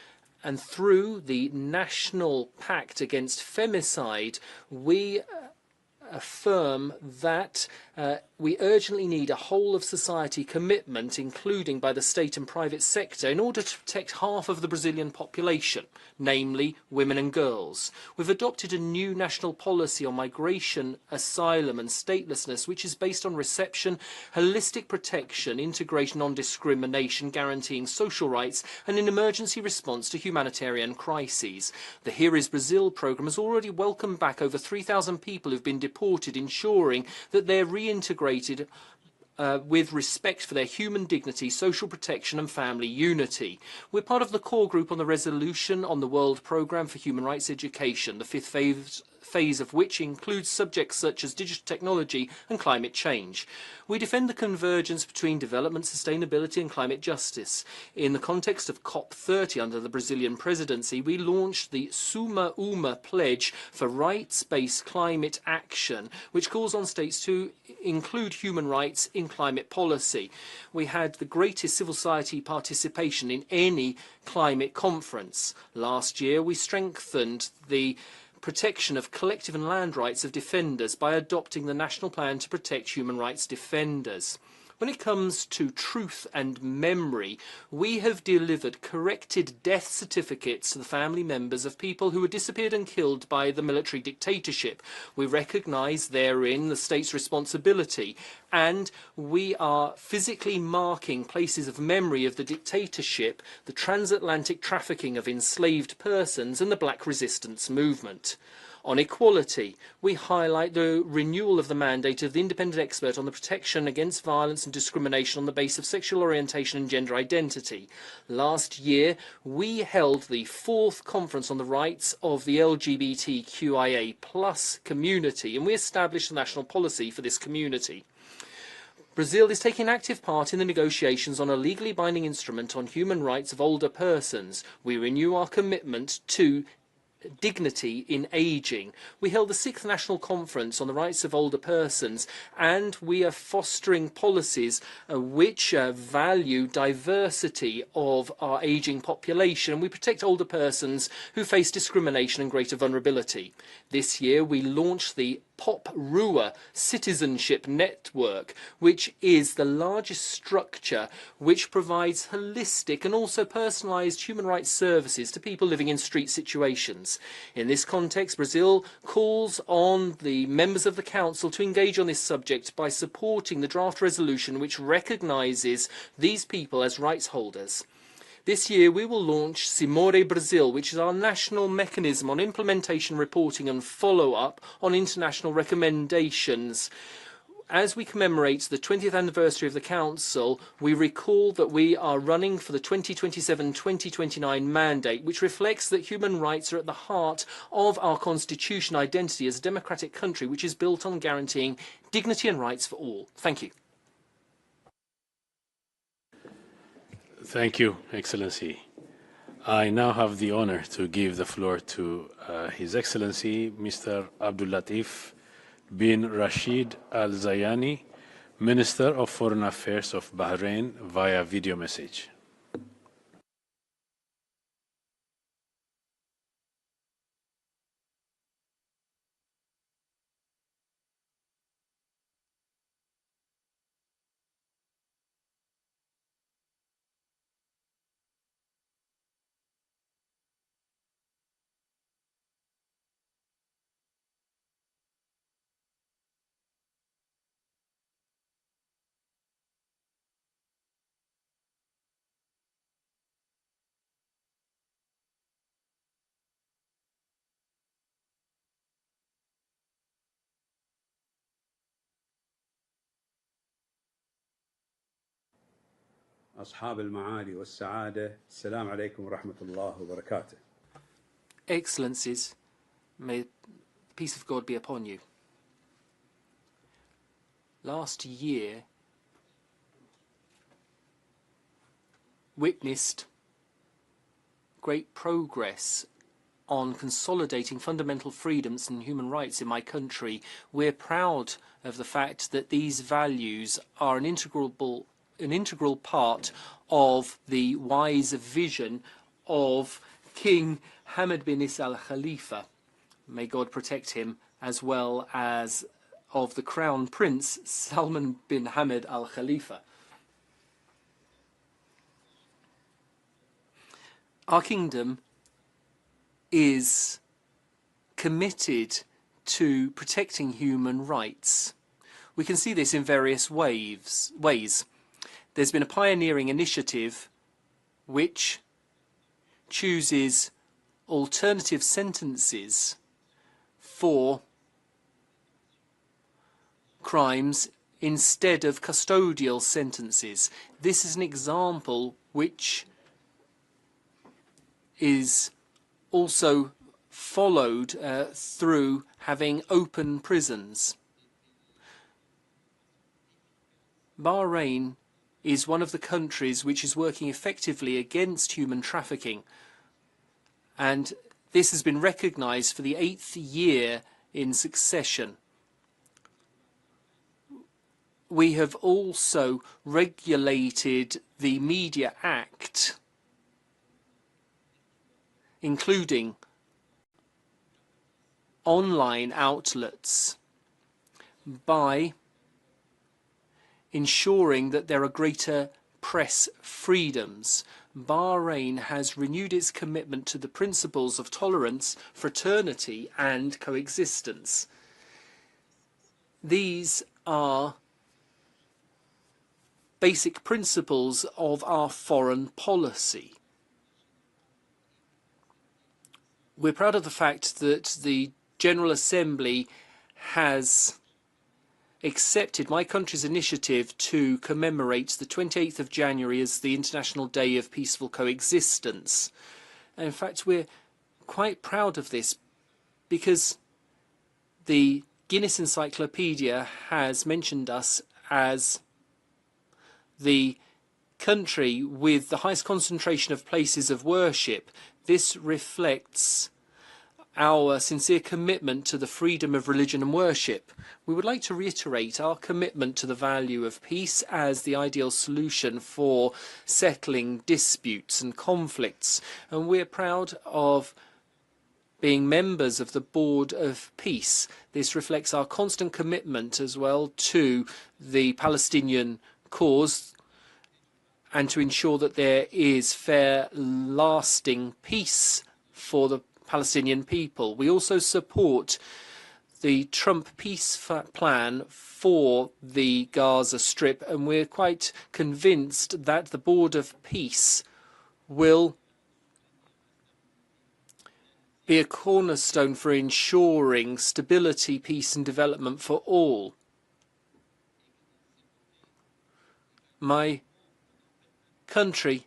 and through the National Pact Against Femicide, we affirm that we urgently need a whole-of-society commitment, including by the state and private sector, in order to protect half of the Brazilian population, namely women and girls. We've adopted a new national policy on migration, asylum and statelessness, which is based on reception, holistic protection, integration, non-discrimination, guaranteeing social rights, and an emergency response to humanitarian crises. The Here is Brazil programme has already welcomed back over 3,000 people who've been deported, ensuring that they're reintegrated with respect for their human dignity, social protection and family unity. We're part of the core group on the resolution on the World Programme for Human Rights Education, the fifth phase of which includes subjects such as digital technology and climate change. We defend the convergence between development, sustainability and climate justice. In the context of COP30 under the Brazilian presidency, we launched the Suma Uma Pledge for Rights-Based Climate Action, which calls on states to include human rights in climate policy. We had the greatest civil society participation in any climate conference. Last year, we strengthened the protection of collective and land rights of defenders by adopting the National Plan to Protect Human Rights Defenders. When it comes to truth and memory, we have delivered corrected death certificates to the family members of people who were disappeared and killed by the military dictatorship. We recognise therein the state's responsibility, and we are physically marking places of memory of the dictatorship, the transatlantic trafficking of enslaved persons, and the Black Resistance movement. On equality, we highlight the renewal of the mandate of the independent expert on the protection against violence and discrimination on the basis of sexual orientation and gender identity. Last year, we held the 4th conference on the rights of the LGBTQIA+ community, and we established a national policy for this community. Brazil is taking active part in the negotiations on a legally binding instrument on human rights of older persons. We renew our commitment to dignity in ageing. We held the 6th National Conference on the Rights of Older Persons, and we are fostering policies which value diversity of our ageing population. We protect older persons who face discrimination and greater vulnerability. This year we launched the Pop Rua Citizenship Network, which is the largest structure which provides holistic and also personalised human rights services to people living in street situations. In this context, Brazil calls on the members of the Council to engage on this subject by supporting the draft resolution which recognises these people as rights holders. This year we will launch Simore Brazil, which is our national mechanism on implementation, reporting and follow-up on international recommendations. As we commemorate the 20th anniversary of the Council, we recall that we are running for the 2027-2029 mandate, which reflects that human rights are at the heart of our constitution identity as a democratic country which is built on guaranteeing dignity and rights for all. Thank you. Thank you, Excellency. I now have the honor to give the floor to His Excellency Mr. Abdul Latif bin Rashid Al Zayani, Minister of Foreign Affairs of Bahrain, via video message. أصحاب المعالي والسعادة السلام عليكم ورحمة الله وبركاته. Excellencies, may the peace of God be upon you. Last year witnessed great progress on consolidating fundamental freedoms and human rights in my country. We're proud of the fact that these values are an integral part of the wise vision of King Hamad bin Isa al Khalifa, may God protect him, as well as of the Crown Prince Salman bin Hamad al Khalifa. Our kingdom is committed to protecting human rights. We can see this in various ways. There's been a pioneering initiative which chooses alternative sentences for crimes instead of custodial sentences. This is an example which is also followed through having open prisons. Bahrain is one of the countries which is working effectively against human trafficking, and this has been recognized for the 8th year in succession. We have also regulated the Media Act, including online outlets, by ensuring that there are greater press freedoms. Bahrain has renewed its commitment to the principles of tolerance, fraternity and coexistence. These are basic principles of our foreign policy. We're proud of the fact that the General Assembly has accepted my country's initiative to commemorate the 28th of January as the International Day of Peaceful Coexistence. And in fact, we're quite proud of this because the Guinness Encyclopedia has mentioned us as the country with the highest concentration of places of worship. This reflects our sincere commitment to the freedom of religion and worship. We would like to reiterate our commitment to the value of peace as the ideal solution for settling disputes and conflicts, and we're proud of being members of the Board of Peace. This reflects our constant commitment as well to the Palestinian cause and to ensure that there is fair, lasting peace for the Palestinian people. We also support the Trump peace plan for the Gaza Strip, and we're quite convinced that the Board of Peace will be a cornerstone for ensuring stability, peace and development for all. My country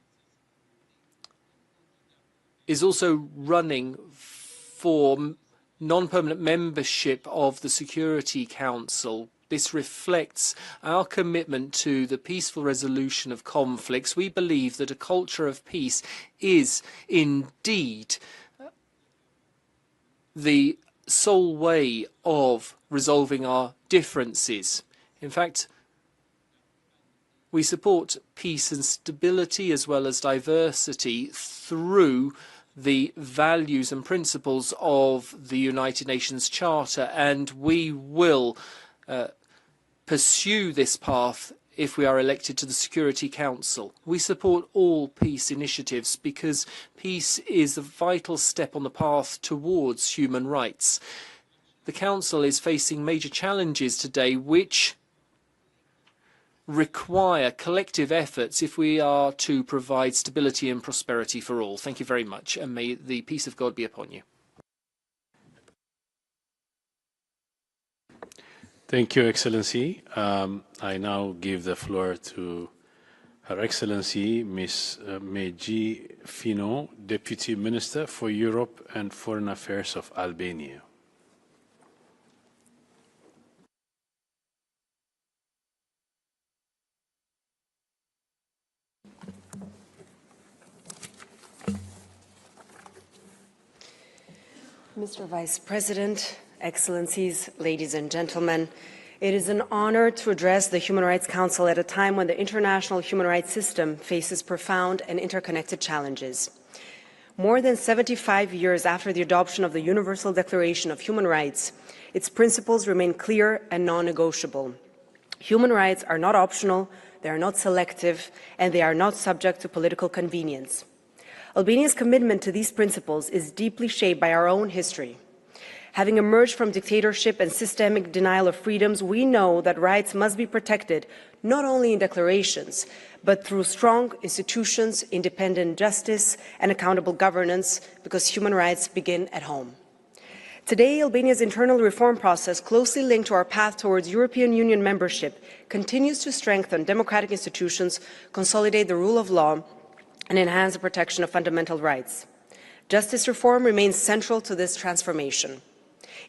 is also running for non-permanent membership of the Security Council. This reflects our commitment to the peaceful resolution of conflicts. We believe that a culture of peace is indeed the sole way of resolving our differences. In fact, we support peace and stability as well as diversity through the values and principles of the United Nations Charter, and we will pursue this path if we are elected to the Security Council. We support all peace initiatives because peace is a vital step on the path towards human rights. The Council is facing major challenges today which require collective efforts if we are to provide stability and prosperity for all. Thank you very much, and may the peace of God be upon you. Thank you, Excellency. I now give the floor to Her Excellency Ms. Meji Finon, Deputy Minister for Europe and Foreign Affairs of Albania. Mr. Vice President, Excellencies, ladies and gentlemen, it is an honor to address the Human Rights Council at a time when the international human rights system faces profound and interconnected challenges. More than 75 years after the adoption of the Universal Declaration of Human Rights, its principles remain clear and non-negotiable. Human rights are not optional, they are not selective, and they are not subject to political convenience. Albania's commitment to these principles is deeply shaped by our own history. Having emerged from dictatorship and systemic denial of freedoms, we know that rights must be protected not only in declarations, but through strong institutions, independent justice, and accountable governance, because human rights begin at home. Today, Albania's internal reform process, closely linked to our path towards European Union membership, continues to strengthen democratic institutions, consolidate the rule of law, and enhance the protection of fundamental rights. Justice reform remains central to this transformation.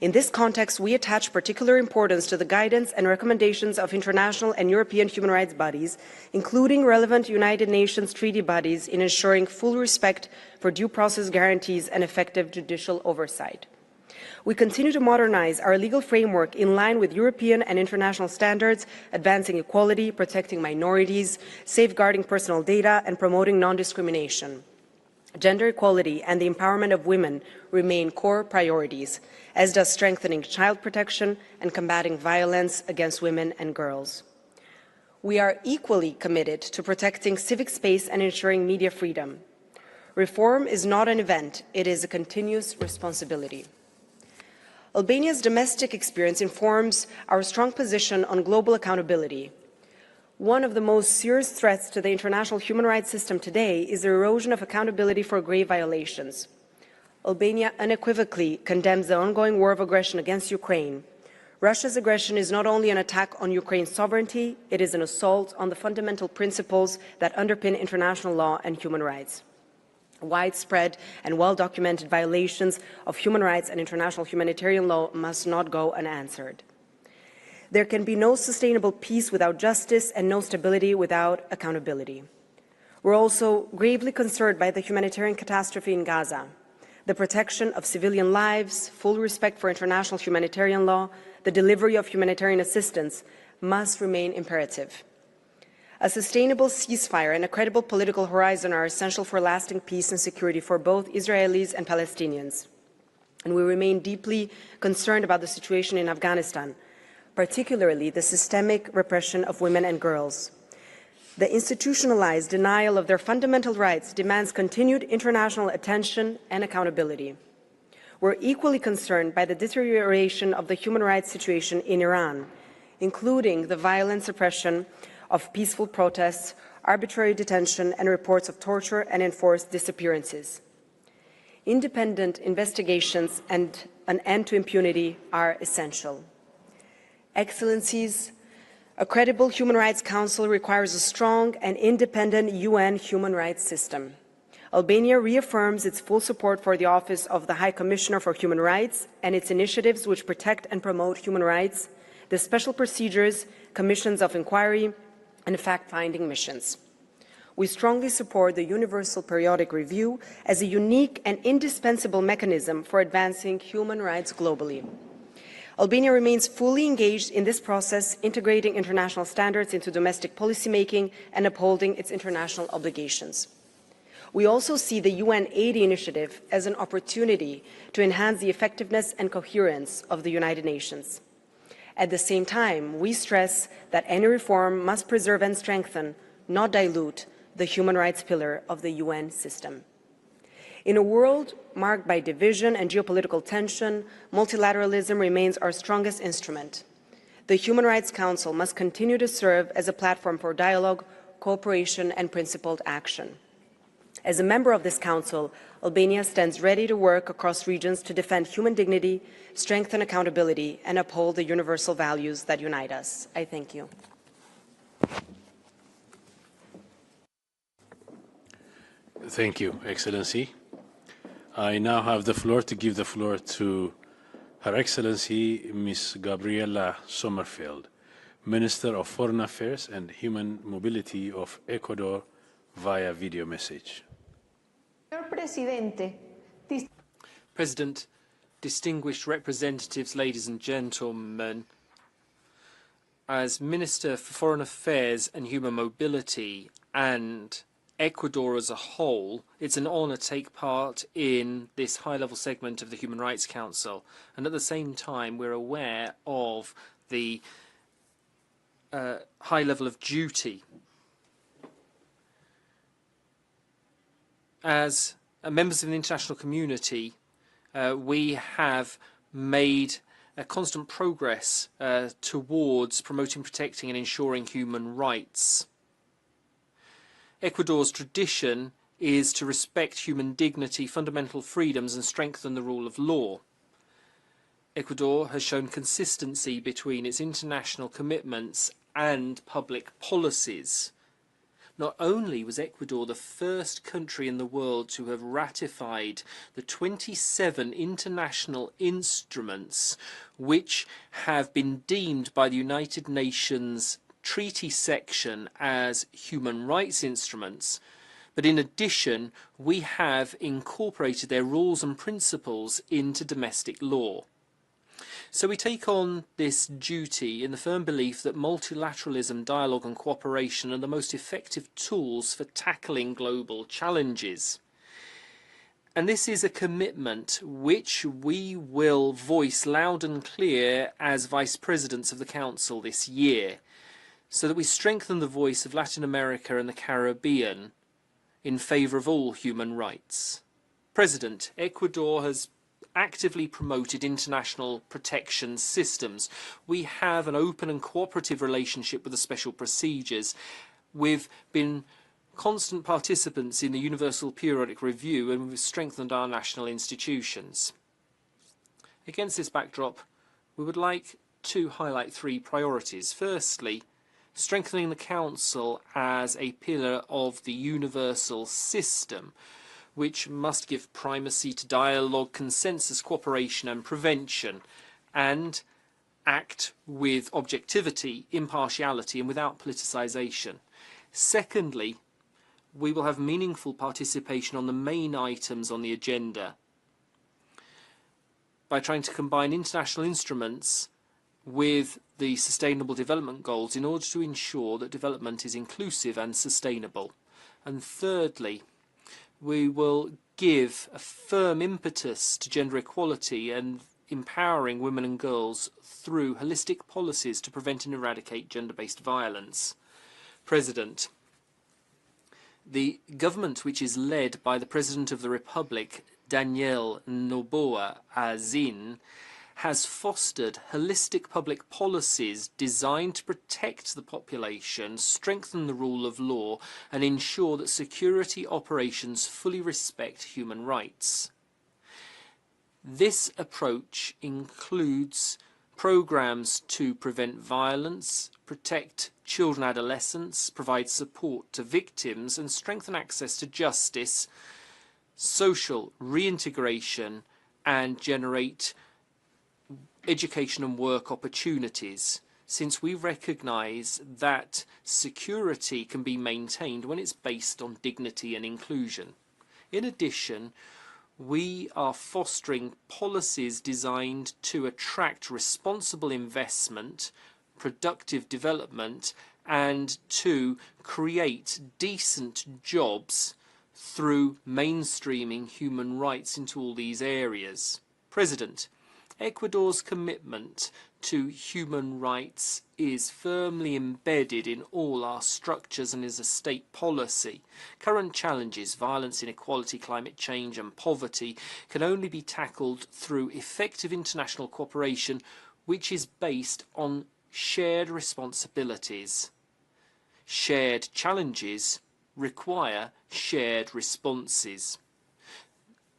In this context, we attach particular importance to the guidance and recommendations of international and European human rights bodies, including relevant United Nations treaty bodies, in ensuring full respect for due process guarantees and effective judicial oversight. We continue to modernize our legal framework in line with European and international standards, advancing equality, protecting minorities, safeguarding personal data, and promoting non-discrimination. Gender equality and the empowerment of women remain core priorities, as does strengthening child protection and combating violence against women and girls. We are equally committed to protecting civic space and ensuring media freedom. Reform is not an event, it is a continuous responsibility. Albania's domestic experience informs our strong position on global accountability. One of the most serious threats to the international human rights system today is the erosion of accountability for grave violations. Albania unequivocally condemns the ongoing war of aggression against Ukraine. Russia's aggression is not only an attack on Ukraine's sovereignty, it is an assault on the fundamental principles that underpin international law and human rights. Widespread and well-documented violations of human rights and international humanitarian law must not go unanswered. There can be no sustainable peace without justice and no stability without accountability. We're also gravely concerned by the humanitarian catastrophe in Gaza. The protection of civilian lives, full respect for international humanitarian law, the delivery of humanitarian assistance must remain imperative. A sustainable ceasefire and a credible political horizon are essential for lasting peace and security for both Israelis and Palestinians. And we remain deeply concerned about the situation in Afghanistan, particularly the systemic repression of women and girls. The institutionalized denial of their fundamental rights demands continued international attention and accountability. We're equally concerned by the deterioration of the human rights situation in Iran, including the violent suppression of peaceful protests, arbitrary detention, and reports of torture and enforced disappearances. Independent investigations and an end to impunity are essential. Excellencies, a credible Human Rights Council requires a strong and independent UN human rights system. Albania reaffirms its full support for the Office of the High Commissioner for Human Rights and its initiatives which protect and promote human rights, the special procedures, commissions of inquiry, and fact-finding missions. We strongly support the Universal Periodic Review as a unique and indispensable mechanism for advancing human rights globally. Albania remains fully engaged in this process, integrating international standards into domestic policymaking and upholding its international obligations. We also see the UN80 initiative as an opportunity to enhance the effectiveness and coherence of the United Nations. At the same time, we stress that any reform must preserve and strengthen, not dilute, the human rights pillar of the UN system. In a world marked by division and geopolitical tension, multilateralism remains our strongest instrument. The Human Rights Council must continue to serve as a platform for dialogue, cooperation, and principled action. As a member of this Council, Albania stands ready to work across regions to defend human dignity, strengthen accountability, and uphold the universal values that unite us. I thank you. Thank you, Excellency. I now have the floor to give the floor to Her Excellency Ms. Gabriela Sommerfeld, Minister of Foreign Affairs and Human Mobility of Ecuador, via video message. President, distinguished representatives, ladies and gentlemen, as Minister for Foreign Affairs and Human Mobility and Ecuador as a whole, it's an honour to take part in this high-level segment of the Human Rights Council. And at the same time, we're aware of the high level of duty. As members of the international community, we have made constant progress towards promoting, protecting and ensuring human rights. Ecuador's tradition is to respect human dignity, fundamental freedoms and strengthen the rule of law. Ecuador has shown consistency between its international commitments and public policies. Not only was Ecuador the first country in the world to have ratified the 27 international instruments which have been deemed by the United Nations Treaty section as human rights instruments, but in addition, we have incorporated their rules and principles into domestic law. So we take on this duty in the firm belief that multilateralism, dialogue and cooperation are the most effective tools for tackling global challenges. And this is a commitment which we will voice loud and clear as Vice Presidents of the Council this year, so that we strengthen the voice of Latin America and the Caribbean in favour of all human rights. President, Ecuador has actively promoted international protection systems. We have an open and cooperative relationship with the special procedures. We've been constant participants in the Universal Periodic Review, and we've strengthened our national institutions. Against this backdrop, we would like to highlight three priorities. Firstly, strengthening the Council as a pillar of the universal system, which must give primacy to dialogue, consensus, cooperation and prevention, and act with objectivity, impartiality and without politicisation. Secondly, we will have meaningful participation on the main items on the agenda by trying to combine international instruments with the Sustainable Development Goals in order to ensure that development is inclusive and sustainable. And thirdly, we will give a firm impetus to gender equality and empowering women and girls through holistic policies to prevent and eradicate gender-based violence. President, the government, which is led by the President of the Republic, Daniel Noboa Azin, has fostered holistic public policies designed to protect the population, strengthen the rule of law, and ensure that security operations fully respect human rights. This approach includes programs to prevent violence, protect children and adolescents, provide support to victims, and strengthen access to justice, social reintegration, and generate education and work opportunities, since we recognise that security can be maintained when it's based on dignity and inclusion. In addition, we are fostering policies designed to attract responsible investment, productive development, and to create decent jobs through mainstreaming human rights into all these areas. President, Ecuador's commitment to human rights is firmly embedded in all our structures and is a state policy. Current challenges, violence, inequality, climate change and poverty, can only be tackled through effective international cooperation, which is based on shared responsibilities. Shared challenges require shared responses.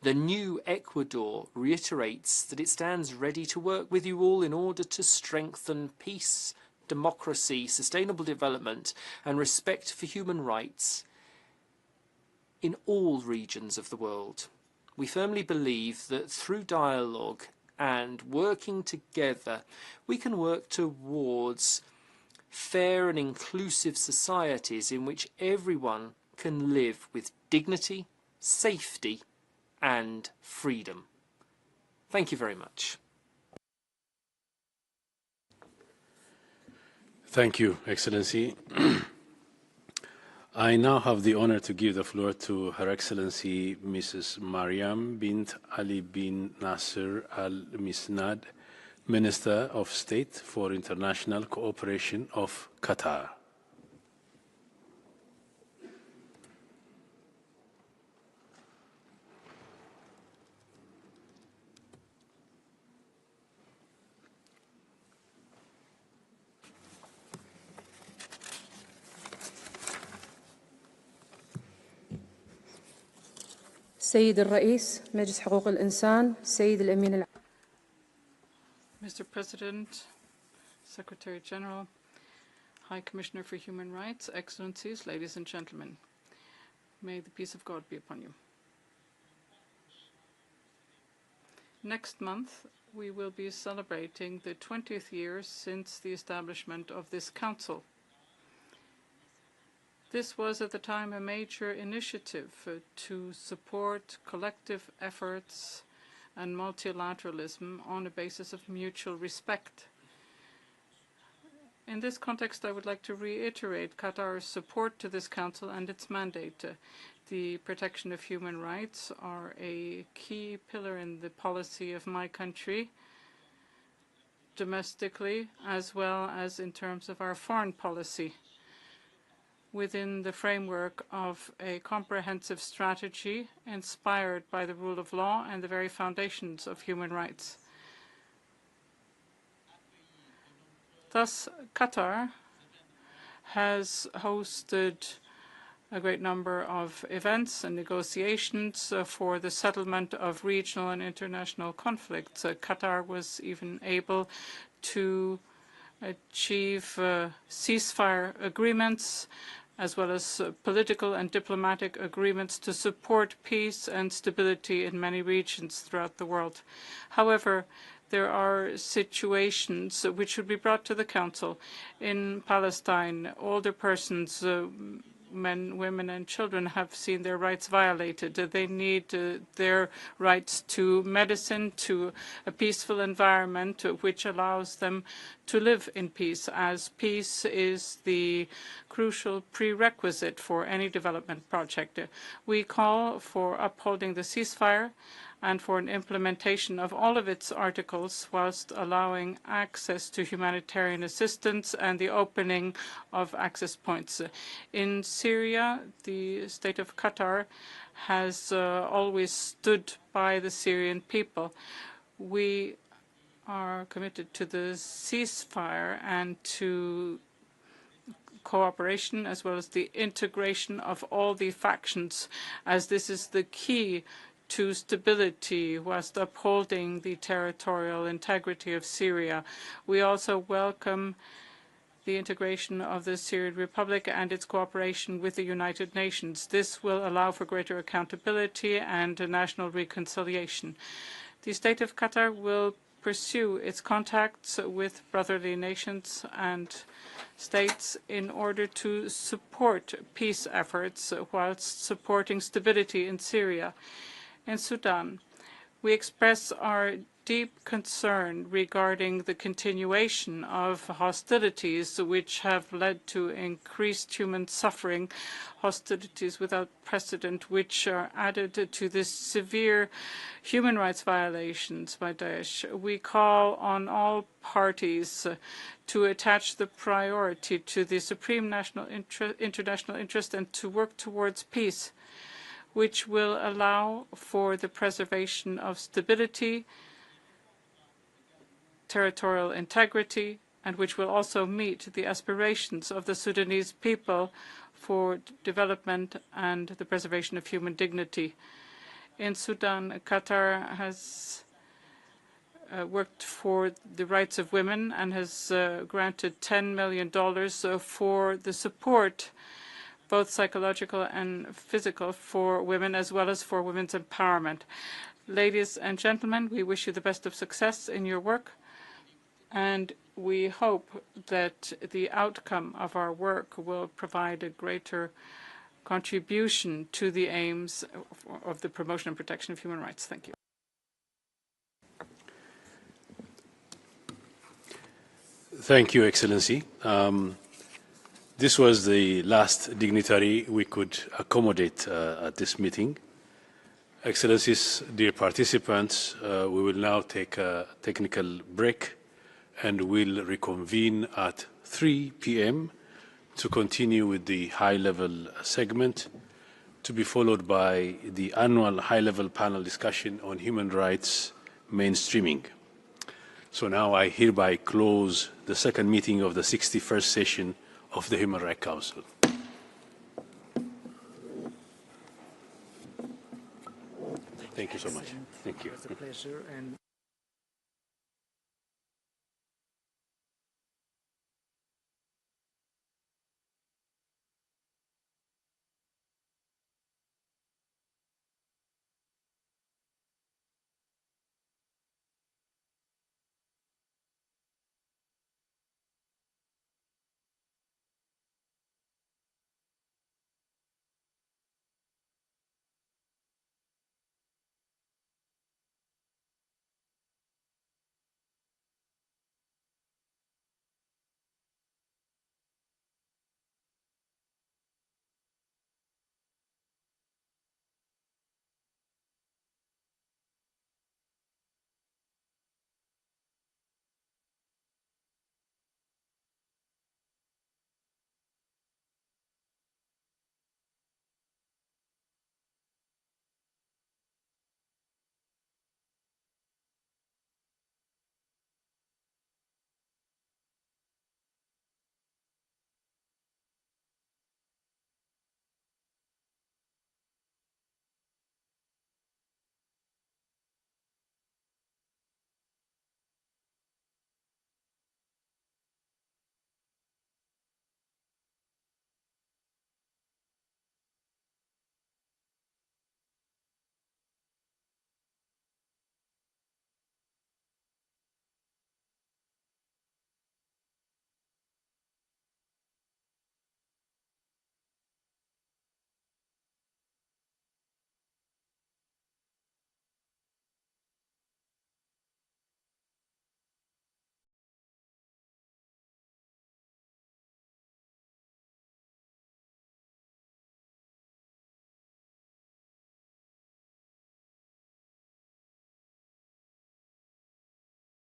The new Ecuador reiterates that it stands ready to work with you all in order to strengthen peace, democracy, sustainable development and respect for human rights in all regions of the world. We firmly believe that through dialogue and working together, we can work towards fair and inclusive societies in which everyone can live with dignity, safety and freedom. Thank you very much. Thank you, Excellency. I now have the honor to give the floor to Her Excellency Mrs. Mariam bint Ali bin Nasser Al Misnad, Minister of State for International Cooperation of Qatar. سيد الرئيس مجلس حقوق الإنسان، سيد الأمين العام. Mr. President, Secretary General, High Commissioner for Human Rights, Excellencies, ladies and gentlemen, may the peace of God be upon you. Next month, we will be celebrating the 20th year since the establishment of this Council. This was at the time a major initiative to support collective efforts and multilateralism on a basis of mutual respect. In this context, I would like to reiterate Qatar's support to this Council and its mandate. The protection of human rights are a key pillar in the policy of my country, domestically, as well as in terms of our foreign policy, within the framework of a comprehensive strategy inspired by the rule of law and the very foundations of human rights. Thus, Qatar has hosted a great number of events and negotiations for the settlement of regional and international conflicts. Qatar was even able to achieve ceasefire agreements as well as political and diplomatic agreements to support peace and stability in many regions throughout the world. However, there are situations which should be brought to the Council. In Palestine, older persons, men, women, and children have seen their rights violated. They need their rights to medicine, to a peaceful environment which allows them to live in peace, as peace is the crucial prerequisite for any development project. We call for upholding the ceasefire and for an implementation of all of its articles whilst allowing access to humanitarian assistance and the opening of access points. In Syria, the state of Qatar has always stood by the Syrian people. We are committed to the ceasefire and to cooperation as well as the integration of all the factions, as this is the key to stability whilst upholding the territorial integrity of Syria. We also welcome the integration of the Syrian Republic and its cooperation with the United Nations. This will allow for greater accountability and national reconciliation. The state of Qatar will pursue its contacts with brotherly nations and states in order to support peace efforts whilst supporting stability in Syria. In Sudan, we express our deep concern regarding the continuation of hostilities which have led to increased human suffering, hostilities without precedent which are added to the severe human rights violations by Daesh. We call on all parties to attach the priority to the supreme international interest and to work towards peace, which will allow for the preservation of stability, territorial integrity, and which will also meet the aspirations of the Sudanese people for development and the preservation of human dignity. In Sudan, Qatar has worked for the rights of women and has granted $10 million for the support, both psychological and physical, for women as well as for women's empowerment. Ladies and gentlemen, we wish you the best of success in your work, and we hope that the outcome of our work will provide a greater contribution to the aims of the promotion and protection of human rights. Thank you. Thank you, Excellency. This was the last dignitary we could accommodate at this meeting. Excellencies, dear participants, we will now take a technical break and we'll reconvene at 3 p.m. to continue with the high-level segment, to be followed by the annual high-level panel discussion on human rights mainstreaming. So now I hereby close the second meeting of the 61st session of the Human Rights Council. Thank you so much. Thank you. It was a pleasure. And